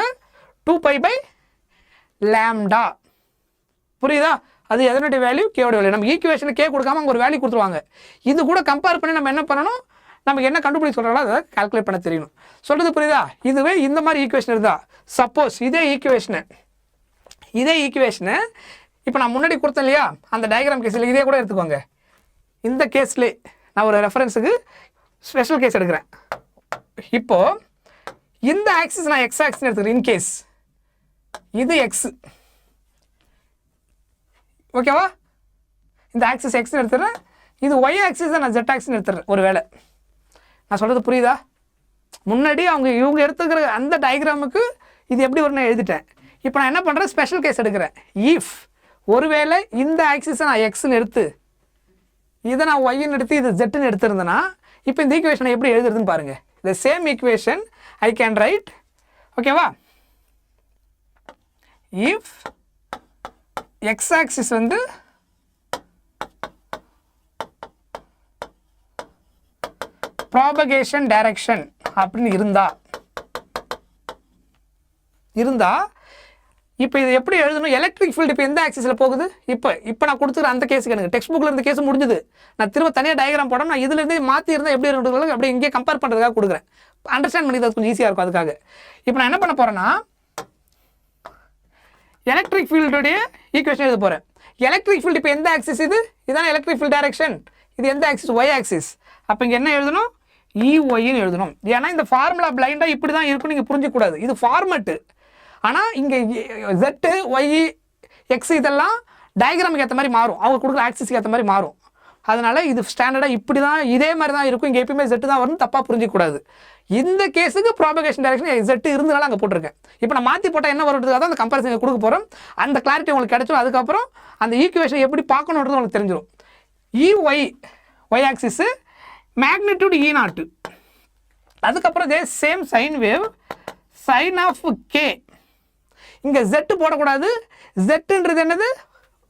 2π/λ. புரியுதா? அது எதனுடைய வேல்யூ, Kயோட வேல்யூ. நம்ம ஈக்குவேஷனில் K கொடுக்காம அங்கே ஒரு வேல்யூ கொடுத்துருவாங்க. இது கூட கம்பேர் பண்ணி நம்ம என்ன பண்ணணும், நமக்கு என்ன கண்டுபிடிச்சு சொல்கிறாங்களோ அதை கால்குலேட் பண்ண தெரியணும். சொல்கிறது புரியுதா? இதுவே இந்த மாதிரி ஈக்குவேஷன் இருந்தால், சப்போஸ் இதே ஈக்குவேஷனை இப்போ நான் முன்னாடி கொடுத்தேன் இல்லையா அந்த டயக்ராம் கேஸில், இதே கூட எடுத்துக்கோங்க. இந்த கேஸ்லேயே நான் ஒரு ரெஃபரன்ஸுக்கு ஸ்பெஷல் கேஸ் எடுக்கிறேன். இப்போது இந்த ஆக்சிஸ் நான் எக்ஸ் ஆக்சிஸ் எடுத்துக்கிறேன். இன்கேஸ் இது எக்ஸ், ஓகேவா? இந்த ஆக்சிஸ் எக்ஸ் எடுத்துடுறேன், இது ஒய் ஆக்சிஸ் தான் நான் Z ஆக்சிஸ் எடுத்துடுறேன். ஒரு வேளை நான் சொல்கிறது புரியுதா? முன்னாடி இவங்க எடுத்துக்கிற அந்த டயக்ராமுக்கு இது எப்படி வரும்னு எழுதிட்டேன். இப்போ நான் என்ன பண்ணுறேன், ஸ்பெஷல் கேஸ் எடுக்கிறேன். இஃப் ஒருவேளை இந்த ஆக்சிஸை நான் எக்ஸ்ன்னு எடுத்து இதை நான் ஒய்ன்னு எடுத்து இது Zன்னு எடுத்துருந்தேன்னா இப்போ இந்த ஈக்குவேஷனை எப்படி எழுதுறதுன்னு பாருங்கள். இந்த same equation I can write, ஓகேவா? இஃப் எக்ஸ் ஆக்சிஸ் வந்து ப்ராபகேஷன் டைரக்ஷன் அப்படின்னு இருந்தா இப்போ இது எப்படி எழுதணும், எலக்ட்ரிக் ஃபீல்டு இப்போ எந்த ஆக்சிஸில் போகுது, இப்போ நான் கொடுத்துருக்க அந்த கேஸுக்கு எனக்கு டெக்ஸ்ட் புக்கில் இருந்த கேஸ் முடிஞ்சுது. நான் திரும்ப தனியாக டயக்ராம் போடாமல் நான் இதுலேருந்து மாற்றி இருந்தால் எப்படி இருக்கிறது அப்படியே இங்கே கம்பேர் பண்ணுறதுக்காக கொடுக்குறேன். அண்டர்ஸ்டாண்ட் பண்ணி அது கொஞ்சம் ஈஸியாக இருக்கும். அதுக்காக இப்போ நான் என்ன பண்ண போகிறேன்னா எலக்ட்ரிக் ஃபீல்டுடைய ஈக்குவேஷன் எழுத போகிறேன். எலக்ட்ரிக் ஃபீல்டு இப்போ எந்த ஆக்சிஸ், இதுதான் எலக்ட்ரிக் ஃபீல்டு டைரக்ஷன். இது எந்த ஆக்சிஸ், ஒய் ஆக்சிஸ். அப்போ இங்கே என்ன எழுதணும், EYன்னு எழுதணும். ஏன்னா இந்த ஃபார்முலா பிளைண்டாக இப்படி தான் இருக்குன்னு நீங்கள் புரிஞ்சிக்கூடாது, இது ஃபார்மெட்டு. ஆனால் இங்கே Z ஒய் எக்ஸ் இதெல்லாம் டயக்ராமுக்கு ஏற்ற மாதிரி மாறும், அவங்க கொடுக்குற ஆக்சிஸ்க்கு ஏற்ற மாதிரி மாறும். அதனால் இது ஸ்டாண்டர்டாக இப்படி தான் இதே மாதிரி தான் இருக்கும். இங்கே எப்பயுமே Z தான் வரும், தப்பாக புரிஞ்சிக்கூடாது. இந்த கேஸுக்கு ப்ராபகேஷன் டைரக்ஷன் Z இருந்தனால அங்கே போட்டிருக்கேன். இப்போ நான் மாற்றி போட்டால் என்ன வருதுக்காக தான் அந்த கம்பேரிசன் கொடுக்க போகிறோம். அந்த கிளாரிட்டி உங்களுக்கு கிடைச்சிடும். அதுக்கப்புறம் அந்த ஈக்குவேஷன் எப்படி பார்க்கணுன்றது உங்களுக்கு தெரிஞ்சிடும். Y axis magnitude E0. அதுக்கப்புறம் இதே same sine wave sine of K. இங்கே Z போடக்கூடாது. Zன்றது என்னது,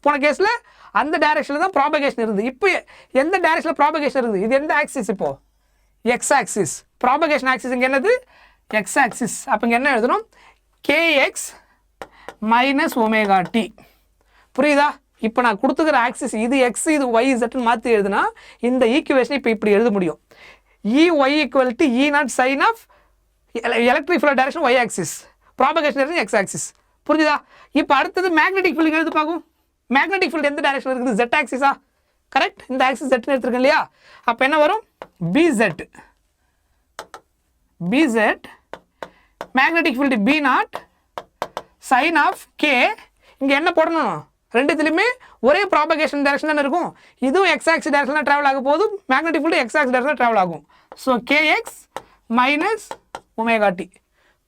போன கேஸில் அந்த டைரக்ஷனில் தான் ப்ராபகேஷன் இருந்தது. இப்போ எந்த டைரக்ஷனில் ப்ராபகேஷன் இருக்குது, இது எந்த ஆக்சிஸ், இப்போது எக்ஸ் ஆக்சிஸ். ப்ராபகேஷன் ஆக்சிஸ் இங்கே என்னது, எக்ஸ் ஆக்சிஸ். அப்போ இங்கே என்ன எழுதணும், KX minus 𝜔t. புரியுதா? இப்போ நான் கொடுத்துக்கிற ஆக்சிஸ் இது x இது y z மாற்றி எழுதுனா இந்த ஈக்குவேஷனை இப்போ இப்படி எழுத முடியும். EY equal to E0 sin of electric field direction y axis, propagation direction x axis. புரியுதா? இப்போ அடுத்தது மேக்னெட்டிக் ஃபீல்டு எழுது பார்க்கும். மேக்னெட்டிக் ஃபீல்டு எந்த டைரக்ஷன் இருக்குது? z ஆக்சிஸா? கரெக்ட். இந்த ஆக்சிஸ் z எடுத்துருக்கேன் இல்லையா? அப்போ என்ன வரும்? BZ magnetic field B0 sin of k. இங்கே என்ன போடணும்? ரெண்டுத்துலையுமே ஒரே ப்ராபகேஷன் டைரக்ஷன் தானே இருக்கும். இதுவும் x ஆக்சிஸ் டைரக்ஷனில் ட்ராவல் ஆக போது, மேக்னெட்டிக் ஃபீல்டு x ஆக்சிஸ் டைரக்ஷனில் ட்ராவல் ஆகும். So kx minus 𝜔t.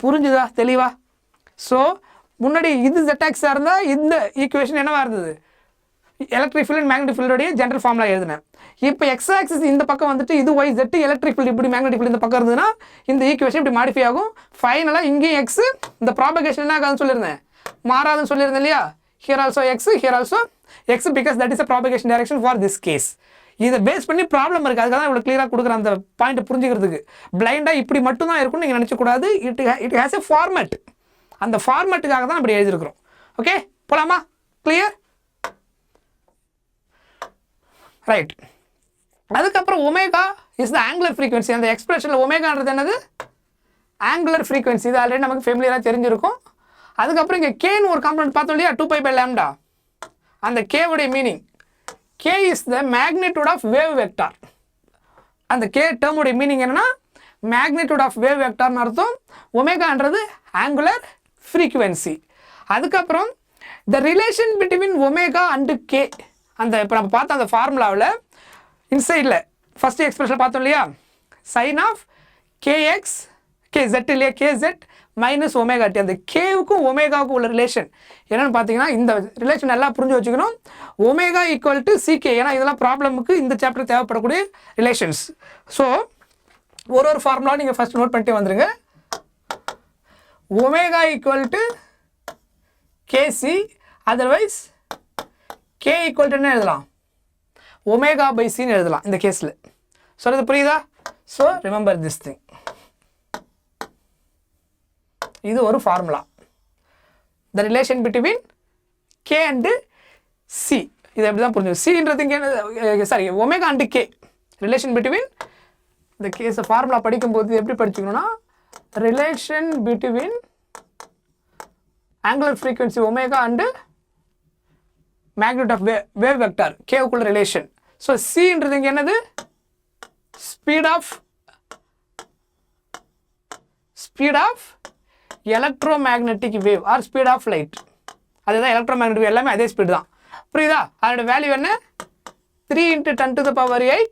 புரிஞ்சுதா தெளிவா? ஸோ முன்னாடி இது z ஆக்சிஸாக இருந்தால் இந்த ஈக்குவேஷன் என்னவாக இருந்தது? எலக்ட்ரிக் ஃபீல்டு மேக்னெட்டிக் ஃபீல்டோடைய ஜென்ரல் ஃபார்முலா எழுதினேன். இப்போ x ஆக்சிஸ் இந்த பக்கம் வந்துட்டு இது y z, எலக்ட்ரிக் ஃபீல்டு இப்படி மேக்னெட்டிக் ஃபீல்டு இந்த பக்கம் இருந்ததுன்னா இந்த ஈக்குவேஷன் இப்படி மாடிஃபை ஆகும். ஃபைனலாக இங்கேயும் x, இந்த ப்ராபகேஷன் என்ன ஆகாதுன்னு சொல்லியிருந்தேன், மாறாதுன்னு சொல்லியிருந்தேன் இல்லையா? Here also x, here also x because that is a propagation direction for this case. இதை பேஸ் பண்ணி ப்ராப்ளம் இருக்குது. அதுக்காக தான் இவ்வளோ கிளியராக கொடுக்குற அந்த பாயிண்ட்டை புரிஞ்சுக்கிறதுக்கு. பிளைண்டாக இப்படி மட்டும் தான் இருக்கும்னு நீங்கள் நினச்சக்கூடாது. It has a format. அந்த ஃபார்மேட்டுக்காக தான் இப்படி எழுதியிருக்கிறோம். ஓகே, போகலாமா? கிளியர்? ரைட். அதுக்கப்புறம் omega is the angular frequency. அந்த எக்ஸ்பிரஷனில் ஒமேகான்றது என்னது? Angular frequency. இது ஆல்ரெடி நமக்கு ஃபெமிலியராக தெரிஞ்சிருக்கும். அதுக்கப்புறம் இங்கே கேன்னு ஒரு காம்பனண்ட் பார்த்தோம் இல்லையா? 2π/λ. அந்த கேவுடைய meaning, k is the magnitude of wave vector. அந்த கே டேர்முடைய மீனிங் என்னன்னா மேக்னிடியூட் ஆஃப் வேவ் வெக்டார்னு அர்த்தம். ஒமேகான்றது ஆங்குலர் ஃப்ரீக்வன்சி. அதுக்கப்புறம் the relation between omega and k. அந்த இப்போ நம்ம பார்த்த அந்த ஃபார்முலாவில் இன்சைடில் ஃபஸ்ட்டு எக்ஸ்பிரஷன் பார்த்தோம் இல்லையா? சைன் ஆஃப் கேஎக்ஸ் கேZ இல்லையா? கேZ மைனஸ் 𝜔t. அந்த கேவுக்கும் ஒமேகாவுக்கும் உள்ள ரிலேஷன் என்னென்னு பார்த்தீங்கன்னா இந்த ரிலேஷன் எல்லாம் புரிஞ்சு வச்சுக்கணும். Omega equal to CK. ஏன்னா இதெல்லாம் ப்ராப்ளமுக்கு இந்த சாப்டர் தேவைப்படக்கூடிய ரிலேஷன்ஸ். ஸோ ஒரு ஃபார்முலா நீங்கள் ஃபஸ்ட் நோட் பண்ணிட்டு வந்துடுங்க. Omega equal to KC, otherwise K equal to என்ன எழுதலாம்? ω/c எழுதலாம் இந்த கேஸில். ஸோ இது புரியுதா? So remember this thing. இது ஒரு formula. The relation between K and C. இது எப்படி தான் புரிஞ்சு? சின்றது இங்கே sorry omega and K relation between இந்த கேஸை ஃபார்முலா படிக்கும்போது எப்படி படிச்சுக்கணும்னா relation between angular frequency omega and magnitude of wave vector கேவுக்குள்ள ரிலேஷன். ஸோ சின்றது இங்கே என்னது? Speed of electromagnetic wave or speed of light. அதுதான் எலக்ட்ரோமேக்னெட்டிக் வேவ், எல்லாமே அதே ஸ்பீடு தான். புரியுதா? அதோட வேல்யூ என்ன? 3 × 10⁸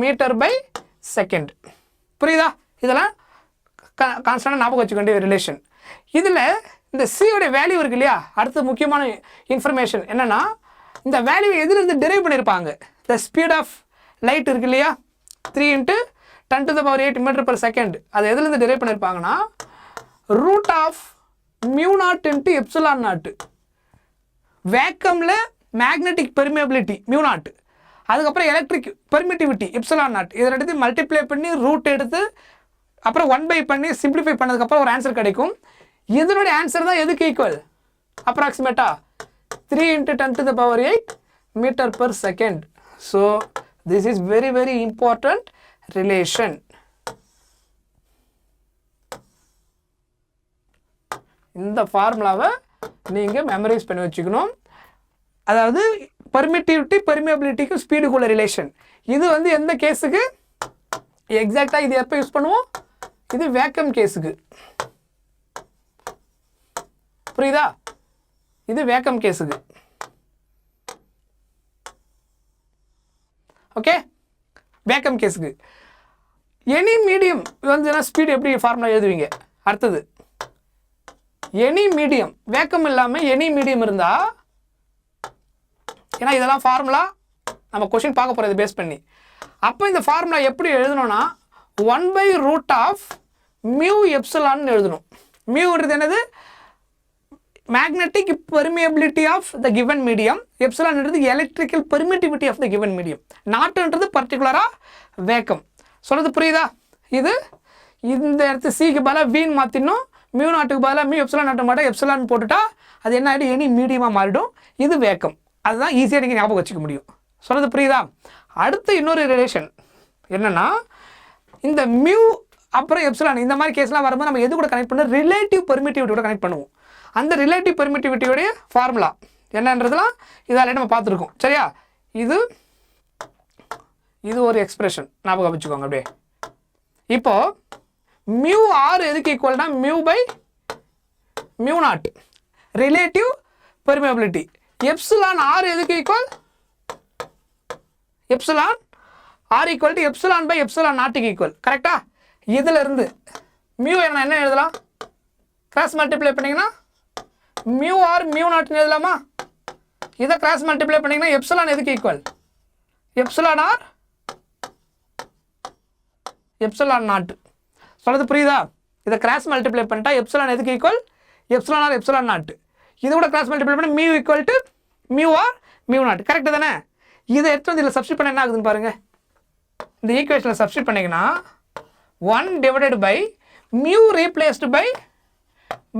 மீட்டர்/செகண்ட். புரியுதா? இதெல்லாம் கான்ஸ்டன்டாக ஞாபகம் வச்சுக்க வேண்டிய ரிலேஷன். இதில் இந்த சியோட வேல்யூ இருக்கு இல்லையா? அடுத்த முக்கியமான இன்ஃபர்மேஷன் என்னென்னா இந்த வேல்யூ எதிலிருந்து டெரைவ் பண்ணியிருப்பாங்க? த ஸ்பீட் ஆஃப் லைட் இருக்கு இல்லையா? 3 × 10⁸ மீட்டர்/செகண்ட். அது எதுலேருந்து டெரைவ் பண்ணியிருப்பாங்கன்னா ரூட் ஆஃப் μ0 × ε0. வேக்கமில் மேக்னெட்டிக் பெர்மியபிலிட்டி μ0, அதுக்கப்புறம் எலக்ட்ரிக் பெர்மிட்டிவிட்டி ε0. இதை எடுத்து மல்டிப்ளை பண்ணி ரூட் எடுத்து அப்புறம் 1/, பண்ணி சிம்பிளிஃபை பண்ணதுக்கப்புறம் ஒரு ஆன்சர் கிடைக்கும். இதனுடைய ஆன்சர் தான் எதுக்கு ஈக்குவல்? அப்ராக்சிமேட்டாக 3 × 10⁸ metre second. So this is very very important relation. இந்த ஃபார்முலாவை நீங்கள் மெமரைஸ் பண்ணி வச்சுக்கணும். அதாவது பெர்மியபிலிட்டிக்கும் ஸ்பீடுக்குள்ள ரிலேஷன். இது வந்து எந்த கேஸுக்கு எக்ஸாக்டாக இது எப்போ யூஸ் பண்ணுவோம்? இது வேக்கம் கேஸுக்கு. புரியுதா? இது வேக்கம் கேஸுக்கு. ஓகே, வேக்கம் கேஸுக்கு எனி மீடியம் வந்து ஸ்பீடு எப்படி ஃபார்முலா எழுதுவீங்க? அடுத்தது எனி மீடியம், வேக்கம் இல்லாமல் எனி மீடியம் இருந்தால், ஏன்னா இதெல்லாம் ஃபார்முலா நம்ம கொஷின் பார்க்க போகிறது பேஸ் பண்ணி. அப்போ இந்த ஃபார்முலா எப்படி எழுதணும்னா 1/√μ எப்சிலான்னு எழுதணும். மியூன்றது என்னது? Magnetic permeability of the given medium. எப்சிலான்ன்றது electrical permittivity of the given medium. நாட்டுன்றது பர்டிகுலராக வேக்கம். சொல்கிறது புரியுதா? இது இந்த இடத்து சிக்கு பதிலாக வீன் மாற்றினோம், μ0க்கு பதிலாக μ ε0 மட்டும் எப்சிலான் போட்டுட்டா அது என்ன ஆகிடும் எனி மீடியமாக மாறிடும் இது வேக்கம் அதுதான் ஈஸியாக நீங்கள் ஞாபகம் வச்சுக்க முடியும் சொல்கிறது புரியுதா அடுத்து இன்னொரு ரிலேஷன் என்னென்னா இந்த மியூ அப்புறம் எப்சிலான் இந்த மாதிரி கேஸ்லாம் வரும்போது நம்ம எது கூட கனெக்ட் பண்ண ரிலேட்டிவ் பெர்மிட்டிவிட்டியோட கனெக்ட் பண்ணுவோம் அந்த ரிலேட்டிவ் பெர்மிட்டிவிட்டியோடைய ஃபார்முலா என்னன்றதுலாம் இதாலே நம்ம பார்த்துருக்கோம் சரியா இது ஒரு எக்ஸ்பிரஷன் ஞாபகம் வச்சுக்கோங்க அப்படியே இப்போ மியூ ஆர் எதுக்கு ஈக்குவல்னா mu by mu nought relative permeability epsilon r எதுக்கு equal epsilon r equal to epsilon by epsilon நாட்டுக்கு ஈக்குவல் கரெக்டா இதுல இருந்து மியூ என்ன எழுதலாம் கிராஸ் மல்டிப்ளை பண்ணீங்கன்னா மியூ ஆர் மியூ நாட்னு எழுதலாமா இதை கிராஸ் மல்டிப்ளை பண்ணீங்கன்னா எப்சிலான் எதுக்கு equal epsilon r epsilon nought சொல்றது புரியுதா இதை கிராஸ் மல்டிப்ளை பண்ணிட்டா எப்சிலான் எதுக்கு equal epsilon r epsilon nought இது கூட கிராஸ் மல்டிப்ளை பண்ணி mu equal to mu R mu naught correct தானே இதை எடுத்து வந்து இதில் சப்ஸ்டிட் பண்ண என்ன ஆகுதுன்னு பாருங்க இந்த ஈக்குவேஷனில் சப்ஸ்டிட் பண்ணிங்கன்னா 1 divided by mu replaced by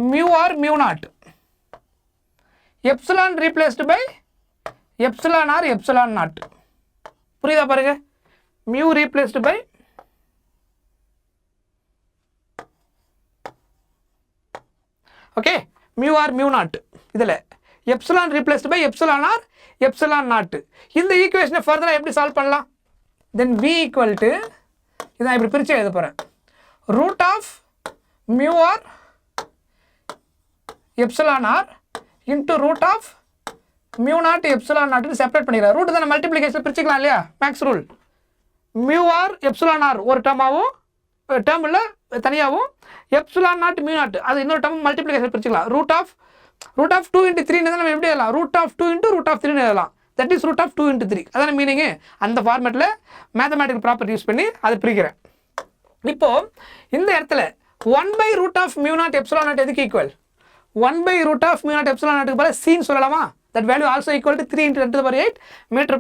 mu or mu naught epsilon replaced by epsilon or epsilon naught புரியுதா பாருங்க mu replaced by okay mu or mu naught இதில் epsilon replaced by epsilon or epsilon naught இந்த ஈக்குவேஷனை ஃபர்தராக எப்படி solve பண்ணலாம் then v equal to இதான் இப்படி பிரிச்சு எழுத போகிறேன் root of mu r epsilon r into root of mu not epsilon நாட்னு செப்பரேட் பண்ணிக்கிறேன் ரூட் தானே மல்டிப்ளிகேஷன் பிரிச்சுக்கலாம் இல்லையா maths rule mu r epsilon r ஒரு டேர்மாகவும் டேர்ம் இல்லை தனியாகவும் எப்சிலான் நாட் மியூ நாட் அது இன்னொரு டேர்ம் மல்டிப்ளிகேஷன் பிரிச்சுக்கலாம் ரூட் ஆஃப் 2 into 3 நம்ம எப்படி எழுதலாம் root of 2 into root of 3 எழுதலாம் that is root of 2 into 3 அதான மீனிங்கு அந்த ஃபார்மேட்டில் மேத்தமேட்டிக்கல் ப்ராப்பர்ட்டி யூஸ் பண்ணி அதை பிரிக்கிறேன் இப்போ இந்த இடத்துல 1 by root of mu naught epsilon naught எதுக்கு equal 1 by root of mu naught epsilon naught பதிலா c சொல்லலாமா that value also equal to 3 into 10 to the power 8 meter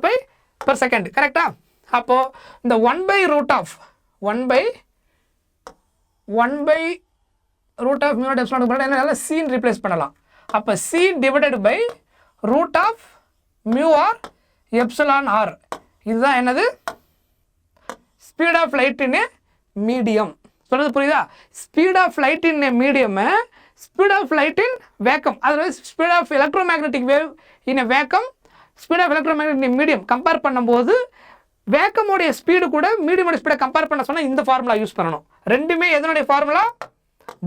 per second கரெக்டா அப்போ இந்த 1 by root of root of mu naught epsilon naught என்ன c replace பண்ணலாம் அப்போ c divided by root of mu or epsilon r இதுதான் என்னது speed of light in a medium சொல்றது புரியுதா speed of light in medium speed of light in vacuum அதாவது speed of electromagnetic wave in vacuum speed of electromagnetic medium compare பண்ணும்போது வேக்கமோடைய speed கூட மீடியமோட ஸ்பீடை compare பண்ண சொன்னால் இந்த ஃபார்முலா யூஸ் பண்ணணும் ரெண்டுமே எதனுடைய formula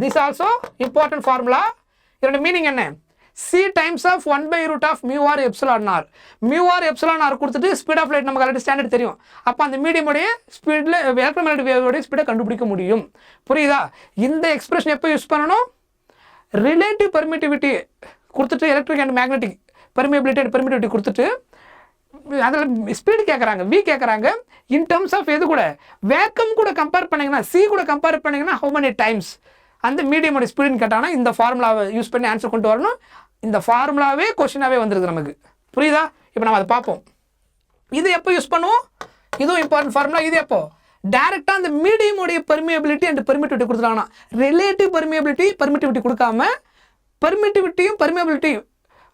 this also important formula இதோட மீனிங் என்ன c times of 1 by root of mu or epsilon r mu or epsilon r கொடுத்துட்டு ஸ்பீட் ஆஃப் லைட் நமக்கு ஆல்ரெடி ஸ்டாண்டர்ட் தெரியும் அப்போ அந்த மீடியமுடைய ஸ்பீடில் எலக்ட்ரோமேக்னெட்டிக் வேவோடைய ஸ்பீடை கண்டுபிடிக்க முடியும் புரியுதா இந்த எக்ஸ்பிரஷன் எப்போ யூஸ் பண்ணணும் ரிலேட்டிவ் பெர்மிட்டிவிட்டி கொடுத்துட்டு எலக்ட்ரிக் அண்ட் மேக்னெட்டிக் பெர்மிட்டிவிட்டி கொடுத்துட்டு அதில் ஸ்பீடு கேட்குறாங்க வி கேட்குறாங்க இன் டர்ம்ஸ் ஆஃப் எது கூட வேக்கம் கூட கம்பேர் பண்ணிங்கன்னா சி கூட கம்பேர் பண்ணிங்கன்னா ஹவு மெனி டைம்ஸ் அந்த மீடியமோட ஸ்பீடுன்னு கேட்டாங்கன்னா இந்த ஃபார்முலாவை யூஸ் பண்ணி ஆன்சர் கொண்டு வரணும் இந்த ஃபார்முலாவே கொஸ்டினாகவே வந்துருது நமக்கு புரியுதா இப்போ நம்ம அதை பார்ப்போம் இது எப்போ யூஸ் பண்ணுவோம் இதுவும் இம்பார்ட்டன்ட் ஃபார்முலா இது எப்போ டேரெக்டாக அந்த மீடியமோடைய பெர்மியபிலிட்டி அண்ட் பெர்மிட்டிவிட்டி கொடுத்துட்டாங்கன்னா ரிலேட்டிவ் பெர்மிட்டிவிட்டி கொடுக்காம பெர்மிட்டிவிட்டியும் பெர்மியபிலிட்டியும்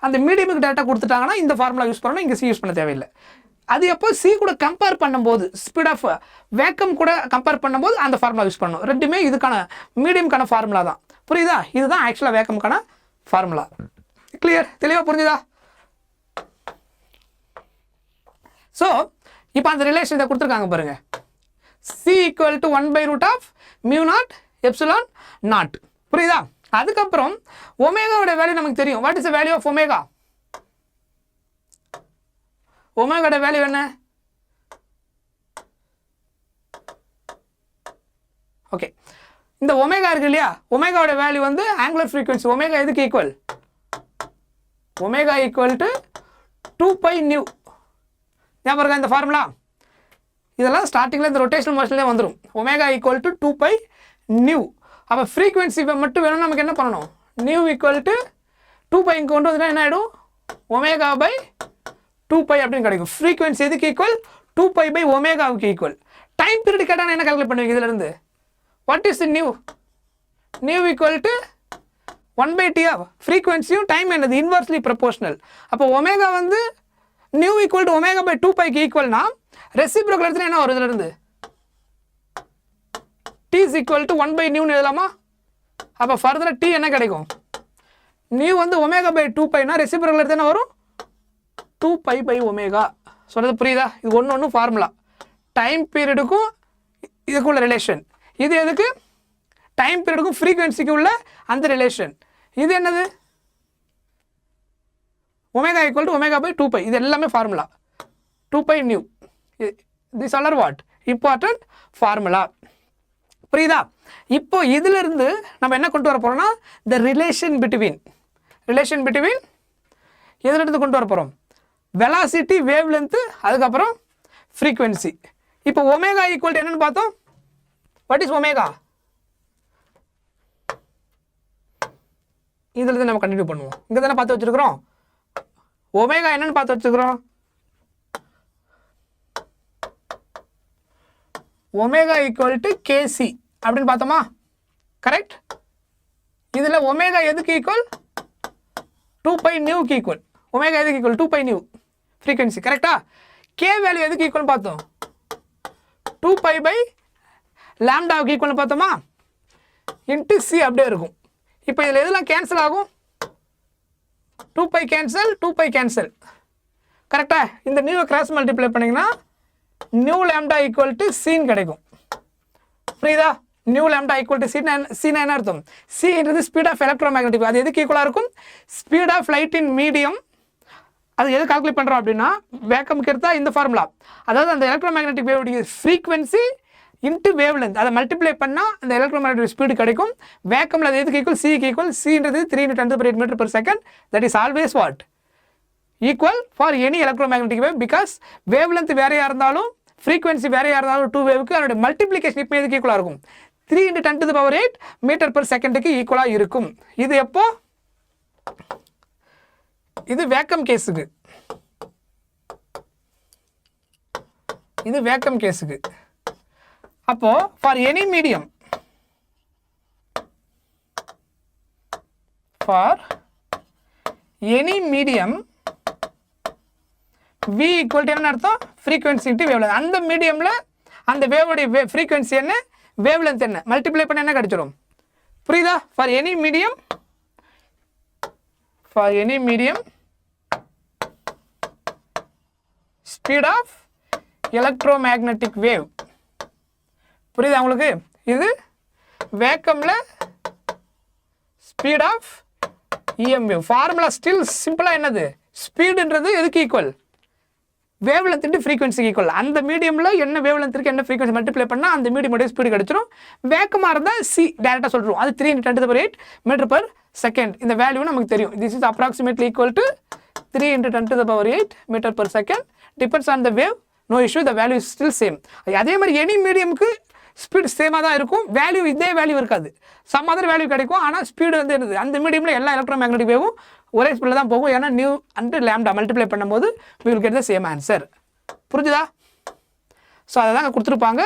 அந்த மீடியமுக்கு டேட்டா கொடுத்துட்டாங்கன்னா இந்த ஃபார்முலா யூஸ் பண்ணணும் இங்கே சி யூஸ் பண்ண தேவையில்லை அது எப்போ சி கூட கம்பேர் பண்ணும்போது ஸ்பீட் ஆஃப் வேக்கம் கூட கம்பேர் பண்ணும்போது அந்த ஃபார்முலா யூஸ் பண்ணணும் ரெண்டுமே இதுக்கான மீடியம்கான ஃபார்முலா தான் புரியுதா இதுதான் ஆக்சுவலாக வேக்கமுக்கான ஃபார்முலா கிளியர் தெளிவாக புரிஞ்சுதா ஸோ இப்போ அந்த ரிலேஷன் இதை கொடுத்துருக்காங்க பாருங்க C equal to 1 by root of mu naught epsilon naught புரியுதா அதுக்கப்புறம் ஒமேகாவோட வேல்யூ நமக்கு தெரியும் what is the value of omega ஒமேகாவோட வேல்யூ என்ன ஓகே இந்த ஒமேகா இருக்கு இல்லையா ஒமேகாவோட வேல்யூ வந்து ஆங்குலர் ஃப்ரீக்வன்சி ஒமேகா எதுக்கு equal omega equal to 2π nu ஞாபகம் இருக்கா இந்த ஃபார்முலா இதெல்லாம் ஸ்டார்டிங்கில் இந்த ரொட்டேஷனல் மோஷன்லேயே வந்துடும் ஒமேகா ஈக்குவல் டு 2π நியூ அப்போ ஃப்ரீக்வன்சி மட்டும் வேணும் நமக்கு என்ன பண்ணணும் நியூ ஈக்குவல் டு 2π இங்கே கொண்டு வந்துட்டா என்ன ஆகிடும் ஒமேகா பை 2π அப்படின்னு கிடைக்கும் ஃப்ரீக்வன்சி எதுக்கு ஈக்குவல் 2π பை ஒமேகாவுக்கு ஈக்குவல் டைம் பீரியட் கேட்டால் என்ன கால்குலேட் பண்ணுவீங்க இதுலேருந்து what is nu nu equal to 1/t ஃப்ரீக்வன்சியும் டைம் என்னது இன்வெர்ஸ்லி ப்ரொபோர்ஷனல். அப்போ ஒமேகா வந்து nu equal to omega by 2πக்கு ஈக்குவல்னா ரெசிப்ரோக்கல் இடத்துல என்ன வரும் இதுலேருந்து t is equal to 1/நியூன்னு எழுதலாமா? அப்போ ஃபர்தராக t என்ன கிடைக்கும்? நியூ வந்து ஒமேகா பை 2πனா ரெசிப்ரோக்கல் இடத்துல என்ன வரும் 2π/ஒமேகா. சொல்கிறது புரியுதா? இது ஒன்று ஃபார்முலா. டைம் பீரியடுக்கும் இதுக்குள்ள ரிலேஷன். இது எதுக்கு? டைம் பீரியடுக்கும் ஃப்ரீக்வன்சிக்கு உள்ள அந்த ரிலேஷன். இது என்னது? Omega equal to omega by 2π. இது எல்லாமே formula. 2π nu. This are what important formula. புரியுதா? இப்போ இதிலிருந்து நம்ம என்ன கொண்டு வர போகிறோம்னா த ரிலேஷன் பிட்வீன் எதிலிருந்து கொண்டு வர போகிறோம்? வெலாசிட்டி, வேவ் லென்த்து, அதுக்கப்புறம் ஃப்ரீக்வன்சி. இப்போ ஒமேகா ஈக்குவல் டு என்னன்னு பார்த்தோம். What is omega? இதில் தான் நம்ம கண்டினியூ பண்ணுவோம். இங்கே தானே பார்த்து வச்சுருக்கிறோம். ஒமேகா என்னன்னு பார்த்து வச்சுருக்கிறோம். ஒமேகா ஈக்குவல் டு கேசி அப்படின்னு பார்த்தோமா? கரெக்ட். இதில் ஒமேகா எதுக்கு ஈக்குவல்? 2π நியூக்கு ஈக்குவல். ஒமேகா எதுக்கு ஈக்குவல்? 2π nu frequency. கரெக்டா? கே வேல்யூ எதுக்கு ஈக்குவல் பார்த்தோம்? 2π/λ ஈக்குவல் பார்த்தோமா? இன்ட்டு சி அப்படியே இருக்கும். இப்போ இதில் எதெல்லாம் கேன்சல் ஆகும்? 2π கேன்சல், 2π கேன்சல். கரெக்டா? இந்த நியூவை கிராஸ் மல்டிப்ளை பண்ணிங்கன்னா நியூ லாம்டா ஈக்குவல் டு சின்னு கிடைக்கும். புரியுதா? நியூ லாம்டா ஈக்குவல் டு சின்னா என்ன அர்த்தம்? சின்றது ஸ்பீட் ஆஃப் எலக்ட்ரோமேக்னெட்டிக். அது எதுக்கு ஈக்குவலாக இருக்கும்? Speed of light in medium. அது எது கால்குலேட் பண்ணுறோம் அப்படின்னா வேக்கமுக்கு எடுத்தால் இந்த ஃபார்முலா. அதாவது அந்த எலக்ட்ரோமேக்னெட்டிக் வேவுடைய ஃப்ரீக்வன்சி இன்ட்டு வேவ் லென்த் அதை மல்டிப்ளை பண்ணால் அந்த எலக்ட்ரோமேக்னெட்டிக் ஸ்பீடு கிடைக்கும். வேக்கமில் அது எதுக்கு ஈக்குவல்? சிக்கு ஈக்குவல். சின்றது 3 × 10⁸ metre second. That is always what equal for any electromagnetic wave. Because wavelength வேறையாக இருந்தாலும் ஃப்ரீக்வன்சி வேறையாக இருந்தாலும் 2 வேவுக்கு அதோட மல்டிப்ளிகேஷன் இப்போ எதுக்கு ஈக்குவலாக இருக்கும்? 3 × 10⁸ மீட்டர்/செகண்டுக்கு ஈக்குவலாக இருக்கும். இது எப்போ? இது வேக்கம் கேஸுக்கு. இது வேக்கம் கேஸுக்கு. அப்போ for any medium v equal to என்ன அர்த்தம்? Frequency into wavelength. அந்த மீடியமில் அந்த வேவோடைய ஃப்ரீக்வன்சி என்ன, வேவ் லென்த் என்ன, மல்டிப்ளை பண்ண என்ன கிடைச்சிடும்? புரியுதா? For any medium speed of electromagnetic wave. புரியுதா உங்களுக்கு? இது வேக்கமில் speed of EM wave. Formula still சிம்பிளாக என்னது? ஸ்பீடுன்றது எதுக்கு ஈக்குவல்? வேவ் லென்த் இன்ட்டு ஃப்ரீக்வன்சிக்கு ஈக்குவல். அந்த மீடியமில் என்ன வேவ் லென்த் இருக்குது, என்ன ஃப்ரீக்வன்சி மல்டிப்ளை பண்ணால் அந்த மீடியமோடைய ஸ்பீடு கிடச்சிரும். வேக்கமாக இருந்தால் சி டேரெக்டாக சொல்கிறோம். அது 3 × 10⁸ மீட்டர்/செகண்ட். இந்த வேல்யூ நமக்கு தெரியும். This is approximately equal to 3 × 10⁸ metre second. Depends on the wave. No issue. The value is still same. அதே மாதிரி எனி மீடியமுக்கு ஸ்பீடு சேமாக தான் இருக்கும். வேல்யூ இதே வேல்யூ இருக்காது. சம் அதர் வேல்யூ கிடைக்கும். ஆனால் ஸ்பீடு வந்து என்னது? அந்த மீடியமில் எல்லா எலக்ட்ரோமேக்னெட்டிக் வேவும் ஒரே ஸ்பீடில் தான் போகும். ஏன்னா நியூ அண்ட் லாம்டா மல்டிப்ளை பண்ணும்போது we will get the same answer. புரிஞ்சுதா? ஸோ அதை தாங்க கொடுத்துருப்பாங்க.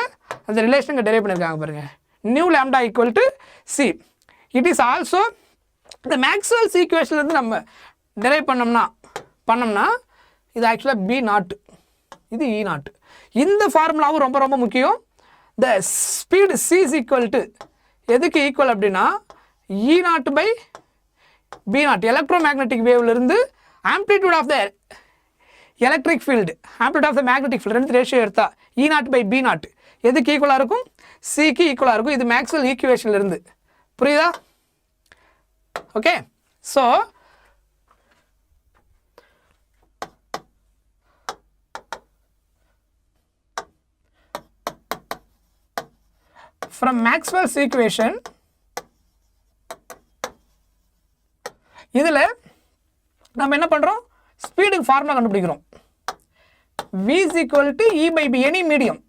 அந்த ரிலேஷன் இங்கே டெரைவ் பண்ணியிருக்காங்க பாருங்கள். New lambda equal to C. It is also இந்த மேக்ஸ்வெல்ஸ் ஈக்குவேஷன்லேருந்து நம்ம டெரைவ் பண்ணோம்னா இது ஆக்சுவலாக B0, இது E0. இந்த ஃபார்முலாவும் ரொம்ப ரொம்ப முக்கியம். The speed C is equal to எதுக்கு ஈக்குவல் அப்படின்னா E0/B0. எலக்ட்ரோமேக்னெட்டிக் வேவ்லேருந்து amplitude of the electric field, amplitude of the magnetic field ரெண்டு ரேஷியோ எடுத்தா E0/B0 எதுக்கு ஈக்குவலாக இருக்கும்? சிக்கு ஈக்குவலாக இருக்கும். இது மேக்ஸ்வெல் ஈக்குவேஷன்லேருந்து. புரியுதா? Okay. So from Maxwell's equation இதில் நம்ம என்ன பண்ணுறோம்? ஸ்பீடுக்கு ஃபார்முலா கண்டுபிடிக்கிறோம். v is equal to E/B any medium.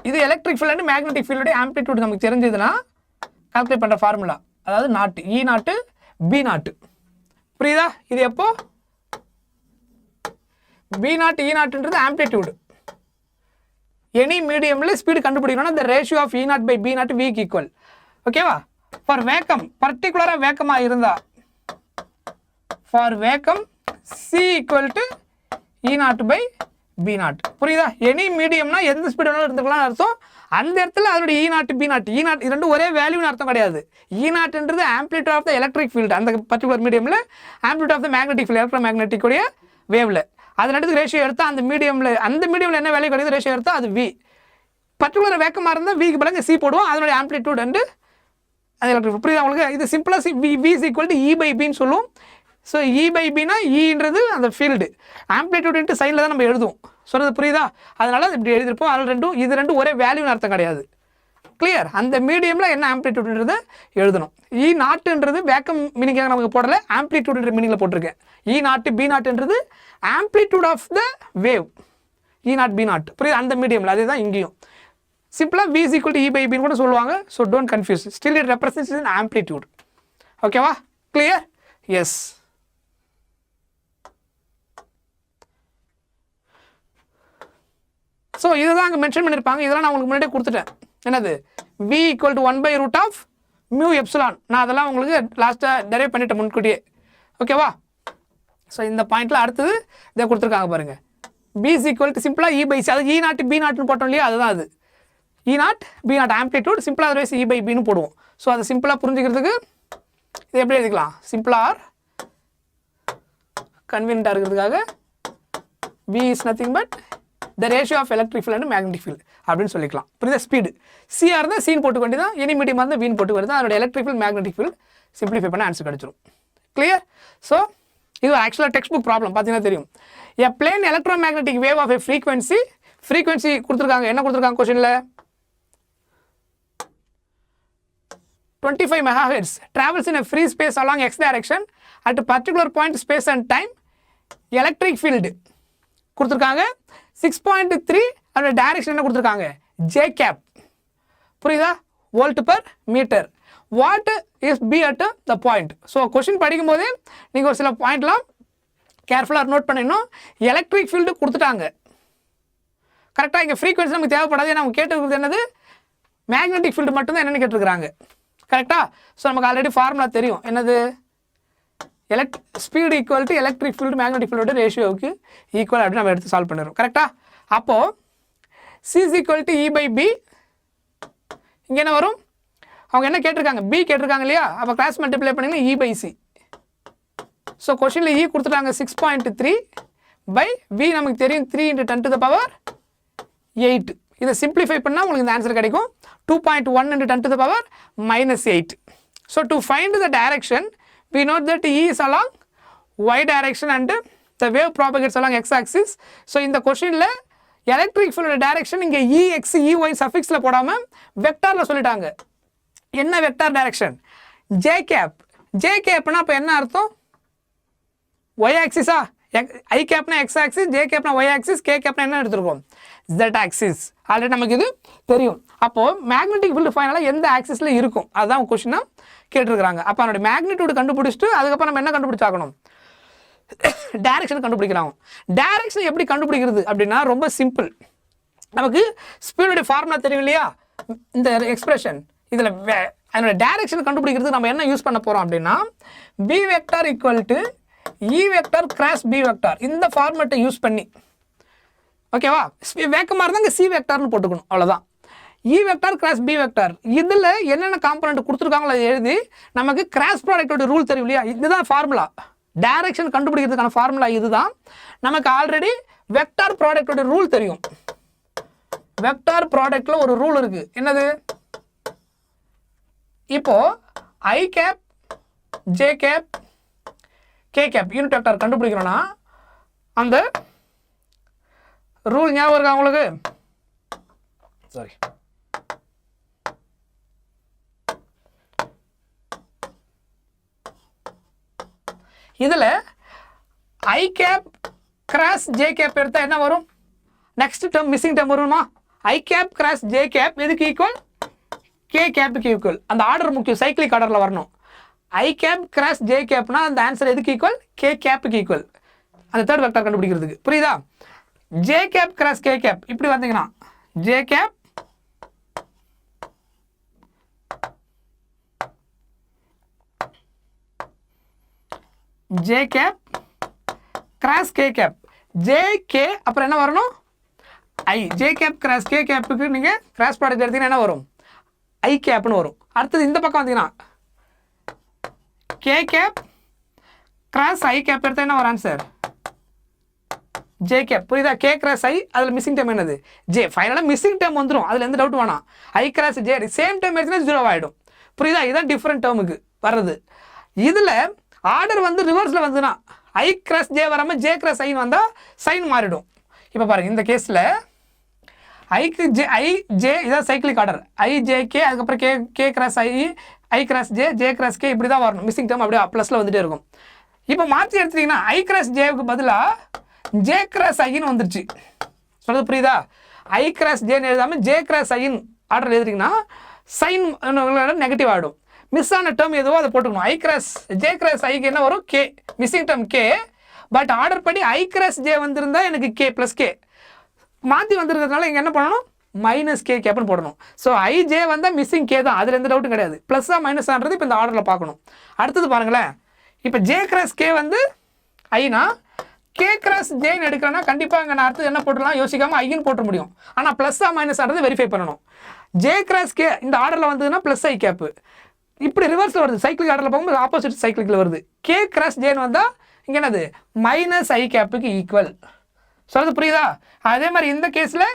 இது எலக்ட்ரிக் ஃபீல்டு அண்ட் மேக்னெட்டிக் ஃபீல்டுடைய ஆம்ப்ளிடியூட் நமக்கு தெரிஞ்சதுன்னா கால்குலேட் பண்ணுற ஃபார்முலா. அதாவது E0/B0. புரியுதா? இது எப்போ? B0 E0ன்றது ஆம்ப்ளிடியூடு. எனி மீடியமில் ஸ்பீடு கண்டுபிடிக்கணும்னா இந்த ரேஷியோ ஆஃப் E0/B0 விக்கு ஈக்குவல். ஓகேவா? ஃபார் வேக்கம் பர்டிகுலராக வேக்கமாக இருந்தால் for vacuum C equal to E0/B0 புரியுதா? எனி மீடியம்னா எந்த ஸ்பீடு வேணாலும் இருந்துக்கலாம் அர்த்தம். அந்த இடத்துல அதோட E0/B0 இது ரெண்டும் ஒரே வேல்யூன்னு அர்த்தம் கிடையாது. E0ன்றது amplitude of the electric field, அந்த பர்டிகுலர் மீடியமில் amplitude of the magnetic field electromagnetic உடைய வேவில் அது ரெண்டுக்கு ரேஷியோ எடுத்தால் அந்த மீடியமில் என்ன வேல்யூ கிடையாது ரேஷியோ எடுத்தால் அது V. பர்டிகுலர் வேக்கமாக இருந்தால் விக்கு பதிலாக சி போடுவோம், அதனுடைய ஆம்ப்ளிடியூட் அண்டு அது எலக்ட்ரிக். புரியுதா உங்களுக்கு? இது சிம்பிளாக V is equal to E/Bன்னு சொல்லுவோம். ஸோ E/Bனா ஈன்றது அந்த ஃபீல்டு, ஆம்ப்ளிடியூட் சைடில் தான் நம்ம எழுதுவோம். சொல்கிறது புரியுதா? அதனால இப்படி எழுதிருப்போம். அதில் இது ரெண்டும் ஒரே வேல்யூன்னு அர்த்தம் கிடையாது. கிளியர்? அந்த மீடியமில் என்ன ஆம்ப்ளிடியூட்ன்றதை எழுதணும். E0ன்றது வேக்கம் மீனிங்காக நமக்கு போடலை, ஆம்ப்ளிடியூட்ன்ற மீனிங்கில் போட்டிருக்கேன். E0/B0ன்றது amplitude of the wave, E0/B0 புரியுது? அந்த மீடியமில் அதே தான் இங்கேயும். சிம்பிளாக V is equal to E/Bன்னு கூட சொல்லுவாங்க. So don't confuse, still it represents in amplitude. ஓகேவா? கிளியர்? எஸ். ஸோ இதுதான் அங்கே மென்ஷன் பண்ணியிருப்பாங்க. இதெல்லாம் நான் உங்களுக்கு முன்னாடியே கொடுத்துட்டேன். என்னது? V = 1/√μ∈. நான் அதெல்லாம் உங்களுக்கு லாஸ்ட்டாக டெரைவ் பண்ணிட்டேன் முன்கூட்டியே. ஓகேவா? ஸோ இந்த பாயிண்டில் அடுத்தது இதை கொடுத்துருக்காங்க பாருங்கள். B is equal to சிம்பிளாக E/C, அது E0/B0ன்னு போட்டோம் இல்லையா, அதுதான் அது E0/B0 ஆம்ப்ளிடியூட். சிம்பிளாக அதர்வைஸ் E/Bன்னு போடுவோம். ஸோ அதை சிம்பிளாக புரிஞ்சுக்கிறதுக்கு இது எப்படி எழுதிக்கலாம்? சிம்பிளாக கன்வீனியண்ட்டாக இருக்கிறதுக்காக V is nothing but the ratio of electric field and magnetic field அப்படின்னு சொல்லிக்கலாம். புரியுதா? ஸ்பீடு சிஆர் இருந்தால் சீன் போட்டு வேண்டி தான், எனி மீடியமாக இருந்தால் வீன் போட்டு வருது. அதோட electric field magnetic field simplify பண்ண ஆன்சர் கிடச்சிரும். கிளியர்? ஸோ இது ஆக்சுவலாக டெக்ஸ்ட் புக் ப்ராப்ளம் பார்த்தீங்கன்னா தெரியும். A plane electromagnetic wave of a frequency கொடுத்துருக்காங்க. என்ன கொடுத்துருக்காங்க கொஸ்டினில்? 25 MHz travels in a free space along x direction at a particular point space and time. Electric field கொடுத்துருக்காங்க 6.3. அதோட டைரக்ஷன் என்ன கொடுத்துருக்காங்க? J cap. புரியுதா? Volt/meter. What is B at the point? So question படிக்கும் போதே நீங்கள் ஒரு சில பாயிண்ட்லாம் கேர்ஃபுல்லாக நோட் பண்ணிடணும். எலக்ட்ரிக் ஃபீல்டு கொடுத்துட்டாங்க கரெக்டாக. இங்கே ஃப்ரீக்வன்சி நமக்கு தேவைப்படாது. ஏன்னா அவங்க கேட்டுருக்கிறது என்னது? மேக்னெட்டிக் ஃபீல்டு மட்டும்தான் என்னென்னு கேட்டிருக்கிறாங்க. கரெக்டாக? ஸோ நமக்கு ஆல்ரெடி ஃபார்முலா தெரியும். என்னது? Speed equal to electric field magnetic ஃபீல்டோட ரேஷியோவுக்கு ஈக்குவல் அப்படின்னு நம்ம எடுத்து சால்வ் பண்ணிடுறோம். கரெக்டாக? அப்போது C is equal to E/B. இங்கே என்ன வரும்? அவங்க என்ன கேட்டிருக்காங்க? B கேட்டிருக்காங்க இல்லையா? அப்போ கிளாஸ் மல்டிப்ளை பண்ணிங்கன்னா E/C. ஸோ கொஷினில் E கொடுத்துட்டாங்க 6.3 பை V நமக்கு தெரியும் 3 × 10⁻8. இதை சிம்பிளிஃபை பண்ணால் உங்களுக்கு இந்த ஆன்சர் கிடைக்கும் 2.1 × 10⁻−8. So to find the direction we know that E is along y direction and the wave propagates along x axis. So இந்த கொஸ்டினில் எலக்ட்ரிக் ஃபீல்டோட டைரக்ஷன் இங்கே EX EY சஃபிக்ஸில் போடாமல் வெக்டாரில் சொல்லிட்டாங்க. என்ன vector direction? J cap. J capனா அப்போ என்ன அர்த்தம்? y ஆக்சிஸா? I capனா x axis, J capனா y axis, K capனா என்ன எடுத்துருக்கோம்? Z axis. ஆல்ரெடி நமக்கு இது தெரியும். அப்போது மேக்னெட்டிக் ஃபீல்டு ஃபைனலாக எந்த ஆக்சிஸில் இருக்கும் அதுதான் கொஸ்டினாக கேட்டிருக்கிறாங்க. அப்போ அதோட மேக்னிடியூடு கண்டுபிடிச்சிட்டு அதுக்கப்புறம் நம்ம என்ன கண்டுபிடிச்சாக்கணும்? டைரக்ஷன் கண்டுபிடிக்கிறாங்க. டைரக்ஷன் எப்படி கண்டுபிடிக்கிறது அப்படின்னா ரொம்ப சிம்பிள். நமக்கு ஸ்பீடோடைய ஃபார்முலா தெரியும் இல்லையா? இந்த எக்ஸ்பிரஷன் இதில் அதனோட டைரக்ஷன் கண்டுபிடிக்கிறதுக்கு நம்ம என்ன யூஸ் பண்ண போகிறோம் அப்படின்னா B vector equal to E vector cross B vector. இந்த ஃபார்மேட்டை யூஸ் பண்ணி ஓகேவா? வேக்கமாக இருந்தால் இங்கே C வெக்டார்னு போட்டுக்கணும், அவ்வளோதான். E vector cross B vector இதில் என்னென்ன காம்பனண்ட் கொடுத்துருக்காங்களோ அதை எழுதி நமக்கு கிராஸ் ப்ராடக்டோட ரூல் தெரியும் இல்லையா? இதுதான் ஃபார்முலா. டைரக்ஷன் கண்டுபிடிக்கிறதுக்கான ஃபார்முலா இதுதான். நமக்கு ஆல்ரெடி வெக்டார் ப்ராடக்டோட ரூல் தெரியும். வெக்டார் ப்ராடக்ட்ல ஒரு ரூல் இருக்கு. என்னது? இப்போ I cap J cap K cap unit vector கண்டுபிடிக்கணும்னா அந்த ரூல் ஞாபகம் இருக்கா உங்களுக்கு? சாரி, இதில் I cap cross J cap எடுத்தால் என்ன வரும்? நெக்ஸ்ட் டேர்ம் மிஸ்ஸிங் டேர்ம் வருமா? I cap cross J cap எதுக்கு ஈக்குவல்? K capக்கு ஈக்குவல். அந்த ஆர்டர் முக்கியம், சைக்கிளிக் ஆர்டரில் வரணும். I cap கிராஸ் J capனா அந்த ஆன்சர் எதுக்கு ஈக்குவல்? K capக்கு ஈக்குவல். அந்த தேர்ட் வெக்டார் கண்டுபிடிக்கிறதுக்கு. புரியுதா? J cap cross K cap இப்படி வந்தீங்கன்னா J cap J cap cross K cap. J K அப்புறம் என்ன வரணும்? I. J cap cross K கேப்புக்கு நீங்கள் கிராஸ் ப்ராடக்ட் எடுத்தீங்கன்னா என்ன வரும்? ஐ கேப்னு வரும். அடுத்தது இந்த பக்கம் வந்தீங்கன்னா k cap cross i cap எடுத்தால் என்ன வரும் ஆன்சர்? J cap. புரியுதா? கே கிராஸ் ஐ, அதில் மிஸ்ஸிங் டேம் என்னது? ஜே. ஃபைனலாக மிஸ்ஸிங் டேம் வந்துடும், அதில் எந்த டவுட் வேணாம். I cross j same time எடுத்துனா 0 ஆகிடும். புரியுதா? இதுதான் டிஃப்ரெண்ட் டேர்முக்கு வர்றது. இதில் ஆர்டர் வந்து ரிவர்ஸில் வந்துன்னா ஐ கிராஸ் ஜே வராமல் ஜே கிராஸ் ஐன்னு வந்தால் சைன் மாறிடும். இப்போ பாருங்கள், இந்த கேஸில் ஐக்கு ஜே ஐ ஜே இதான் cyclic order. I J K, அதுக்கப்புறம் K K cross I cross J, J cross K, இப்படி தான் வரணும். மிஸ்ஸிங் டேம் அப்படியே ப்ளஸில் வந்துகிட்டே இருக்கும். இப்போ மாற்றி எடுத்துட்டிங்கன்னா ஐ கிராஸ் ஜேவுக்கு பதிலாக ஜே கிராஸ் ஐன்னு வந்துருச்சு. சொல்கிறது புரியுதா? ஐ கிராஸ் ஜேன்னு எழுதாமல் ஜே கிராஸ் ஐன்னு ஆர்டர் எழுதுறீங்கன்னா சைன் நெகட்டிவ் ஆகிடும். மிஸ் ஆன டேர்ம் எதுவோ அதை போட்டுக்கணும். ஐ கிராஸ் ஜே கிராஸ் ஐக்கு என்ன வரும்? K. Missing term K. But order படி ஐ கிராஸ் ஜே வந்திருந்தால் எனக்கு கே ப்ளஸ் கே. மாற்றி வந்துருக்கிறதுனால இங்கே என்ன பண்ணணும்? மைனஸ் கே கேப்னு போடணும். ஸோ ஐ ஜே வந்தால் மிஸ்ஸிங் கே தான், அதில் எந்த டவுட்டும் கிடையாது. ப்ளஸ்ஸாக மைனஸான்றது இப்போ இந்த ஆர்டரில் பார்க்கணும். அடுத்தது பாருங்களேன், இப்போ ஜே கிராஸ் கே வந்து ஐனா கே கிராஸ் ஜேன்னு எடுக்கிறேன்னா கண்டிப்பாக இங்கே நான் அடுத்து என்ன போட்டுடலாம் யோசிக்காமல் ஐன்னு போட்ட முடியும். ஆனால் ப்ளஸ்ஸாக மைனஸ் ஆகிறது வெரிஃபை பண்ணணும். ஜே கிராஸ் கே இந்த ஆர்டரில் வந்ததுன்னா ப்ளஸ் ஐ கேப்பு. இப்படி ரிவர்ஸில் வருது, சைக்கிளிக் ஆர்டரில் போகும்போது ஆப்போசிட் சைக்கிளில் வருது. கே கிராஸ் ஜேன்னு வந்தால் இங்கே என்னது? மைனஸ் ஐ கேப்புக்கு ஈக்குவல். சொல்கிறது புரியுதா? அதே மாதிரி இந்த கேஸில்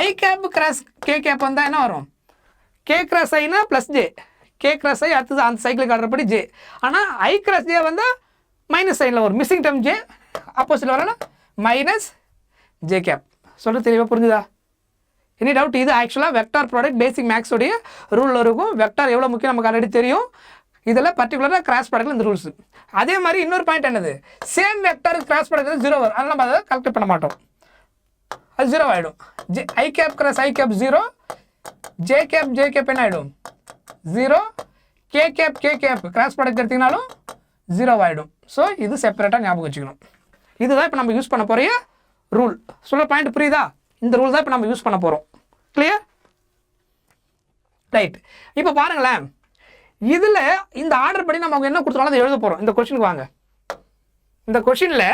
I cap cross K cap வந்தால் என்ன வரும்? கே கிராஸ் ஐனா plus J, K cross I அடுத்தது அந்த சைக்கிளிக் ஆர்டர் படி ஜே. ஆனால் ஐ கிராஸ் ஜே வந்தால் மைனஸ் சைனில் வரும். மிஸ்ஸிங் டேர்ம் ஜே, ஆப்போசிட் வரனா மைனஸ் ஜே கேப். சொல்கிறது தெளிவாக புரிஞ்சுதா? Any doubt? இது ஆக்சுவலாக வெக்டார் ப்ராடக்ட் பேசிக் மேக்ஸோடைய ரூலில் இருக்கும். வெக்டார் எவ்வளோ முக்கியம் நமக்கு ஆல்ரெடி தெரியும். இதில் பர்டிகுலராக கிராஸ் ப்ராடக்ட்டில் இந்த ரூல்ஸ். அதே மாதிரி இன்னொரு பாயிண்ட் என்னது? சேம் வெக்டார் கிராஸ் ப்ராடக்ட் 0 வரும். அதனால் நம்ம அதை கலெக்ட் பண்ண மாட்டோம், அது 0 ஆகிடும். J i cap cross i cap 0, j cap என்ன ஆகிடும்? 0, கே கேப் கிராஸ் ப்ராடக்ட் எடுத்திங்கனாலும் 0 ஆகிடும். ஸோ இது செப்பரேட்டாக ஞாபகம் வச்சுக்கணும். இதுதான் இப்போ நம்ம யூஸ் பண்ண போகிற ரூல். சொல்ல பாயிண்ட் புரியுதா? இந்த ரூல் தான் இப்போ நம்ம யூஸ் பண்ண போகிறோம். கிளியர்? ரைட். இப்போ பாருங்களேன், இதில் இந்த ஆர்டர் படி நம்ம அவங்க என்ன கொடுத்தாலும் அதை எழுத போகிறோம். இந்த கொஸ்டினுக்கு வாங்க. இந்த கொஸ்டினில்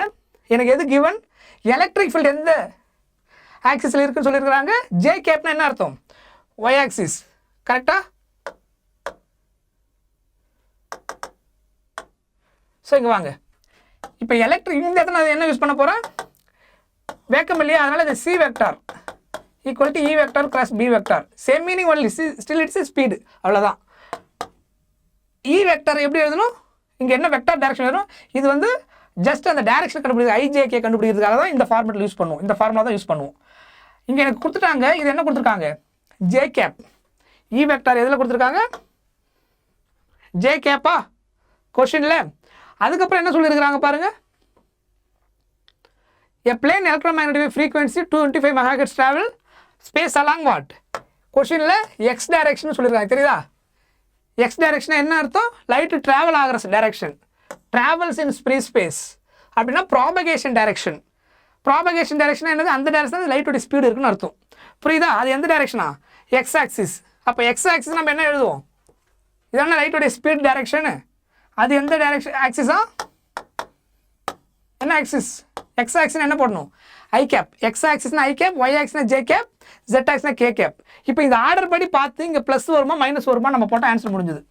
எனக்கு எது கிவன்? எலக்ட்ரிக் ஃபீல்டு எந்த ஆக்சிஸில் இருக்குன்னு சொல்லியிருக்கிறாங்க. ஜே கேப்னா என்ன அர்த்தம்? Y axis. கரெக்டாக? ஸோ இங்கே வாங்க. இப்போ எலக்ட்ரிக் இந்த இடத்துல நான் என்ன யூஸ் பண்ண போகிறேன்? வேக்கம் இல்லையா, அதனால் இது c vector equal to E vector cross B vector. Same meaning only, still it's speed, அவ்வளோதான். இ வெக்டார் எப்படி எழுதணும்? இங்கே என்ன வெக்டார் டைரக்ஷன் வரும்? இது வந்து ஜஸ்ட் அந்த டைரக்ஷன் கண்டுபிடிக்கிறது, ஐஜேகே கண்டுபிடிக்கிறதுக்காக தான் இந்த ஃபார்மெட்டில் யூஸ் பண்ணுவோம். இந்த ஃபார்முலா தான் யூஸ் பண்ணுவோம். இங்கே எனக்கு கொடுத்துட்டாங்க, இது என்ன கொடுத்துருக்காங்க? J cap. இ வெக்டார் எதில் கொடுத்துருக்காங்க? ஜே கேப்பா கொஷினில். அதுக்கப்புறம் என்ன சொல்லியிருக்கிறாங்க பாருங்கள், a plane electromagnetic wave frequency 225 MHz travel space along what? கொஷினில் எக்ஸ் டைரக்ஷன் சொல்லியிருக்காங்க. தெரியுதா? எக்ஸ் டைரக்ஷன் என்ன அர்த்தம்? லைட்டு ட்ராவல் ஆகிற டைரக்ஷன். ட்ராவல்ஸ் இன் ஃப்ரீ ஸ்பேஸ் அப்படின்னா ப்ராபகேஷன் டைரக்ஷன். ப்ராபகேஷன் டைரக்ஷன் என்னது? அந்த டைரக்ஷன் லைட்டோட ஸ்பீடு இருக்குன்னு அர்த்தம். புரியுதா? அது எந்த டைரக்ஷனா? X axis. அப்போ எக்ஸ் ஆக்சிஸ் நம்ம என்ன எழுதுவோம்? இதெல்லாம் லைட்டோடைய ஸ்பீட் டைரக்ஷனு. அது எந்த டைரக்ஷன் ஆக்சிஸா? என்ன ஆக்சிஸ்? எக்ஸ் ஆக்சிஸ் என்ன போடணும்? I cap. எக்ஸ் ஆக்சிஸ்னா ஐ கேப், ஒய் ஆக்சிஸ்னா ஜே கேப், ஜெட் ஆக்சிஸ்னா கே கேப். இப்போ இந்த ஆர்டர் படி பார்த்து இங்கே ப்ளஸ் வருமா மைனஸ் வருமா நம்ம போட்டால் ஆன்சர் முடிஞ்சுது.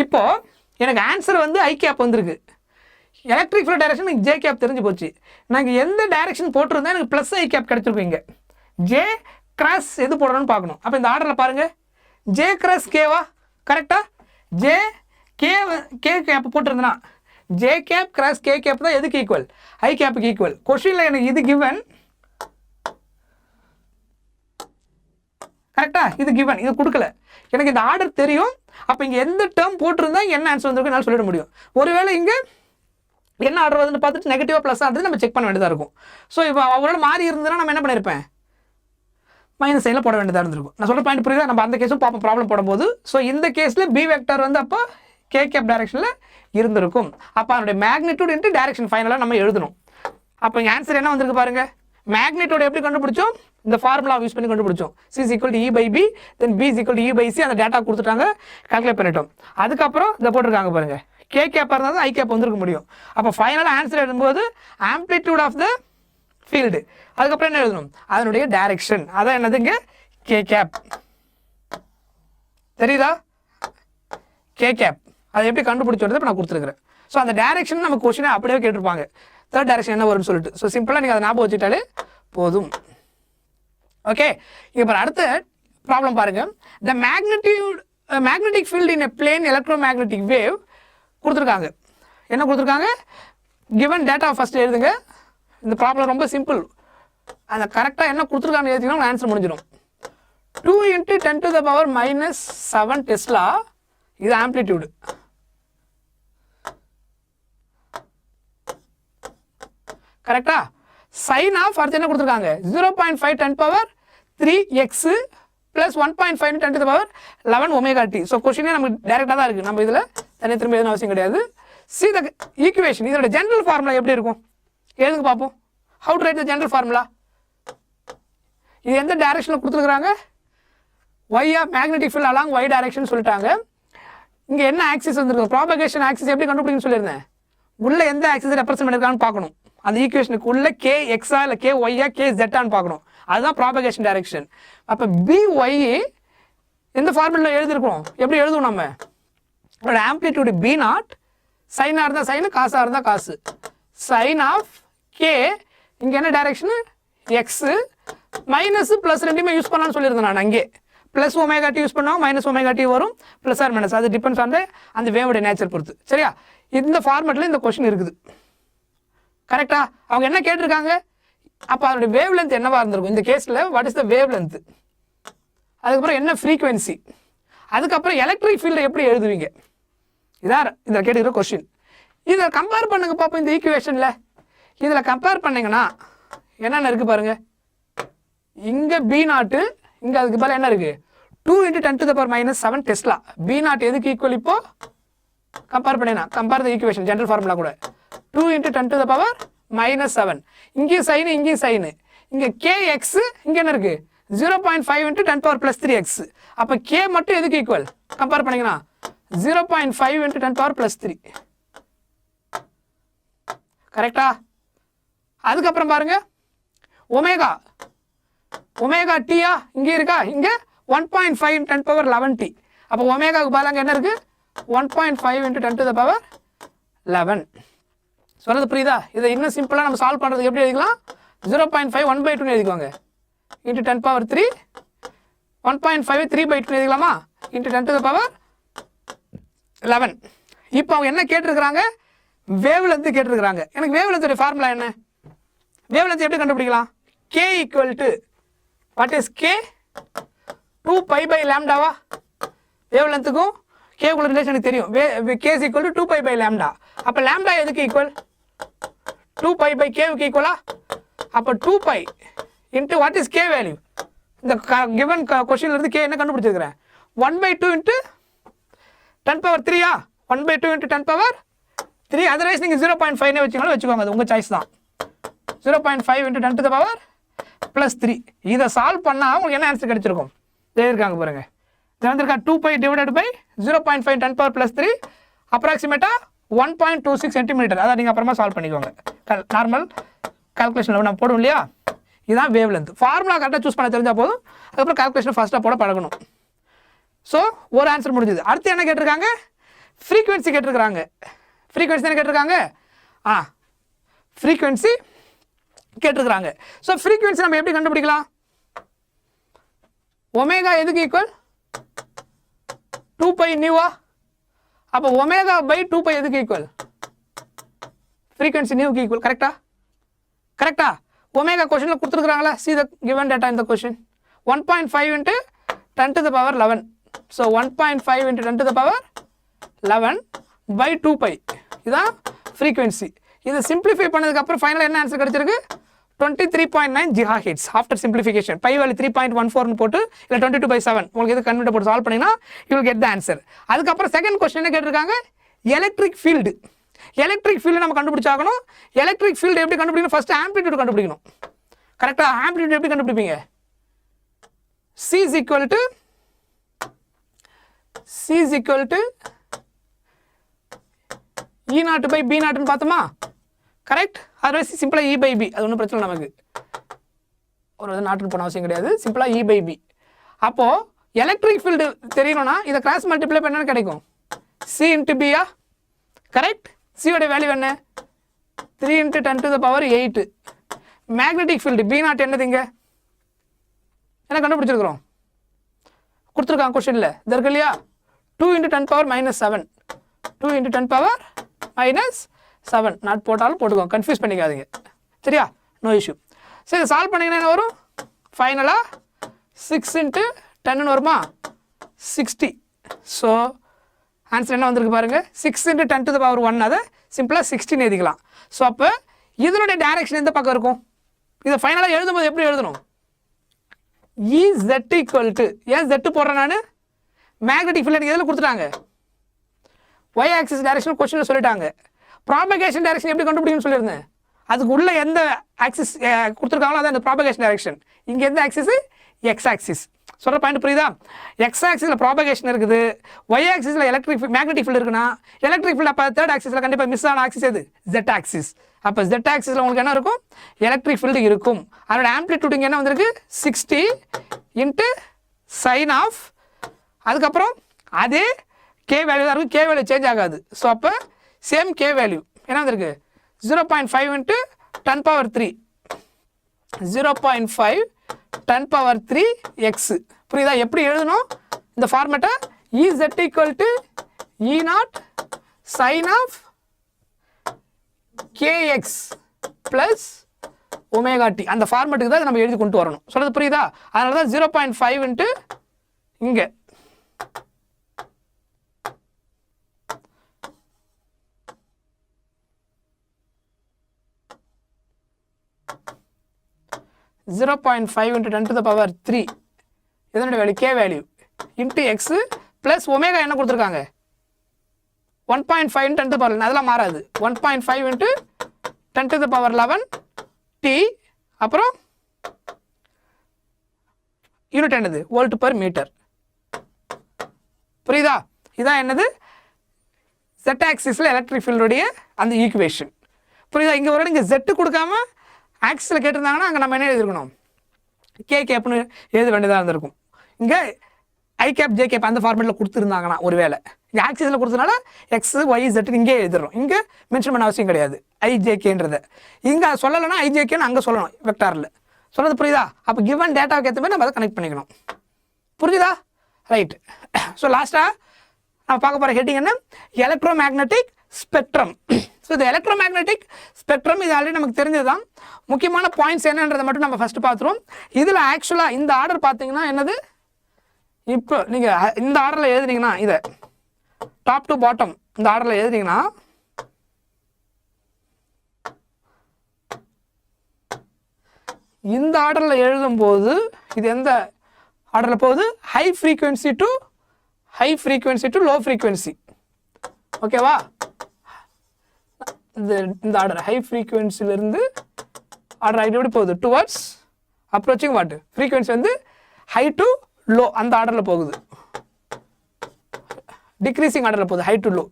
இப்போது எனக்கு ஆன்சர் வந்து ஐ கேப் வந்திருக்கு. எலக்ட்ரிக் ஃபீல்ட் டைரக்ஷன் எனக்கு ஜே கேப் தெரிஞ்சு போச்சு. நாங்கள் எந்த டைரக்ஷன் போட்டிருந்தா எனக்கு ப்ளஸ் ஐ கேப் கிடச்சிருக்கும். இங்கே ஜே கிராஸ் எது போடணும்னு பார்க்கணும். அப்போ இந்த ஆர்டரில் பாருங்கள், ஜே கிராஸ் கேவா? கரெக்டாக? ஜே கே கேப் போட்டிருந்தேன்னா J cap cross K cap தான் எதுக்கு ஈக்குவல்? ஐ கேப்புக்கு ஈக்குவல். கொஸ்டினில் எனக்கு இது கிவன். கரெக்டாக? இது கிவன், இது கொடுக்கல. எனக்கு இந்த ஆர்டர் தெரியும். அப்போ இங்கே எந்த டேர்ம் போட்டிருந்தா என்ன ஆன்சர் வந்திருக்கு என்னால் சொல்லிட முடியும். ஒருவேளை இங்கே என்ன ஆர்டர் வருதுன்னு பார்த்துட்டு நெகட்டிவாக ப்ளஸ் ஆகிறது நம்ம செக் பண்ண வேண்டியதாக இருக்கும். ஸோ இப்போ அவரோட மாறி இருந்ததுன்னா நம்ம என்ன பண்ணியிருப்பேன்? மைனஸ் சைனில் போட வேண்டியதாக இருந்திருக்கும். நான் சொல்கிற பாயிண்ட் புரியுதா? நம்ம அந்த கேஸும் பார்ப்போம் ப்ராப்ளம் போடும்போது. ஸோ இந்த கேஸில் பி வெக்டார் வந்து அப்போ கே கேப் டைரக்ஷனில் இருந்திருக்கும். அப்போ அதனுடைய மேக்னிடியூட் இன்ட்டு டைரக்ஷன் ஃபைனலாக நம்ம எழுதணும். அப்போ இங்கே ஆன்சர் என்ன வந்திருக்கு பாருங்கள். மேக்னிடியூட் எப்படி கண்டுபிடிச்சோம்? இந்த ஃபார்முலா யூஸ் பண்ணி கண்டுபிடிச்சோம். C is equal to E by B, then B is equal to E by C. அந்த டேட்டா கொடுத்துட்டாங்க, கால்குலேட் பண்ணிட்டோம். அதுக்கப்புறம் இதை போட்டிருக்காங்க பாருங்கள், கே கேப்பாக இருந்தால் தான் ஐ கேப் வந்துருக்க முடியும். அப்போ ஃபைனலாக ஆன்சர் எழுதும்போது ஆம்ப்ளிடியூட் ஆஃப் த ஃபீல்டு, அதுக்கப்புறம் என்ன எழுதணும், அதனுடைய டைரக்ஷன், அதான் என்னதுங்க கே கேப். தெரியுதா? கே கேப் அதை எப்படி கண்டுபிடிச்சது இப்போ நான் கொடுத்துருக்குறேன். ஸோ அந்த டைரக்ஷன் நம்ம கொஸ்டினை அப்படியே கேட்டிருப்பாங்க, தேர்ட் டைரக்ஷன் என்ன வரும்னு சொல்லிட்டு. ஸோ சிம்பிளாக நீங்கள் அதை ஞாபகம் வச்சுட்டாலே போதும். ஓகே, இப்போ அடுத்த ப்ராப்ளம் பாருங்கள். த magnetic field in a plane electromagnetic wave கொடுத்துருக்காங்க. என்ன கொடுத்துருக்காங்க? கிவன் டேட்டா ஃபஸ்ட்டு எழுதுங்க. இந்த ப்ராப்ளம் ரொம்ப சிம்பிள். அந்த கரெக்டாக என்ன கொடுத்துருக்காங்க எழுதிங்கன்னா ஆன்சர் முடிஞ்சிடும். 2 × 10⁻⁻7 டெஸ்லா, இது ஆம்ப்ளிடியூடு. கரெக்டா? சைன் ஆஃப் அடுத்து என்ன கொடுத்துருக்காங்க? 0.5 10⁻³ ப்ளஸ் 1.5 10⁻11 ω t. ஸோ கொஸ்டினே நமக்கு டேரெக்டாக தான் இருக்குது, நம்ம இதில் தனியாக திரும்ப எதுவும் அவசியம் கிடையாது. சி த ஈக்குவேஷன், இதோட ஜென்ரல் ஃபார்முலா எப்படி இருக்கும் எழுதுங்க பார்ப்போம். How to write the general formula? இது எந்த டைரக்ஷனில் கொடுத்துருக்குறாங்க? Y of magnetic field along y direction சொல்லிட்டாங்க. இங்கே என்ன ஆக்சிஸ் வந்துருக்கும்? ப்ராபகேஷன் ஆக்சிஸ் எப்படி கண்டுபிடிக்கணும்னு சொல்லியிருந்தேன். உள்ள எந்த ஆக்சிஸ் ரெப்ரசென்ட் பண்ணியிருக்கான்னு பார்க்கணும். அந்த ஈக்குவேஷனுக்கு உள்ள கே எக்ஸா இல்லை கே ஒய்யா கே ஜெட்டான்னு பார்க்கணும். அதுதான் ப்ராபகேஷன் டைரக்ஷன். அப்போ பி ஒய் எந்த ஃபார்முலாவில் எழுதிருக்கோம்? எப்படி எழுதுவோம் நம்ம? அதோட ஆம்ப்ளிடியூடு B0, சைனாக இருந்தால் சைனு, காசாக இருந்தால் காசு. சைன் ஆஃப் கே இங்கே என்ன டைரக்ஷனு? எக்ஸு. மைனஸு ப்ளஸ் ரெண்டுமே யூஸ் பண்ணலான்னு சொல்லியிருந்தேன் நான். அங்கே ப்ளஸ் ω t யூஸ் பண்ணால் மைனஸ் ω t வரும், ப்ளஸ் ஆர் மைனஸ், அது டிபெண்ட்ஸ் ஆன் அந்த வேவோட நேச்சர் பொறுத்து. சரியா? இந்த ஃபார்மெட்டில் இந்த கொஸ்டின் இருக்குது. கரெக்டா? அவங்க என்ன கேட்டிருக்காங்க? அப்போ அதனுடைய வேவ் லென்த் என்னவா இருந்திருக்கும் இந்த கேஸில்? What is the wave length? அதுக்கப்புறம் என்ன ஃப்ரீக்வன்சி? அதுக்கப்புறம் எலக்ட்ரிக் ஃபீல்டை எப்படி எழுதுவீங்க? இதான் இதில் கேட்டுக்கிற கொஸ்டின். இதில் கம்பேர் பண்ணுங்க பார்ப்போம். இந்த ஈக்குவேஷனில் இதில் கம்பேர் பண்ணிங்கன்னா என்னென்ன இருக்குது பாருங்கள். இங்கே B0, இங்கே அதுக்கு பதில் என்ன இருக்குது? 2 × 10⁻⁻7 டெஸ்லா. B0 எதுக்கு ஈக்குவல்? இப்போ கம்பேர் பண்ணினா compare the equation general formula கூட 2 × 10⁻⁻7. இங்கேயும் சைனு, இங்கேயும் சைனு. இங்கே kx, இங்கே என்ன இருக்குது? 0.5 × 10⁻+3x. அப்போ k மட்டும் எதுக்கு ஈக்குவல் கம்பேர் பண்ணிங்கன்னா 0.5 × 10⁻+3. கரெக்டா? அதுக்கப்புறம் பாருங்க ஒமேகா டீயா இங்கே இருக்கா? இங்கே 1.5 × 10⁻11t. அப்போ ஒமேகாவுக்கு பதிலாக என்ன இருக்குது? 1.5 × 10⁻11. சொல்கிறது புரியுதா? இதை இன்னும் சிம்பிளாக நம்ம சால்வ் பண்ணுறதுக்கு எப்படி எழுதிக்கலாம்? 0.5 1/2 எழுதிக்குவாங்க × 10⁻3. 1.5 3/2 எழுதிக்கலாமா? × 10⁻11. இப்போ அவங்க என்ன கேட்டிருக்கிறாங்க? வேவ் லென்த் கேட்டிருக்கிறாங்க. எனக்கு வேவ் லென்த்தோட ஃபார்முலா என்ன? வேவ் லென்த் எப்படி கண்டுபிடிக்கலாம்? k = what is k? 2π/λவா? வேவ் லென்த்துக்கும் k உள்ள ரிலேஷன் எனக்கு தெரியும். k = 2π/λ. அப்போ λ எதுக்கு ஈக்குவல்? 2π/k ஈக்குவலா? அப்போ 2π × வாட் இஸ் k வேல்யூ? இந்த கிவன் கொஸ்டின்ல இருந்து k என்ன கண்டுபிடிச்சிருக்கிறேன்? 1/2 × 10⁻3யா? 1/2 × 10⁻3. அதர்வைஸ் நீங்கள் 0.5 வச்சுக்கோங்க, அது உங்கள் சாய்ஸ் தான். 0.5 × 10⁻+3. இதை சால்வ் பண்ணால் உங்களுக்கு என்ன ஆன்சர் கிடைச்சிருக்கும்? எழுதிருக்காங்க பாருங்க. இது வந்திருக்கா 2π / 0.5 10⁻+3 அப்ராக்சிமேட்டாக 1.26 சென்டிமீட்டர். அதை நீங்கள் அப்புறமா சால்வ் பண்ணிக்கோங்க. நார்மல் கால்குலேஷனில் நம்ம போடுவோம் இல்லையா? இதுதான் வேவ் லென்த். ஃபார்முலா கரெக்டாக சூஸ் பண்ண தெரிஞ்சால் போதும். அதுக்கப்புறம் கால்குலேஷன் ஃபஸ்ட்டாக போட பழகணும். ஸோ ஒரு ஆன்சர் முடிஞ்சுது. அடுத்து என்ன கேட்டிருக்காங்க? ஃப்ரீக்வன்சி கேட்டிருக்கிறாங்க. ஃப்ரீக்வன்சி என்ன கேட்டிருக்காங்க? ஃப்ரீக்வன்சி கேட்டிருக்கிறாங்க. ஸோ ஃப்ரீக்வன்சி நம்ம எப்படி கண்டுபிடிக்கலாம்? ஒமேகா எதுக்கு ஈக்குவல்? 2π நியூவா? அப்போ ω/2π எதுக்கு ஈக்குவல்? Frequency நியூக்கு equal. கரெக்டா? கரெக்டா? ஒமேகா கொஸ்டினில் கொடுத்துருக்குறாங்களா? சி த கிவன் டேட்டா இந்த கொஸ்டின். 1.5 × 10⁻11. ஸோ 1.5 × 10⁻11/2π. இதுதான் ஃப்ரீக்வன்சி. இதை சிம்பிளிஃபை பண்ணதுக்கப்புறம் ஃபைனலாக என்ன ஆன்சர் கிடைச்சிருக்கு? 23.9 GHz after simplification. Pi value 3.14 போட்டு இல்லை 22/7 உங்களுக்கு எது கன்வெர்ட் போட்டு சால்வ் பண்ணிங்கன்னா you will get the answer. அதுக்கப்புறம் செகண்ட் கொஸ்டின் என்ன கேட்டிருக்காங்க? Electric field. எலக்ட்ரிக் ஃபீல்டு நம்ம கண்டுபிடிச்சாகணும். எலக்ட்ரிக் ஃபீல்டு எப்படி கண்டுபிடிக்கணும்? ஃபர்ஸ்ட் ஆம்ப்ளிடியூட் கண்டுபிடிக்கணும். கரெக்டாக? ஆம்ப்ளிடியூட் எப்படி கண்டுபிடிப்பீங்க? C = E0 by B0 பார்த்தோமா கரெக்ட் அதர்வைஸ் சிம்பிளாக E by B அது ஒன்றும் பிரச்சனை நமக்கு ஒரு நாட்டுன்னு போன அவசியம் கிடையாது சிம்பிளாக E by B அப்போது எலக்ட்ரிக் ஃபீல்டு தெரியணும்னா இதை கிராஸ் மல்டிப்ளை பண்ணால் கிடைக்கும் C into B கரெக்ட் சியோட வேல்யூ என்ன 3 into 10 to the power 8 magnetic field B0 என்னது இங்கே என்ன கண்டுபிடிச்சிருக்கிறோம் கொடுத்துருக்காங்க கொஸ்டினில் இதற்கு இல்லையா 2 into 10 power minus 7 2 into 10 power minus 7 not போட்டாலும் போட்டுக்கோங்க கன்ஃபியூஸ் பண்ணிக்காதீங்க சரியா நோ இஷ்யூ சரி இதை சால்வ் பண்ணிங்கன்னா என்ன வரும் ஃபைனலாக 6 into 10 வருமா 60 ஸோ ஆன்சர் என்ன வந்திருக்கு பாருங்கள் 6 into 10 to the power 1 அதை சிம்பிளாக 16 எழுதிக்கலாம் ஸோ அப்போ இதனுடைய டைரக்ஷன் எந்த பக்கம் இருக்கும் இதை ஃபைனலாக எழுதும்போது எப்படி எழுதணும் EZ equal to ஏன் Z போடுறேன் நான் மேக்னெட்டிக் ஃபீல்டு எதில் கொடுத்துட்டாங்க y ஆக்சிஸ் டைரக்ஷன் கொஸ்டினில் சொல்லிட்டாங்க ப்ராபகேஷன் டைரக்ஷன் எப்படி கண்டுபிடிக்கும்னு சொல்லியிருந்தேன் அதுக்கு உள்ள எந்த ஆக்சிஸ் கொடுத்துருக்காங்களோ அதான் அந்த ப்ராபகேஷன் டைரக்ஷன் இங்கே எந்த ஆக்சிஸ் எக்ஸ் ஆக்சிஸ் சொல்கிற பாயிண்ட் புரியுதா எக்ஸ் ஆக்சிஸில் ப்ராபகேஷன் இருக்குது ஒய் ஆக்சிஸில் மேக்னெட்டிக் ஃபீல்டு இருக்குன்னா எலக்ட்ரிக் ஃபீல்டு அப்போ தேர்ட் ஆக்சிஸில் கண்டிப்பாக மிஸ் ஆன ஆக்சிஸ் எது Z ஆக்சிஸ் அப்போ Z ஆக்சிஸில் உங்களுக்கு என்ன இருக்கும் எலக்ட்ரிக் ஃபீல்டு இருக்கும் அதோட ஆம்ப்ளிடியூட் இங்கே என்ன வந்திருக்கு 60 into sin ஆஃப் அதுக்கப்புறம் அதே K வேல்யூ தான் இருக்கும் K வேல்யூ சேஞ்ச் ஆகாது ஸோ அப்போ சேம் K வேல்யூ என்ன வந்திருக்கு 0.5 into 10 power 3 0.5 10 power 3 x புரியுதா எப்படி எழுதணும் இந்த ஃபார்மேட்டை EZ equal to E0 sin of KX plus omega t அந்த ஃபார்மேட்டுக்கு தான் நம்ம எழுதி கொண்டு வரணும் சொல்கிறது புரியுதா அதனால தான் 0.5 into இங்கே zero 0.5 into 10 to the power 3 இதனுடைய value K value into X plus omega என்ன கொடுத்துருக்காங்க 1.5 into 10 to the power 11 அதெல்லாம் மாறாது 1.5 into 10 to the power 11 T அப்புறம் யூனிட் என்னது வோல்ட் பர் மீட்டர் புரியுதா இதான் என்னது Z ஆக்சிஸில் எலக்ட்ரிக் ஃபீல்டுடைய அந்த ஈக்குவேஷன் புரியுதா இங்கே ஒரு இங்கே Z கொடுக்காம ஆக்சிஸில் கேட்டிருந்தாங்கன்னா அங்கே நம்ம என்ன எழுதிருக்கணும் கே கேப்னு எழுத வேண்டியதாக இருந்திருக்கும் இங்கே ஐ கேப் ஜே கேப் அந்த ஃபார்மேட்டில் கொடுத்துருந்தாங்கன்னா ஒரு வேளை இங்கே ஆக்சிஸில் கொடுத்தனால எக்ஸ் ஒய் Z இங்கே எழுதிடுறோம் இங்கே மென்ஷன் பண்ண அவசியம் கிடையாது ஐஜேகேன்றதை இங்கே சொல்லலைன்னா ஐஜேகேன்னு அங்கே சொல்லணும் வெக்டாரில் சொல்கிறது புரியுதா அப்போ கிவன் டேட்டாவுக்கு ஏற்ற மாதிரி நம்ம அதை கனெக்ட் பண்ணிக்கணும் புரியுதா ரைட் ஸோ லாஸ்ட்டாக நம்ம பார்க்க போகிற ஹெட்டிங் என்ன எலக்ட்ரோமேக்னெட்டிக் ஸ்பெக்ட்ரம் ஸோ இந்த எலக்ட்ரோமேக்னெட்டிக் ஸ்பெக்ட்ரம் இது ஆல்ரெடி நமக்கு தெரிஞ்சது தான் முக்கியமான பாயிண்ட்ஸ் என்னன்றதை மட்டும் நம்ம ஃபஸ்ட்டு பார்த்துருவோம் இதில் ஆக்சுவலாக இந்த ஆர்டர் பார்த்தீங்கன்னா என்னது இப்போ நீங்கள் இந்த ஆர்டரில் எழுதுனீங்கன்னா இதை டாப் டு பாட்டம் இந்த ஆர்டரில் எழுதுனீங்கன்னா இந்த ஆர்டரில் எழுதும்போது இது எந்த ஆர்டரில் போகுது high frequency to low frequency ஓகேவா இந்த ஆர்டர் ஹை ஃப்ரீக்வன்சிலிருந்து ஆர்டர் ஆகிட்டு எப்படி போகுது டுவர்ட்ஸ் அப்ரோச்சிங் வாட் ஃப்ரீக்வன்சி வந்து ஹை டு லோ அந்த ஆர்டரில் போகுது டிக்ரீசிங் ஆர்டரில் போகுது high to low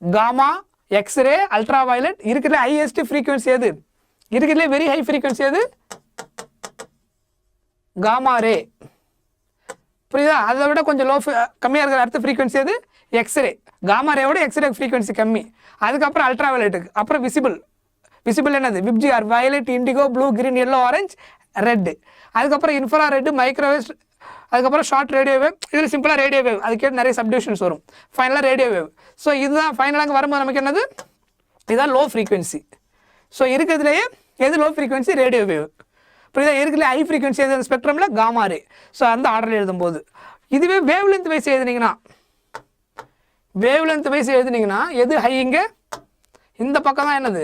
gamma x ray ultraviolet இருக்கிற ஹையஸ்ட் ஃப்ரீக்வன்சி எது இருக்கிறதுலே வெரி ஹை ஃப்ரீக்வன்சி எது காமா ரே புரியுதா அதை விட கொஞ்சம் லோ கம்மியாக இருக்கிற அடுத்த ஃப்ரீக்வன்சி எது எக்ஸ்ரே காமா ரேவோட எக்ஸ்ரே ஃப்ரீக்வன்சி கம்மி அதுக்கப்புறம் அல்ட்ரா வயலட்டுக்கு அப்புறம் விசிபிள் என்னது VIBGYOR violet indigo blue green yellow orange red அதுக்கப்புறம் இன்ஃப்ரா ரெட்டு மைக்ரோவேவ் அதுக்கப்புறம் ஷார்ட் ரேடியோ வேவ் இதில் சிம்பிளாக ரேடியோ வேவ் அதுக்கேட்டு நிறைய சப்டிவிஷன்ஸ் வரும் ஃபைனலாக ரேடியோ வேவ் ஸோ இதுதான் ஃபைனலாக வரும்போது நமக்கு என்னது இதுதான் லோ ஃப்ரீக்வன்சி ஸோ இருக்கிறதுலையே எது லோ ஃப்ரீக்வன்சி ரேடியோ வேவ் புரியுதா இருக்கிறதுல ஹை ஃப்ரீக்வன்சி எது அந்த ஸ்பெக்ட்ரமில் காமா ரே ஸோ அந்த ஆர்டரில் எழுதும்போது இதுவே வேவ் லென்த் வைஸ் எழுதுனீங்கன்னா எது ஹை இங்கே இந்த பக்கம் தான் என்னது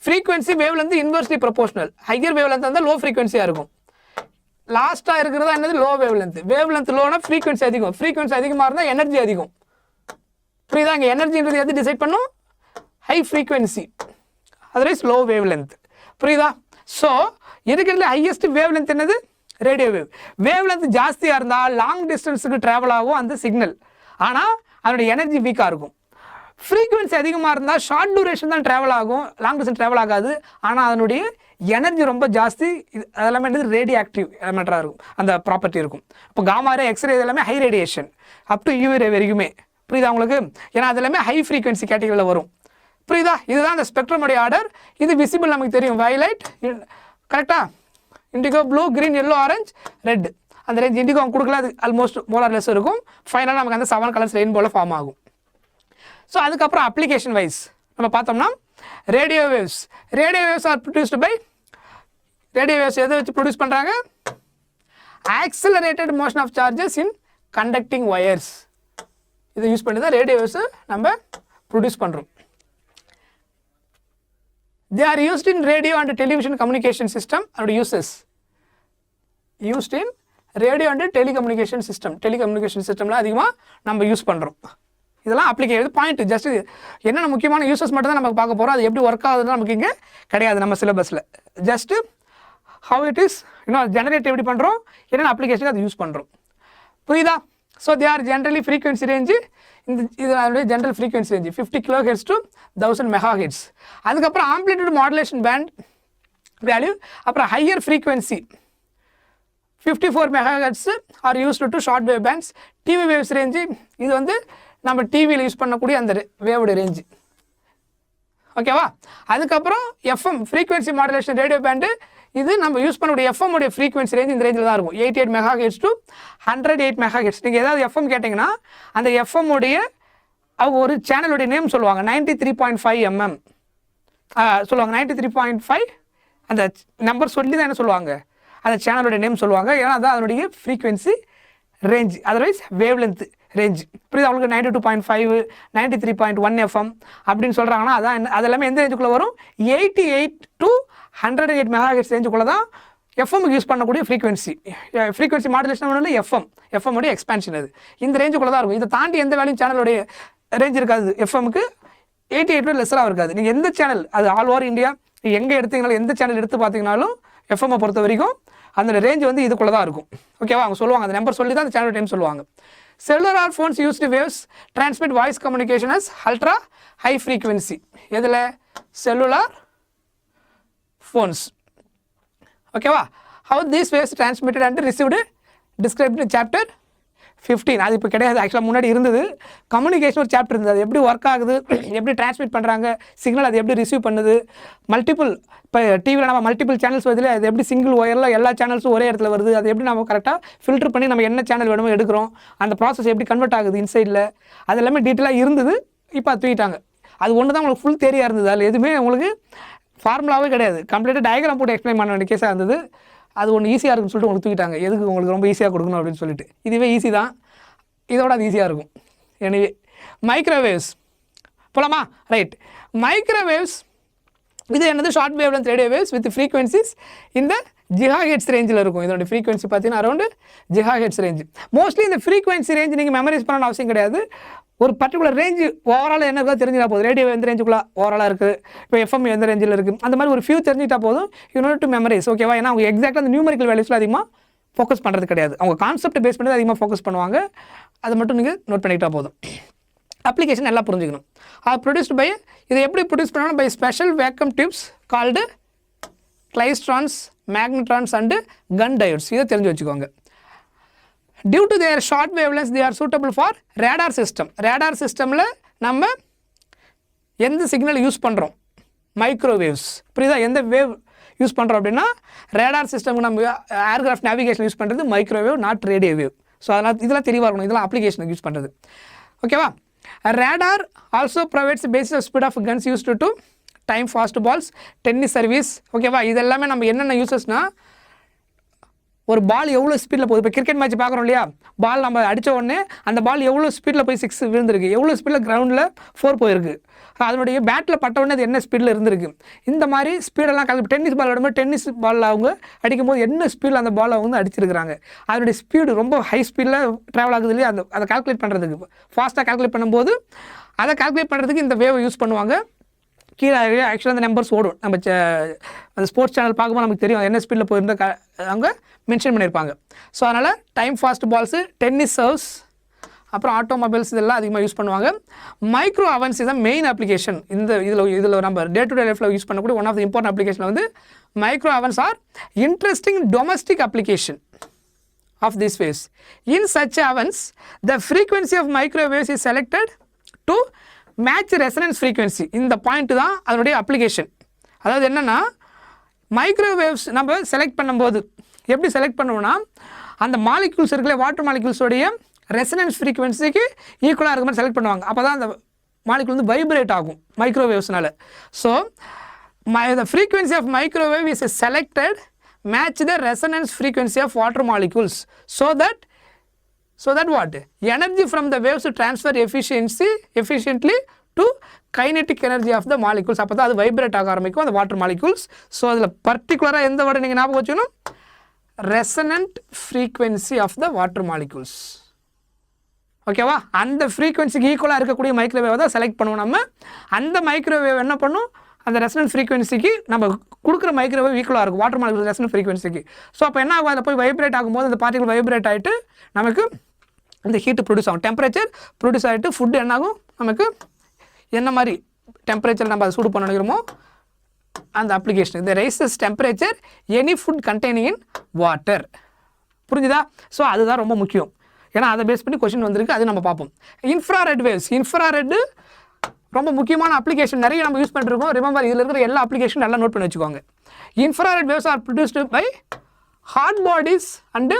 frequency wave length inversely proportional higher wave length இருந்தால் லோ ஃப்ரீக்வன்சியாக இருக்கும் லாஸ்ட்டாக இருக்கிறதா என்னது லோ வேவ் லென்த் லோனா ஃப்ரீக்வன்சி அதிகமாக இருந்தால் எனர்ஜி அதிகம் புரியுதா இங்கே எனர்ஜின்றது எது டிசைட் பண்ணும் high frequency otherwise low wave length புரியுதா ஸோ இருக்கிறதுல ஹையஸ்ட் வேவ் லென்த் என்னது ரேடியோ வேவ் லென்த் ஜாஸ்தியாக இருந்தால் லாங் டிஸ்டன்ஸுக்கு ட்ராவல் ஆகும் அந்த சிக்னல் ஆனால் அதனுடைய எனர்ஜி வீக்காக இருக்கும் ஃப்ரீக்வன்சி அதிகமாக இருந்தால் ஷார்ட் டியூரேஷன் தான் ட்ராவல் ஆகும், லாங் டிஸ்டன்ஸ் ட்ராவல் ஆகாது. ஆனால் அதனுடைய எனர்ஜி ரொம்ப ஜாஸ்தி. அதெல்லாமே வந்து ரேடியோ ஆக்டிவ் எலமெண்ட்டாக இருக்கும், அந்த ப்ராப்பர்ட்டி இருக்கும். இப்போ காமாரே எக்ஸ்ரே இதெல்லாமே high radiation up to UV ray வரைக்குமே. புரியுதா உங்களுக்கு? ஏன்னா அது எல்லாமே ஹை ஃப்ரீக்வன்சி கேட்டகரியில் வரும். புரியுதா? இதுதான் அந்த ஸ்பெக்ட்ரமுடைய ஆர்டர். இது விசிபிள் நமக்கு தெரியும். வயலட், கரெக்டாக, indigo, blue, green, yellow, orange, red. அந்த ரேஞ்ச் இண்டிகோ அவங்க கொடுக்கல, அது ஆல்மோஸ்ட் மோலார்லெஸ் இருக்கும். ஃபைனலாக நமக்கு அந்த 7 கலர்ஸ் ரெயின்போல ஃபார்ம் ஆகும். ஸோ அதுக்கப்புறம் அப்ளிகேஷன் வைஸ் நம்ம பார்த்தோம்னா radio waves. Radio waves are produced by, radio waves எதை வச்சு ப்ரொடியூஸ் பண்ணுறாங்க? Accelerated motion of charges in conducting wires. இதை யூஸ் பண்ணி தான் ரேடியோ வேவ்ஸை நம்ம ப்ரொடியூஸ் பண்ணுறோம். They are used in radio and television communication system and uses. Used in radio and telecommunication system. Telecommunication systemல அதிகமாக நம்ம யூஸ் பண்ணுறோம். இதெல்லாம் அப்ளிகேட் பாயிண்ட். ஜஸ்ட் என்னென்ன முக்கியமான யூசஸ் மட்டும் தான் நம்ம பார்க்க போகிறோம். அது எப்படி ஒர்க் ஆகுதுன்னு நமக்கு இங்கே கிடையாது நம்ம சிலபஸில். ஜஸ்ட்டு ஹவு இட் இஸ், இன்னும் ஜெனரேட் எப்படி பண்ணுறோம், என்னென்ன அப்ளிகேஷன் அதை யூஸ் பண்ணுறோம். புரியுதா? So they are generally frequency range, இது அதனுடைய general frequency range 50 kHz to 1000 MHz. அதுக்கப்புறம் ஆம்ப்ளிடியூட் மாடுலேஷன் பேண்ட் வேல்யூ. அப்புறம் higher frequency 54 MHz are used to short wave bands. TV waves range, இது வந்து நம்ம டிவியில் யூஸ் பண்ணக்கூடிய அந்த வேவோட ரேஞ்சு. ஓகேவா? அதுக்கப்புறம் FM frequency modulation radio band, இது நம்ம யூஸ் பண்ணக்கூடிய எஃப்எம் உடைய ஃப்ரீக்வன்சி ரேஞ்ச் இந்த ரேஞ்சில் தான் இருக்கும். 88 MHz to 108 MHz. நீங்கள் ஏதாவது எஃப்எம் கேட்டிங்கன்னா அந்த எஃப்எம் உடைய அவங்க ஒரு சேனலுடைய நேம் சொல்லுவாங்க. 93.5 mm சொல்லுவாங்க. 93.5 அந்த நம்பர் சொல்லி தான் என்ன சொல்லுவாங்க, அந்த சேனலுடைய நேம் சொல்லுவாங்க. ஏன்னா அதான் அதனுடைய frequency range, otherwise wave length range. புரியுது? அவங்களுக்கு 92.5 93.1 FM அப்படின்னு சொல்கிறாங்கன்னா அதான் அதெல்லாமே எந்த ரேஞ்சுக்குள்ளே வரும்? 88 to 108 MHz ரேஞ்சுக்குள்ளே தான் எஃப்எம்க்கு யூஸ் பண்ணக்கூடிய ஃப்ரீக்வன்சி மாடுலேஷன் ஒன்று எஃப்எம் உடைய எக்ஸ்பேன்ஷன். அது இந்த ரேஞ்சுக்குள்ளே தான் இருக்கும். இதை தாண்டி எந்த வேலையும் சேனலுடைய ரேஞ்ச் இருக்காது. எஃப்எம்க்கு 88 லெஸ்ஸராக இருக்காது. நீங்கள் எந்த சேனல், அது ஆல் ஓவர் இந்தியா எங்கே எடுத்தீங்கனாலும், எந்த சேனல் எடுத்து பார்த்தீங்கனாலும் எஃப்எம்மை பொறுத்த வரைக்கும் அந்த ரேஞ்ச் வந்து இதுக்குள்ளே தான் இருக்கும். ஓகேவா? அவங்க சொல்லுவாங்க, அந்த நம்பர் சொல்லி தான் அந்த சேனல் டைம் சொல்லுவாங்க. Cellular phones used waves transmit voice communication as ultra high frequency. எதில்? cellular phones. ஓகேவா? How these waves transmitted and received described in chapter 15. அது இப்போ கிடையாது, ஆக்சுவலாக முன்னாடி இருந்தது. கம்யூனிகேஷன் ஒரு சாப்டர் இருந்தது. அது எப்படி ஒர்க் ஆகுது, எப்படி டிரான்ஸ்மிட் பண்ணுறாங்க சிக்னல், அது எப்படி ரிசீவ் பண்ணுது, மல்டிபிள் இப்போ டிவியில் நம்ம மல்டிபிள் சேனல்ஸ் வருது, அது எப்படி சிங்கிள் ஒயரில் எல்லா சேனல்ஸும் ஒரே இடத்துல வருது, அது எப்படி நம்ம கரெக்டாக ஃபில்டர் பண்ணி நம்ம என்ன சேனல் வேணுமோ எடுக்கிறோம், அந்த ப்ராசஸ் எப்படி கன்வெர்ட் ஆகுது இன்சைடில், அது எல்லாமே டீட்டெயிலாக இருந்தது. இப்போ அது தூக்கிட்டாங்க. அது ஒன்று தான் உங்களுக்கு ஃபுல் தேரியாக இருந்தது. அதில் எதுவுமே உங்களுக்கு ஃபார்முலாவே கிடையாது. கம்ப்ளீட்டாக டயக்ராம் போட்டு எக்ஸ்பிளைன் பண்ண வேண்டிய கேஸாக இருந்தது. அது ஒன்று ஈஸியாக இருக்குன்னு சொல்லிட்டு உங்களுக்கு தூக்கிட்டாங்க. எதுக்கு உங்களுக்கு ரொம்ப ஈஸியாக கொடுக்கணும் அப்படின்னு சொல்லிட்டு. இதுவே ஈஸி தான், இதோட அது ஈஸியாக இருக்கும். எனவே மைக்ரோவேவ்ஸ் போலாமா? ரைட். மைக்ரோவேவ்ஸ் இது என்னது? Short wave length radio waves with frequencies இந்த GHz ரேஞ்சில் இருக்கும். இதோட ஃப்ரீக்வன்சி பார்த்தீங்கன்னா அரௌண்டு GHz ரேஞ்ச். மோஸ்ட்லி இந்த ஃப்ரீக்வன்சி ரேஞ்ச் நீங்கள் மெமரைஸ் பண்ணணும் அவசியம் கிடையாது. ஒரு பர்டிகுலர் ரேஞ்சு ஓவரால் என்ன இருக்கோ தெரிஞ்சிட்டா போதும். ரேடியோ எந்த ரேஞ்சுக்குள்ளே ஓவராலாக இருக்குது, இப்போ எஃப்எம் எந்த ரேஞ்சில் இருக்குது, அந்த மாதிரி ஒரு ஃபியூ தெரிஞ்சிட்டா போதும். Unit to memorise. ஓகேவா? ஏன்னா அவங்க எக்ஸாக்டாக அந்த நியூமரிக்கல் வேல்யூஸில் அதிகமாக ஃபோக்கஸ் பண்ணுறது கிடையாது. அவங்க கான்செப்ட் பேஸ் பண்ணி அதிகமாக ஃபோக்கஸ் பண்ணுவாங்க. அதை மட்டும் நீங்கள் நோட் பண்ணிக்கிட்டா போதும். அப்ளிகேஷன் எல்லாம் புரிஞ்சுக்கணும். அது ப்ரொடியூஸ்டு பை, இதை எப்படி ப்ரொடியூஸ் பண்ணணும்? By special vacuum tubes called klystrons, magnetrons and Gunn diodes. இதை தெரிஞ்சு வச்சுக்கோங்க. Due to their short wavelengths, they are suitable for radar system. radar systemல நம்ம எந்த சிக்னல் யூஸ் பண்ணுறோம்? மைக்ரோவேவ்ஸ். புரியுதா? எந்த வேவ் யூஸ் பண்ணுறோம் அப்படின்னா ரேடார் சிஸ்டம்க்கு நம்ம ஏர்கிராஃப்ட் நேவிகேஷன் யூஸ் பண்ணுறது microwave, not radio wave. So அதனால் இதெல்லாம் தெளிவாக இருக்கணும். இதெல்லாம் அப்ளிகேஷனுக்கு யூஸ் பண்ணுறது. ஓகேவா? Radar also provides basis of speed of guns used to time fast balls, tennis service. ஓகேவா? இது எல்லாமே நம்ம என்னென்ன யூசஸ்னால், ஒரு பால் எவ்வளோ ஸ்பீடில் போகுது. இப்போ கிரிக்கெட் மேட்ச் பார்க்குறோம் இல்லையா? பால் நம்ம அடித்த உடனே அந்த பால் எவ்வளோ ஸ்பீடில் போய் 6 விழுந்திருக்கு, எவ்வளோ ஸ்பீடில் கிரவுண்டில் 4 போயிருக்கு, அதனுடைய பேட்டில் பட்ட உடனே அது என்ன ஸ்பீடில் இருந்திருக்கு. இந்த மாதிரி ஸ்பீடெல்லாம் கால்குலேட். டென்னிஸ் பால் விடும்போது டென்னிஸ் பாலில் அவங்க அடிக்கும்போது என்ன ஸ்பீடில் அந்த பால் அவங்க வந்து அடிச்சிருக்கிறாங்க, அதனுடைய ஸ்பீடு ரொம்ப ஹை ஸ்பீடில் ட்ராவல் ஆகுது இல்லையா? அதை கால்குலேட் பண்ணுறதுக்கு, ஃபாஸ்ட்டாக கால்குலேட் பண்ணும்போது அதை கால்குலேட் பண்ணுறதுக்கு இந்த வேவை யூஸ் பண்ணுவாங்க. கீழே ஆக்சுவலாக அந்த நம்பர்ஸ் ஓடும். நம்ம அந்த ஸ்போர்ட்ஸ் சேனல் பார்க்கும்போது நமக்கு தெரியும் என்ன ஸ்பீடில் போயிருந்த அவங்க மென்ஷன் பண்ணியிருப்பாங்க. ஸோ அதனால் time fast balls, tennis serves, அப்புறம் ஆட்டோமொபைல்ஸ் இதெல்லாம் அதிகமாக யூஸ் பண்ணுவாங்க. மைக்ரோ அவன்ஸ் இதான் மெயின் அப்ளிகேஷன். இதில் நம்ம டே டு டே லைஃப்பில் யூஸ் பண்ணக்கூடிய one of the important application வந்து micro ovens are interesting domestic application of these waves. In such ovens, the frequency of microwaves is selected to match resonance frequency. இந்த point தான் அதனுடைய application. அதாவது என்னென்னா microwaves நம்ம select பண்ணும்போது எப்படி select பண்ணுவோம்னா அந்த மாலிக்யூல்ஸ் இருக்குல்ல வாட்டர் மாலிக்யூல்ஸோடைய ரெசனன்ஸ் ஃப்ரீக்வன்சிக்கு ஈக்குவலாக இருக்க மாதிரி செலக்ட் பண்ணுவாங்க. அப்போ தான் அந்த மாலிக்யூல் வந்து வைப்ரேட் ஆகும் மைக்ரோவேவ்ஸ்னால. So the frequency of microwave is selected match the resonance frequency of water molecules so that what energy from the waves transfer efficiently to kinetic energy of the molecules. அப்போ தான் அது vibrate ஆக ஆரம்பிக்கும் அந்த water molecules. So அதில் பர்டிகுலராக எந்த word நீங்கள் ஞாபகம் வச்சுக்கணும், resonant frequency of the water molecules. ஓகேவா? அந்த ஃப்ரீக்வன்சிக்கு ஈக்குவலாக இருக்கக்கூடிய மைக்ரோவேவை தான் செலக்ட் பண்ணுவோம். நம்ம அந்த மைக்ரோவேவ் என்ன பண்ணும், அந்த ரெசனன்ஸ் ஃப்ரீக்வன்சிக்கு நம்ம கொடுக்குற மைக்ரோவேவ் ஈக்குவலாக இருக்கும் வாட்டர் மாலிக்யூல் ரெசனன்ஸ் ஃப்ரீக்வன்சிக்கு. ஸோ அப்போ என்ன ஆகும், அதில் போய் வைப்ரேட் ஆகும்போது அந்த பார்ட்டிகல் வைப்ரேட் ஆகிட்டு நமக்கு இந்த ஹீட்டு ப்ரொடியூஸ் ஆகும், டெம்பரேச்சர் ப்ரொடியூஸ் ஆகிட்டு ஃபுட்டு என்ன ஆகும், நமக்கு என்ன மாதிரி டெம்பரேச்சர் நம்ம அதை சூடு பண்ண நினைக்கிறோமோ அந்த அப்ளிகேஷன் இந்த rises temperature any food containing in water. புரிஞ்சுதா? ஸோ அதுதான் ரொம்ப முக்கியம். ஏன்னா அதை பேஸ் பண்ணி கொஸ்டின் வந்திருக்கு, அது நம்ம பார்ப்போம். இன்ஃப்ராரெட் வேவ்ஸ், இன்ஃப்ராரெட்டு ரொம்ப முக்கியமான அப்ளிகேஷன், நிறைய நம்ம யூஸ் பண்ணிருக்கோம். ரிமெம்பர் இதில் இருக்கிற எல்லா அப்ளிகேஷன் நல்லா நோட் பண்ணி வச்சுக்கோங்க. Infrared waves are produced by hot bodies and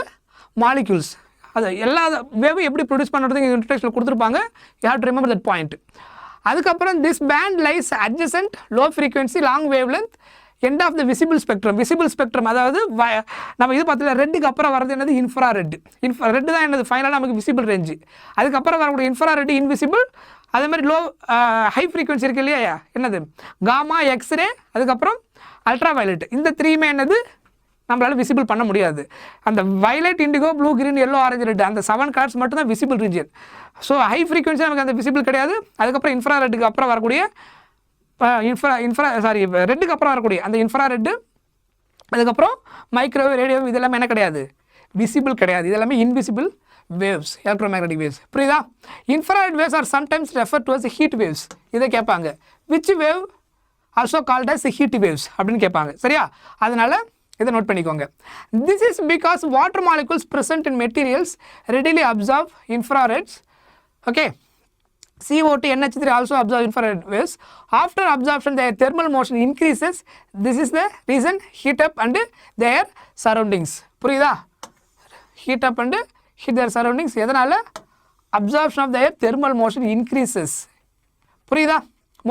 molecules. அது எல்லா வேவும் எப்படி ப்ரொடியூஸ் பண்ணுறது இன்ட்ரடக்ஷனில் கொடுத்துருப்பாங்க. You have to remember that point. அதுக்கப்புறம் this band lies adjacent low frequency long wave length end of the visible spectrum. Visible spectrum அதாவது நம்ம இது பார்த்தீங்க ரெட்டுக்கு அப்புறம் வரது என்னது, இன்ஃப்ராரெட். ரெட்டு தான் என்னது ஃபைனலாக நமக்கு விசிபிள் ரேஞ்சு. அதுக்கப்புறம் வரக்கூடிய இன்ஃப்ராரெட் இன்விசிபிள். அதே மாதிரி லோ ஹை ஃப்ரீக்வன்சி இருக்கு இல்லையா, என்னது காமா, எக்ஸ்ரே, அதுக்கப்புறம் அல்ட்ரா வயலட். இந்த த்ரீமே என்னது நம்மளால் விசிபிள் பண்ண முடியாது. அந்த violet, indigo, blue, green, yellow, orange, red அந்த 7 கலர்ஸ் மட்டும் தான் visible region. So high frequency நமக்கு அந்த விசிபிள் கிடையாது. அதுக்கப்புறம் இன்ஃப்ராரெட்டுக்கு அப்புறம் வரக்கூடிய ரெட்டுக்கு அப்புறம் வரக்கூடிய அந்த இன்ஃப்ராரெட்டு, அதுக்கப்புறம் மைக்ரோவேவ், ரேடியோ, இதெல்லாமே என்ன கிடையாது, விசிபிள் கிடையாது. இதெல்லாமே இன்விசிபிள் waves, electromagnetic waves. புரியுதா? infrared waves are sometimes referred to as heat waves. இதை கேட்பாங்க. which wave also called as heat waves அப்படின்னு கேட்பாங்க. சரியா? அதனால இதை நோட் பண்ணிக்கோங்க. this is because water molecules present in materials readily absorb infrareds. okay, CO2, NH3 also absorb infrared waves. After absorption their thermal motion increases. This is the reason heat up and their surroundings. புரியுதா? heat up and hit their surroundings. எதனால? absorption of their thermal motion increases. புரியுதா?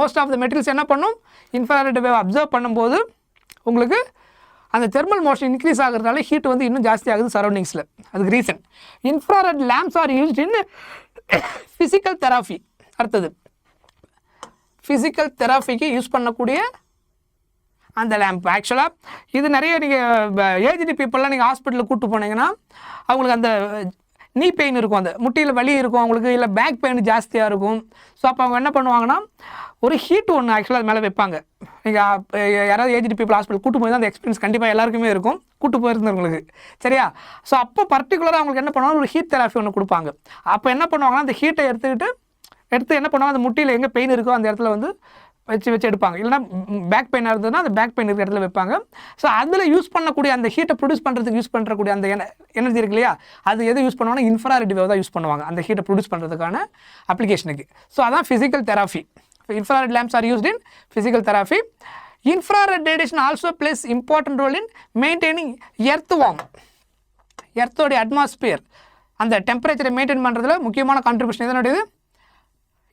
most of the materials என்ன பண்ணும், infrared wave observe பண்ணும்போது உங்களுக்கு அந்த thermal motion increase ஆகிறதுனால heat வந்து இன்னும் ஜாஸ்தி ஆகுது சரௌண்டிங்ஸில். அதுக்கு reason infrared lamps are used in physical therapy. அடுத்தது ஃபிசிக்கல் தெராபிக்கு யூஸ் பண்ணக்கூடிய அந்த லேம்ப். ஆக்சுவலாக இது நிறைய நீங்கள் ஏஜ்டு பீப்புளெலாம் நீங்கள் ஹாஸ்பிட்டலுக்கு கூப்பிட்டு போனீங்கன்னா அவங்களுக்கு அந்த நீ பெயின் இருக்கும், அந்த முட்டியில் வலி இருக்கும் அவங்களுக்கு, இல்லை பேக் பெயின் ஜாஸ்தியாக இருக்கும். ஸோ அப்போ அவங்க என்ன பண்ணுவாங்கன்னா ஒரு ஹீட் ஒன்று ஆக்சுவலாக அது மேலே வைப்பாங்க. நீங்கள் யாராவது ஏஜ்டு பீப்புள் ஹாஸ்பிட்டல் கூட்டு போய் தான் அந்த எக்ஸ்பீரியன்ஸ் கண்டிப்பாக எல்லாருக்குமே இருக்கும், கூட்டு போயிருந்தவங்களுக்கு. சரியா? ஸோ அப்போ பர்டிகுலராக அவங்களுக்கு என்ன பண்ணுவாங்க, ஒரு ஹீட் தெராபி ஒன்று கொடுப்பாங்க. அப்போ என்ன பண்ணுவாங்கன்னா அந்த ஹீட்டை எடுத்து என்ன பண்ணுவாங்க, அந்த முட்டியில் எங்கே பெயின் இருக்கோ அந்த இடத்துல வந்து வச்சு எடுப்பாங்க. இல்லைனா பேக் பெயினாக இருந்ததுன்னா அந்த பேக் பெயின் இருக்கிற இடத்துல வைப்பாங்க. ஸோ அதில் யூஸ் பண்ணக்கூடிய அந்த ஹீட்டை ப்ரொடியூஸ் பண்ணுறதுக்கு யூஸ் பண்ணக்கூடிய அந்த எனர்ஜி இருக்கு இல்லையா, அது எது யூஸ் பண்ணுவாங்கன்னா இன்ஃப்ராரெட் வேவ் தான் யூஸ் பண்ணுவாங்க அந்த ஹீட்டை ப்ரொடியூஸ் பண்ணுறதுக்கான அப்ளிகேஷனுக்கு. ஸோ அதான் physical therapy. infrared lamps are used in physical therapy. Infrared radiation also plays important role in maintaining earth warm. எர்த்தோடைய அட்மாஸ்பியர் அந்த டெம்பரேச்சரை மெயின்டைன் பண்ணுறதுல முக்கியமான கான்ட்ரிபியூஷன் எதனுடையது,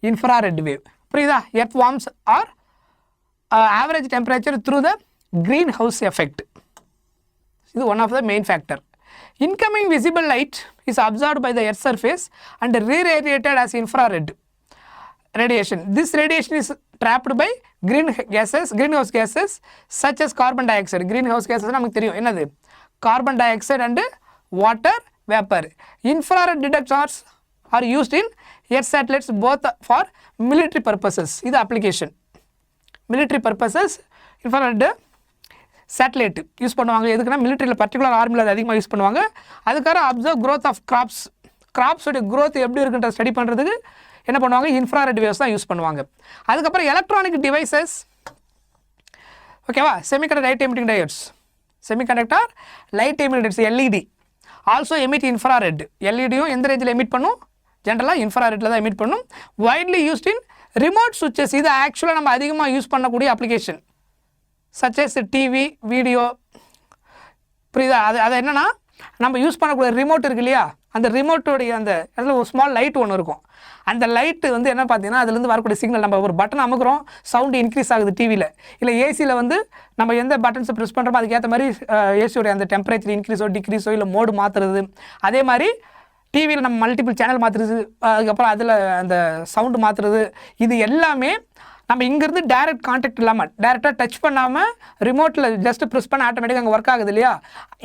இன்ஃப்ராரெட் வேவ். புரியுதா? Earth warms are average temperature through the green house effect. இது one of the main factor. Incoming visible light is absorbed by the earth surface and re-radiated as infrared radiation. This radiation is trapped by greenhouse gases such as carbon dioxide. Greenhouse gases நமக்கு தெரியும் என்னது, carbon dioxide and water vapor. Infrared detectors are used in earth satellites both for military purposes. இது application. military purposes infrared satellite use பண்ணுவாங்க. எதுக்குன்னா மிலிட்டரியில் particular ஆர்மியில் அது அதிகமாக use பண்ணுவாங்க. அதுக்காக observe growth of crops கிராப்ஸோடைய growth எப்படி இருக்குன்ற ஸ்டடி பண்ணுறதுக்கு என்ன பண்ணுவாங்க, இன்ஃப்ராரெட் வேவ்ஸ் தான் யூஸ் பண்ணுவாங்க. அதுக்கப்புறம் எலக்ட்ரானிக் டிவைசஸ், ஓகேவா, semiconductor light emitting diodes, semiconductor light emitting diodes LED also emit infrared. எல்இடியும் எந்த ரேஞ்சில் எமிட் பண்ணும், ஜென்ரலாக இன்ஃப்ராரெட்டில் தான் எமிட் பண்ணும். வைட்லி யூஸ்ட் இன் ரிமோட் சுவிட்சஸ், இது ஆக்சுவலாக நம்ம அதிகமாக யூஸ் பண்ணக்கூடிய அப்ளிகேஷன் சச்சஸ் டிவி வீடியோ, புரியுதா? அது என்னென்னா நம்ம யூஸ் பண்ணக்கூடிய ரிமோட் இருக்கு இல்லையா, அந்த ரிமோட்டோடைய அந்த அதில் ஒரு ஸ்மால் லைட் ஒன்று இருக்கும். அந்த லைட்டு வந்து என்ன பார்த்தீங்கன்னா அதுலேருந்து வரக்கூடிய சிக்னல், நம்ம ஒரு பட்டன் அமுக்குறோம், சவுண்டு இன்க்ரீஸ் ஆகுது டிவியில், இல்லை ஏசியில் வந்து நம்ம எந்த பட்டன்ஸை ப்ரெஸ் பண்ணுறோமோ அதுக்கேற்ற மாதிரி ஏசியோடைய அந்த டெம்பரேச்சர் இன்க்ரீஸோ டிக்ரீஸோ இல்லை மோடு மாற்றுறது. அதே மாதிரி டிவியில் நம்ம மல்டிபிள் சேனல் மாற்றுறது, அதுக்கப்புறம் அதில் அந்த சவுண்டு மாற்றுறது, இது எல்லாமே நம்ம இங்கேருந்து டைரக்ட் கான்டாக்ட் இல்லாமல் டேரெக்டாக டச் பண்ணாமல் ரிமோட்டில் ஜஸ்ட் ப்ரெஸ் பண்ண ஆட்டோமேட்டிக்காக அங்கே ஒர்க் ஆகுது இல்லையா,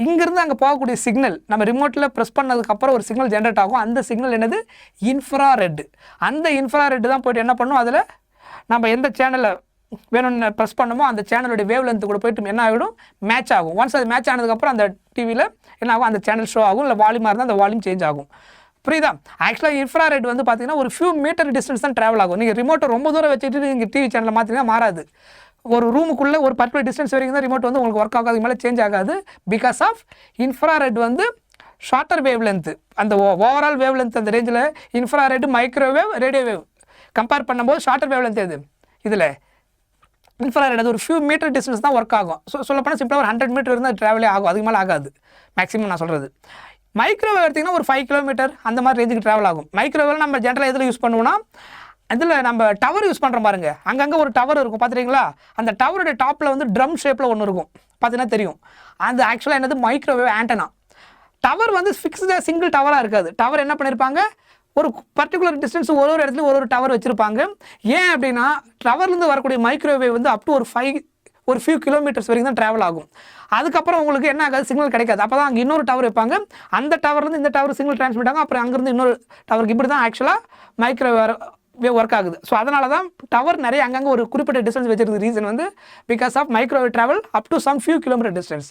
இங்கேருந்து அங்கே போகக்கூடிய சிக்னல் நம்ம ரிமோட்டில் ப்ரெஸ் பண்ணதுக்கப்புறம் ஒரு சிக்னல் ஜென்ரேட் ஆகும். அந்த சிக்னல் என்னது, இன்ஃப்ராரெட். அந்த இன்ஃப்ராரெட் தான் போய்ட்டு என்ன பண்ணும், அதில் நம்ம எந்த சேனலை வேணும்னு ப்ரெஸ் பண்ணுமோ அந்த சேனலுடைய வேவ் லென்த்து கூட போய்ட்டு என்ன ஆகிடும், மேட்ச் ஆகும். ஒன்ஸ் அது மேட்ச் ஆனதுக்கப்புறம் அந்த டிவியில் என்ன ஆகும், அந்த சேனல் ஷோ ஆகும், இல்லை வால்யூமாக இருந்தால் அந்த வால்யூம் சேஞ்ச் ஆகும். புரியுதா? ஆக்சுவலாக இன்ஃப்ராரெட் வந்து பார்த்தீங்கன்னா ஒரு ஃபியூ மீட்டர் டிஸ்டன்ஸ் தான் ட்ராவல் ஆகும். நீங்கள் ரிமோட்டை ரொம்ப தூரம் வச்சுட்டு நீங்கள் டிவி சேனலில் மாற்றிங்கன்னா மாறாது. ஒரு ரூமுக்குள்ளே ஒரு பர்டிகுலர் டிஸ்டன்ஸ் வரைக்கும் தான் ரிமோட் வந்து உங்களுக்கு ஒர்க் ஆகாது, மேலே சேஞ்ச் ஆகாது. பிகாஸ் ஆஃப் இன்ஃப்ராரெட் வந்து ஷார்ட்டர் வேவ் லென்த்து, அந்த ஓவரால் வேவ் லென்த் அந்த ரேஞ்சில் infrared microwave radio wave compare பண்ணும்போது ஷார்ட்டர் வேவ் லென்த் எது, இதில் இன்ஃப்ராரெட் அது ஒரு ஃபியூ மீட்டர் டிஸ்டன்ஸ் தான் ஒர்க் ஆகும். சொல்லப்போனால் சிம்பிளாக ஒரு 100 மீட்டர் இருந்தால் ட்ராவலே ஆகும், அதுக்கு மேலே ஆகாது மேக்ஸிமம் நான் சொல்கிறது. மைக்ரோவேவ் எடுத்திங்கன்னா ஒரு 5 கிலோமீட்டர் அந்த மாதிரி ரேஞ்சுக்கு ட்ராவல் ஆகும். மைக்ரோவேவ் நம்ம ஜென்ரலாக எதில் யூஸ் பண்ணுவோம்னா, அதில் நம்ம டவர் யூஸ் பண்ணுற பாருங்க, அங்கங்கே ஒரு டவர் இருக்கும் பார்த்துருக்கீங்களா, அந்த டவருடைய டாப்பில் வந்து ட்ரம் ஷேப்பில் ஒன்று இருக்கும் பார்த்தீங்கன்னா தெரியும், அது ஆக்சுவலாக என்னது மைக்ரோவேவ் ஆண்டனா. டவர் வந்து ஃபிக்ஸ்டாக சிங்கிள் டவராக இருக்காது. டவர் என்ன பண்ணியிருப்பாங்க, ஒரு பர்டிகுலர் டிஸ்டன்ஸ் ஒரு இடத்துல ஒரு டவர் வச்சுருப்பாங்க. ஏன் அப்படின்னா டவர்லேருந்து வரக்கூடிய மைக்ரோவேவ் வந்து அப் டு ஒரு ஃபியூ கிலோமீட்டர்ஸ் வரைக்கும் தான் ட்ராவல் ஆகும். அதுக்கப்புறம் உங்களுக்கு என்ன ஆகாது, சிக்னல் கிடைக்காது. அப்போ தான் அங்கே இன்னொரு டவர் வைப்பாங்க, அந்த டவர்லேருந்து இந்த டவர் சிக்னல் ட்ரான்ஸ்மிட் ஆகும், அப்புறம் அங்கேருந்து இன்னொரு டவருக்கு. இப்படி தான் ஆக்சுவலாக மைக்ரோவேவ் ஒர்க் ஆகுது. ஸோ அதனால தான் டவர் நிறைய அங்கங்கே ஒரு குறிப்பிட்ட டிஸ்டன்ஸ் வச்சிருக்க ரீசன் வந்து because of microwave travel up to some few kilometre distance.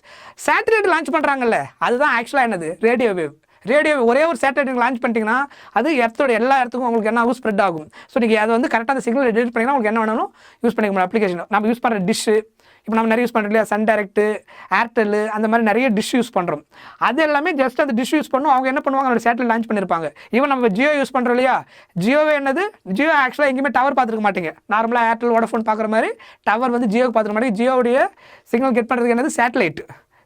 Satellite launch பண்ணுறாங்கல்ல, அதுதான் ஆக்சுவலாக என்னது, ரேடியோ வேவ். ரேடியோ ஒரே ஒரு சேட்டலைட் லான்ச் பண்ணிட்டீங்கன்னா அது எர்த்தோட எல்லா இடத்துக்கும் உங்களுக்கு என்ன ஆகும், ஸ்ப்ரெட் ஆகும். ஸோ நீங்கள் அதை வந்து கரெக்டாக அந்த சிக்னல் எடிட் பண்ணிங்கன்னா உங்களுக்கு என்ன வேணாலும் யூஸ் பண்ணிக்க முடியும். அப்ளிகேஷன் நம்ம யூஸ் பண்ணுற டிஷ்ஷு, இப்போ நம்ம நிறைய யூஸ் பண்ணுறோம் இல்லையா, சன் டைரக்ட், ஏர்டெல், அந்த மாதிரி நிறைய டிஷ் யூஸ் பண்ணுறோம். அது எல்லாமே ஜஸ்ட் அந்த டிஷ் யூஸ் பண்ணும். அவங்க என்ன பண்ணுவாங்க, அந்த சேட்டலைட் லான்ச் பண்ணியிருப்பாங்க. ஈவன் நம்ம ஜியோ யூஸ் பண்ணுறோம் இல்லையா, ஜியோவே என்னது, ஜியோ ஆக்சுவலாக எங்கேயுமே டவர் பார்த்துருக்க மாட்டீங்க. நார்மலாக ஏர்டெல் வோடஃபோன் பார்க்குற மாதிரி டவர் வந்து ஜியோக்கு பார்த்துருக்க மாதிரி, ஜியோடைய சிக்னல் கெட் பண்ணுறதுக்கு என்னது சேட்டலைட்.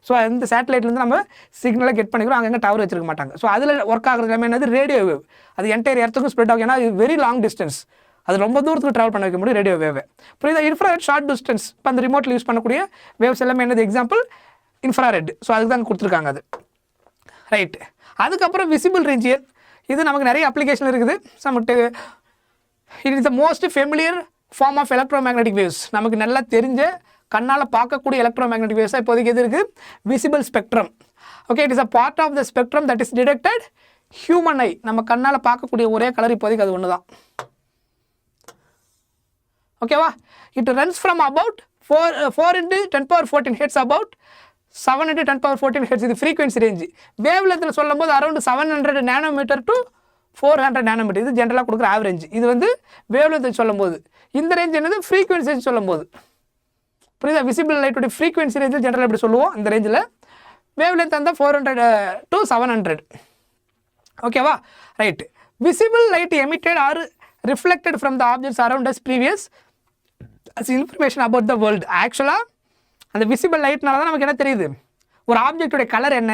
ஸோ அந்த சேட்டலைட்லேருந்து நம்ம சிக்னலை கெட் பண்ணிக்கிறோம், அங்கங்கே டவர் வச்சிருக்க மாட்டாங்க. ஸோ அதில் ஒர்க் ஆகிறது எல்லாமே என்னது, ரேடியோ வேவ். அது என்டையர் எர்த்துக்கும் ஸ்ப்ரெட் ஆகும். ஏன்னா அது வெரி லாங் டிஸ்டன்ஸ், அது ரொம்ப தூரத்துக்கு ட்ராவல் பண்ண வைக்க முடியும் ரேடியோ வேவை. புரியுதா? இன்ஃப்ராரெட் ஷார்ட் டிஸ்டன்ஸ், இப்போ அந்த ரிமோட்டில் யூஸ் பண்ணக்கூடிய வேவ்ஸ் எல்லாமே என்னது, எக்ஸாம்பிள் இன்ஃப்ராரெட். ஸோ அதுக்கு தான் கொடுத்துருக்காங்க அது, ரைட். அதுக்கப்புறம் விசிபிள் ரீஜியன், இது நமக்கு நிறைய அப்ளிகேஷன் இருக்குது. It is the most familiar form of electromagnetic waves. நமக்கு நல்லா தெரிஞ்ச கண்ணால் பார்க்கக்கூடிய எலக்ட்ரோமேக்னெட்டிக் வேவ்ஸாக இப்போதைக்கு எது இருக்குது, visible spectrum. Okay, it is a part of the spectrum that is detected human eye. நம்ம கண்ணால் பார்க்கக்கூடிய ஒரே கலர் இப்போதைக்கு அது ஒன்று தான். ஓகேவா? It runs from about 4 × 10⁻14 hertz, about 7 × 10⁻14 hertz. இது ஃப்ரீக்வன்சி ரேஞ்சு. வேவ் லென்த்தில் சொல்லும் போது அரௌண்ட் 700 நானோமீட்டர் டு 400 நானோமீட்டர், இது ஜென்ரலாக கொடுக்குற ஆவரேஜ். இது வந்து வேவ் லென்த்தில் சொல்லும் போது. இந்த ரேஞ்ச் என்னது, ஃப்ரீக்வன்சி ரேஞ்ச் சொல்லும் போது. புரியுதா? விசிபிள் லைட்டோடைய ஃப்ரீக்வன்சி ரேஞ்சில் ஜென்ரலாக எப்படி சொல்லுவோம், இந்த ரேஞ்சில். வேவ் லென்த் அந்த 400 to 700. ஓகேவா? Right. Visible light emitted or reflected from the objects around us previous as information about the world. ஆக்சுவலாக அந்த விசிபிள் லைட்னால தான் நமக்கு என்ன தெரியுது, ஒரு ஆப்ஜெக்டோடைய கலர் என்ன,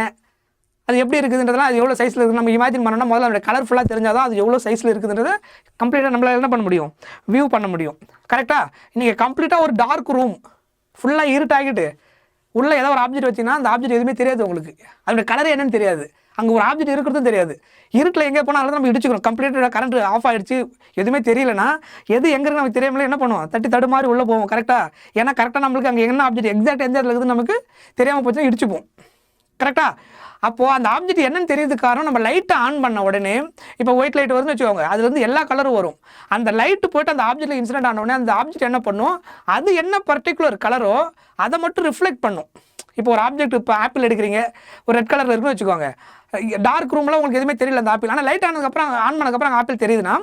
அது எப்படி இருக்குதுன்றதுலாம், அது எவ்வளோ சைஸில் இருக்குது நம்ம இமேஜின் பண்ணோம்னா முதல்ல அதோட கலர் ஃபுல்லாக தெரிஞ்சால் தான் அது எவ்வளோ சைஸில் இருக்குதுன்றதை கம்ப்ளீட்டாக நம்மளால் என்ன பண்ண முடியும், வியூ பண்ண முடியும். கரெக்டாக? நீங்கள் கம்ப்ளீட்டாக ஒரு டார்க் ரூம் ஃபுல்லாக இருட்டாகிட்டு உள்ளே ஏதோ ஒரு ஆப்ஜெக்ட் வச்சிங்கன்னா அந்த ஆப்ஜெக்ட் எதுவுமே தெரியாது உங்களுக்கு, அதோட கலர் என்னன்னு தெரியாது, அங்கே ஒரு ஆப்ஜெக்ட் இருக்கிறதும் தெரியாது. இருட்டில் எங்கே போனாலும் நம்ம இடிச்சுக்கணும். கம்ப்ளீட்டாக கரண்ட் ஆஃப் ஆகிடுச்சு, எதுவுமே தெரியலனா எது எங்கே இருக்கு நமக்கு தெரியாமலே என்ன பண்ணுவோம், தடுமாறி உள்ளே போவோம். கரெக்டாக? ஏன்னா கரெக்டாக நம்மளுக்கு அங்கே என்ன ஆப்ஜெக்ட் எக்ஸாக்ட் எந்த இடத்துல இருக்குது நமக்கு தெரியாமல் போச்சுன்னா இடிச்சுப்போம். கரெக்டாக? அப்போது அந்த ஆப்ஜெக்ட் என்னன்னு தெரியறதுக்கு காரணம், நம்ம லைட்டை ஆன் பண்ண உடனே, இப்போ ஒயிட் லைட் வருதுன்னு வச்சுக்கோங்க, அதுலேருந்து எல்லா கலரும் வரும். அந்த லைட்டு போய்ட்டு அந்த ஆப்ஜெக்ட்டில் இன்சிடென்ட் ஆன உடனே அந்த ஆப்ஜெக்ட் என்ன பண்ணும், அது என்ன பர்டிகுலர் கலரோ அதை மட்டும் ரிஃப்ளெக்ட் பண்ணும். இப்போ ஒரு ஆப்ஜெக்ட் இப்போ ஆப்பிள் எடுக்கிறீங்க, ஒரு ரெட் கலரில் இருக்குன்னு வச்சுக்கோங்க. டார்க் ரூமில் உங்களுக்கு எதுவுமே தெரியல அந்த ஆப்பிள். ஆனால் லைட் ஆனதுக்கப்புறம் ஆன் பண்ணதுக்கப்புறம் ஆப்பிள் தெரியுதுன்னா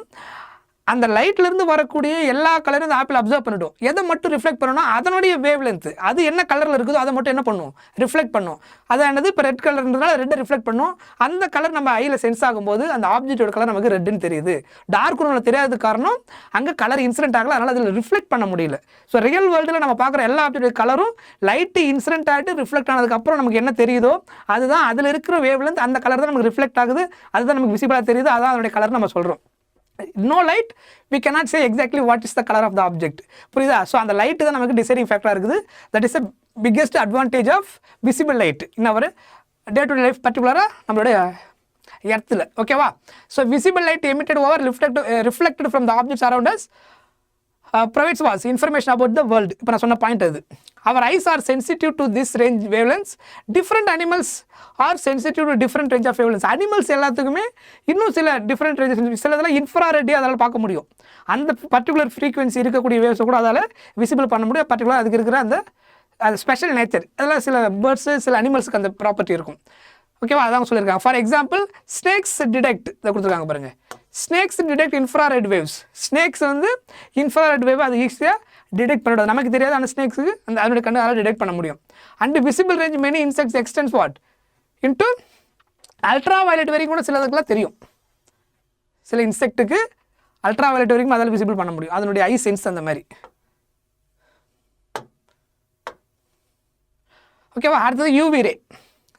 அந்த லைட்லேருந்து வரக்கூடிய எல்லா கலரும் அந்த ஆப்பிள் அப்சர்வ் பண்ணிடும். எதை மட்டும் ரிஃப்ளெக்ட் பண்ணணும்னா அதனுடைய வேவ் லென்த், அது என்ன கலரில் இருக்குதோ அதை மட்டும் என்ன பண்ணும், ரிஃப்ளெக்ட் பண்ணும். அதானது இப்போ ரெட் கலர்ன்றதுனால ரெட்டை ரிஃப்ளெக்ட் பண்ணும். அந்த கலர் நம்ம ஐயில் சென்ஸ் ஆகும்போது அந்த ஆப்ஜெக்டோட கலர் நமக்கு ரெட்டுன்னு தெரியுது. டார்க் ரூமில் தெரியாத காரணம் அங்கே கலர் இன்சிடென்ட் ஆகல, அதனால் அதில் ரிஃப்ளெக்ட் பண்ண முடியல. ஸோ ரியல் வேர்ல்டில் நம்ம பார்க்குற எல்லா ஆப்ஜெக்ட் கலரும் லைட்டு இன்சிடென்ட் ஆகிட்டு ரிஃப்ளெக்ட் ஆனதுக்கப்புறம் நமக்கு என்ன தெரியுதோ அதுதான் அதில் இருக்கிற வேவ் லென்த். அந்த கலர் தான் நமக்கு ரிஃப்ளெக்ட் ஆகுது, அதுதான் நமக்கு விசிபிளாக தெரியுது, அதான் அதனுடைய கலர் நம்ம சொல்கிறோம். No light, we cannot say exactly what is the color of the object. புரியுதா? ஸோ அந்த லைட் தான் நமக்கு டிசைடிங் ஃபேக்டராக இருக்குது. That is the biggest advantage of visible light in our day to day life, பர்டிகுலராக நம்மளுடைய எர்த்தில். ஓகேவா? So visible light emitted over reflected from the objects around us provides was information about the world. இப்போ நான் சொன்ன point அது. Our eyes are sensitive to this range wavelengths. Different animals are sensitive to different range of wavelengths. Animals எல்லாத்துக்குமே இன்னும் சில different ranges, சிலதெல்லாம் இன்ஃப்ராரெட்டே அதால் பார்க்க முடியும். அந்த பர்டிகுலர் ஃப்ரீக்வன்சி இருக்கக்கூடிய வேவ்ஸை கூட அதால் விசிபிள் பண்ண முடியும். பர்டிகுலர் அதுக்கு இருக்கிற அந்த ஸ்பெஷல் நேச்சர், அதெல்லாம் சில பேர்ட்ஸு சில அனிமல்ஸுக்கு அந்த ப்ராப்பர்ட்டி இருக்கும். ஓகேவா? அதான் சொல்லியிருக்காங்க. ஃபார் எக்ஸாம்பிள் ஸ்னேக்ஸ் டிடெக்ட், இதை கொடுத்துருக்காங்க பாருங்கள். Snakes detect infrared waves. Snakes வந்து இன்ஃப்ராரெட் வேவ் அது ஈஸியாக டிடெக்ட் பண்ணிவிடும். நமக்கு தெரியாது, அந்த ஸ்னேக்ஸுக்கு அந்த அதனுடைய கண்ணு அதெல்லாம் டிடெக்ட் பண்ண முடியும். And visible range many insects extends what into ultra violet வரைக்கும் கூட சிலதுக்கெல்லாம் தெரியும். சில இன்செக்ட்டுக்கு அல்ட்ரா வயலட் வரைக்கும் அதில் விசிபிள் பண்ண முடியும், அதனுடைய ஐ சென்ஸ் அந்த மாதிரி. ஓகேவா? அடுத்தது UV ray.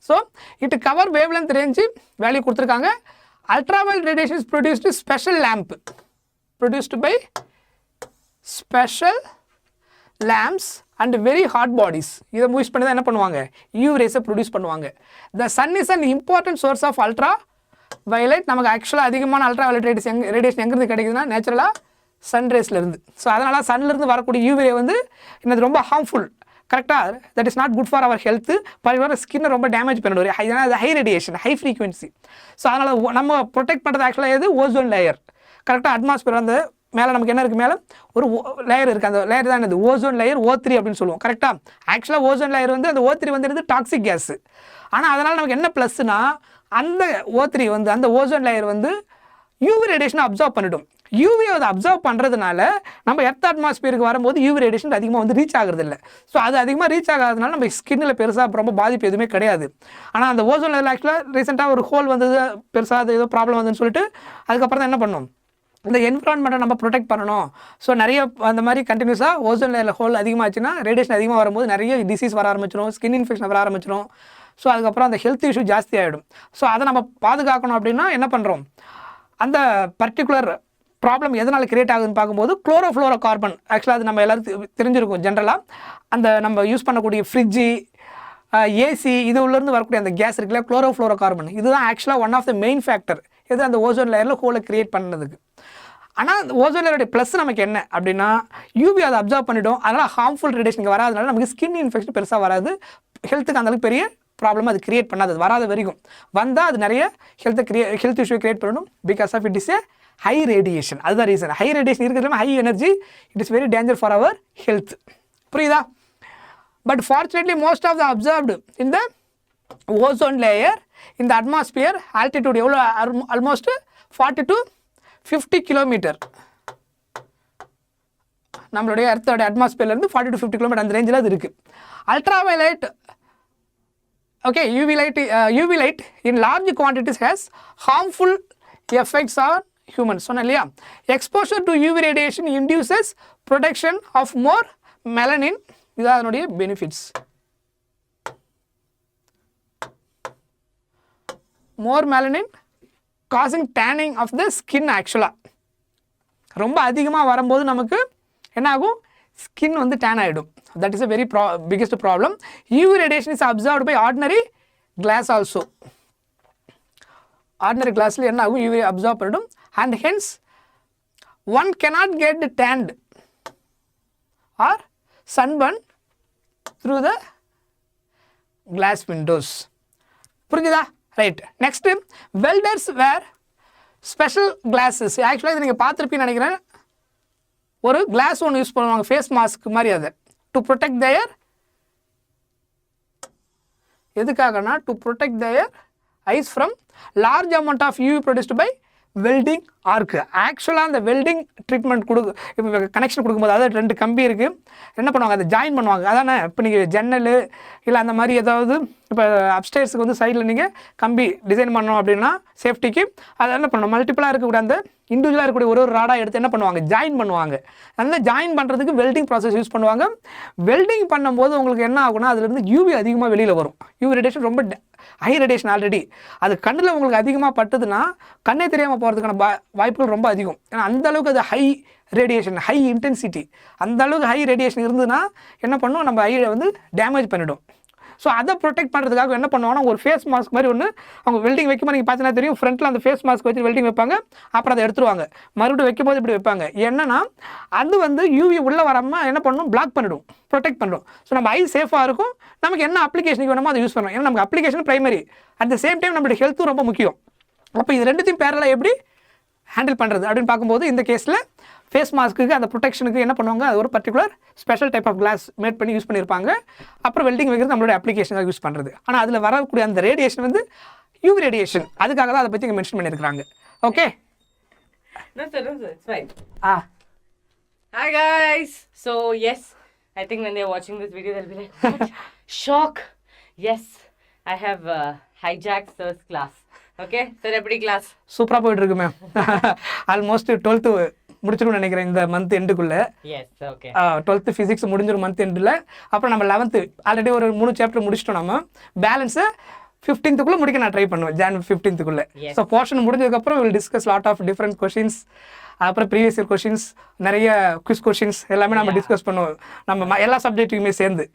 So it cover wave length range value கொடுத்துருக்காங்க. Ultraviolet radiation is produced special lamp, produced by special lamps and very hot bodies. இதை யூஸ் பண்ணி தான் என்ன பண்ணுவாங்க, UV rays ப்ரொடியூஸ் பண்ணுவாங்க. The sun is an important source of ultraviolet. நமக்கு ஆக்சுவலாக அதிகமான அல்ட்ராவயலட் ரேடியேஷன் எங்கேருந்து கிடைக்குதுன்னா நேச்சுரலாக சன்ரேஸ்லேருந்து. ஸோ அதனால் சன்லேருந்து வரக்கூடிய யூவி ரே வந்து என்னது ரொம்ப ஹார்ம்ஃபுல். கரெக்டாக? That is not good for our health. Particular ஸ்கின்னை ரொம்ப டேமேஜ் பண்ணிடுவார். ஏன்னா அது high radiation, high frequency. So அதனால் நம்ம ப்ரொடெக்ட் பண்ணுறது ஆக்சுவலாக எது, ஓசோன் லேயர். கரெக்டாக அட்மாஸ்பியர் அந்த மேலே நமக்கு என்ன இருக்குது, மேலே ஒரு லேயர் இருக்குது. அந்த லேயர் தான் என்னது, ஓசோன் லேயர், O3 அப்படின்னு சொல்லுவோம். கரெக்டாக? ஆக்சுவலாக ஓசோன் லேயர் வந்து அந்த O3 வந்து டாக்ஸிக் கேஸு. ஆனால் அதனால் நமக்கு என்ன ப்ளஸ்னா அந்த O3 வந்து அந்த ஓசோன் லேயர் வந்து யூவி ரேடியேஷனை அப்சர்வ் பண்ணிடும். யூவி அதை அப்சர்வ் பண்ணுறதுனால நம்ம எர்த் அட்மாஸ்பியருக்கு வரும்போது யூவி ரேடியேஷன் அதிகமாக வந்து ரீச் ஆகிறது இல்லை. ஸோ அது அதிகமாக ரீச் ஆகாததுனால நம்ம ஸ்கின்னில் பெருசாக ரொம்ப பாதிப்பு எதுவுமே கிடையாது. ஆனால் அந்த ஓசோன் லேயரில் ஆக்சுவலாக ரீசெண்டாக ஒரு ஹோல் வந்தது, பெருசாக அது ஏதோ ப்ராப்ளம் வந்துன்னு சொல்லிட்டு அதுக்கப்புறம் தான் என்ன பண்ணணும், இந்த என்விரான்மெண்ட்டை நம்ம ப்ரொடெக்ட் பண்ணணும். ஸோ நிறைய அந்த மாதிரி கண்டினியூஸாக ஓசோன் லேயரில் ஹோல் அதிகமாகச்சுன்னா ரேடியேஷன் அதிகமாக வரும்போது நிறைய டிசீஸ் வர ஆரம்பிச்சிடும், ஸ்கின் இன்ஃபெக்ஷன் வர ஆரம்பிச்சிடும். ஸோ அதுக்கப்புறம் அந்த ஹெல்த் இஷ்யூ ஜாஸ்தி ஆகிடும். ஸோ அதை நம்ம பாதுகாக்கணும் அப்படின்னா என்ன பண்ணுறோம், அந்த பர்டிகுலர் ப்ராப்ளம் எதனால் கிரியேட் ஆகுதுன்னு பார்க்கும்போது குளோரோஃப்ளோரோ கார்பன். ஆக்சுவலாக அது நம்ம எல்லாரும் தெரிஞ்சிருக்கும். ஜென்ரலாக அந்த நம்ம யூஸ் பண்ணக்கூடிய ஃப்ரிட்ஜு, ஏசி, இது உள்ளேருந்து வரக்கூடிய அந்த கேஸ் இருக்குல்ல, குளோரோஃப்ளோரோ கார்பன், இதுதான் ஆக்சுவலாக one of the main factor எது அந்த ஓசோன் லேயரில் ஹோலை கிரியேட் பண்ணதுக்கு. ஆனால் அந்த ஓசோன் லேயருடைய ப்ளஸ் நமக்கு என்ன அப்படின்னா யூவி அதை அப்சர்வ் பண்ணிவிடும். அதனால் ஹார்ம்ஃபுல் ரேடியேஷனுக்கு வராதனால நமக்கு ஸ்கின் இன்ஃபெக்ஷன் பெருசாக வராது. ஹெல்த்துக்கு அந்தளவுக்கு பெரிய ப்ராப்ளம் அது கிரியேட் பண்ணாது. அது வராத வரைக்கும் வந்தால் அது நிறைய ஹெல்த் இஷ்யூ கிரியேட் பண்ணணும். Because of it is a high radiation. அதுதான் ரீசன். ஹை ரேடியேஷன் இருக்கிறதுல high energy, it is very danger for our health. புரியுதா? But fortunately most of the observed in the ozone layer இந்த atmosphere altitude எவ்வளோ, almost 40 to 50 kilometre. நம்மளுடைய எர்த்தோட அட்மாஸ்பியர்லேருந்து 40 to 50 kilometre அந்த ரேஞ்சில் அது இருக்குது. Ultraviolet UV light in large quantities has harmful effects on humans. சொன்னேன் இல்லையா, exposure to UV radiation induces production of more melanin. இதுதான் அதனுடைய benefits. more melanin causing tanning of the skin. ஆக்சுவலாக ரொம்ப அதிகமாக வரும்போது நமக்கு என்ன ஆகும், ஸ்கின் வந்து டேன் ஆகிடும். That is a very biggest problem. UV radiation is observed by ordinary glass also. ordinary glassல என்ன ஆகும், UV அப்சர்வ் பண்ணிடும். and hence one cannot get tanned or sunburn through the glass windows. புரிஞ்சுதா? Right. Next, welders வேர் special classes. ஆக்சுவலாக இது நீங்கள் பார்த்துருப்பீங்கன்னு நினைக்கிறேன். ஒரு கிளாஸ் ஒன்று யூஸ் பண்ணுவாங்க, ஃபேஸ் மாஸ்க் மாதிரி. அதை டு ப்ரொடெக்ட் தயர் எதுக்காகனா to protect their eyes from large amount of UV produced by welding arc. ஆக்சுவலாக அந்த வெல்டிங் ட்ரீட்மெண்ட் இப்போ கனெக்ஷன் கொடுக்கும்போது அதாவது 2 கம்பி இருக்குது, என்ன பண்ணுவாங்க, அதை ஜாயின் பண்ணுவாங்க. அதானே இப்போ நீங்கள் ஜன்னல் இல்லை அந்த மாதிரி ஏதாவது இப்போ அப்ஸ்டேர்ஸுக்கு வந்து சைடில் நீங்கள் கம்பி டிசைன் பண்ணோம் அப்படின்னா சேஃப்டிக்கு அதை என்ன பண்ணணும், மல்டிபிளாக இருக்கக்கூடிய அந்த இண்டிவிஜுவலாக இருக்கக்கூடிய ஒரு ராடாக எடுத்து என்ன பண்ணுவாங்க, ஜாயின் பண்ணுவாங்க. அந்த ஜாயின் பண்ணுறதுக்கு வெல்டிங் ப்ராசஸ் யூஸ் பண்ணுவாங்க. வெல்டிங் பண்ணும்போது உங்களுக்கு என்ன ஆகுனா அதுலேருந்து யூவி அதிகமாக வெளியில் வரும். யூவி ரேடியேஷன் ரொம்ப ஹை ரேடியேஷன் ஆல்ரெடி, அது கண்ணில் உங்களுக்கு அதிகமாக பட்டுதுன்னா கண்ணே தெரியாமல் போகிறதுக்கான வாய்ப்புகள் ரொம்ப அதிகம். ஏன்னா அந்தளவுக்கு அது ஹை ரேடியேஷன், ஹை இன்டென்சிட்டி, அந்தளவுக்கு ஹை ரேடியேஷன் இருந்ததுன்னா என்ன பண்ணும், நம்ம ஐயை வந்து டேமேஜ் பண்ணிவிடும். ஸோ அதை ப்ரொடெக்ட் பண்ணுறதுக்காக என்ன பண்ணுவாங்கன்னா ஒரு ஃபேஸ் மாஸ்க் மாதிரி ஒன்று அவங்க வெல்டிங் வைக்கும்போது நீங்கள் பார்த்தீங்கன்னா தெரியும், ஃப்ரண்ட்டில் அந்த ஃபேஸ் மாஸ்க் வச்சு வெல்டிங் வைப்பாங்க, அப்புறம் அதை எடுத்துருவாங்க, மறுபடியும் வைக்கும்போது இப்படி வைப்பாங்க. என்னன்னா அது வந்து யூவி உள்ளே வராமல் என்ன பண்ணணும், பிளாக் பண்ணிடும், ப்ரொடெக்ட் பண்ணுறோம். ஸோ நம்ம ஐ சேஃபாக இருக்கும், நமக்கு என்ன அப்ளிகேஷனுக்கு வேணுமோ அதை யூஸ் பண்ணுறோம். ஏன்னா நமக்கு application primary, at the same time நம்மளுடைய ஹெல்த்தும் ரொம்ப முக்கியம். அப்போ இது ரெண்டுத்தையும் பேரலாக எப்படி ஹேண்டில் பண்ணுறது அப்படின்னு பார்க்கும்போது இந்த கேஸில் ஃபேஸ் மாஸ்க்கு அந்த ப்ரொடெக்ஷனுக்கு என்ன பண்ணுவாங்க, அது ஒரு particular special type of glass made பண்ணி யூஸ் பண்ணியிருப்பாங்க. அப்புறம் வெல்டிங் வைக்கிறது நம்மளுடைய அப்ளிகேஷனாக யூஸ் பண்ணுறது. ஆனால் அதில் வரக்கூடிய அந்த ரேடியேஷன் வந்து யூவி ரேடியேஷன், அதுக்காக தான் அதை பற்றி இங்கே மென்ஷன் பண்ணியிருக்காங்க. Okay, No sir, it's fine. Hi guys. So yes, I think when they're watching this video they'll be like, what? Shock. Yes, I have hijacked Sir's class. Okay, sir, எப்படி class சூப்பராக போயிட்டு இருக்கு ma'am. Almost 12th முடிச்சிருக்கும்னு நினைக்கிறேன் இந்த month எண்டுக்குள்ளே. Yes, okay. 12th physics முடிஞ்சிடும் month எண்டில். அப்புறம் நம்ம 11th ஆல்ரெடி ஒரு 3 சாப்டர் முடிச்சிட்டோம். நம்ம பேலன்ஸை 15th முடிக்க நான் ட்ரை பண்ணுவேன், January 15th. ஸோ போர்ஷன் முடிஞ்சதுக்கப்புறம் will discuss lot of different questions, அப்புறம் ப்ரீவியஸ் இயர் கொஷின்ஸ், நிறைய குவிஸ் கொஷின்ஸ் எல்லாமே நம்ம டிஸ்கஸ் பண்ணுவோம், நம்ம எல்லா சப்ஜெக்ட்டுக்குமே சேர்ந்து.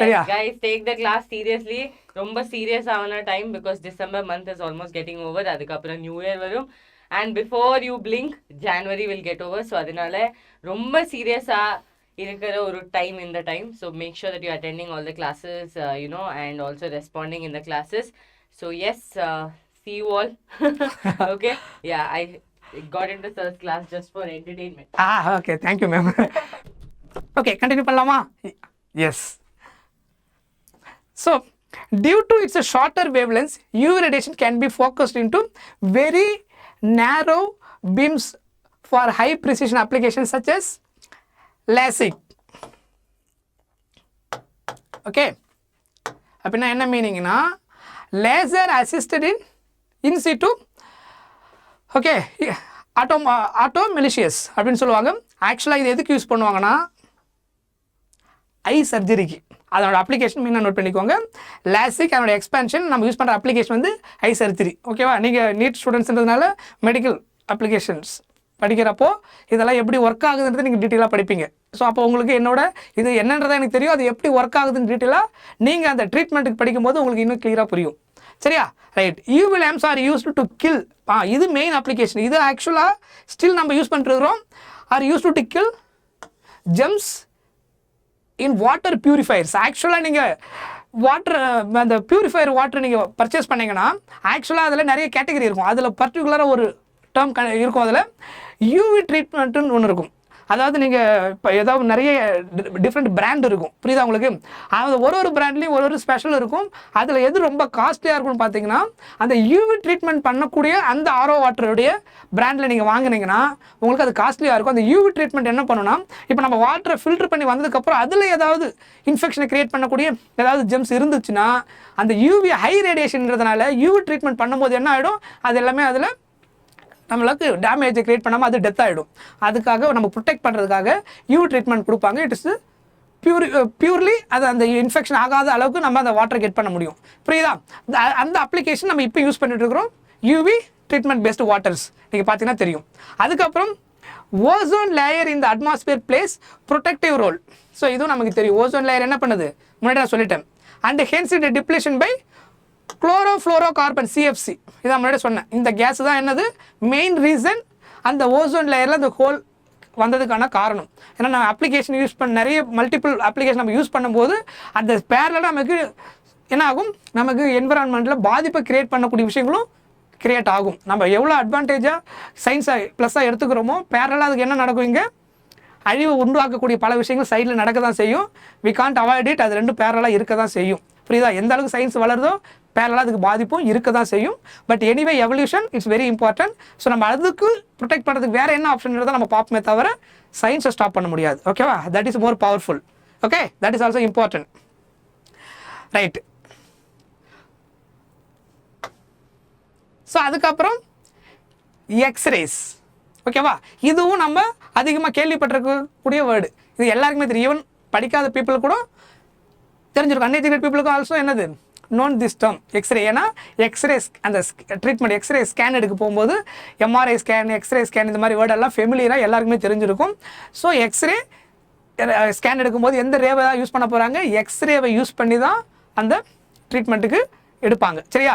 சரியா guys, take the class seriously. ரொம்ப சீரியஸ் ஆன time, because December month is almost getting over. அதுக்கப்புறம் நியூ இயர் வரும், and before you blink January will get over. So அதனால ரொம்ப சீரியஸாக இருக்கிற ஒரு டைம் இந்த time. So make sure that you are attending all the classes, and also responding in the classes. So yes, see you all. Okay, yeah, I got into Sir's class just for entertainment. Okay, thank you ma'am. Okay, continue பண்ணலாமா? Yes. So due to its shorter wavelengths, UV radiation can be focused into very narrow beams for high precision applications such as LASIK. Okay, அப்படின்னா என்ன மீனிங்னா laser assisted இன் situ, okay, ஆட்டோமெலிஷியஸ் அப்படின்னு சொல்லுவாங்க. ஆக்சுவலாக இது எதுக்கு use பண்ணுவாங்கன்னா ஐ சர்ஜரிக்கு. அதோட அப்ளிகேஷன் மீனாக நோட் பண்ணிக்கோங்க. லாசிக் அதோட எக்ஸ்பென்ஷன் நம்ம யூஸ் பண்ணுற அப்ளிகேஷன் வந்து ஐ சர்ஜரி. ஓகேவா, நீங்கள் நீட் ஸ்டூடெண்ட்ஸ்ன்றதுனால மெடிக்கல் அப்ளிகேஷன்ஸ் படிக்கிறப்போ இதெல்லாம் எப்படி ஒர்க் ஆகுதுன்றது நீங்கள் டீட்டெயிலாக படிப்பீங்க. ஸோ அப்போ உங்களுக்கு என்னோட இது என்னன்றதை எனக்கு தெரியும், அது எப்படி ஒர்க் ஆகுதுன்னு டீட்டெயிலாக நீங்கள் அந்த ட்ரீட்மெண்ட்டுக்கு படிக்கும்போது உங்களுக்கு இன்னும் கிளியராக புரியும். சரியா, right. UV lamps are used to kill. இது மெயின் அப்ளிகேஷன். இது ஆக்சுவலாக ஸ்டில் நம்ம யூஸ் பண்ணிட்டுருக்கிறோம். Are used to kill germs in water purifiers. ஆக்சுவலாக நீங்கள் வாட்டர் அந்த பியூரிஃபயர் வாட்டர் நீங்கள் பர்ச்சேஸ் பண்ணிங்கன்னா ஆக்சுவலாக அதில் நிறைய கேட்டகரி இருக்கும். அதில் பர்டிகுலராக ஒரு டேர்ம் இருக்கும். அதில் யூவி ட்ரீட்மெண்ட்டுன்னு ஒன்று இருக்கும். அதாவது நீங்கள் இப்போ ஏதாவது நிறைய டிஃப்ரெண்ட் பிராண்ட் இருக்கும், புரியுதா உங்களுக்கு? அது ஒரு பிராண்ட்லேயும் ஒரு ஸ்பெஷல் இருக்கும். அதில் எது ரொம்ப காஸ்ட்லியாக இருக்கும்னு பார்த்தீங்கன்னா அந்த யூவி ட்ரீட்மெண்ட் பண்ணக்கூடிய அந்த ஆரோ வாட்டருடைய பிராண்டில் நீங்கள் வாங்கினீங்கன்னா உங்களுக்கு அது காஸ்ட்லியாக இருக்கும். அந்த யூவி ட்ரீட்மெண்ட் என்ன பண்ணுன்னா, இப்போ நம்ம வாட்டரை ஃபில்டர் பண்ணி வந்ததுக்கப்புறம் அதில் ஏதாவது இன்ஃபெக்ஷனை க்ரியேட் பண்ணக்கூடிய ஏதாவது ஜெம்ஸ் இருந்துச்சுன்னா அந்த யூவி ஹை ரேடியேஷன்றதுனால யூவி ட்ரீட்மெண்ட் பண்ணும்போது என்ன ஆகிடும், அது எல்லாமே அதில் நம்மளுக்கு டேமேஜை க்ரியேட் பண்ணாமல் அது டெத் ஆகிடும். அதுக்காக நம்ம ப்ரொடெக்ட் பண்ணுறதுக்காக யூவி ட்ரீட்மெண்ட் கொடுப்பாங்க. இட் இஸ் பியூர்லி அது அந்த இன்ஃபெக்ஷன் ஆகாத அளவுக்கு நம்ம அந்த வாட்டரை கெட் பண்ண முடியும், புரியுதா? அந்த அப்ளிகேஷன் நம்ம இப்போ யூஸ் பண்ணிட்டு இருக்கிறோம், யூவி ட்ரீட்மெண்ட் பேஸ்டு வாட்டர்ஸ். நீங்கள் பார்த்தீங்கன்னா தெரியும். அதுக்கப்புறம் ஓசோன் லேயர் இந்த atmosphere plays protective role. So இதுவும் நமக்கு தெரியும். ஓசோன் லேயர் என்ன பண்ணுது, முன்னாடி நான் சொல்லிட்டேன். And hence it depletion by chlorofluorocarbon, CFC. இதான் முன்னாடி சொன்னேன். இந்த கேஸ் தான் என்னது மெயின் ரீசன் அந்த ஓசோன் லேயரில் அந்த ஹோல் வந்ததுக்கான காரணம். ஏன்னா நம்ம அப்ளிகேஷன் யூஸ் பண்ண நிறைய மல்டிபிள் அப்ளிகேஷன் நம்ம யூஸ் பண்ணும்போது அந்த பேரில் நமக்கு என்ன ஆகும், நமக்கு என்விரான்மெண்ட்டில் பாதிப்பை க்ரியேட் பண்ணக்கூடிய விஷயங்களும் க்ரியேட் ஆகும். நம்ம எவ்வளோ அட்வான்டேஜாக சயின்ஸாக ப்ளஸ்ஸாக எடுத்துக்கிறோமோ பேரலாக அதுக்கு என்ன நடக்கும், இங்கே அழிவு உண்டாக்கக்கூடிய பல விஷயங்கள் சைடில் நடக்க தான் செய்யும். We can't avoid it. அது ரெண்டும் பேரலாக இருக்க தான் செய்யும். புரியுதா? எந்த அளவுக்கு சயின்ஸ் வளருதோ பேரலாக அதுக்கு பாதிப்பும் இருக்க தான் செய்யும். But anyway evolution it's very important. So நம்ம அதுக்கு ப்ரொடெக்ட் பண்ணுறதுக்கு வேறு என்ன ஆப்ஷன் தான் நம்ம பார்ப்போமே தவிர சயின்ஸை ஸ்டாப் பண்ண முடியாது. ஓகேவா? That is more powerful. Okay, that is also important. Right. So அதுக்கப்புறம் எக்ஸ்ரேஸ். ஓகேவா? இதுவும் நம்ம அதிகமாக கேள்விப்பட்டிருக்கக்கூடிய வேர்டு. இது எல்லாருக்குமே தெரியும். ஈவன் படிக்காத பீப்புள் கூட தெரிஞ்சிருக்கும். அன்எஜுகேட் பீப்புளுக்கும் ஆல்சோ என்னது நோன் திஸ் டேர்ம் எக்ஸ்ரே. ஏன்னா எக்ஸ்ரே அந்த ட்ரீட்மெண்ட் எக்ஸ்ரே ஸ்கேன் எடுக்க போகும்போது எம்ஆர்ஐ ஸ்கேன், எக்ஸ்ரே ஸ்கேன் இந்த மாதிரி வேர்டெல்லாம் ஃபெமிலியராக எல்லாருக்குமே தெரிஞ்சிருக்கும். ஸோ எக்ஸ்ரே ஸ்கேன் எடுக்கும்போது எந்த ரேவை தான் யூஸ் பண்ண போகிறாங்க? எக்ஸ்ரேவை யூஸ் பண்ணி தான் அந்த ட்ரீட்மெண்ட்டுக்கு எடுப்பாங்க. சரியா?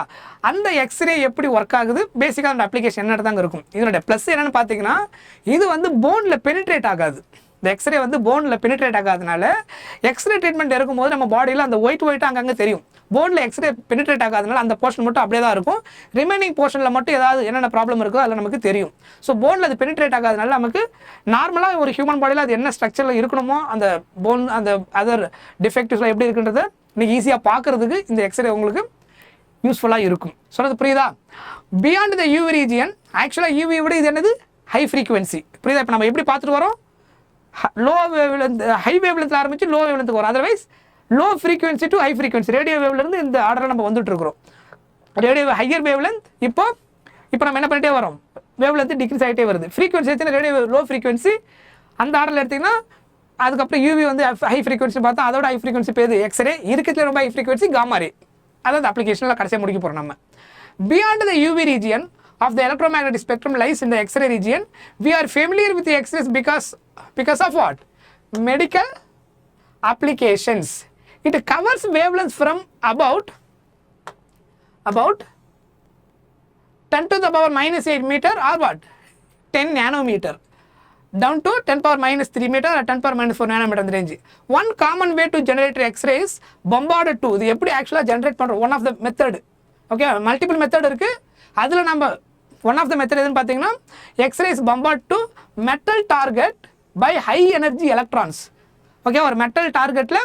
அந்த எக்ஸ்ரே எப்படி ஒர்க் ஆகுது, பேசிக்காக அந்த அப்ளிகேஷன் என்ன தாங்க இருக்கும். இதனுடைய ப்ளஸ் என்னென்னு பார்த்தீங்கன்னா இது வந்து போனில் பெனிட்ரேட் ஆகாது. இந்த எக்ஸ்ரே வந்து போனில் பெனிட்ரேட் ஆகாதனால எக்ஸ்ரே ட்ரீட்மெண்ட் எடுக்கும்போது நம்ம பாடியில் அந்த ஒயிட் அங்கங்கே தெரியும். போனில் எக்ஸ்ரே பெனிட்ரேட் ஆகாதனால அந்த போர்ஷன் மட்டும் அப்படியே தான் இருக்கும். ரிமைனிங் போர்ஷனில் மட்டும் ஏதாவது என்னென்ன ப்ராப்ளம் இருக்கோ அதில் நமக்கு தெரியும். ஸோ போனில் அது பெனிட்ரேட் ஆகாதனால நமக்கு நார்மலாக ஒரு ஹியூமன் பாடியில் அது என்ன ஸ்ட்ரக்சரில் இருக்கணுமோ அந்த போன் அந்த அதர் டிஃபெக்டிவ்ஸில் எப்படி இருக்குன்றதை நீங்கள் ஈஸியாக பார்க்குறதுக்கு இந்த எக்ஸ்ரே உங்களுக்கு யூஸ்ஃபுல்லாக இருக்கும். சொல்கிறது புரியுதா? பியாண்ட் த யூவி ரீஜியன், ஆக்சுவலாக யூவி விட இது என்னது ஹை ஃப்ரீக்வன்சி. புரியுதா? இப்போ நம்ம எப்படி பார்த்துட்டு வரோம், லோ வேவ்லென்த் ஹை வேவ்லென்த்தில் ஆரம்பித்து லோ வேவ்லென்த்துக்கு வரும். Otherwise low frequency to high frequency radio வேவ்லேருந்து இந்த ஆர்டரில் நம்ம வந்துட்டு இருக்கிறோம். ரேடியோ ஹையர் வேவ்லென்த் இப்போ நம்ம என்ன பண்ணிட்டே வரோம், வேவ்லென்த் டிக்ரீஸ் ஆகிட்டே வருது. ஃப்ரீக்வன்சி எடுத்தீங்கன்னா ரேடியோ லோ ஃப்ரீக்வன்சி, அந்த ஆர்டரில் எடுத்திங்கன்னா அதுக்கப்புறம் யூவி வந்து ஹை ஃப்ரீக்வன்சி பார்த்தா அதோட ஹை ஃப்ரீக்வன்சி பேர் எக்ஸ்ரே, இருக்கிறதுல ரொம்ப ஹை ஃப்ரீக்வன்சி காமா ரே. அதாவது அப்ளிகேஷனில் கடைசியாக முடிக்க போகிறோம் நம்ம. Beyond the UV region of the electromagnetic spectrum lies in the X-ray region. We are familiar with the X-rays because of what? Medical applications. It covers wavelengths from about 10 to the power minus 8 meter or what? 10 nanometer down to 10 power minus 3 meter or 10 power minus 4 nanometer அந்த range. One common way to generate X-ray is bombarded to. இது எப்படி ஆக்சுவலாக generate பண்ணுறோம்? One of the method. Okay, multiple method இருக்குது. அதில் நம்ம one of the method எதுன்னு பார்த்தீங்கன்னா x ray is bombard to metal target by high energy electrons. Okay, ஒரு மெட்டல் டார்கெட்டில்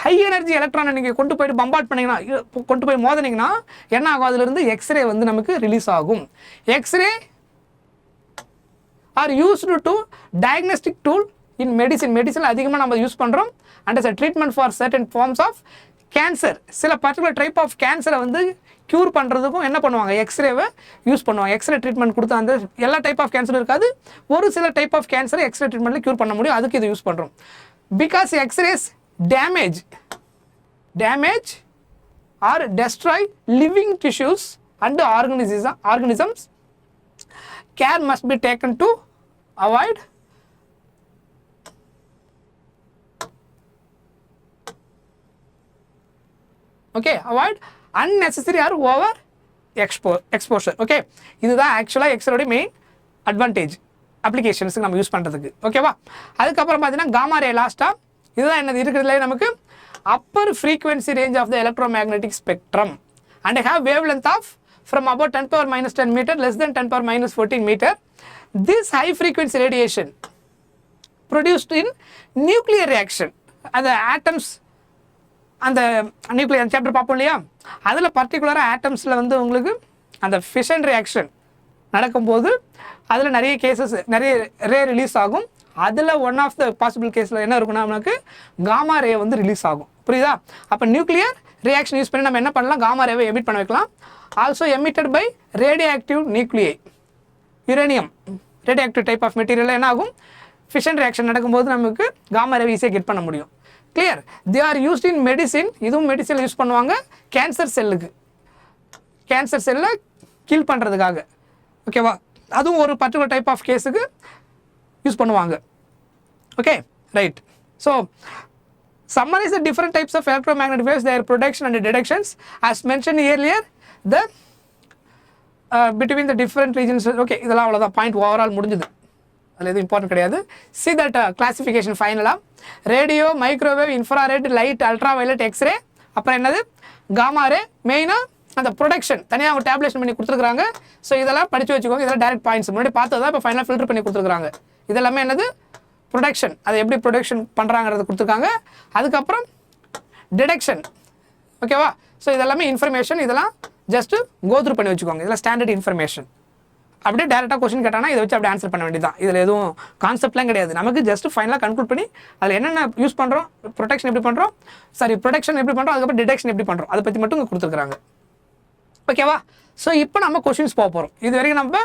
ஹை எனர்ஜி எலக்ட்ரானை நீங்கள் கொண்டு போய்ட்டு பம்பார்ட் பண்ணிங்கன்னா, கொண்டு போய் மோதினீங்கன்னா என்ன ஆகும், அதிலிருந்து எக்ஸ்ரே வந்து நமக்கு ரிலீஸ் ஆகும். X ray are used to diagnostic tool in medicine அதிகமாக நம்ம யூஸ் பண்ணுறோம். And as a treatment for certain forms of cancer. சில பர்டிகுலர் டைப் ஆஃப் கேன்சரை வந்து க்யூர் பண்ணுறதுக்கும் என்ன பண்ணுவாங்க, எக்ஸ்ரேவை யூஸ் பண்ணுவாங்க. எக்ஸ்ரே ட்ரீட்மெண்ட் கொடுத்தா அந்த எல்லா டைப் ஆஃப் கேன்சர் இருக்காது, ஒரு சில டைப் ஆஃப் கேன்சரை எக்ஸ்ரே ட்ரீட்மெண்ட்டில் க்யூர் பண்ண முடியும். அதுக்கு இது யூஸ் பண்ணுறோம். Because x rays damage or destroy living tissues and organisms, care must be taken to avoid unnecessary or over exposure. Okay, இதுதான் ஆக்சுவலாக எக்ஸ்ரேயோட மெயின் அட்வான்டேஜ் அப்ளிகேஷன்ஸுக்கு நம்ம யூஸ் பண்ணுறதுக்கு. ஓகேவா? அதுக்கப்புறம் பார்த்தீங்கன்னா காமா ரே லாஸ்ட்டாக இதுதான் என்னது இருக்கிறதுல நமக்கு upper frequency range of the electromagnetic spectrum and have wave length of from about 10 power minus 10 meter less than 10 power minus 14 meter. This high frequency radiation produced in nuclear reaction, அந்த atoms அந்த nuclear chapter பார்ப்போம் இல்லையா, அதில் பர்டிகுலராக ஆட்டம்ஸில் வந்து உங்களுக்கு அந்த fission reaction நடக்கும்போது அதில் நிறைய கேசஸ் நிறைய ரே ரிலீஸ் ஆகும். அதில் ஒன் ஆஃப் த பாசிபிள் கேஸில் என்ன இருக்குன்னா நமக்கு காமா ரே வந்து ரிலீஸ் ஆகும். புரியுதா? அப்போ நியூக்ளியர் ரியாக்ஷன் யூஸ் பண்ணி நம்ம என்ன பண்ணலாம், காமா ரேவை எமிட் பண்ண வைக்கலாம். Also emitted by radio active நியூக்ளியை, uranium radio active type of material என்ன ஆகும், ஃபிஷன் ரியாக்ஷன் நடக்கும்போது நமக்கு காமா ரேவை ஈஸியாக கெட் பண்ண முடியும். Clear? They are used in medicine. இதுவும் மெடிசனில் யூஸ் பண்ணுவாங்க கேன்சர் செல்லுக்கு, கேன்சர் செல்லை கில் பண்ணுறதுக்காக. ஓகேவா? அதுவும் ஒரு பர்டிகுலர் டைப் ஆஃப் கேஸுக்கு யூஸ் பண்ணுவாங்க. Okay, right. So summarize the different types of electromagnetic waves, their production and deductions. As mentioned earlier, the between the different regions. Okay, இதெல்லாம் அவ்வளோதான், பாயிண்ட் ஓவரால் முடிஞ்சது, அதில் எதுவும் இம்பார்ட்டன்ட் கிடையாது. See that classification ஃபைனலாக radio, microwave, infrared, light, ultraviolet, x ray, அப்புறம் என்னது gamma ரே. மெயினாக அந்த ப்ரொடக்ஷன் தனியாக அவங்க டேப்லேஷன் பண்ணி கொடுத்துருக்காங்க. ஸோ இதெல்லாம் படித்து வச்சுக்கோங்க. இதெல்லாம் டேரக்ட் பாயிண்ட்ஸ் முன்னாடி பார்த்தது தான் இப்போ ஃபைனலாக ஃபில்டர் பண்ணி கொடுத்துருக்காங்க. இதெல்லாமே என்னது ப்ரொடக்ஷன், அதை எப்படி ப்ரொடக்ஷன் பண்ணுறாங்கிறது கொடுத்துருக்காங்க. அதுக்கப்புறம் டிடக்ஷன், ஓகேவா? ஸோ இதெல்லாமே இன்ஃபர்மேஷன், இதெல்லாம் ஜஸ்ட்டு கோத்ரூ பண்ணி வச்சுக்கோங்க. இதெல்லாம் ஸ்டாண்டர்ட் இன்ஃபர்மேஷன். அப்படியே டேரெக்டாக கொஸ்டின் கேட்டாங்கன்னா இதை வச்சு அப்படியே ஆன்சர் பண்ண வேண்டியதான். இதில் எதுவும் கான்செப்ட்லாம் கிடையாது. நமக்கு ஜஸ்ட் ஃபைனலாக கன்க்ளூட் பண்ணி அதில் என்னென்ன யூஸ் பண்ணுறோம், ப்ரொடெக்ஷன் எப்படி பண்ணுறோம், ப்ரொடெக்ஷன் எப்படி பண்ணுறோம், அதுக்கப்புறம் டிடெக்ஷன் எப்படி பண்ணுறோம், அதை பற்றி மட்டும் இங்கே கொடுத்துருக்காங்க. ஓகேவா? ஸோ இப்போ நம்ம கொஸ்டின்ஸ் போக போகிறோம். இது வரைக்கும் நம்ம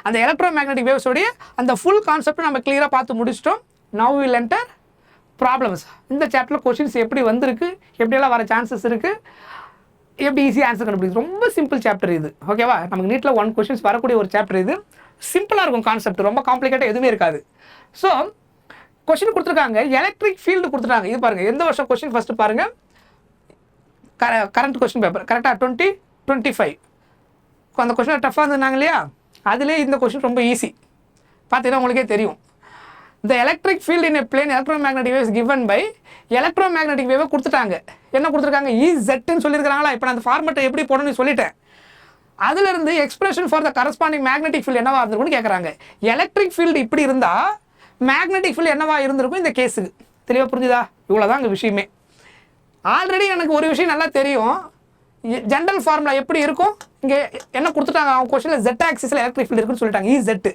அந்த எலக்ட்ரோ மேக்னெட்டிக் வேவ்ஸோடைய அந்த ஃபுல் கான்செப்ட் நம்ம கிளியராக பார்த்து முடிச்சிட்டோம். Now will enter problems. இந்த சாப்டரில் கொஸ்டின்ஸ் எப்படி வந்திருக்கு, எப்படியெல்லாம் வர சான்சஸ் இருக்குது, எப்படி ஈஸியாக ஆன்சர் கண்டுபிடிக்கும். ரொம்ப சிம்பிள் சாப்டர் இது. ஓகேவா? நமக்கு நீட்டில் 1 கொஸ்டின்ஸ் வரக்கூடிய ஒரு சாப்டர் இது. சிம்பிளாக இருக்கும் கான்செப்ட், ரொம்ப காம்ப்ளிகேட்டாக எதுவுமே இருக்காது. ஸோ கொஸ்டின் கொடுத்துருக்காங்க, எலக்ட்ரிக் ஃபீல்டு கொடுத்துருக்காங்க. இது பாருங்கள், எந்த வருஷம் கொஸ்டின் ஃபஸ்ட்டு பாருங்கள். கரண்ட் கொஸ்டின் பேப்பர் கரெக்டாக 2025. அந்த கொஸ்டின் டஃப்பாக இருந்தாங்க இல்லையா, அதிலே இந்த கொஸ்டின் ரொம்ப ஈஸி. பார்த்தீங்கன்னா உங்களுக்கே தெரியும். The electric field in a plane electromagnetic wave is given by electromagnetic wave கொடுத்துட்டாங்க. என்ன கொடுத்துருக்காங்க? EZன்னு சொல்லியிருக்காங்களா? இப்போ நான் அந்த ஃபார்மெட்டை எப்படி போடணும்னு சொல்லிட்டேன். அதிலிருந்து expression for the corresponding magnetic field என்னவா இருந்திருக்கும்னு கேட்குறாங்க. எலக்ட்ரிக் ஃபீல்டு இப்படி இருந்தால் மேக்னெட்டிக் ஃபீல்டு என்னவா இருந்திருக்கும் இந்த கேஸுக்கு. தெளிவாக புரிஞ்சுதா? இவ்வளோதான் அங்கே விஷயமே. ஆல்ரெடி எனக்கு ஒரு விஷயம் நல்லா தெரியும். ஜென்ரல் ஃபார்முலா எப்படி இருக்கும், இங்கே என்ன கொடுத்துட்டாங்க அவங்க கொஸ்டினில், Z ஆக்சிஸில் எலக்ட்ரிக் ஃபீல்டு இருக்குன்னு சொல்லிட்டாங்க. EZ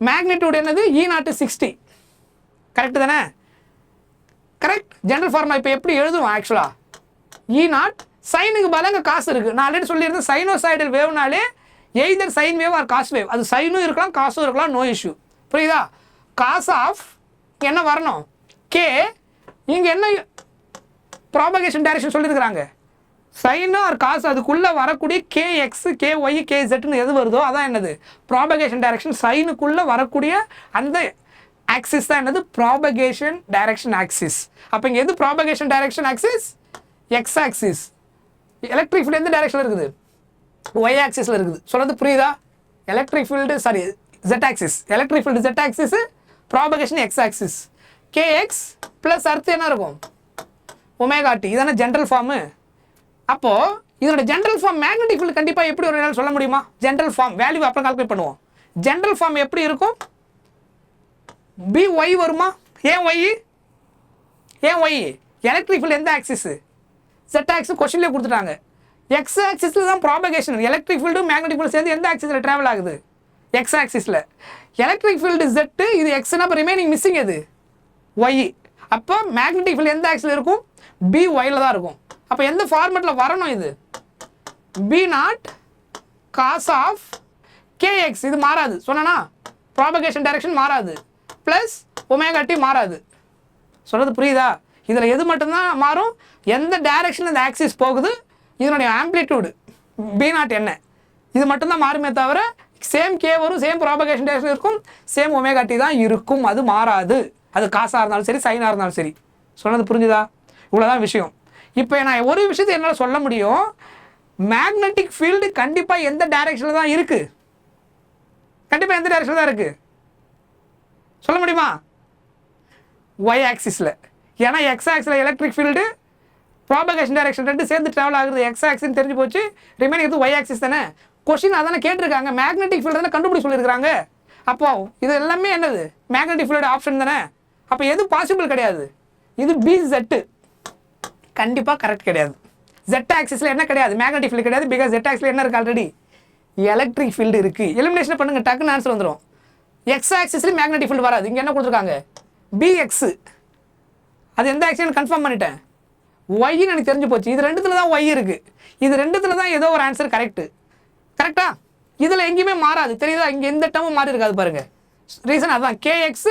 மேக்னிடியூட் என்னது? E0 60. கரெக்டு தானே? கரெக்ட். ஜென்ரல் ஃபார்முலா இப்போ எப்படி எழுதுவோம் ஆக்சுவலாக? E0 சைனுக்கு பதிலாக அங்கே காசு இருக்குது. நான் ஆல்ரெடி சொல்லியிருந்தேன், சைனோசைடல் வேவ்னாலே either sine wave or cos wave. அது சைனும் இருக்கலாம் காசும் இருக்கலாம், நோ இஷ்யூ. புரியுதா? காஸ் ஆஃப் என்ன வரணும்? கே. இங்கே என்ன ப்ராபகேஷன் டைரக்ஷன் சொல்லியிருக்கிறாங்க? சைனு ஆர் காசு, அதுக்குள்ளே வரக்கூடிய KX, KY, KZன்னு எது வருதோ அதான் என்னது? Propagation direction. சைனுக்குள்ளே வரக்கூடிய அந்த ஆக்சிஸ் தான் என்னது? Propagation direction axis. அப்போ இங்கே எது propagation direction axis? X axis. Electric field எந்த டைரக்ஷனில் இருக்குது? Y ஆக்சிஸில் இருக்குது. சொல்கிறது புரியுதா? Electric field Z axis. Electric field Z axis, propagation X axis. KX plus அர்த்தம் என்ன இருக்கும்? 𝐿𝐴𝑡. இதான ஜென்ரல் ஃபார்மு. அப்போது இதோட ஜென்ரல் ஃபார்ம் மேக்னெட்டிக் ஃபீல்டு கண்டிப்பாக எப்படி ஒரு நாள் சொல்ல முடியுமா? ஜென்ரல் ஃபார்ம் வேல்யூ அப்புறம் கால்குலேட் பண்ணுவோம். ஜென்ரல் ஃபார்ம் எப்படி இருக்கும்? BY வருமா? ஏன் Y? ஏன் Y? எலக்ட்ரிக் ஃபீல்டு எந்த ஆக்சிஸ்? Z ஆக்சிஸ் கொஸ்டின்லேயே கொடுத்துட்டாங்க. X ஆக்சிஸில் தான் propagation. Electric field magnetic field சேர்ந்து எந்த ஆக்சிஸில் ட்ராவல் ஆகுது? X ஆக்சிஸில். எலக்ட்ரிக் ஃபீல்டு Z, இது Xனா அப்போ ரிமைனிங் மிஸ்ஸிங் எது? Y. அப்போ மேக்னெட்டிக் ஃபீல்டு எந்த ஆக்சிஸில் இருக்கும்? BYயில் தான் இருக்கும். அப்போ எந்த ஃபார்மெட்டில் வரணும் இது? B0 cos of KX. இது மாறாது சொன்னா, ப்ராபகேஷன் டைரக்ஷன் மாறாது, ப்ளஸ் 𝐿𝐴𝑡 மாறாது. சொல்கிறது புரியுதா? இதில் எது மட்டும்தான் மாறும்? எந்த டைரக்ஷனில் இந்த ஆக்சிஸ் போகுது, இதனுடைய ஆம்ப்ளிடியூடு B0 என்ன, இது மட்டும்தான் மாறுமே தவிர சேம் K வரும், சேம் ப்ராபகேஷன் டைரக்ஷன் இருக்கும், சேம் 𝐿𝐴𝑡 தான் இருக்கும். அது மாறாது. அது காசாக இருந்தாலும் சரி, சைனாக இருந்தாலும் சரி. சொன்னது புரிஞ்சுதா? இவ்வளோதான் விஷயம். இப்போ நான் ஒரு விஷயத்தை என்னால் சொல்ல முடியும், மேக்னெட்டிக் ஃபீல்டு கண்டிப்பாக எந்த டைரக்ஷனில் தான் இருக்குது? கண்டிப்பாக எந்த டைரக்ஷனில் தான் இருக்குது சொல்ல முடியுமா? Y ஆக்சிஸில். ஏன்னா X ஆக்சிஸில் எலக்ட்ரிக் ஃபீல்டு ப்ராபகேஷன் டைரக்ஷன் ரெண்டு சேர்ந்து ட்ராவல் ஆகுது. X ஆக்சிஸ்ன்னு தெரிஞ்சு போச்சு, ரிமைனிங் இது Y ஆக்சிஸ் தானே. கொஸ்டின் அதானே கேட்டிருக்காங்க, மேக்னெட்டிக் ஃபீல்டு தானே கண்டுபிடி சொல்லியிருக்காங்க. அப்போ இது எல்லாமே என்னது? மேக்னெட்டிக் ஃபீல்டு ஆப்ஷன் தானே. அப்போ எது பாசிபிள் கிடையாது? இது BZ கண்டிப்பாக கரெக்ட் கிடையாது. Z ஆக்சிஸில் என்ன கிடையாது? மேக்னெட்டிக் ஃபீல்டு கிடையாது. பிகாஸ் Z ஆக்சிஸில் என்ன இருக்குது? ஆல்ரெடி எலக்ட்ரிக் ஃபீல்டு இருக்குது. எலிமினேஷன் பண்ணுங்கள், டக்குன்னு ஆன்சர் வந்துடும். X ஆக்சிஸில் மேக்னெட்டிக் ஃபீல்டு வராது. இங்கே என்ன கொடுத்துருக்காங்க? BX. அது எந்த ஆக்சிஸ் கன்ஃபார்ம் பண்ணிட்டேன். ஒய்ன்னு எனக்கு தெரிஞ்சு போச்சு. இது ரெண்டுத்தில் தான் ஒய் இருக்குது. இது ரெண்டுத்தில் தான் ஏதோ ஒரு ஆன்சர் கரெக்டு. கரெக்டாக? இதில் எங்கேயுமே மாறாது. தெரியுதா? இங்கே எந்த டேர்மும் மாறி இருக்காது பாருங்கள். ரீசன் அதுதான். KX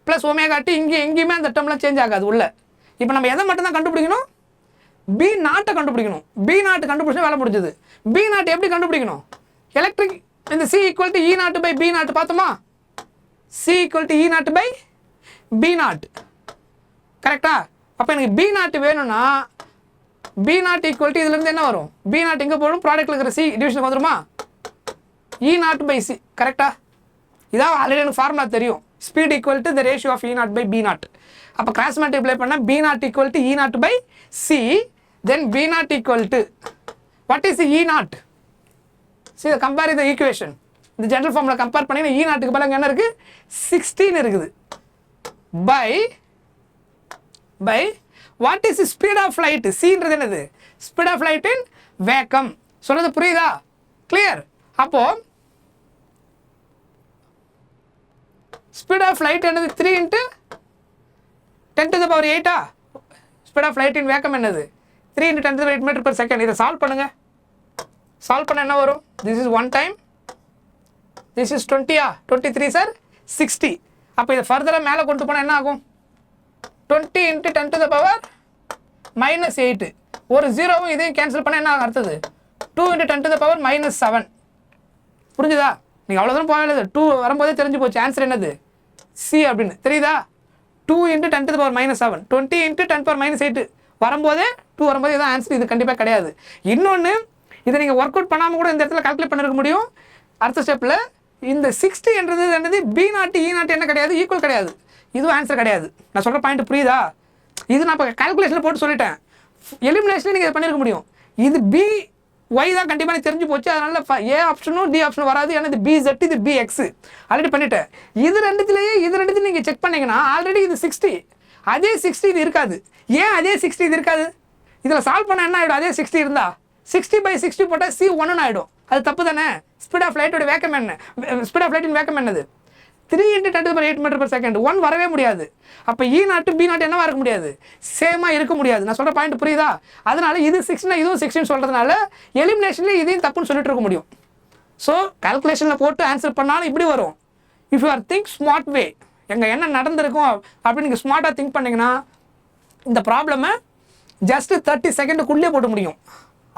plus 𝐿𝐴𝑡. இங்கே எங்கேயுமே அந்த டேர்ம்லாம் சேஞ்ச் ஆகாது உள்ள. இப்போ நம்ம எதை மட்டும் தான் கண்டுபிடிக்கணும்? B0 கண்டுபிடிக்கணும். B0 கண்டுபிடிச்சா வேலை முடிஞ்சது. B0 எப்படி கண்டுபிடிக்கணும்? எலக்ட்ரிக் இந்த C equal to E0 by B0 பார்த்தோமா? C equal to E0 by B0. கரெக்டா? அப்போ எனக்கு B0 வேணும்னா B0 ஈக்குவல் டு இதுலேருந்து என்ன வரும்? B0 எங்கே போடும்? ப்ராடக்ட்டில் இருக்கிற C டிவிஷனுக்கு வந்துருமா? E0 by C. கரெக்டா? இதான் ஆல்ரெடி எனக்கு ஃபார்முலா தெரியும். Speed equal to the ratio of E0 by B0. அப்போ கிராஸ் மல்டிப்ளை பண்ணால் B0 equal to E0 by C. Then B0 equal to what is E0? See the compare the equation. இந்த general formula compare பண்ணி E0க்கு பதிலாக என்ன இருக்குது? 16 இருக்குது. By what is speed of light? Cன்றது என்னது? ஸ்பீட் ஆஃப் லைட்டின் வேக்கம். சொல்கிறது புரியுதா? கிளியர்? அப்போது ஸ்பீட் ஆஃப் லைட் என்னது 3 × 10⁸ ஸ்பீட் ஆஃப் லைட்டின் வேக்கம் என்னது 3 × 10⁸ m/s. இதை சால்வ் பண்ணுங்கள். சால்வ் பண்ண என்ன வரும்? This is 1 time, this is 20 23 sir 60. அப்போ இதை ஃபர்தராக மேலே கொண்டு போனால் என்ன ஆகும்? 20 × 10⁻⁻8. ஒரு ஜீரோவும் இதையும் கேன்சல் பண்ண என்ன ஆகும்? அடுத்தது 2 × 10⁻⁻7. புரிஞ்சுதா? நீங்கள் அவ்வளோ தூரம் போகல. 2 வரும்போதே தெரிஞ்சு போச்சு ஆன்சர் என்னது சி அப்படின்னு. தெரியுதா? 2 × 10⁻⁻7 20 × 10⁻⁻8 வரும்போதே 2 வரும்போது இதான் ஆன்சர். இது கண்டிப்பாக கிடையாது. இன்னொன்று, இதை நீங்கள் ஒர்க் அவுட் பண்ணாமல் கூட இந்த இடத்துல கால்குலேட் பண்ணிருக்க முடியும். அடுத்த ஸ்டெப்பில் இந்த 60 என்னது B0 E0 என்ன கிடையாது, ஈக்குவல் கிடையாது. இதுவும் ஆன்சர் கிடையாது. நான் சொல்கிற பாயிண்ட் புரியுதா? இது நான் இப்போ கால்குலேஷனில் போட்டு சொல்லிட்டேன். எலிமினேஷனில் நீங்கள் இதை பண்ணிருக்க முடியும். இது BY தான் கண்டிப்பாக தெரிஞ்சு போச்சு. அதனால் ஏ ஆப்ஷனும் டி ஆப்ஷனும் வராது. ஏன்னா இது BZ, இது BX ஆல்ரெடி பண்ணிட்டேன். இது ரெண்டுத்தையும் நீங்கள் செக் பண்ணிங்கன்னா ஆல்ரெடி இது 60, அதே 60 இது இருக்காது. ஏன் அதே 60 இது இருக்காது? இதில் சால்வ் பண்ண என்ன ஆகிடும்? அதே 60 இருந்தால் 60/60 போட்டால் C1 ஆகிடும். அது தப்பு தானே? ஸ்பீட் ஆஃப் லைட்டோட வேக்கம் என்ன? ஸ்பீட் ஆஃப் லைட்டின் வேக்கம் என்னது 3 × 10⁸8 m/s. 1 வரவே முடியாது. அப்போ E0 B0 என்னவா இருக்க முடியாது? சேமாக இருக்க முடியாது. நான் சொல்கிற பாயிண்ட் புரியுதா? அதனால் இது 6னா இதுவும் 6ன்னு சொல்கிறதுனால எலிமினேஷனில் இதையும் தப்புன்னு சொல்லிட்டு இருக்க முடியும். ஸோ கால்குலேஷனில் போட்டு ஆன்சர் பண்ணாலும் இப்படி வரும். If you are think smart வே, எங்கே என்ன நடந்திருக்கும் அப்படின்னு நீங்கள் ஸ்மார்ட்டாக திங்க் பண்ணிங்கன்னா இந்த ப்ராப்ளமை ஜஸ்ட்டு 30 செகண்டுக்குள்ளே போட்டு முடியும்.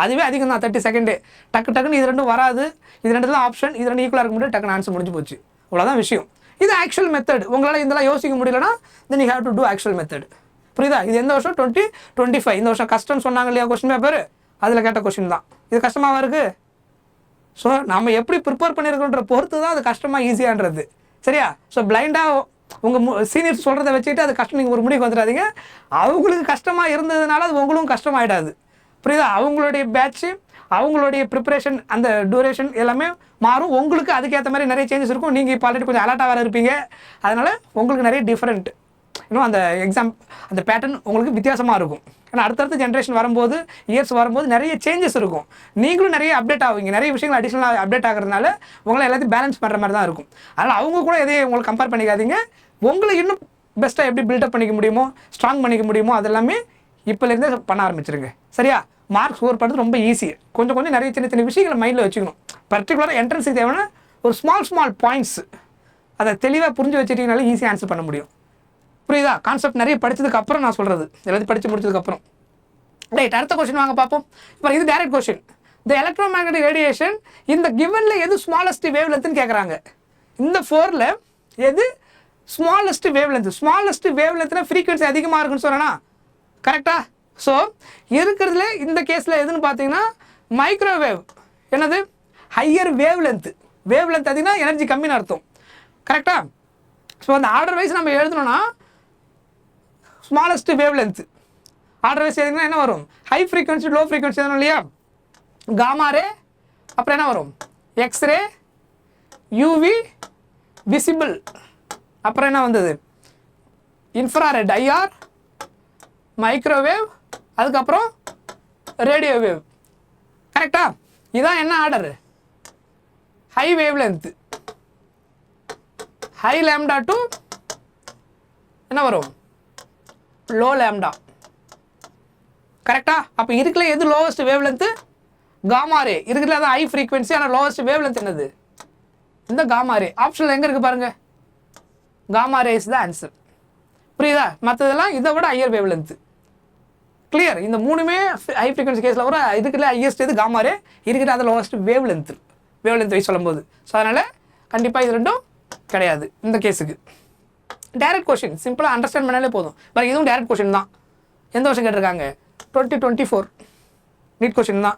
அதுவே அதிகம் தான். 30 செகண்டு. டக்குன்னு இது ரெண்டும் வராது. இது ரெண்டு தான் ஆப்ஷன். இது ரெண்டு ஈக்குவலாக இருக்க முடியும். டக்குன்னு ஆன்சர் முடிஞ்சு போச்சு. அவ்வளோதான் விஷயம். இது ஆக்சுவல் மெத்தட். உங்களால் இதெல்லாம் யோசிக்க முடியலன்னா then you have to do actual method. புரியுதா? இது எந்த வருஷம்? 2025. இந்த வருஷம் கஷ்டம்னு சொன்னாங்க இல்லையா கொஸ்டின் பேப்பர், அதில் கேட்ட கொஸ்டின் தான். இது கஷ்டமாக இருக்குது. ஸோ நம்ம எப்படி ப்ரிப்பேர் பண்ணியிருக்கோன்ற பொறுத்து தான் அது கஷ்டமாக ஈஸியான்றது. சரியா? ஸோ பிளைண்டாக உங்கள் சீனியர்ஸ் சொல்கிறத வச்சுக்கிட்டு அது கஷ்டம் நீங்கள் ஒரு முடிவுக்கு வந்துடாதீங்க. அவங்களுக்கு கஷ்டமாக இருந்ததுனால அது உங்களுக்கும் கஷ்டமாயிடாது. புரியுதா? அவங்களுடைய பேட்ச்சு, அவங்களுடைய ப்ரிப்பரேஷன், அந்த டூரேஷன் எல்லாமே மாறும். உங்களுக்கு அதுக்கேற்ற மாதிரி நிறைய சேஞ்சஸ் இருக்கும். நீங்கள் இப்போ ஆல்ரெடி கொஞ்சம் அலர்ட்டாக வேறு இருப்பீங்க. அதனால் உங்களுக்கு நிறைய டிஃப்ரெண்ட் இன்னும் அந்த எக்ஸாம் அந்த பேட்டர்ன் உங்களுக்கு வித்தியாசமாக இருக்கும். ஏன்னா அடுத்தடுத்த ஜென்ரேஷன் வரும்போது, இயர்ஸ் வரும்போது நிறைய சேஞ்சஸ் இருக்கும். நீங்களும் நிறைய அப்டேட் ஆகுவீங்க. நிறைய விஷயங்கள் அடிஷ்னலாக அப்டேட் ஆகிறதுனால உங்களை எல்லாத்தையும் பேலன்ஸ் பண்ணுற மாதிரி தான் இருக்கும். அதனால் அவங்க கூட எதையும் உங்களுக்கு கம்பேர் பண்ணிக்காதீங்க. உங்களை இன்னும் பெஸ்ட்டாக எப்படி பில்டப் பண்ணிக்க முடியுமோ, ஸ்ட்ராங் பண்ணிக்க முடியுமோ அதெல்லாமே இப்போலேருந்தே பண்ண ஆரம்பிச்சிருங்க. சரியா? மார்க் ஸ்கோர் பண்ணுறது ரொம்ப ஈஸி. கொஞ்சம் நிறைய சின்ன விஷயங்களை மைண்டில் வச்சுக்கணும். பர்டிகுலராக என்ட்ரன்ஸுக்கு தேவையான ஒரு ஸ்மால் பாயிண்ட்ஸ் அதை தெளிவாக புரிஞ்சு வச்சுட்டிங்கனால ஈஸியாக ஆன்சர் பண்ண முடியும். புரியுதா? கான்செப்ட் நிறைய படித்ததுக்கு அப்புறம் நான் சொல்கிறது, எல்லாத்தையும் படித்து முடிச்சதுக்கப்புறம். ரைட், அடுத்த கொஸ்டின் வாங்க பார்ப்போம். இப்போ இது டைரக்ட் கொஸ்டின். த எலக்ட்ரோமேக்னெட்டிக் ரேடியேஷன் இந்த கிவனில் எது ஸ்மாலஸ்ட் வேவ் லென்த்னு கேட்குறாங்க. இந்த 4ல் எது smallest wave length? Smallest wave லென்த்தில் ஃப்ரீக்வன்சி அதிகமாக இருக்குன்னு சொல்லனா? கரெக்டாக? ஸோ இருக்கிறதுல இந்த கேஸில் எதுன்னு பார்த்தீங்கன்னா மைக்ரோவேவ் என்னது higher wave length. Wave length அதிகம்னா எனர்ஜி கம்மின்னு அர்த்தம். கரெக்டாக? ஸோ அந்த ஆர்டர் வைஸ் நம்ம எழுதணும்னா smallest wave length order wise எழுதினா என்ன வரும்? ஹை ஃப்ரீக்வன்சி லோ ஃப்ரீக்வன்சி எதுவும் இல்லையா? காமா ரே, அப்புறம் என்ன வரும்? எக்ஸ்ரே, யூவி, விசிபிள், அப்புறம் என்ன வந்தது? இன்ஃப்ராரெட் ஐஆர், மைக்ரோவேவ், அதுக்கப்புறம் ரேடியோ வேவ். கரெக்டா? இதான் என்ன ஆர்டர்? High wave length, high lambda to என்ன வரும்? Low lambda. கரெக்டா? அப்போ இருக்குல்ல எது lowest wave length? Gamma ray. இருக்குல்ல அது ஹை ஃப்ரீக்வன்சி, ஆனால் லோவஸ்ட் வேவ் லென்த் என்னது? இந்த காமா ரே. ஆப்ஷனில் எங்கே இருக்குது பாருங்கள். Gamma ray is the answer. புரியுதா? மற்றதெல்லாம் இதை விட ஹையர் வேவ் லென்த்து. கிளியர்? இந்த மூணுமே ஹை ஃப்ரீக்வன்சி கேஸில் வர இதுக்குள்ள ஹையஸ்ட் எது? Gamma ray. இருக்கிற அது lowest wave length. Wave length wise சொல்லும்போது. ஸோ அதனால் கண்டிப்பாக இது ரெண்டும் கிடையாது இந்த கேஸுக்கு. டைரக்ட் கொஷின் சிம்பிளாக அண்டர்ஸ்டாண்ட் பண்ணாலே போதும். பட் இதுவும் டைரக்ட் கொஷின் தான். எந்த வருஷம் கேட்டிருக்காங்க? 2024 நீட் கொஷின் தான்.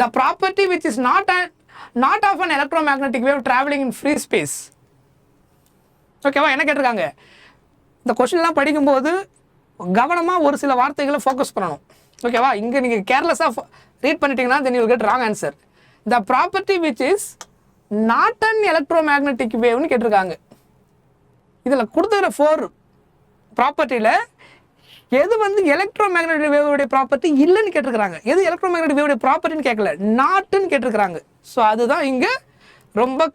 The property which is not of an electromagnetic wave travelling in free space. ஓகேவா? என்ன கேட்டிருக்காங்க? இந்த கொஷின்லாம் படிக்கும்போது கவனமாக ஒரு சில வார்த்தைகளை ஃபோக்கஸ் பண்ணணும். ஓகேவா? இங்கே நீங்கள் கேர்லெஸ்ஸாக ரீட் பண்ணிட்டீங்கன்னா then you will get wrong answer. The property which is not an electromagnetic வேவ்னு கேட்டிருக்காங்க. இதில் கொடுத்துக்கிற 4 ப்ராப்பர்ட்டியில் எது வந்து எலக்ட்ரோமேக்னெட்டிக் வேவோடைய ப்ராப்பர்ட்டி இல்லைன்னு கேட்டிருக்கிறாங்க. எது எலக்ட்ரோமேக்னெட்டிக் வேவோடைய ப்ராப்பர்ட்டின்னு கேட்கல, நாட்டுன்னு கேட்டிருக்கிறாங்க. ஸோ அதுதான் இங்கே ரொம்ப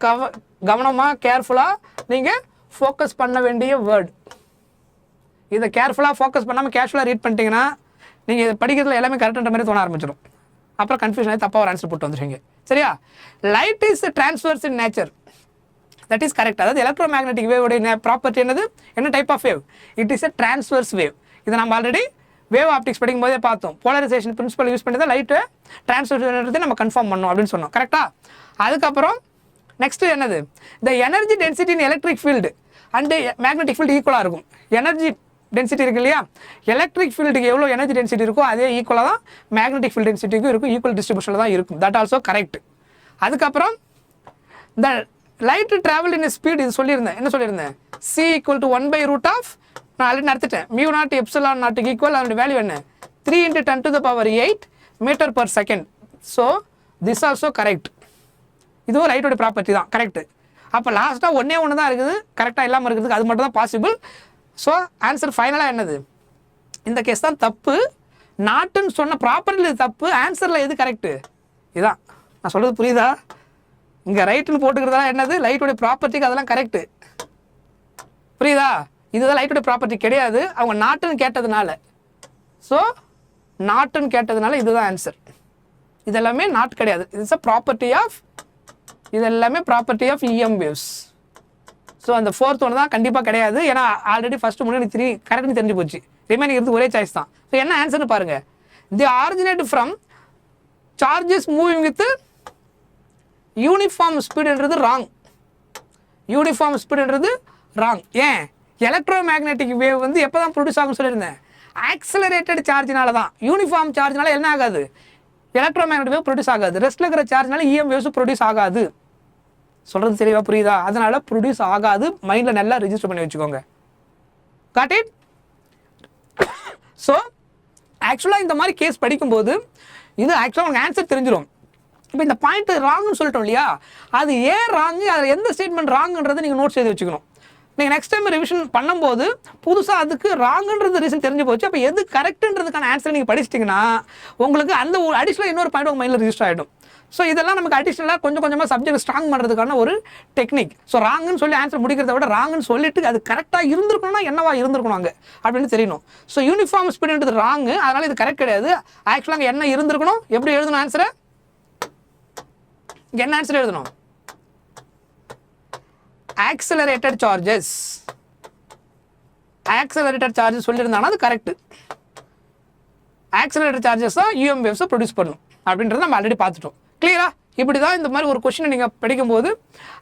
கவனமாக கேர்ஃபுல்லாக நீங்கள் ஃபோக்கஸ் பண்ண வேண்டிய வேர்டு. இதை கேர்ஃபுல்லாக ஃபோக்கஸ் பண்ணாமல் கேஷுவலாக ரீட் பண்ணிட்டீங்கன்னா நீங்கள் இதை படிக்கிறதுல எல்லாமே கரெக்டுன்ற மாதிரி தோண ஆரம்பிச்சிடும். அப்புறம் கன்ஃபியூஷன் ஆகி தப்பாக ஒரு ஆன்சர் போட்டு வந்துடுவீங்க. சரியா? Light is transverse in nature, that is correct. அதாவது எலக்ட்ரோமேக்னெட்டிக் வேவோடைய ப்ராப்பர்ட்டி என்னது, என்ன type of wave? It is a transverse wave. இதை நம்ம ஆல்ரெடி வேவ் ஆப்டிக்ஸ் படிக்கும் போதே பார்த்தோம். போலரைசேஷன் பிரின்சிபல் யூஸ் பண்ணி தான் லைட்டு டிரான்ஸ்வர்ஸ் நம்ம கன்ஃபார்ம் பண்ணோம் அப்படின்னு சொன்னோம். கரெக்டாக? அதுக்கப்புறம் நெக்ஸ்ட் என்னது, the energy density in electric field and magnetic field ஈக்குவலாக இருக்கும். எனர்ஜி டென்சிட்டி இருக்கு இல்லையா, எலக்ட்ரிக் ஃபீல்டுக்கு எவ்வளோ எனர்ஜி டென்சிட்டி இருக்கோ அதே ஈக்குவலாக தான் மேக்னெட்டிக் ஃபீல்டு டென்சிட்டிக்கும் இருக்கும், ஈக்குவல் டிஸ்ட்ரிபியூஷனில் தான் இருக்கும். That also correct. அதுக்கப்புறம் the light travel in speed, இது சொல்லியிருந்தேன். என்ன சொல்லியிருந்தேன்? c = 1/√, நான் ஆல்ரெடி நடத்திட்டேன். μ0 ε0 ஈக்குவல், அதோட வேல்யூ என்ன, 3 × 10⁸ m/s. So this also correct. இதுவும் லைட்டோட ப்ராப்பர்ட்டி தான், கரெக்ட். அப்போ லாஸ்ட்டாக ஒன்று தான் இருக்குது கரெக்டாக இல்லாமல் இருக்கிறதுக்கு, அது மட்டும் தான் பாசிபிள். ஸோ ஆன்சர் ஃபைனலாக என்னது, இந்த கேஸ் தான் தப்பு. நாட்டுன்னு சொன்ன ப்ராப்பர்ட்டியில் தப்பு, ஆன்சரில் எது கரெக்டு? இதான் நான் சொல்கிறது புரியுதா? இங்கே ரைட்டுன்னு போட்டுக்கிறதெல்லாம் என்னது, லைட்டோடைய ப்ராப்பர்ட்டிக்கு அதெல்லாம் கரெக்டு. புரியுதா? இதுதான் லைட்டோடைய ப்ராப்பர்ட்டி கிடையாது, அவங்க நாட்டுன்னு கேட்டதுனால. ஸோ நாட்டுன்னு கேட்டதுனால இதுதான் ஆன்சர். இதெல்லாமே நாட் கிடையாது, இட்ஸ் அ ப்ராப்பர்ட்டி ஆஃப், இது எல்லாமே property of EM waves. So அந்த ஃபோர்த் ஒன்று தான் கண்டிப்பாக கிடையாது, ஏன்னா ஆல்ரெடி ஃபஸ்ட்டு முன்னாடி 3 கரெக்ட்னு தெரிஞ்சு போச்சு. ரிமைனிங் இருந்து ஒரே சாய்ஸ் தான். ஸோ என்ன ஆன்சர்னு பாருங்கள், the originate from charges moving with uniform ஸ்பீடுன்றது ராங். யூனிஃபார்ம் ஸ்பீடுன்றது ராங். ஏன்? எலக்ட்ரோமேக்னெட்டிக் வேவ் வந்து எப்போ தான் ப்ரொடியூஸ் ஆகும்னு சொல்லியிருந்தேன், ஆக்சலரேட்டட் சார்ஜினால தான். யூனிஃபார்ம் சார்ஜினால என்ன ஆகாது, எலக்ட்ரோமேக்னெட்டிக் வேவ் ப்ரொடியூஸ் ஆகாது. ரெஸ்ட்டில் இருக்கிற சார்ஜினால EM வேவ்ஸ் ப்ரொடியூஸ் ஆகாது. சொல்கிறது தெளிவாக புரியுதா? அதனால் ப்ரொடியூஸ் ஆகாது, மைண்டில் நல்லா ரிஜிஸ்டர் பண்ணி வச்சுக்கோங்க. Got it? ஸோ ஆக்சுவலாக இந்த மாதிரி கேஸ் படிக்கும்போது இது ஆக்சுவலாக உங்களுக்கு ஆன்சர் தெரிஞ்சிடும். இப்போ இந்த பாயிண்ட் ராங்குன்னு சொல்லிட்டோம் இல்லையா, அது ஏன் ராங்கு, அதில் எந்த ஸ்டேட்மெண்ட் ராங்குன்றதை நீங்கள் நோட்ஸ் எழுதி வச்சுக்கணும். நீங்கள் நெக்ஸ்ட் டைம் ரிவிஷன் பண்ணும்போது புதுசாக அதுக்கு ராங்குன்றது ரீசன் தெரிஞ்சு போச்சு. அப்போ எது கரெக்டுன்றதுக்கான ஆன்சர் நீங்கள் படிச்சிட்டிங்கன்னா உங்களுக்கு அந்த ஒரு அடிஷ்னலாக இன்னொரு பாயிண்ட் உங்கள் மைண்டில் ரிஜிஸ்டர் ஆகிடும். ஸோ இதெல்லாம் நமக்கு அடிஷ்னலாக கொஞ்சம் கொஞ்சமாக சப்ஜெக்ட் ஸ்ட்ராங் பண்ணுறதுக்கான ஒரு டெக்னிக். ஸோ ராங்குன்னு சொல்லி ஆன்சர் முடிக்கிறத விட ராங்குன்னு சொல்லிட்டு அது கரெக்டாக இருந்திருக்கணும்னா என்னவா இருந்திருக்கணும் அங்கே அப்படின்னு தெரியணும். ஸோ யூனிஃபார்ம் ஸ்பீடுன்றது ராங்கு, அதனால் இது கரெக்ட் கிடையாது. ஆக்சுவலாக அங்கே என்ன இருந்திருக்கணும், எப்படி எழுதணும் ஆன்சரை, என்ன ஆன்சர் எழுதணும், ஆக்சலரேட்டட் சார்ஜஸ். ஆக்சலரேட்டட் சார்ஜஸ் சொல்லியிருந்தாங்கன்னா அது கரெக்ட். ஆக்சலரேட்டட் சார்ஜஸ் தான் EM வேவ்ஸை ப்ரொடியூஸ் பண்ணும் அப்படின்றத நம்ம ஆல்ரெடி பார்த்துட்டோம். கிளியரா? இப்படி தான் இந்த மாதிரி ஒரு கொஸ்டினை நீங்கள் படிக்கும்போது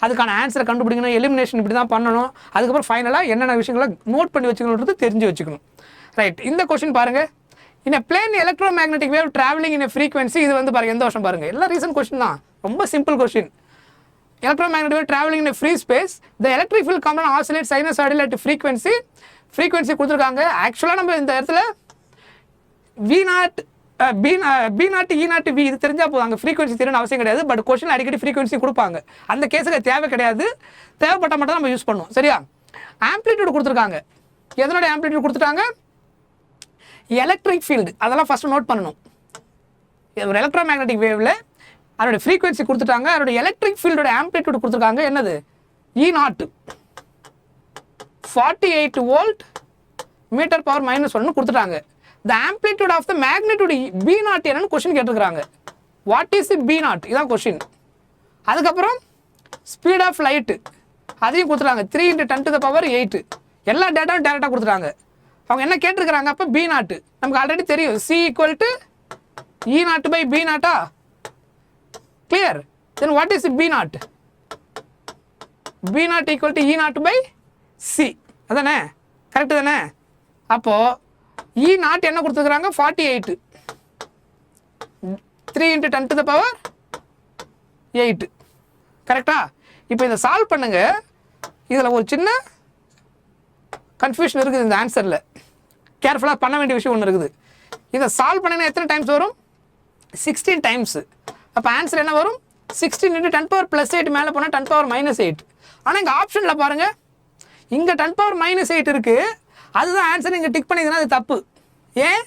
அதுக்கான ஆன்சரை கண்டுபிடிக்கணும், எலிமினேஷன் இப்படி தான் பண்ணணும். அதுக்கப்புறம் ஃபைனலாக என்னென்ன விஷயங்களை நோட் பண்ணி வச்சுக்கணுன்றது தெரிஞ்சு வச்சுக்கணும். ரைட், இந்த கொஸ்டின் பாருங்கள். In a plane electromagnetic wave travelling in a frequency, இது வந்து பாருங்கள் எந்த வருஷம் பாருங்கள், எல்லாம் ரீசன்ட் கொஸ்டின் தான், ரொம்ப simple question. Electromagnetic wave traveling in a free space, the electric field component oscillates sinusoidal at frequency கொடுத்துருக்காங்க. ஆக்சுவலாக நம்ம இந்த இடத்துல V0 B0 E0 V இது தெரிஞ்சால் போதும், அங்கே ஃப்ரீக்வன்சி தெரியணும் அவசியம் கிடையாது. பட் கொஸ்டின் அடிக்கடி ஃப்ரீக்வன்சி கொடுப்பாங்க, அந்த கேஸுக்கு தேவை கிடையாது, தேவைப்பட்ட மட்டும் நம்ம யூஸ் பண்ணுவோம். சரியா? ஆம்ப்ளிடியூட் கொடுத்துருக்காங்க. எதனோட ஆம்ப்ளிடியூட் கொடுத்துட்டாங்க, எலக்ட்ரிக் ஃபீல்டு, அதெல்லாம் ஃபஸ்ட்டு நோட் பண்ணணும். ஒரு எலக்ட்ரோமேக்னெட்டிக் வேவில் அதோட ஃப்ரீக்வன்சி கொடுத்துட்டாங்க, அதோட எலக்ட்ரிக் ஃபீல்டோட ஆம்ப்ளிடியூட் கொடுத்துருக்காங்க. என்னது, E0 48 வோல்ட் மீட்டர் பவர் -1 கொடுத்துட்டாங்க. The amplitude of the magnitude B0 என்னன்னு கொஸ்டின் கேட்டிருக்காங்க. வாட் இஸ் B0, இதான் கொஸ்டின். அதுக்கப்புறம் ஸ்பீட் ஆஃப் லைட்டு அதையும் கொடுத்துட்டாங்க, 3 × 10⁸. எல்லா டேட்டாவும் டேரெக்டாக கொடுத்துட்டாங்க. அவங்க என்ன கேட்டிருக்கிறாங்க, அப்போ B0 நமக்கு ஆல்ரெடி தெரியும், C = E0/B0. Clear? Then what is B0? B0 = E0/C. அதானே, கரெக்டு தானே? அப்போது E0 என்ன கொடுத்துருக்குறாங்க, 48, 3 × 10⁸. கரெக்டா? இப்போ இதை சால்வ் பண்ணுங்க. இதில் ஒரு சின்ன கன்ஃபியூஷன் இருக்குது இந்த ஆன்சரில், கேர்ஃபுல்லாக பண்ண வேண்டிய விஷயம் ஒன்று இருக்குது. இதை சால்வ் பண்ணிங்கன்னா எத்தனை டைம்ஸ் வரும், 16 டைம்ஸு. அப்போ ஆன்சர் என்ன வரும், 16 × 10⁻+8 மேலே போனால் 10⁻−8. ஆனால் இங்கே ஆப்ஷனில் பாருங்கள், இங்கே 10⁻−8 இருக்குது, அதுதான் ஆன்சர். நீங்கள் டிக் பண்ணிங்கன்னா அது தப்பு. ஏன்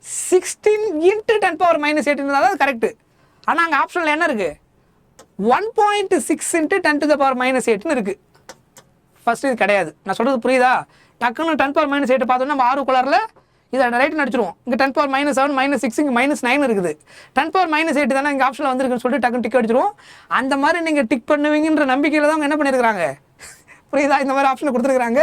16 × 10⁻⁸ தான் கரெக்டு. ஆனால் அங்கே ஆப்ஷனில் என்ன இருக்குது 1.6 × 10⁻⁸ இருக்குது. ஃபஸ்ட்டு இது கிடையாது. நான் சொல்கிறது புரியுதா? டக்குன்னு 10⁻⁸ பார்த்தோன்னா நம்ம ஆர்வக்குள்ளாரில் இதை ரைட்டு நடிச்சிருவோம். இங்கே 10⁻⁷ -6 இங்கே -9 இருக்குது. 10⁻⁸ தானே இங்கே ஆப்ஷனில் வந்துருக்குன்னு சொல்லிட்டு டக்குன்னு டிக் அடிச்சிருவோம். அந்த மாதிரி நீங்கள் டிக் பண்ணுவீங்கன்ற நம்பிக்கையில் தான் அவங்க என்ன பண்ணியிருக்கிறாங்க, புரியுதா, இந்த மாதிரி ஆப்ஷனை கொடுத்துருக்குறாங்க.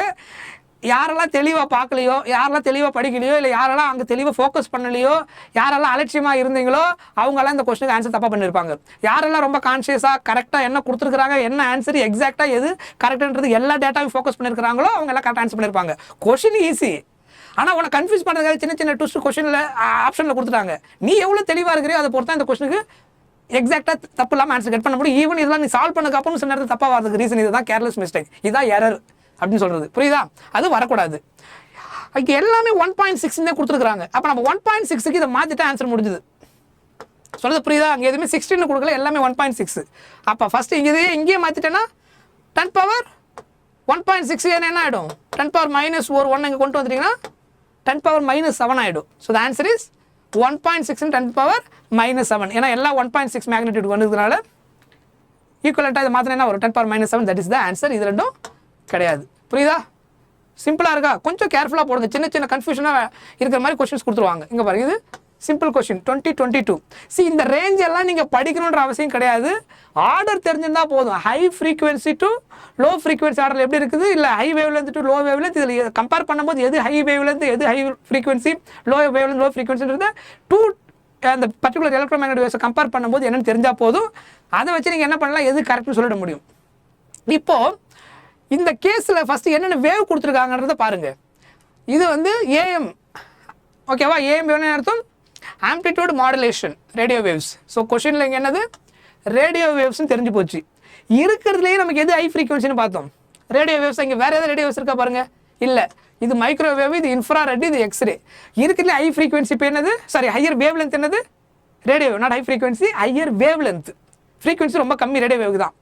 யாரெல்லாம் தெளிவாக பார்க்கலையோ, யாரெல்லாம் தெளிவாக படிக்கலையோ, இல்லை யாரெல்லாம் அங்கே தெளிவாக ஃபோக்கஸ் பண்ணலையோ, யாரெல்லாம் அலட்சியமாக இருந்தீங்களோ அவங்கெல்லாம் இந்த கொஸ்டினுக்கு ஆன்சர் தப்பாக பண்ணியிருப்பாங்க. யாரெல்லாம் ரொம்ப கான்ஷியஸாக கரெக்டாக என்ன கொடுத்துருக்காங்க, என்ன ஆன்சர் எக்ஸாக்டாக எது கரெக்டுன்றது எல்லா டேட்டாவும் ஃபோக்கஸ் பண்ணியிருக்கிறாங்களோ அவங்க எல்லாம் கரெக்டாக ஆன்சர் பண்ணியிருப்பாங்க. Question easy. ஆனால் உன்னை கன்ஃபியூஸ் பண்ணுறதுக்காக சின்ன சின்ன ட்விஸ்ட் கொஸ்டினில் ஆப்ஷனில் கொடுத்துட்டாங்க. நீ எவ்வளோ தெளிவாக இருக்கிறியோ அதை பொறுத்தா இந்த கொஸ்டினுக்கு எக்ஸாக்டாக தப்பு இல்லாமல் ஆன்சர் கெட் பண்ண முடியும். ஈவன் இதெல்லாம் நீ சால்வ் பண்ணதுக்கப்புறம் சில நேரத்தில் தப்பாக வரதுக்கு ரீசன் இதுதான், கேர்லெஸ் மிஸ்டேக், இதுதான் எரர் அப்படின்னு சொல்கிறது. புரியுதா? அது வரக்கூடாது. அதுக்கு எல்லாமே 1.6 கொடுத்துருக்காங்க. அப்போ நம்ம 1.6க்கு இதை மாற்றிட்டு ஆன்சர் முடிஞ்சுது. சொல்கிறது புரியுதா? அங்கே எதுவுமே 16 கொடுக்கல, எல்லாமே 1.6. அப்போ ஃபஸ்ட்டு இங்கேயே மாற்றிட்டேன்னா 10⁻1.6 என்ன ஆகிடும், 10⁻−1 இங்கே கொண்டு வந்துட்டீங்கன்னா 10⁻−7 ஆகிடும். So the answer is 1.6 × 10⁻−7. ஏன்னா எல்லாம் 1.6 மேக்னிடியூட் வந்ததுனால ஈக்குவலண்ட்டாக இதை மாற்றினா என்ன வரும், 10⁻−7. That is the answer. இது ரெண்டும் கிடையாது. புரியுதா? சிம்பிளாக இருக்கா? கொஞ்சம் கேர்ஃபுல்லாக போடுங்க. சின்ன சின்ன கன்ஃபியூஷனாக இருக்கிற மாதிரி கொஸ்டின்ஸ் கொடுத்துருவாங்க. இங்கே பாருங்க, இது சிம்பிள் கொஸ்டின் 2022. இந்த ரேஞ்ச் எல்லாம் நீங்கள் படிக்கணுன்ற அவசியம் கிடையாது. ஆர்டர் தெரிஞ்சிருந்தால் போதும். High frequency to low frequency order எப்படி இருக்குது, இல்லை ஹை வேவ்லேருந்து டு லோ வேவ்லேருந்து, இதில் கம்பேர் பண்ணும்போது எது ஹை வேவ்லேருந்து எது ஹை ஃப்ரீக்வன்சி, லோ வேவ்லேருந்து லோ ஃப்ரீக்வன்சின்றது அந்த பர்டிகுலர் எலக்ட்ரோமேக்னெட்டிக் வேவ்ஸை கம்பேர் பண்ணும்போது என்னென்னு தெரிஞ்சால் போதும். அதை வச்சு நீங்கள் என்ன பண்ணலாம், எது கரெக்ட்னு சொல்லிட முடியும். இப்போது இந்த கேஸில் ஃபஸ்ட்டு என்னென்ன வேவ் கொடுத்துருக்காங்கன்றதை பாருங்கள். இது வந்து ஏஎம், ஓகேவா? ஏஎம் என்ன அர்த்தம், amplitude modulation radio waves. So கொஷினில் இங்கே என்னது ரேடியோ வேவ்ஸ்னு தெரிஞ்சு போச்சு. இருக்கிறதுலேயே நமக்கு எது ஹை ஃப்ரீக்வன்சின்னு பார்த்தோம், ரேடியோ வேவ்ஸ். இங்கே வேறு எதாவது ரேடியோ வேவ்ஸ் இருக்கா பாருங்கள், இல்லை. இது மைக்ரோவேவ், இது இன்ஃப்ராரெட், இது எக்ஸ்ரே. இருக்கிறதுலே ஹை ஃப்ரீக்வன்சி இப்போ என்னது, சாரி ஹையர் வேவ் லென்த் என்னது, radio wave. Not high frequency, higher wave length. Frequency ரொம்ப கம்மி ரேடியோ வேவ் தான்.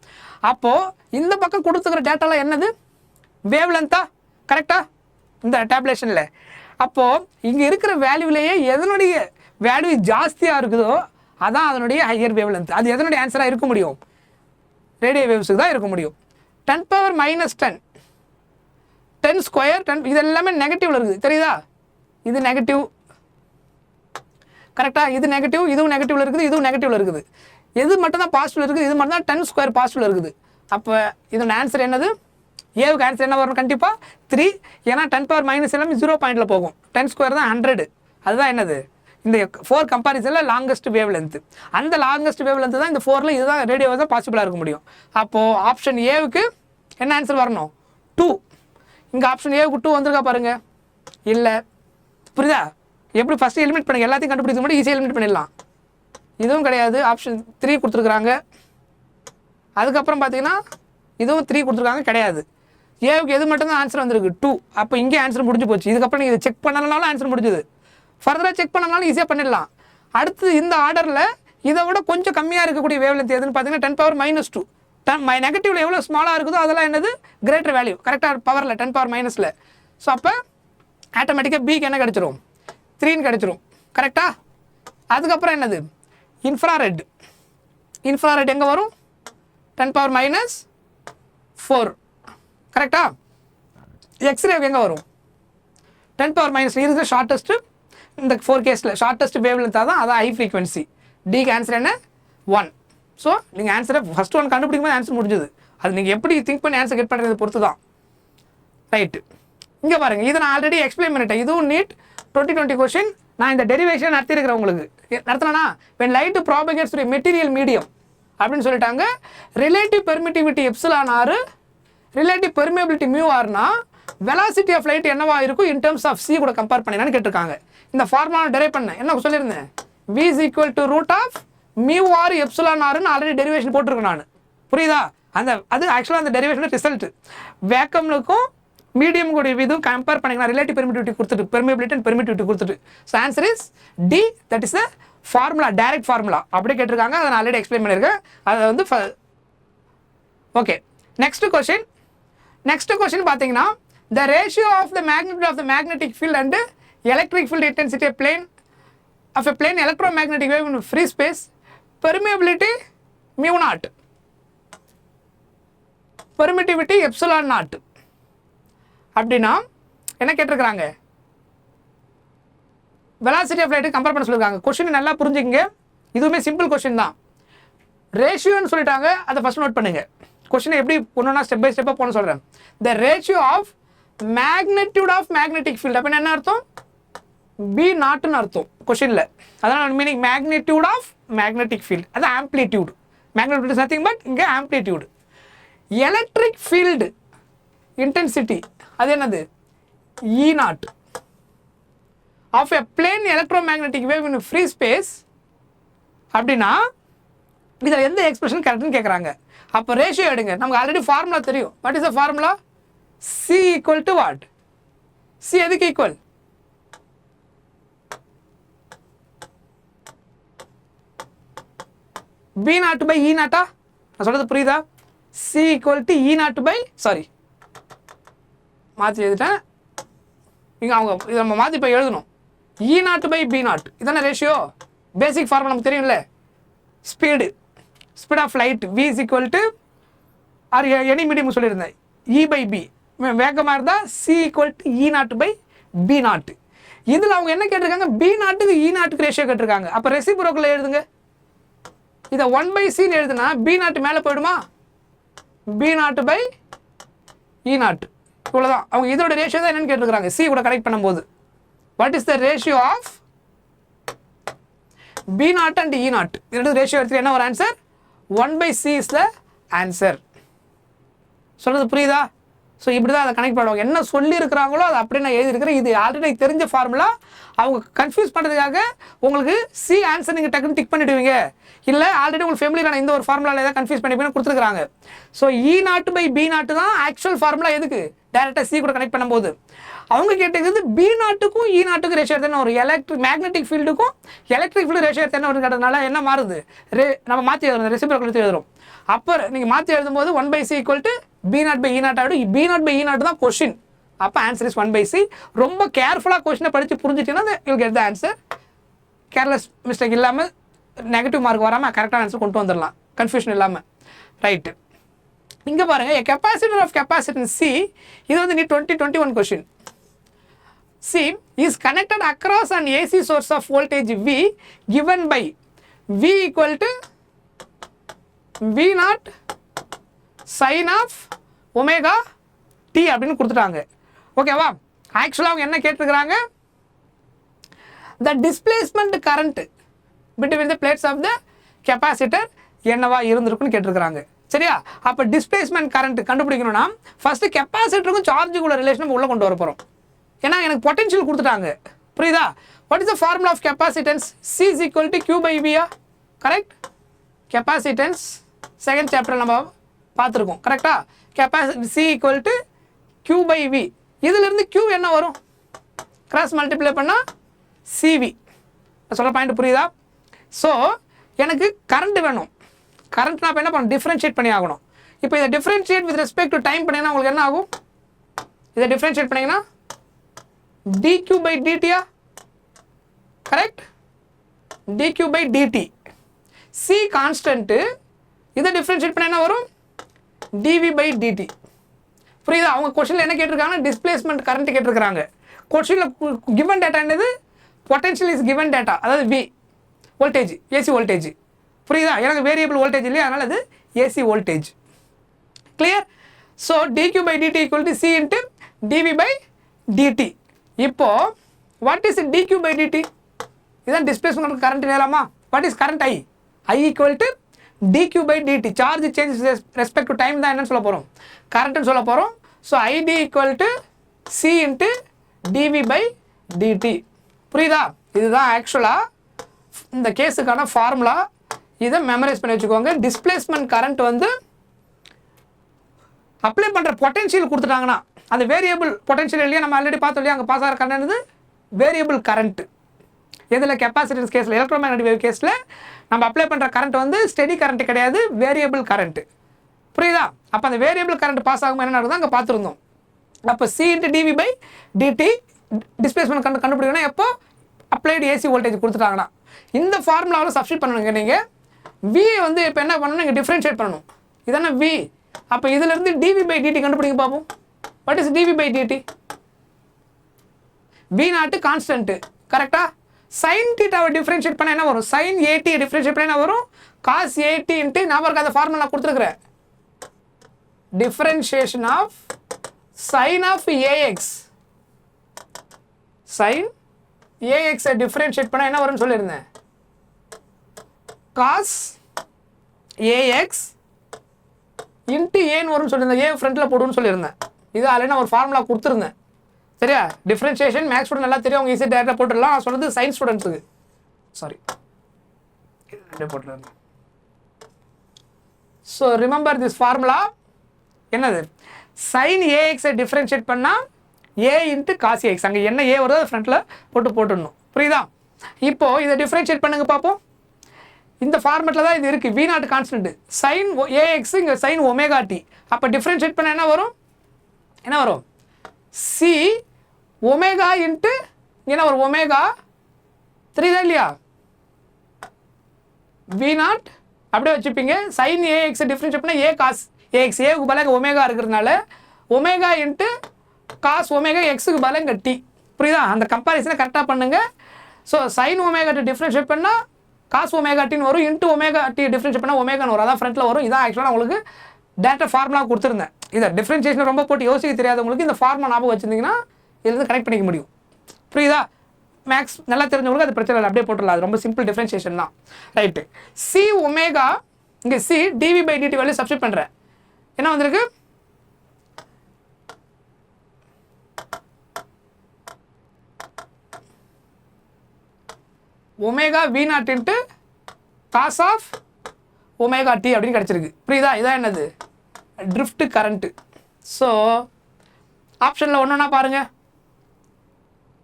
அப்போது இந்த பக்கம் கொடுத்துக்கிற டேட்டாலாம் என்னது, வேவ் லென்த்தா, கரெக்டாக இந்த டேப்லேஷனில். அப்போது இங்கே இருக்கிற வேல்யூலேயே எதனுடைய வேல்யூ ஜாஸ்தியாக இருக்குதோ அதான் அதனுடைய ஹையர் வேவ் லென்த். அது எதனுடைய ஆன்சராக இருக்க முடியும், ரேடியோ வேவ்ஸுக்கு தான் இருக்க முடியும். 10⁻−10, 10², 10 இது எல்லாமே நெகட்டிவில் இருக்குது, தெரியுதா? இது நெகட்டிவ், கரெக்டாக? இது நெகட்டிவ், இதுவும் நெகட்டிவில் இருக்குது, இதுவும் நெகட்டிவில் இருக்குது. எது மட்டும் தான் பாசிட்டிவ் இருக்குது, இது மட்டும் தான் 10² பாசிட்டிவில் இருக்குது. அப்போ இதோட ஆன்சர் என்னது, ஏவுக்கு ஆன்சர் என்ன வரும், கண்டிப்பாக 3. ஏன்னா 10⁻- எல்லாமே 0 பாயிண்டில் போகும். 10² தான் 100. அதுதான் என்னது, இந்த 4 கம்பாரிசனில் லாங்கஸ்ட் வேவ் லென்த்து. அந்த லாங்கஸ்ட் வேவ் லென்த்து தான் இந்த 4ல் இதுதான் ரேடியோ தான் பாசிபிளாக இருக்க முடியும். அப்போது ஆப்ஷன் ஏவுக்கு என்ன ஆன்சர் வரணும், 2. இங்கே ஆப்ஷன் ஏவுக்கு 2 வந்திருக்கா பாருங்கள், இல்லை. புரியுதா? எப்படி ஃபஸ்ட்டு எலிமினேட் பண்ணுங்கள், எல்லாத்தையும் கண்டுபிடிக்க முடியும், ஈஸியாக எலிமினேட் பண்ணிடலாம். இதுவும் கிடையாது. ஆப்ஷன் 3 கொடுத்துருக்குறாங்க. அதுக்கப்புறம் பார்த்தீங்கன்னா இதுவும் 3 கொடுத்துருக்காங்க, கிடையாது. ஏவுக்கு எது மட்டும்தான் ஆன்சர் வந்திருக்கு, 2. அப்போ இங்கே ஆன்சர் முடிஞ்சு போச்சு. இதுக்கப்புறம் நீங்கள் இதை செக் பண்ணனாலும் ஆன்சர் முடிஞ்சுது, ஃபர்தராக செக் பண்ணனாலும் ஈஸியாக பண்ணிடலாம். அடுத்து இந்த ஆர்டரில் இதை விட கொஞ்சம் கம்மியாக இருக்கக்கூடிய வேவ் லென்த் எதுன்னு பார்த்தீங்கன்னா 10⁻−2. நெகட்டிவில் எவ்வளோ ஸ்மாலாக இருக்குதோ அதெல்லாம் என்னது கிரேட்டர் வேல்யூ, கரெக்டாக பவரில் 10⁻−ல். ஸோ அப்போ ஆட்டோமேட்டிக்காக பிக்கு என்ன கிடச்சிரும், 3ன்னு கிடச்சிரும், கரெக்டாக? அதுக்கப்புறம் என்னது இன்ஃப்ராரெட். இன்ஃப்ராரெட் எங்கே வரும், 10⁻−4, கரெக்டாக? எக்ஸ்ரே எங்கே வரும், 10⁻- இருக்குது ஷார்ட்டஸ்ட்டு. இந்த 4 கேஸில் ஷார்ட்டஸ்ட் வேவ் லென்த்தாக தான், அதான் ஹை ஃப்ரீக்வன்சி. டிக்கு ஆன்சர் என்ன, 1. ஸோ நீங்கள் ஆன்சரை ஃபஸ்ட்டு 1 கண்டுபிடிக்கும் போது ஆன்சர் முடிஞ்சுது. அது நீங்கள் எப்படி திங்க் பண்ணி ஆன்சர் கெட் பண்ணுறது பொறுத்து தான். ரைட்டு, இங்கே பாருங்கள், இதை நான் ஆல்ரெடி எக்ஸ்பிளைன் பண்ணிட்டேன். இதுவும் நீட் 2020 கொஸ்டின். நான் இந்த டெரிவேஷன் நடத்திருக்கிறேன் உங்களுக்கு. நடத்தினா when light propagates through a material medium அப்படின்னு சொல்லிட்டாங்க. Relative permittivity εr, relative permeability μrனா வெலாசிட்டி ஆஃப் லைட் என்னவா இருக்கும் இன் டர்ம்ஸ் ஆஃப் c கூட கம்பேர் பண்ணினான்னு கேட்டிருக்காங்க. இந்த ஃபார்முலா டெரைவ் பண்ணேன். என்ன சொல்லியிருந்தேன், v is equal to √μr εrன்னு ஆல்ரெடி டெரிவேஷன் போட்டிருக்கேன் நான். புரியுதா? அது ஆக்சுவலாக அந்த டெரிவேஷன் ரிசல்ட். வேக்கம்னுக்கும் மீடியம் கூட இது கம்பேர் பண்ணிங்கன்னா ரிலேட்டிவ் பெர்மிட்டிவிட்டி கொடுத்துட்டு, பெர்மியபிலிட்டி அண்ட் பெர்மிட்டிவிட்டி கொடுத்துட்டு. So answer is D. That is the formula, direct formula. அப்படியே கேட்டிருக்காங்க, அதை நான் ஆல்ரெடி எக்ஸ்பிளைன் பண்ணியிருக்கேன். அதை வந்து ஓகே. நெக்ஸ்ட் கொஸ்டின் பார்த்தீங்கன்னா the ratio of the magnitude of the magnetic field and electric field intensity of a plane electromagnetic wave in free space, permeability mu naught, permittivity epsilon naught. அப்படின்னா என்ன கேட்டிருக்கிறாங்க, velocity of light compare பண்ண சொல்லிருக்காங்க. Question நல்லா புரிஞ்சுக்கங்க, இதுவுமே simple question தான். ரேஷியோன்னு சொல்லிட்டாங்க, அதை ஃபர்ஸ்ட் நோட் பண்ணுங்க. கொஸ்டினை எப்படி ஒன்றுனா ஸ்டெப் பை ஸ்டெப்பாக போன சொல்கிறேன். The ratio of magnitude of magnetic field அப்படின்னு என்ன அர்த்தம், பி நாட்டுன்னு அர்த்தம் கொஸ்டினில். அதனால் meaning magnitude of magnetic field, அது amplitude. Magnitude is nothing but இங்கே ஆம்ப்ளிடியூட். எலக்ட்ரிக் ஃபீல்டு இன்டென்சிட்டி அது என்னது, E naught of a plane electromagnetic wave in free space அப்படின்னா இதில் எந்த எக்ஸ்பிரஷன் கரெக்ட்னு கேட்குறாங்க. அப்போ ரேஷியோ எடுங்க, நமக்கு ஆல்ரெடி ஃபார்முலா தெரியும். What is the formula, C equal to what, C எதுக்கு equal, B naught by E நாட்டா, நான் சொல்கிறது புரியுதா, C equal to E naught by, sorry மாற்றி எழுதிட்டேன் இங்கே, அவங்க இதை நம்ம மாற்றி இப்போ எழுதணும், E naught by B naught, இதான ரேஷியோ. பேசிக் ஃபார்முலா நமக்கு தெரியும்ல, speed, speed of light v is equal to or any medium சொல்லியிருந்தேன் e by b, வேகமாக இருந்தால் c equal to e naught by b naught. இதில் அவங்க என்ன கேட்டிருக்காங்க, b நாட்டுக்கு e நாட்டுக்கு ரேஷியோ கேட்டிருக்காங்க. அப்போ ரெசிப்ரோக்கல் எழுதுங்க, இதை 1/c எழுதுனா b நாட் மேலே போயிடுமா, b naught by e naught, இவ்வளோதான். அவங்க இதோட ரேஷியோ தான் என்னன்னு கேட்டிருக்காங்க, c கூட கனெக்ட் பண்ணும்போது. What is the ratio of b naught and e naught, இதோட ரேஷியோ எடுத்து என்ன ஒரு answer, 1/c is the answer. சொல்கிறது புரியுதா? ஸோ இப்படி தான் அதை கனெக்ட் பண்ணுவாங்க. என்ன சொல்லியிருக்கிறாங்களோ அதை அப்படியே நான் எழுதியிருக்கிறேன். இது ஆல்ரெடி தெரிஞ்ச ஃபார்முலா. அவங்க கன்ஃபியூஸ் பண்ணுறதுக்காக உங்களுக்கு சி ஆன்சர் நீங்கள் டக்குன்னு டிக் பண்ணிவிடுவீங்க. இல்லை ஆல்ரெடி உங்களுக்கு ஃபெமிலியரான இந்த ஒரு ஃபார்முலாவில் ஏதாவது கன்ஃபியூஸ் பண்ணி கொடுத்துருக்காங்க. ஸோ இ நாட்டு பை பி நாட்டு தான் ஆக்சுவல் ஃபார்முலா. எதுக்கு, டேரெக்டாக சி கூட கனெக்ட் பண்ணும்போது. அவங்க கேட்டது பி நாட்டுக்கும் இ நாட்டுக்கும் ரேஷியோ எடுத்து ஒரு மேக்னெட்டிக் ஃபீல்டுக்கும் எலக்ட்ரிக் ஃபீல்டு ரேஷியோ எடுத்து ஒரு கேட்டதுனால என்ன மாறுது, நம்ம மாற்றி எழுதுறோம், ரெசிப்ரோக்கல் எடுத்து எழுதுறோம். அப்போ நீங்கள் மாற்றி எழுதும்போது 1/c equal to B naught by E naught ஆகிடும். B naught by E naught தான் கொஸ்டின். அப்போ ஆன்சர் இஸ் 1/c. ரொம்ப கேர்ஃபுல்லாக கொஸ்டினை படித்து புரிஞ்சிட்டிங்கன்னா you get the answer. Careless mistake இல்லாமல், நெகட்டிவ் மார்க் வராமல் கரெக்டான ஆன்சர் கொண்டு வந்துடலாம், கன்ஃபியூஷன் இல்லாமல். ரைட்டு, இங்கே பாருங்கள், a capacitor of capacitance C, இது வந்து நீ 2021 question. C is connected across an AC source of voltage V given by V equal to V naught sin of omega t அப்படின்னு கொடுத்துட்டாங்க. ஓகேவா? ஆக்சுவலாக அவங்க என்ன கேட்டிருக்கிறாங்க, the displacement current between the plates of the capacitor என்னவா இருந்திருக்குன்னு கேட்டிருக்கிறாங்க. சரியா? அப்போ டிஸ்பிளேஸ்மெண்ட் கரண்ட் கண்டுபிடிக்கணும்னா ஃபர்ஸ்ட் கெப்பாசிட்டருக்கும் சார்ஜுக்குள்ள ரிலேஷன் நம்ம உள்ள கொண்டு வர போகிறோம். ஏன்னா எனக்கு பொட்டன்ஷியல் கொடுத்துட்டாங்க. புரியுதா? What is the formula of capacitance, C is equal to Q by வியா. கரெக்ட்? கெப்பாசிட்டன்ஸ் செகண்ட் சாப்டர் நம்ம பார்த்துருக்கோம். கரெக்டா? Capacity C equal to Q by V. இதிலிருந்து கியூ என்ன வரும், கிராஸ் மல்டிப்ளை பண்ணால் சிவி. சொல்ல பாயிண்ட் புரியுதா? ஸோ எனக்கு கரண்ட் வேணும். கரண்ட் நான் இப்போ என்ன பண்ணணும், டிஃப்ரென்ஷியேட் பண்ணி ஆகணும். இப்போ இதை differentiate with respect to time பண்ணிங்கன்னா உங்களுக்கு என்ன ஆகும், இதை டிஃப்ரென்ஷியேட் பண்ணிங்கன்னா dq by dt. Correct? dq by dt. c constant, இதை டிஃப்ரென்ஷியேட் பண்ண என்ன வரும், dv by dt. புரியுதா? அவங்க கொஸ்டினில் என்ன கேட்டிருக்காங்க, டிஸ்பிளேஸ்மெண்ட் கரண்ட் கேட்டிருக்காங்க. கொஸ்டினில் கிவன் டேட்டா என்னது, பொட்டன்ஷியல் இஸ் கிவன் டேட்டா, அதாவது v வோல்டேஜ், ஏசி வோல்டேஜ். புரியுதா? எனக்கு வேரியபிள் வோல்டேஜ் இல்லையா, அதனால் அது AC voltage. Clear? So dq by dt equal to c into dv by dt. இப்போ what is dq by dt, இதான் displacement current நேரமா. What is current i, i equal to dq by dt. Charge change respect to time தான் என்னன்னு சொல்ல போகிறோம், கரண்ட்னு சொல்ல போகிறோம். So id equal to c into dv by dt. புரியுதா? இதுதான் ஆக்சுவலாக இந்த கேஸுக்கான ஃபார்முலா. இதை மெமரைஸ் பண்ணி வச்சுக்கோங்க. டிஸ்பிளேஸ்மெண்ட் கரண்ட் வந்து அப்ளை பண்ணுற பொட்டன்ஷியல் கொடுத்துட்டாங்கன்னா அந்த வேரியபிள் பொட்டன்ஷியல் இல்லையா, நம்ம ஆல்ரெடி பார்த்தோம் இல்லையா, அங்கே பாஸ் ஆகிற கரண்ட் வேரியபிள் கரண்ட். இதில் கெப்பாசிட்டன்ஸ் கேஸில், எலக்ட்ரோமேக்னெட்டிக் வேவ் கேஸில் நம்ம அப்ளை பண்ணுற கரண்ட் வந்து ஸ்டெடி கரண்ட் கிடையாது, வேரியபிள் கரண்ட். புரியுதா? அப்போ அந்த வேரியபிள் கரண்ட் பாஸ் ஆகும் என்ன நடக்குது அங்கே பார்த்துருந்தோம். அப்போ C into dV by dt displacement கண்டுபிடிக்கணும் எப்போ அப்ளைடு ஏசி வோல்டேஜ் கொடுத்துட்டாங்கன்னா இந்த ஃபார்முலாவில் சப்ஸ்டிட் பண்ணுங்க நீங்கள் V வந்து இப்போ என்ன பண்ணணும் நீங்கள் டிஃப்ரென்ஷியேட் பண்ணணும் இதானே V அப்போ இதிலேருந்து dV/dt கண்டுபிடிங்க பார்ப்போம் what is dV/dt V0 constant கரெக்டாக sin தீட்டாவை டிஃப்ரென்ஷியேட் பண்ண என்ன வரும் sin 80 டிஃப்ரென்ஷியேட் பண்ண என்ன வரும் cos 80 இன்ட்டு நான் பாருங்க அந்த ஃபார்முலா கொடுத்துருக்குறேன் differentiation of sin of AX sin AX differentiate பண்ண என்ன வரும்னு சொல்லியிருந்தேன் cos AX into ஏன்னு வரும்னு சொல்லியிருந்தேன் ஏ ஃப்ரண்ட்டில் போடுன்னு சொல்லியிருந்தேன் இது ஆல்ரெடி நான் ஒரு ஃபார்முலா கொடுத்துருந்தேன் சரியா டிஃப்ரென்ஷியேஷன் மேக்ஸ் ஸ்டூடெண்ட் நல்லா தெரியும் அவங்க ஈஸியாக டேரெக்டாக போட்டுடலாம் நான் சொன்னது சயின்ஸ் ஸ்டூடெண்ட்ஸுக்கு சாரி போட்டுருந்தேன் ஸோ ரிமெம்பர் திஸ் ஃபார்முலா என்னது sin AX டிஃப்ரென்ஷியேட் பண்ணால் A இன்ட்டு காஸ் AX அங்கே என்ன ஏ வருதோ ஃப்ரண்ட்டில் போட்டுடணும் புரியுதா இப்போது இதை டிஃப்ரென்ஷியேட் பண்ணுங்க பார்ப்போம் இந்த ஃபார்மெட்டில் தான் இது இருக்குது V0 கான்ஸ்டன்ட் sin AX இங்கே sin 𝜔t அப்போ டிஃப்ரென்ஷியேட் பண்ண என்ன வரும் C ஒமேகா இன்ட்டு என்ன வரும் ஒமேகா 3 தான் இல்லையா V0 அப்படியே வச்சுப்பீங்க sin AX டிஃப்ரென்ஷியேட் பண்ணால் A cos AX ஏவுக்கு பதிலாக ஒமேகா இருக்கிறதுனால ஒமேகா இன்ட்டு காஸ் ஒமேகா எக்ஸுக்கு பதிலாக டி புரியுதா அந்த கம்பேரிசனை கரெக்டாக பண்ணுங்க so sin omega t differentiate பண்ணால் காஸ் ஒமேகா டின்னு வரும் இன்ட்டு ஒமேகா டி டிஃப்ரென்ஷியேட் பண்ணால் ஒமேகான்னு வரும் அதான் ஃப்ரண்ட்டில் வரும் இதான் ஆக்சுவலாக உங்களுக்கு டேட்டா ஃபார்முலா கொடுத்துருந்தேன் இதை டிஃப்ரென்ஷியேஷன் ரொம்ப போட்டு யோசிக்க தெரியாதவங்களுக்கு இந்த ஃபார்முலா ஞாபகம் வச்சிருந்தீங்கன்னா இதுலேருந்து கனெக்ட் பண்ணிக்க முடியும் புரியுதா மேக்ஸ் நல்லா தெரிஞ்சவங்களுக்கு அது பிரச்சனை இல்லை அப்படியே போட்டுடலாம் அது ரொம்ப சிம்பிள் டிஃப்ரென்ஷியேஷன் தான் ரைட்டு சி ஒமேகா இங்கே சி dV/dt வேல்யூ சப்ஸ்டிட் பண்ணுறேன் என்ன வந்திருக்கு omega V0 into cos of omega t அப்படின்னு கிடச்சிருக்கு புரியுதா இதான் என்னது ட்ரிஃப்ட் கரண்ட்டு ஸோ ஆப்ஷனில் ஒன்றுனா பாருங்கள்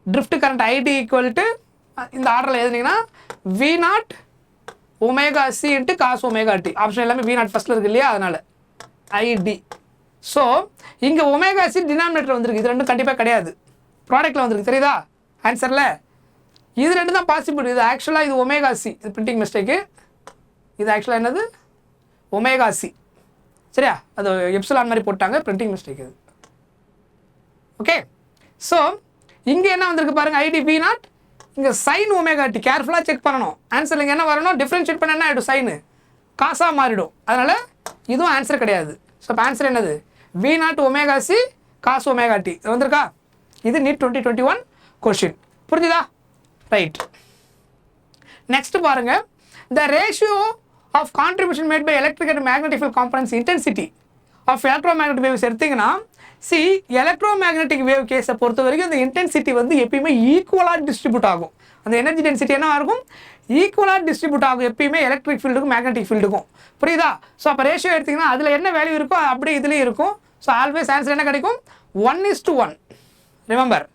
drift current ID equal to இந்த ஆர்டரில் எழுதினீங்கன்னா V0 omega C into cos omega t option எல்லாமே V0 ஃபஸ்ட்டில் இருக்குது இல்லையா அதனால் ஐடி ஸோ இங்கே ஒமேகா சி டினாமினேட்டர் வந்திருக்கு இது ரெண்டும் கண்டிப்பாக கிடையாது ப்ராடக்ட்டில் வந்திருக்கு தெரியுதா ஆன்சரில் இது ரெண்டு தான் பாசிபிள் இது ஆக்சுவலாக இது ஒமேகா சி இது பிரிண்டிங் மிஸ்டேக்கு இது ஆக்சுவலாக என்னது ஒமேகா சி சரியா அது எப்சிலான் மாதிரி போட்டாங்க பிரிண்டிங் மிஸ்டேக் இது ஓகே ஸோ இங்கே என்ன வந்திருக்கு பாருங்கள் ஐடி V0 இங்கே sin ஒமேகா டி கேர்ஃபுல்லாக செக் பண்ணணும் ஆன்சர் இங்கே என்ன வரணும் டிஃப்ரென்ஷியேட் பண்ண என்ன ஆகிடும் சைனு காசாக மாறிடும் அதனால் இதுவும் ஆன்சர் கிடையாது ஸோ இப்போ ஆன்சர் என்னது V0 omega C cos omega t இது வந்திருக்கா இது நீட் 2021 கொஷின் புரிஞ்சுதா ரைட் நெக்ஸ்ட் பாருங்க the ratio of contribution made by electric and magnetic field components intensity of electromagnetic waves எடுத்தீங்கன்னா see electromagnetic wave கேஸை பொறுத்த வரைக்கும் அந்த இன்டென்சிட்டி வந்து எப்பயுமே ஈக்குவலாக டிஸ்ட்ரிபியூட் ஆகும் அந்த எனர்ஜி டென்சிட்டி என்ன இருக்கும் ஈக்குவலாக டிஸ்ட்ரிபியூட் ஆகும் எப்பயுமே எலக்ட்ரிக் ஃபீல்டுக்கும் மேக்னெட்டிக் ஃபீல்டுக்கும் புரியுதா ஸோ அப்போ ரேஷியோ எடுத்திங்கன்னா அதில் என்ன வேல்யூ இருக்கோ அப்படியே இதுலேயும் இருக்கும் ஸோ ஆல்வேஸ் ஆன்சர் என்ன கிடைக்கும் 1:1 ரிமெம்பர்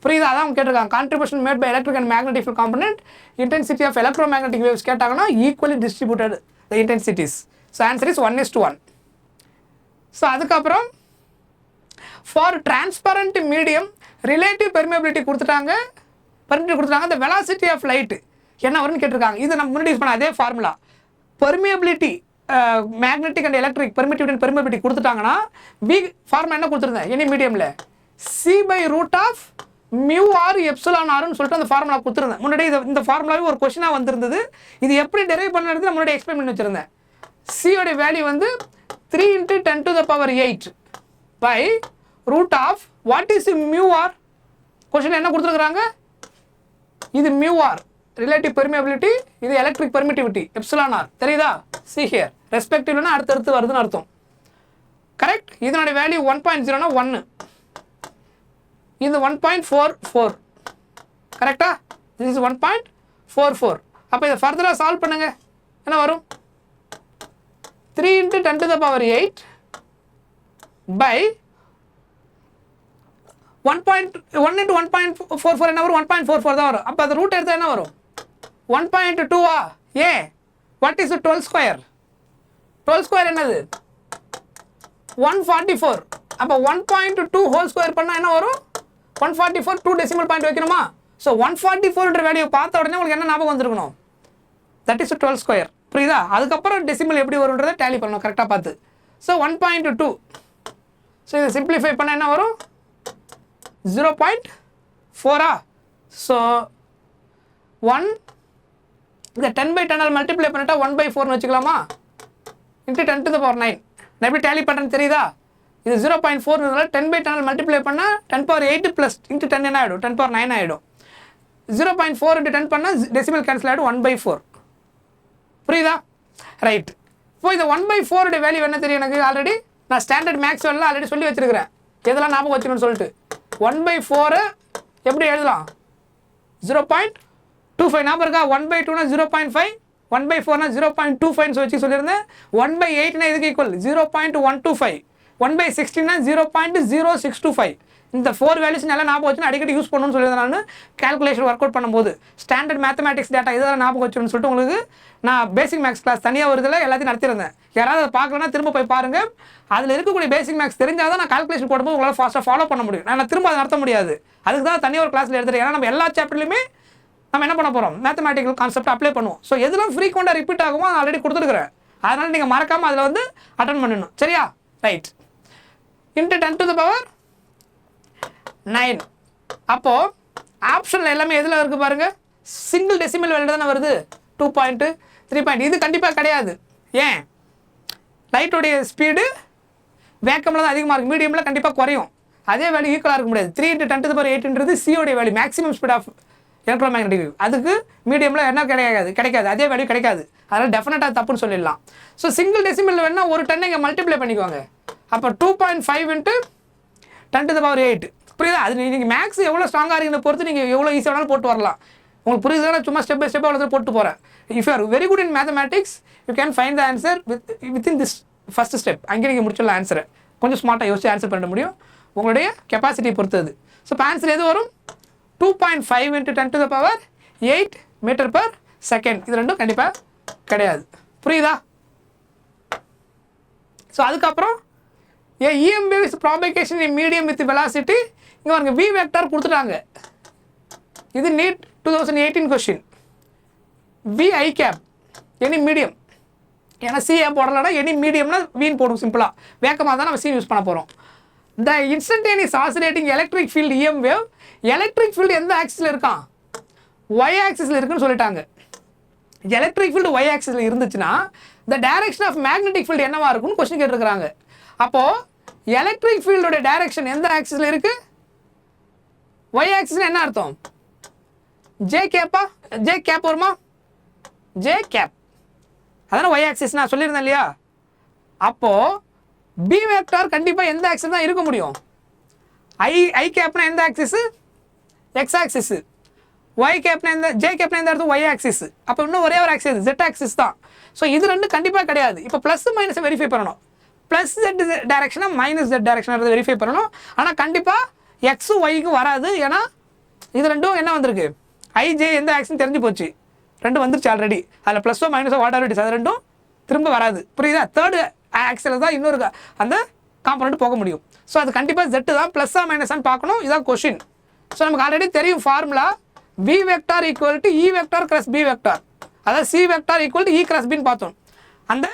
புரியுதா அதான் கேட்டிருக்காங்க contribution made by electric and magnetic field component intensity of electromagnetic waves கேட்டாங்கன்னா equally distributed the intensities so answer is 1:1 so அதுக்கப்புறம் for transparent medium relative permeability கொடுத்துட்டாங்க the velocity ஆஃப் லைட் என்ன வரும்னு கேட்டிருக்காங்க இது நம்ம முன்னாடி யூஸ் பண்ண அதே formula permeability magnetic and electric permittivity and permeability கொடுத்துட்டாங்கன்னா வி ஃபார்முலா என்ன கொடுத்துருந்தேன் எனி மீடியமில் C/√of mu r epsilon rன்னு சொல்லிட்டு அந்த ஃபார்முலா கொடுத்துருந்தேன் முன்னாடி இந்த ஃபார்முலாவே ஒரு கொஸ்டினாக வந்திருந்தது இது எப்படி டெரைவ் பண்ணுறது நான் முன்னாடி எக்ஸ்பிளைன் பண்ணி வச்சுருந்தேன் சியோட வேல்யூ வந்து 3 × 10⁸ by root of what is mu r question என்ன கொடுத்துருக்குறாங்க இது mu r ரிலேட்டிவ் பெர்மியபிலிட்டி இது எலக்ட்ரிக் பெர்மிட்டிவிட்டி எப்சிலான் ஆர் தெரியுதா see here ரெஸ்பெக்டிவ்னா அடுத்தடுத்து வருதுன்னு அர்த்தம் கரெக்ட் இதனோட வேல்யூ 1.0னா 1 இது 1.44 கரெக்டா this is 1.44 அப்போ இதை ஃபர்தராக சால்வ் பண்ணுங்க என்ன வரும் 3 × 10⁸ by 1 × 1.44 என்ன வரும் 1.44 தான் வரும் அப்போ அது ரூட் எடுத்தால் என்ன வரும் 1.2 ஏ வாட் இஸ் 12² 12² என்னது 144 அப்போ 1.2 ஹோல் ஸ்கொயர் பண்ணால் என்ன வரும் 144 2 டெசிமல் பாயிண்ட் வைக்கணுமா? ஸோ 144ன்ற வேல்யூ பார்த்த உடனே உங்களுக்கு என்ன ஞாபகம் வந்திருக்கணும்? That is 12 square. புரியுதா? அதுக்கப்புறம் டெசிமல் எப்படி வரும்ன்றதை டேலி பண்ணணும் கரெக்டாக பார்த்து. ஸோ 1.2. ஸோ இதை சிம்பிளிஃபை பண்ண என்ன வரும்? 0.4. ஸோ 1 இந்த 10/10 மல்டிப்ளை பண்ணிட்டா 1/4ன்னு வச்சுக்கலாமா? Into 10 to the power 9. நான் எப்படி டேலி பண்ணுறேன்னு தெரியுதா? இது 0.4 10/10 மல்டிப்ளை பண்ணால் 10⁻8 ப்ளஸ் இன்ட்டு 10 என்ன ஆகிடும்? 10⁻9 ஆகிடும். 0.4 into 10 பண்ணால் டெசிமல் கேன்சல் ஆகிடும் 1/4. புரியுதா? ரைட். இப்போ இந்த 1/4 வேல்யூ என்ன தெரியும் எனக்கு? ஆல்ரெடி நான் ஸ்டாண்டர்ட் மேக்ஸ்வெல்லாம் ஆல்ரெடி சொல்லி வச்சிருக்கிறேன். எதெல்லாம் ஞாபகம் வச்சுக்கணும்னு சொல்லிட்டு 1/4 எப்படி எழுதலாம்? 0.25 ஞாபகம் இருக்கா? 1/2னா 0.5, 1/4னா 0.25 வச்சு சொல்லியிருந்தேன். 1/8னா இதுக்கு ஈக்குவல் 0.125, 1/16னா 0.0625. இந்த 4 வேல்யூஸ் நல்லா ஞாபகம் வச்சு அடிக்கடி யூஸ் பண்ணணும்னு சொல்லியிருந்தேன். நான் கால்குலேஷன் ஒர்க் அவுட் பண்ணும்போது ஸ்டாண்டர்ட் மேத்தமேட்டிக்ஸ் டேட்டா இதெல்லாம் ஞாபகம் வச்சுன்னு சொல்லிட்டு உங்களுக்கு நான் பேசிக் மேக்ஸ் கிளாஸ் தனியாக ஒரு இதில் எல்லாத்தையும் நடத்திருந்தேன். யாராவது அதை பார்க்கலன்னா திரும்ப போய் பாருங்கள். அதில் இருக்கக்கூடிய பேசிக் மேக்ஸ் தெரிஞ்சால் தான் நான் கால்குலேஷன் போடும்போது உங்களால் ஃபாஸ்ட்டாக ஃபாலோ பண்ண முடியும். நான் திரும்ப அதை நடத்த முடியாது. அதுக்கு தான் தனியாக ஒரு கிளாஸில் எடுத்துகிறேன். ஏன்னா நம்ம எல்லா சாப்டர்லையுமே நம்ம என்ன பண்ண போகிறோம்? மேத்தமேட்டிக்கல் கான்செப்ட் அப்ளை பண்ணுவோம். ஸோ எதெல்லாம் ஃப்ரீக்வெண்ட்டாக ரிப்பீட் ஆகுமோ நான் ஆல்ரெடி கொடுத்துருக்குறேன். அதனால் நீங்கள் மறக்காமல் அதில் வந்து அட்டன் பண்ணணும். சரியா? Right. Into 10 to the power 9. அப்போது ஆப்ஷனில் எல்லாமே எதில் இருக்குது பாருங்கள்? சிங்கிள் டெசிமல் வேல்யூ தானே வருது. 2 3 இது கண்டிப்பாக கிடையாது. ஏன்? லைட்டோடைய ஸ்பீடு வேக்கமில் தான் அதிகமாக இருக்குது, மீடியமில் கண்டிப்பாக குறையும். அதே வேல்யூ ஈக்குவலாக இருக்க முடியாது. 3 into 10 to the power 8ன்றது சியோடைய value, maximum speed of electromagnetic wave. அதுக்கு மீடியமில் என்ன கிடைக்காது, அதே வேல்யூ கிடைக்காது. அதனால் டெஃபினட்டாக தப்புன்னு சொல்லிடலாம். ஸோ சிங்கிள் டெசிமல் வேணால் ஒரு 10 இங்கே மல்டிப்ளை பண்ணிக்குவாங்க. அப்போ 2.5 into 10 to the power 8. புரியுதா? அது நீங்கள் மேக்ஸ் எவ்வளோ ஸ்ட்ராங்காக இருக்குன்னு பொறுத்து நீங்கள் எவ்வளோ ஈஸியாக வேணாலும் போட்டு வரலாம். உங்களுக்கு புரியுதுன்னா சும்மா ஸ்டெப் பை ஸ்டெப்பாக அவ்வளோ போட்டு போகிறேன். If you are very good in mathematics you can find the answer within this first step. அங்கே நீங்கள் முடிச்சிடலாம் ஆன்சரை. கொஞ்சம் ஸ்மார்ட்டாக யோசிச்சு ஆன்சர் பண்ண முடியும், உங்களுடைய கெப்பாசிட்டியை பொறுத்தது. ஸோ இப்போ ஆன்சர் எது வரும்? 2.5 into 10 to the power 8 மீட்டர்/செகண்ட். இது ரெண்டும் கண்டிப்பாக கிடையாது. புரியுதா? ஸோ அதுக்கப்புறம் EM wave is propagation in medium with velocity. இங்கே பாருங்க V வெக்டார் கொடுத்துட்டாங்க. இது NEET 2018 question. VI cap any medium. ஏன்னா சிஏ போடலன்னா எனி மீடியம்னா வீன் போடும் சிம்பிளாக. வேகமாக தான் நம்ம சி யூஸ் பண்ண போகிறோம். The instantaneous oscillating electric field EM wave. Electric field எந்த ஆக்சிஸில் இருக்கான்? Y ஆக்சிஸில் இருக்குன்னு சொல்லிட்டாங்க. எலக்ட்ரிக் ஃபீல்டு Y ஆக்சிஸில் இருந்துச்சுன்னா the direction of magnetic field என்னவா இருக்குன்னு கொஸ்டின் கேட்டிருக்கிறாங்க. அப்போது எலக்ட்ரிக் ஃபீல்டோட டைரக்ஷன் எந்த ஆக்சிஸில் இருக்குது? Y ஆக்சிஸ்னா என்ன அர்த்தம்? ஜே கேப்பா? ஜே கேப் வருமா? ஜே கேப் அதான Y ஆக்சிஸ் நான் சொல்லியிருந்தேன் இல்லையா? அப்போது B வெக்டார் கண்டிப்பாக எந்த ஆக்சிஸ் தான் இருக்க முடியும்? I கேப்னா எந்த ஆக்சிஸ்? X axis. Y கேப்னா எந்த? ஜே கேப்னா எந்த அர்த்தம்? Y axis. அப்போ இன்னும் ஒரே ஒரு ஆக்சிஸ் Z ஆக்சிஸ் தான். ஸோ இது ரெண்டு கண்டிப்பாக கிடையாது. இப்போ ப்ளஸ் மைனஸை வெரிஃபை பண்ணணும். ப்ளஸ் Z டைரக்ஷனாக மைனஸ் Z டைரக்ஷனாக வெரிஃபை பண்ணணும். ஆனால் கண்டிப்பாக எக்ஸும் ஒய்க்கும் வராது. ஏன்னா இது ரெண்டும் என்ன வந்திருக்கு? IJ எந்த ஆக்சிஸ் தெரிஞ்சு போச்சு. ரெண்டும் வந்துருச்சு ஆல்ரெடி. அதில் ப்ளஸோ மைனஸோ வாட் இட் இஸ், அது ரெண்டும் திரும்ப வராது. புரியுதா? தேர்டு ஆக்சில் தான் இன்னொரு அந்த காம்பனண்ட் போக முடியும். ஸோ அது கண்டிப்பாக Z தான். ப்ளஸ்ஸா மைனஸான்னு பார்க்கணும். இதான் கொஷின். ஸோ நமக்கு ஆல்ரெடி தெரியும் formula. V vector equal to E vector cross B vector. அதாவது C vector equal to E cross பின்னு பார்த்தோம் அந்த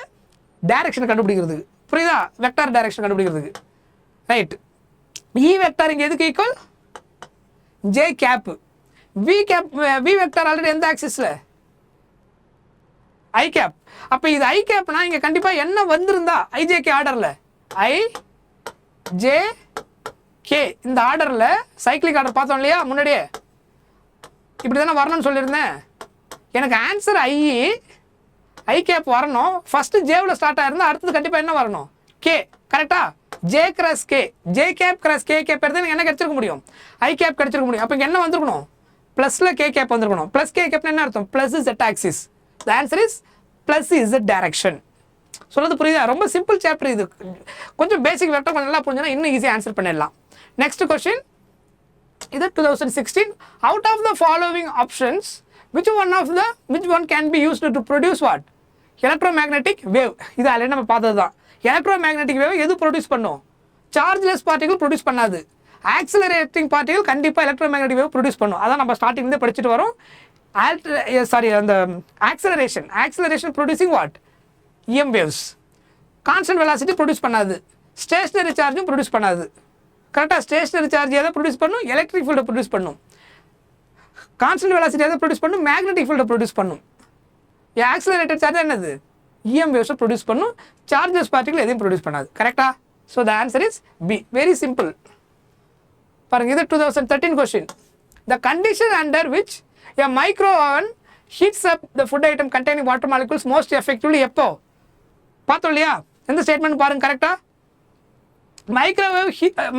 டைரக்ஷன் கண்டுபிடிக்கிறதுக்கு. புரியுதா? வெக்டார் டைரக்ஷன் கண்டுபிடிக்கிறதுக்கு. ரைட். E வெக்டார் இங்கே எதுக்கு equal? J cap. V vector already எந்த ஆக்சிஸில்? I gap. அப்போ இது I கேப்னா இங்கே கண்டிப்பாக என்ன வந்திருந்தா IJK ஆர்டரில் IJK இந்த ஆர்டரில் சைக்கிளிக் ஆர்டர் பார்த்தோம் இல்லையா முன்னாடியே? இப்படி தானே வரணும்னு சொல்லியிருந்தேன். எனக்கு ஆன்சர் I கேப் வரணும். ஃபஸ்ட்டு ஜேவில் ஸ்டார்ட் ஆயிருந்தா அடுத்தது கண்டிப்பாக என்ன வரணும்? K. கரெக்டா? J cross K. J cap cross K cap எடுத்து எனக்கு என்ன கிடச்சிருக்க முடியும்? I கேப் கிடச்சிருக்க முடியும். அப்போ இங்கே என்ன வந்திருக்கணும்? ப்ளஸில் K கேப் வந்திருக்கணும். ப்ளஸ் K கேப்னா என்ன அர்த்தம்? Plus Z axis. The answer is plus Z direction. சொல்கிறது புரியுதா? ரொம்ப சிம்பிள் சாப்டர் இது. கொஞ்சம் பேசிக் வெக்டர் கொஞ்சம் நல்லா புரிஞ்சுன்னா இன்னும் ஈஸியாக ஆன்சர் பண்ணிடலாம். Next question. இது 2016. Out of the following options, which one can be used to produce what? Electromagnetic wave. இது ஆல்ரெடி நம்ம பார்த்தது தான். எலக்ட்ரோமேக்னெட்டிக் வேவ் எது ப்ரொடியூஸ் பண்ணும்? சார்ஜ்லெஸ் பார்ட்டிகல் ப்ரொடியூஸ் பண்ணாது. ஆக்சிலரேட்டிங் பார்ட்டிகல் கண்டிப்பாக எலக்ட்ரோமேக்னெட்டிக் வேவ் ப்ரொடியூஸ் பண்ணும். அதான் நம்ம ஸ்டார்டிங்லேருந்து படிச்சுட்டு வரோம். அந்த acceleration producing what? EM waves. Constant velocity produce பண்ணாது, ஸ்டேஷனரி சார்ஜும் ப்ரொடியூஸ் பண்ணாது. கரெக்டாக ஸ்டேஷனரி சார்ஜ் எதை ப்ரொடியூஸ் பண்ணும்? எலக்ட்ரிக் ஃபீல்டை ப்ரொடியூஸ் பண்ணும். கான்ஸ்டன்ட் வெலாசிட்டி எதை ப்ரொடியூஸ் பண்ணும்? மேக்னெட்டிக் ஃபீல்டை ப்ரொடியூஸ் பண்ணும். ஆக்சிலரேட்டட் சார்ஜ் என்னது? EM வேவ்ஸை ப்ரொடியூஸ் பண்ணும். சார்ஜஸ் பார்ட்டிகல் எதையும் ப்ரொடியூஸ் பண்ணாது. கரெக்டாக? So the answer is B. Very simple. பாருங்க, இது 2013 question. The condition under which a micro oven heats up the food item containing water molecules most effectively எப்போ பார்த்தோம் இல்லையா? எந்த ஸ்டேட்மெண்ட் பாருங்க கரெக்டா?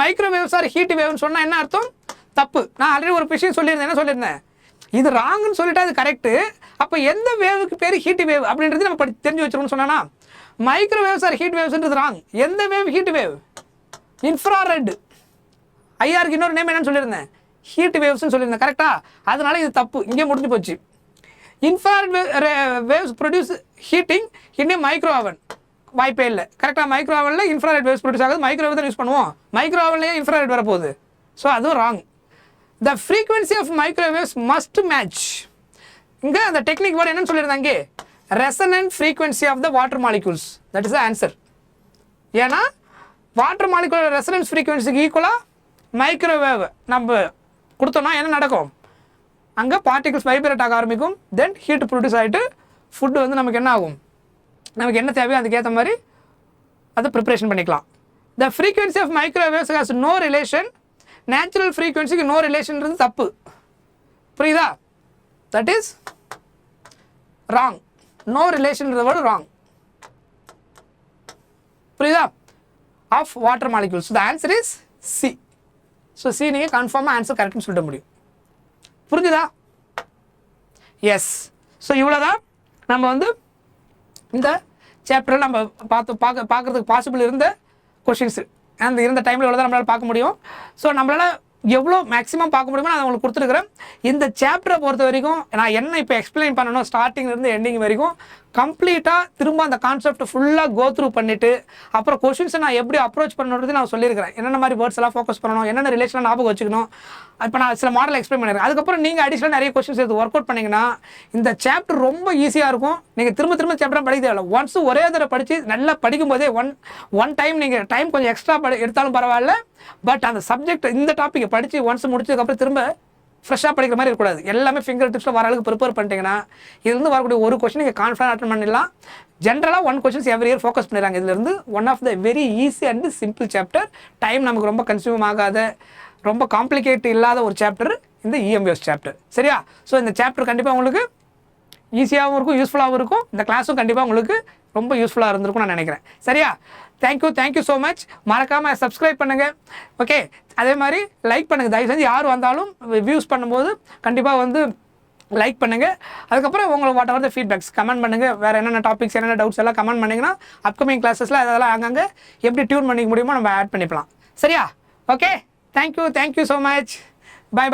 மைக்ரோவேவ்ஸ் ஆர் ஹீட் வேவ்னு சொன்னால் என்ன அர்த்தம்? தப்பு. நான் ஆல்ரெடி ஒரு விஷயம் சொல்லியிருந்தேன். என்ன சொல்லியிருந்தேன்? இது ராங்குன்னு சொல்லிட்டு அது கரெக்டு. அப்போ எந்த வேவுக்கு பேர் ஹீட் வேவ் அப்படின்றது நம்ம தெரிஞ்சு வச்சிருக்கோம்னு சொன்னா, மைக்ரோவேவ்ஸ் ஆர் ஹீட் வேவ்ஸ்ன்றது ராங். எந்த வேவ் ஹீட் வேவ்? இன்ஃப்ராரெட். ஐஆருக்கு இன்னொரு நேம் என்னன்னு சொல்லியிருந்தேன்? ஹீட் வேவ்ஸ்னு சொல்லியிருந்தேன். கரெக்டா? அதனால இது தப்பு. இங்கே முடிஞ்சு போச்சு. Infrared waves produce heating in micro oven. வாய்ப்பே இல்லை. கரெக்டாக? மைக்ரோ ஓவனில் இன்ஃப்ராரெட் வேவ்ஸ் ப்ரொடியூஸ் ஆகுது. மைக்ரோவேவ் தான் யூஸ் பண்ணுவோம். மைக்ரோ ஓவன்லேயே இன்ஃப்ராரெட் வரப்போகுது. ஸோ அதுவும் wrong. The frequency of microwaves must match. இங்கே அந்த டெக்னிக் வேர்டு என்னன்னு சொல்லியிருந்தாங்க? இங்கே resonant frequency of the water molecules. That is the answer. ஏன்னா வாட்டர் மாலிகூலோட ரெசனன்ஸ் ஃப்ரீக்வன்சிக்கு ஈக்குவலாக மைக்ரோவேவ் நம்ம கொடுத்தோம்னா என்ன நடக்கும்? அங்கே பார்ட்டிகல்ஸ் வைப்ரேட் ஆக ஆரம்பிக்கும். தென் ஹீட் ப்ரொடியூஸ் ஆகிட்டு ஃபுட்டு வந்து நமக்கு என்ன ஆகும்? நமக்கு என்ன தேவையோ அதுக்கேற்ற மாதிரி அதை ப்ரிப்ரேஷன் பண்ணிக்கலாம். The frequency of microwaves has no relation. Natural ஃப்ரீக்வன்சிக்கு நோ ரிலேஷன்றது தப்பு. புரியுதா? That is wrong. நோ ரிலேஷன்றது வேர்டு ராங். புரியுதா? Of water molecules. The answer is C. So C நீங்கள் கன்ஃபார்மாக ஆன்சர் கரெக்ட்னு சொல்லிட முடியும். புரிஞ்சுதா? எஸ். ஸோ இவ்வளோ தான் நம்ம வந்து இந்த சாப்டரில் நம்ம பார்க்குறதுக்கு பாசிபிள் இருந்த கொஷின்ஸு. அந்த இருந்த டைமில் இவ்வளோ தான் நம்மளால் பார்க்க முடியும். ஸோ நம்மளால் எவ்வளோ மேக்ஸிமம் பார்க்க முடியுமோ நான் உங்களுக்கு கொடுத்துருக்குறேன். இந்த சாப்டரை பொறுத்த வரைக்கும் நான் என்ன இப்போ எக்ஸ்பிளைன் பண்ணணும் ஸ்டார்டிங்லேருந்து எண்டிங் வரைக்கும் கம்ப்ளீட்டாக திரும்ப அந்த கான்செப்ட் ஃபுல்லாக கோ த்ரூ பண்ணிவிட்டு அப்புறம் கொஷின்ஸை நான் எப்படி அப்ரோச் பண்ணணுன்றது நான் சொல்லியிருக்கிறேன். என்னென்ன மாதிரி வேர்ட்ஸ் எல்லாம் ஃபோக்கஸ் பண்ணணும், என்னென்ன ரிலேஷனாக ஞாபகம் வச்சுக்கணும். இப்போ நான் சில மாடல் எக்ஸ்பிளைன் பண்ணியிருக்கேன். அதுக்கப்புறம் நீங்கள் அடிஷனலாக நிறைய கொஷின்ஸ் எடுத்து ஒர்க் அவுட் பண்ணிங்கன்னா இந்த சாப்டர் ரொம்ப ஈஸியாக இருக்கும். நீங்கள் திரும்ப சாப்டர் படிக்க தேவையில்லை. ஒன்ஸ் ஒரே தடவை படித்து நல்லா படிக்கும்போதே ஒன் டைம் நீங்கள் டைம் கொஞ்சம் எக்ஸ்ட்ரா எடுத்தாலும் பரவாயில்ல. பட் அந்த சப்ஜெக்ட் இந்த டாப்பிக்கை படித்து ஒன்ஸ் முடிச்சதுக்கப்புறம் திரும்ப ஃப்ரெஷ்ஷாக படிக்கிற மாதிரி இருக்கக்கூடாது. எல்லாமே ஃபிங்கர் டிப்ஸில் வர அளவுக்கு ப்ரிப்பேர் பண்ணிட்டீங்கன்னா இதுலேருந்து வரக்கூடிய ஒரு கொஸ்டின் நீங்கள் கான்ஃபிடன்ட் அட்டன் பண்ணிடலாம். ஜென்ரலாக 1 கொஸ்டின்ஸ் எவ்ரி இயர் ஃபோக்கஸ் பண்ணிடுறாங்க. இதுலேருந்து one of the very easy and simple chapter. Time நமக்கு ரொம்ப கன்சியூம் ஆகாத, ரொம்ப காம்ப்ளிகேட் இல்லாத ஒரு சாப்டர் இந்த EM வேவ்ஸ் சாப்டர். சரியா? ஸோ இந்த சாப்டர் கண்டிப்பாக உங்களுக்கு ஈஸியாகவும் இருக்கும், யூஸ்ஃபுல்லாகவும் இருக்கும். இந்த கிளாஸும் கண்டிப்பாக உங்களுக்கு ரொம்ப யூஸ்ஃபுல்லாக இருந்திருக்கும் நான் நினைக்கிறேன். சரியா? Thank you so much. மறக்காமல் சப்ஸ்கிரைப் பண்ணுங்கள். ஓகே, அதே மாதிரி லைக் பண்ணுங்கள். தயவு செஞ்சு யார் வந்தாலும் வியூஸ் பண்ணும்போது கண்டிப்பாக வந்து லைக் பண்ணுங்கள். அதுக்கப்புறம் உங்களுக்கு what ever the feedbacks comment பண்ணுங்கள். வேறு என்னென்ன டாபிக்ஸ் என்னென்ன டவுட்ஸ் எல்லாம் கமெண்ட் பண்ணிங்கன்னா அப்கமிங் கிளாஸஸில் அதெல்லாம் அங்கங்கே எப்படி டியூன் பண்ணிக்க முடியுமோ நம்ம ஆட் பண்ணிக்கலாம். சரியா? Okay, thank you so much. By.